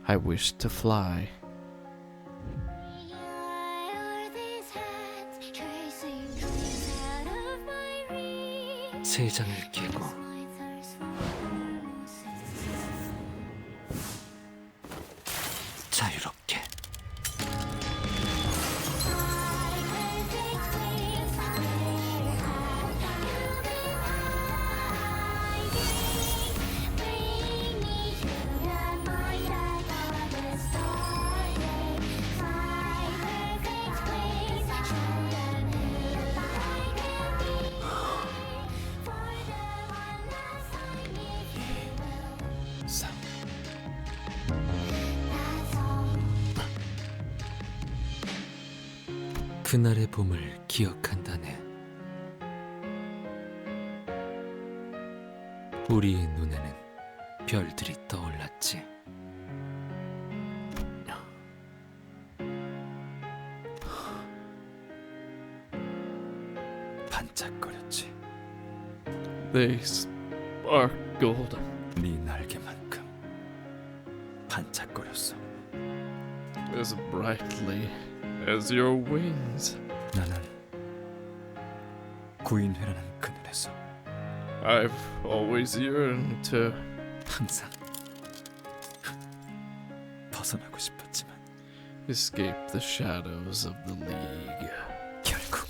I wished to fly. 세 장을 깨고 자유롭게. 그날의 봄을 기억한다네. 우리의 눈에는 별들이 떠올랐지. 반짝거렸지. They spark gold. 네 날개만큼 반짝거렸어. As brightly as your wings. 나는 구인회라는 그늘에서 I've always yearned to 항상 벗어나고 싶었지만 escape the shadows of the league. 결국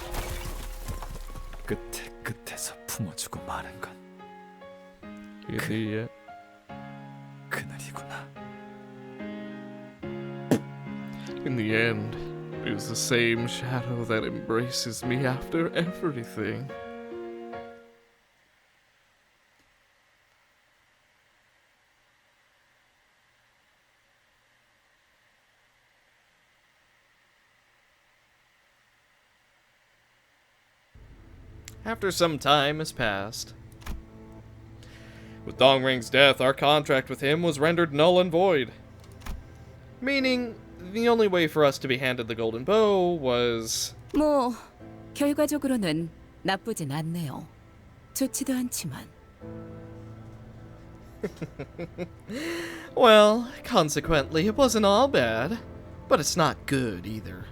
끝에서 품어주고 마는 건 그날이구나. In the end, it is the same shadow that embraces me after everything. After some time has passed. With Dongring's death, our contract with him was rendered null and void. Meaning, the only way for us to be handed the golden bow was... 뭐 결과적으로는 나쁘진 않네요. 좋지도 않지만. Well, consequently, it wasn't all bad. But it's not good either.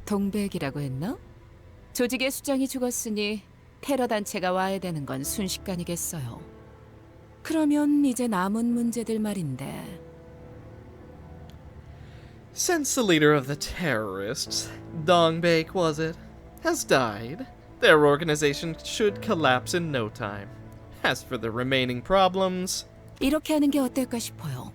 동백이라고 했나? 조직의 수장이 죽었으니 테러 단체가 와야 되는 건 순식간이겠어요. 그러면 이제 남은 문제들 말인데. Since the leader of the terrorists, Dongbaek was it, has died, their organization should collapse in no time. As for the remaining problems, 이렇게 하는 게 어떨까 싶어요.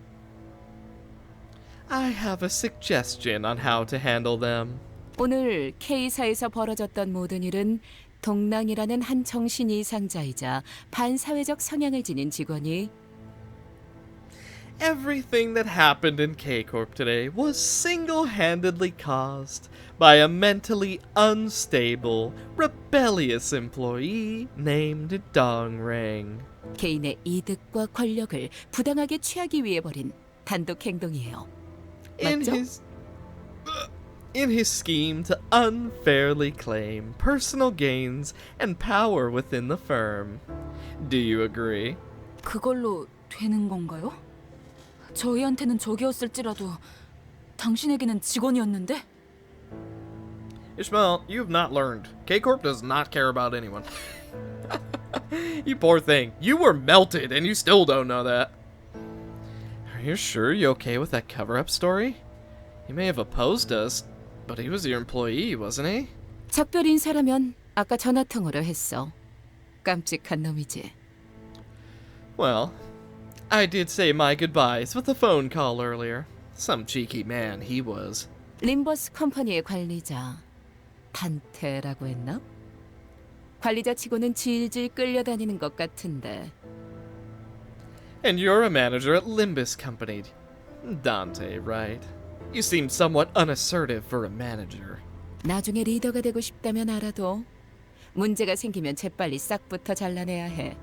I have a suggestion on how to handle them. 오늘 K사에서 벌어졌던 모든 일은 동랑이라는 한 정신 이상자이자 반사회적 성향을 지닌 직원이 Everything that happened in K-Corp today was single-handedly caused by a mentally unstable, rebellious employee named Dongrang. 개인의 이득과 권력을 부당하게 취하기 위해 벌인 단독 행동이에요. 맞죠? In his scheme to unfairly claim personal gains and power within the firm. Do you agree? 그걸로 되는 건가요? 저희한테는 적이었을지라도 당신에게는 직원이었는데? Ishmael, you have not learned. K-Corp does not care about anyone. You poor thing. You were melted and you still don't know that. Are you sure you're okay with that cover-up story? He may have opposed us, but he was your employee, wasn't he? 작별 인사라면 아까 전화통화로 했어. 깜찍한 놈이지. Well, I did say my goodbyes with a phone call earlier. Some cheeky man he was. 림버스 컴퍼니의 관리자 단테라고 했나? 관리자 치고는 질질 끌려다니는 것 같은데. And you're a manager at Limbus Company. Dante, right? You seem somewhat unassertive for a manager. 나중에 리더가 되고 싶다면 알아도 문제가 생기면 재빨리 싹부터 잘라내야 해.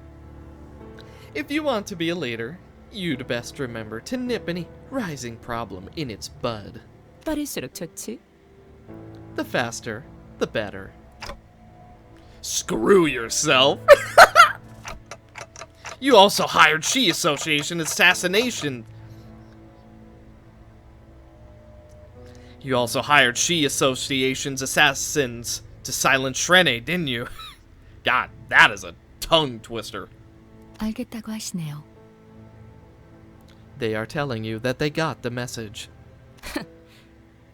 If you want to be a leader, you'd best remember to nip any rising problem in its bud. 빠를수록 좋지. The faster, the better. Screw yourself! You also hired She Association assassination. You also hired She Association's assassins to silence Shrene, didn't you? God, that is a tongue twister. 알겠다고 하시네요. They are telling you that they got the message.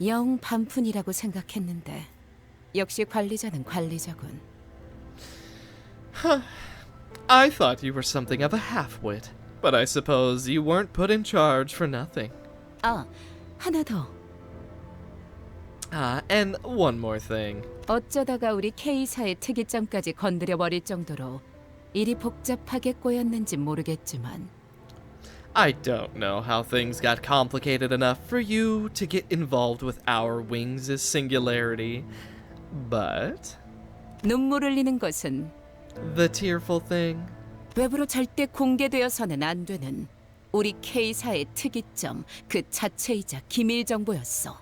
영 반푼이라고 생각했는데 역시 관리자는 관리자군. I thought you were something of a half-wit, but I suppose you weren't put in charge for nothing. 아, 하나 더. And one more thing. 어쩌다가 우리 K사의 특이점까지 건드려 버릴 정도로 일이 복잡하게 꼬였는지 모르겠지만 I don't know how things got complicated enough for you to get involved with our wings' singularity, but 눈물 흘리는 것은 the tearful thing. 외부로 절대 공개되어서는 안 되는 우리 K사의 특이점 그 자체이자 기밀 정보였어.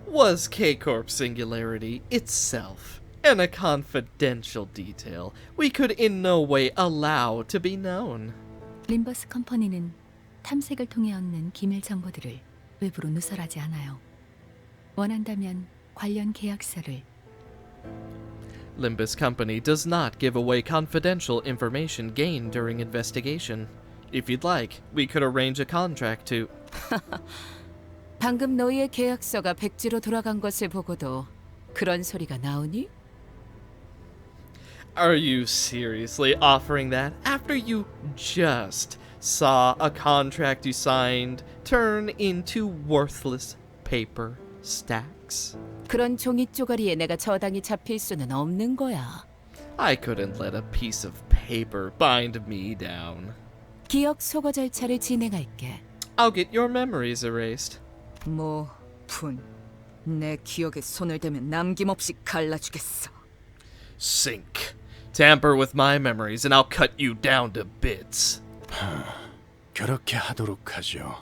Was K-Corp singularity itself, and a confidential detail we could in no way allow to be known. 림버스 컴퍼니는 탐색을 통해 얻는 기밀 정보들을 외부로 누설하지 않아요. 원한다면 관련 계약서를 Limbus Company does not give away confidential information gained during investigation. If you'd like, we could arrange a contract to... 방금 너희의 계약서가 백지로 돌아간 것을 보고도 그런 소리가 나오니? Are you seriously offering that after you just saw a contract you signed turn into worthless paper stacks? 그런 종이 쪼가리에 내가 저당이 잡힐 수는 없는 거야. I couldn't let a piece of paper bind me down. 기억 소거 절차를 진행할게. I'll get your memories erased. 내 기억에 손을 대면 남김없이 갈라주겠어. Sink. Tamper with my memories and I'll cut you down to bits. 그렇게 하도록 하죠.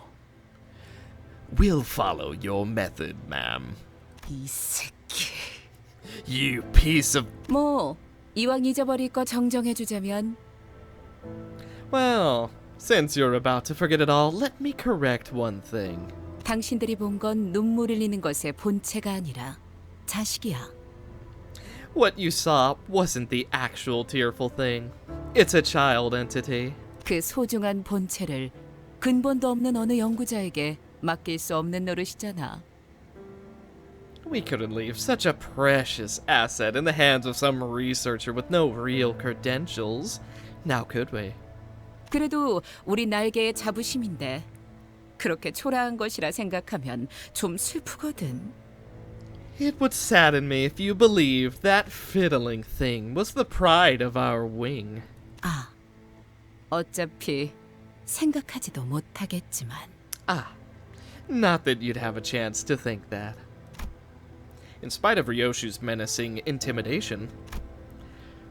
We'll follow your method, ma'am. 이 새끼. You piece of... 뭐 이왕 잊어버릴 거 정정해주자면 Well, since you're about to forget it all, let me correct one thing. 당신들이 본 건 눈물 흘리는 것의 본체가 아니라 자식이야. What you saw wasn't the actual tearful thing. It's a child entity. 그 소중한 본체를 근본도 없는 어느 연구자에게 맡길 수 없는 노릇이잖아. We couldn't leave such a precious asset in the hands of some researcher with no real credentials. Now could we? 그래도 우리 날개의 자부심인데 그렇게 초라한 것이라 생각하면 좀 슬프거든. It would sadden me if you believed that fiddling thing was the pride of our wing. 아, 어차피 생각하지도 못하겠지만. Not that you'd have a chance to think that. In spite of Ryoshu's menacing intimidation,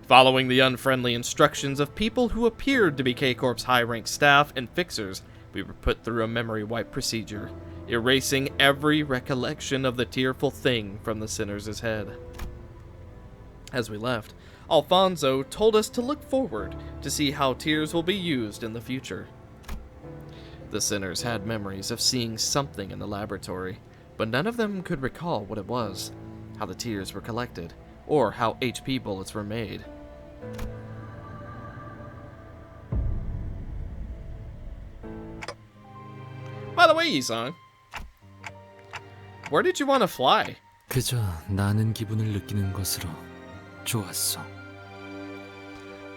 following the unfriendly instructions of people who appeared to be K-Corp's high-ranked staff and fixers, we were put through a memory wipe procedure, erasing every recollection of the tearful thing from the sinner's head. As we left, Alfonso told us to look forward to see how tears will be used in the future. The sinners had memories of seeing something in the laboratory, but none of them could recall what it was, how the tears were collected, or how HP bullets were made. By the way, Yisong, where did you want to fly? 그저 나는 기분을 느끼는 것으로 좋았어.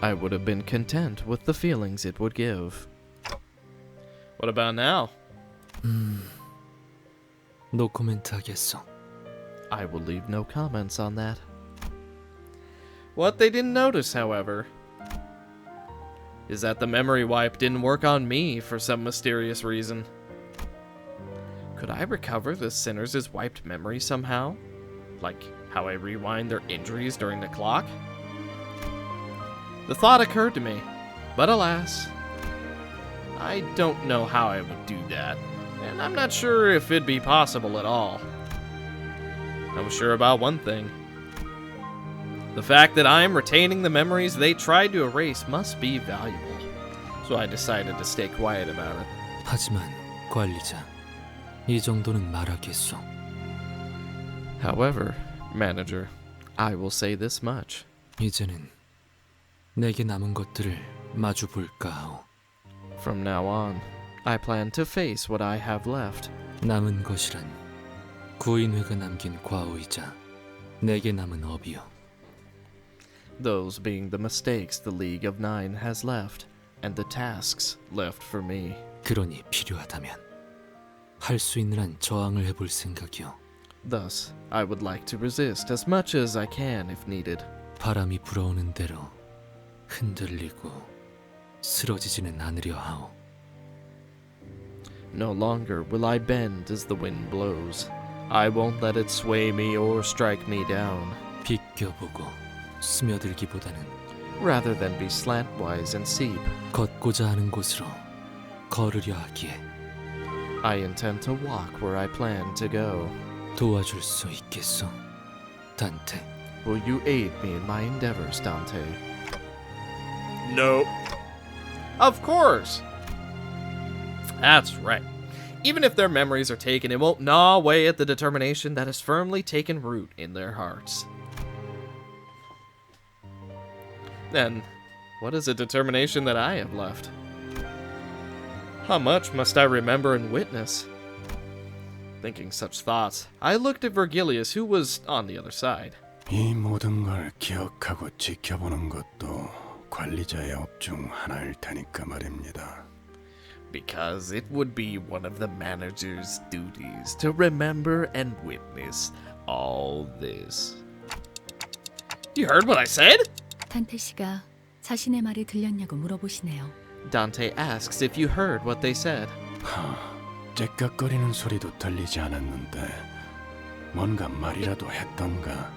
I would have been content with the feelings it would give. What about now? 노코멘트 하겠어. I will leave no comments on that. What they didn't notice, however, is that the memory wipe didn't work on me for some mysterious reason. Could I recover the sinners' wiped memory somehow? Like how I rewind their injuries during the clock? The thought occurred to me, but alas, I don't know how I would do that, and I'm not sure if it'd be possible at all. I was sure about one thing. The fact that I am retaining the memories they tried to erase must be valuable, so I decided to stay quiet about it. 하지만 관리자, 이 정도는 말하겠소. However, manager, I will say this much. 이제는 내게 남은 것들을 마주 볼까 하오. From now on, I plan to face what I have left. 남은 것이란 구인회가 남긴 과오이자 내게 남은 업이요. Those being the mistakes the League of Nine has left, and the tasks left for me. 그러니 필요하다면 할 수 있는 한 저항을 해볼 생각이요. Thus, I would like to resist as much as I can if needed. 바람이 불어오는 대로 흔들리고 쓰러지지는 않으려 하오. No longer will I bend as the wind blows. I won't let it sway me or strike me down. 비껴보고 스며들기보다는 rather than be slantwise and seep. 걷고자 하는 곳으로 걸으려 하기에 I intend to walk where I plan to go. 도와줄 수 있겠소, 단테? Will you aid me in my endeavors, Dante? No. Of course! That's right. Even if their memories are taken, it won't gnaw away at the determination that has firmly taken root in their hearts. Then, what is a determination that I have left? How much must I remember and witness? Thinking such thoughts, I looked at Virgilius, who was on the other side. 이 모든 걸 기억하고 지켜보는 것도 관리자의 업 중 하나일 테니까 말입니다. Because it would be one of the manager's duties to remember and witness all this. You heard what I said? 단테 씨가 자신의 말이 들렸냐고 물어보시네요. Dante asks if you heard what they said. 째깍거리는 소리도 들리지 않았는데 뭔가 말이라도 했던가.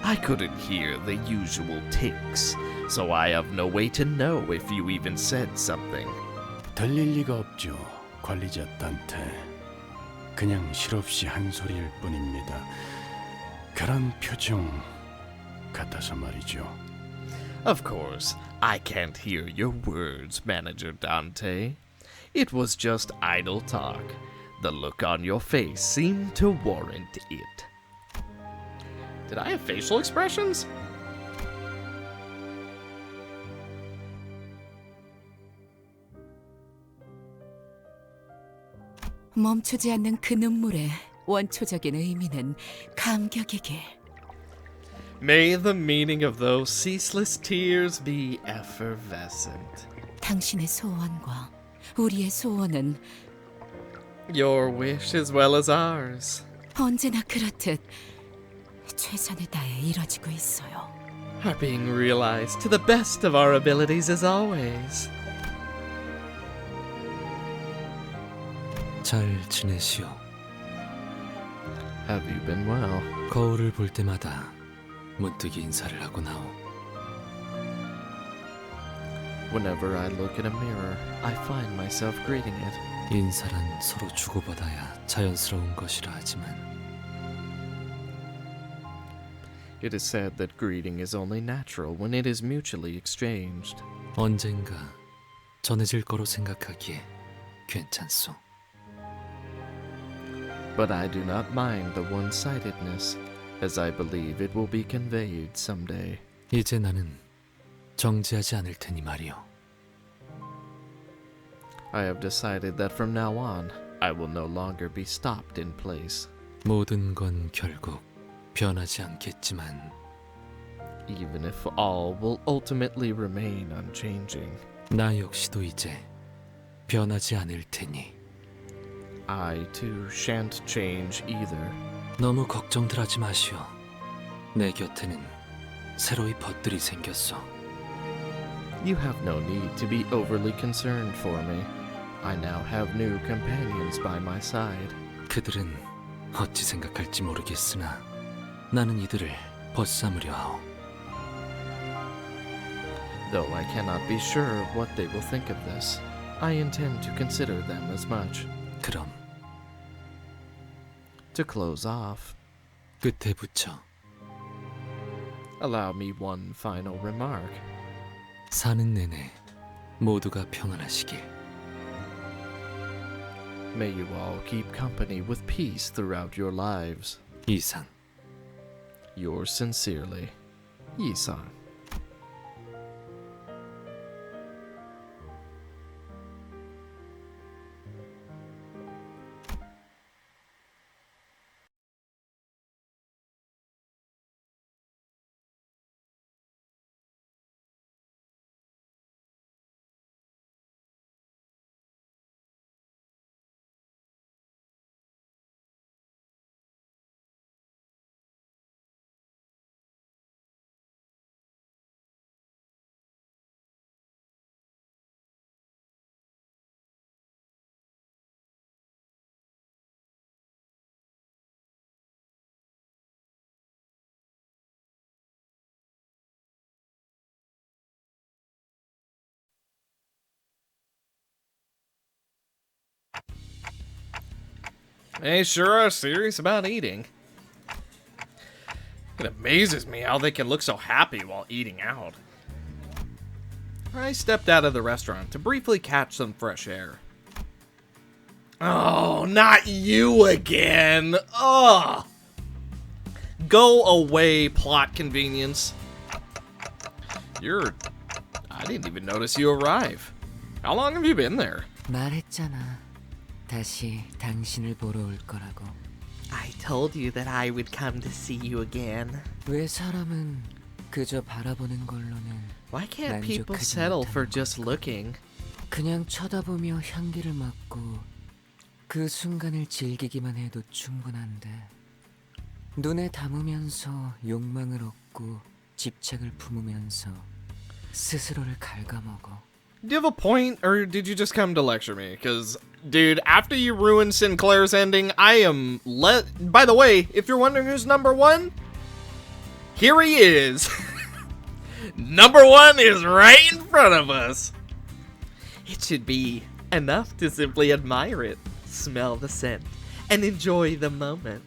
I couldn't hear the usual ticks, so I have no way to know if you even said something. 들릴 리가 없죠, 관리자 단테. 그냥 실없이 한 소리일 뿐입니다. 그런 표정 같아서 말이죠. Of course, I can't hear your words, Manager Dante. It was just idle talk. The look on your face seemed to warrant it. Did I have facial expressions? 멈추지 않는 그 눈물의 원초적인 의미는 감격이길. May the meaning of those ceaseless tears be effervescent. 당신의 소원과 우리의 소원은 Your wish as well as ours. 언제나 그렇듯 최선을 다해 이뤄지고 있어요. Are being realized to the best of our abilities as always. 잘 지내시오. Have you been well? 거울을 볼 때마다 문득 인사를 하고 나오. Whenever I look in a mirror, I find myself greeting it. 인사란 서로 주고받아야 자연스러운 것이라 하지만 It is said that greeting is only natural when it is mutually exchanged. 언젠가 전해질 거로 생각하기에 괜찮소. But I do not mind the one-sidedness, as I believe it will be conveyed someday. 이제 나는 정지하지 않을 테니 말이오. I have decided that from now on, I will no longer be stopped in place. 모든 건 결국 변하지 않겠지만 Even if all will ultimately remain unchanging. 나 역시도 이제 변하지 않을 테니. I too shan't change either. 너무 걱정들 하지 마시오. 내 곁에는 새로이 벗들이 생겼어. You have no need to be overly concerned for me. I now have new companions by my side. 그들은 어찌 생각할지 모르겠으나 나는 이들을 벗삼으려 하오. Though I cannot be sure of what they will think of this, I intend to consider them as much. 그럼 To close off, 끝에 붙여 allow me one final remark. 사는 내내 모두가 평안하시길. May you all keep company with peace throughout your lives. 이상. Yours sincerely, 이상. They sure are serious about eating. It amazes me how they can look so happy while eating out. I stepped out of the restaurant to briefly catch some fresh air. Oh, not you again! Ugh! Go away, plot convenience. I didn't even notice you arrive. How long have you been there? 말했잖아. 다시 당신을 보러 올 거라고. I told you that I would come to see you again. 왜 사람은 그저 바라보는 걸로는 Why can't people settle for just looking? 그냥 쳐다보며 향기를 맡고 그 순간을 즐기기만 해도 충분한데 눈에 담으면서 욕망을 얻고 집착을 품으면서 스스로를 갉아먹어. Do you have a point, or did you just come to lecture me? Because, dude, after you ruined Sinclair's ending, I am By the way, if you're wondering who's number one, here he is. Number one is right in front of us. It should be enough to simply admire it, smell the scent, and enjoy the moment.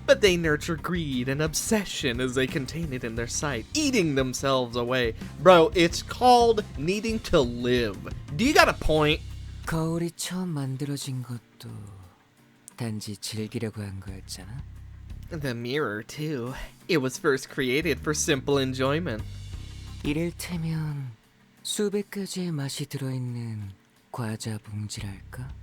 But they nurture greed and obsession as they contain it in their sight, eating themselves away. Bro, it's called needing to live. Do you got a point? 거울이 처음 만들어진 것도 단지 즐기려고 한 거였잖아. The mirror, too. It was first created for simple enjoyment. 이를테면 수백 가지의 맛이 들어있는 과자 봉지랄까?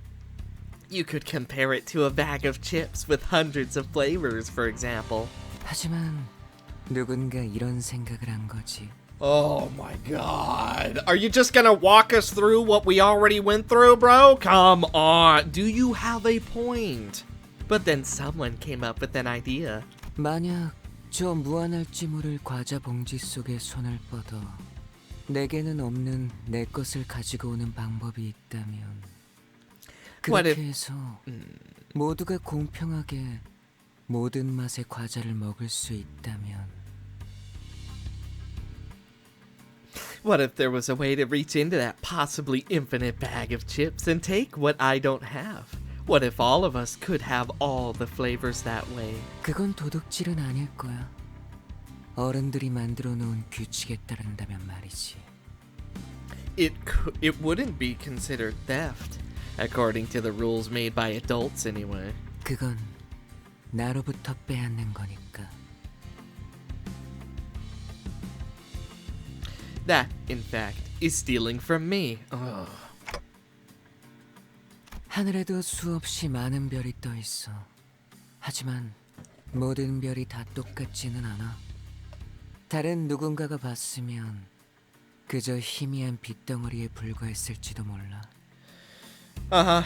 You could compare it to a bag of chips with hundreds of flavors, for example. 하지만 누군가 이런 생각을 한 거지. Oh my god. Are you just gonna walk us through what we already went through, bro? Come on. Do you have a point? But then someone came up with an idea. 만약 저 무한할지 모를 과자 봉지 속에 손을 뻗어 내게는 없는 내 것을 가지고 오는 방법이 있다면 그렇게 해서 모두가 공평하게 모든 맛의 과자를 먹을 수 있다면 What if there was a way to reach into that possibly infinite bag of chips and take what I don't have? What if all of us could have all the flavors that way? 그건 도둑질은 아닐 거야. 어른들이 만들어 놓은 규칙에 따른다면 말이지. It wouldn't be considered theft, according to the rules made by adults anyway. 그건 나로부터 빼앗는 거니까. That, in fact, is stealing from me. Ugh. 하늘에도 수없이 많은 별이 떠 있어. 하지만 모든 별이 다 똑같지는 않아. 다른 누군가가 봤으면 그저 희미한 빛덩어리에 불과했을지도 몰라. Uh-huh.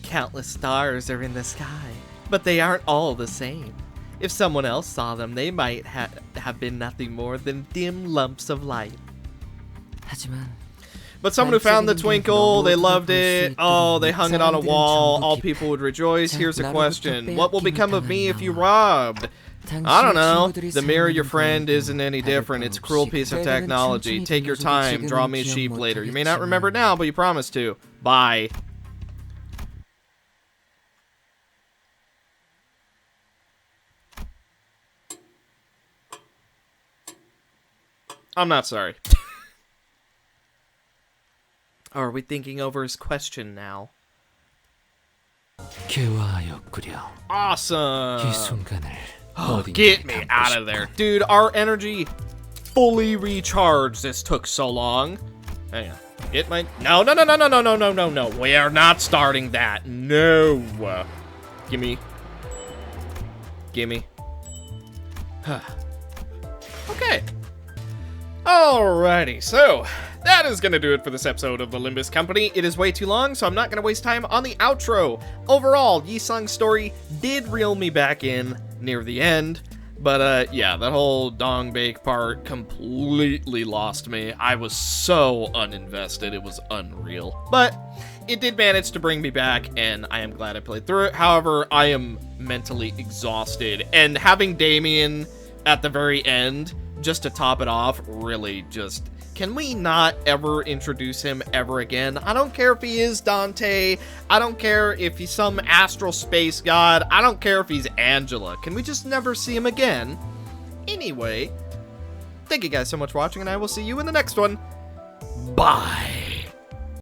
Countless stars are in the sky, but they aren't all the same. If someone else saw them, they might have been nothing more than dim lumps of light. 하지만 But someone who found the twinkle, they loved it, oh, they hung it on a wall, all people would rejoice. Here's a question. What will become of me if you robbed? I don't know. The mirror your friend isn't any different. It's a cruel piece of technology. Take your time. Draw me a sheep later. You may not remember it now, but you promised to. Bye. I'm not sorry. Are we thinking over his question now? 개화하였구려. Awesome. 이 순간을 Get me out of there. Dude, our energy fully recharged. This took so long. Hang on. It might... No. We are not starting that. No. Gimme. Okay. Alrighty, so that is going to do it for this episode of the Limbus Company. It is way too long, so I'm not going to waste time on the outro. Overall, Yi-sung's story did reel me back in near the end, but yeah, that whole dong bake part completely lost me. I was so uninvested, it was unreal. But it did manage to bring me back, and I am glad I played through it. However, I am mentally exhausted, and having Damien at the very end, just to top it off, really just... Can we not ever introduce him ever again? I don't care if he is Dante. I don't care if he's some astral space god. I don't care if he's Angela. Can we just never see him again? Anyway, thank you guys so much for watching, and I will see you in the next one. Bye.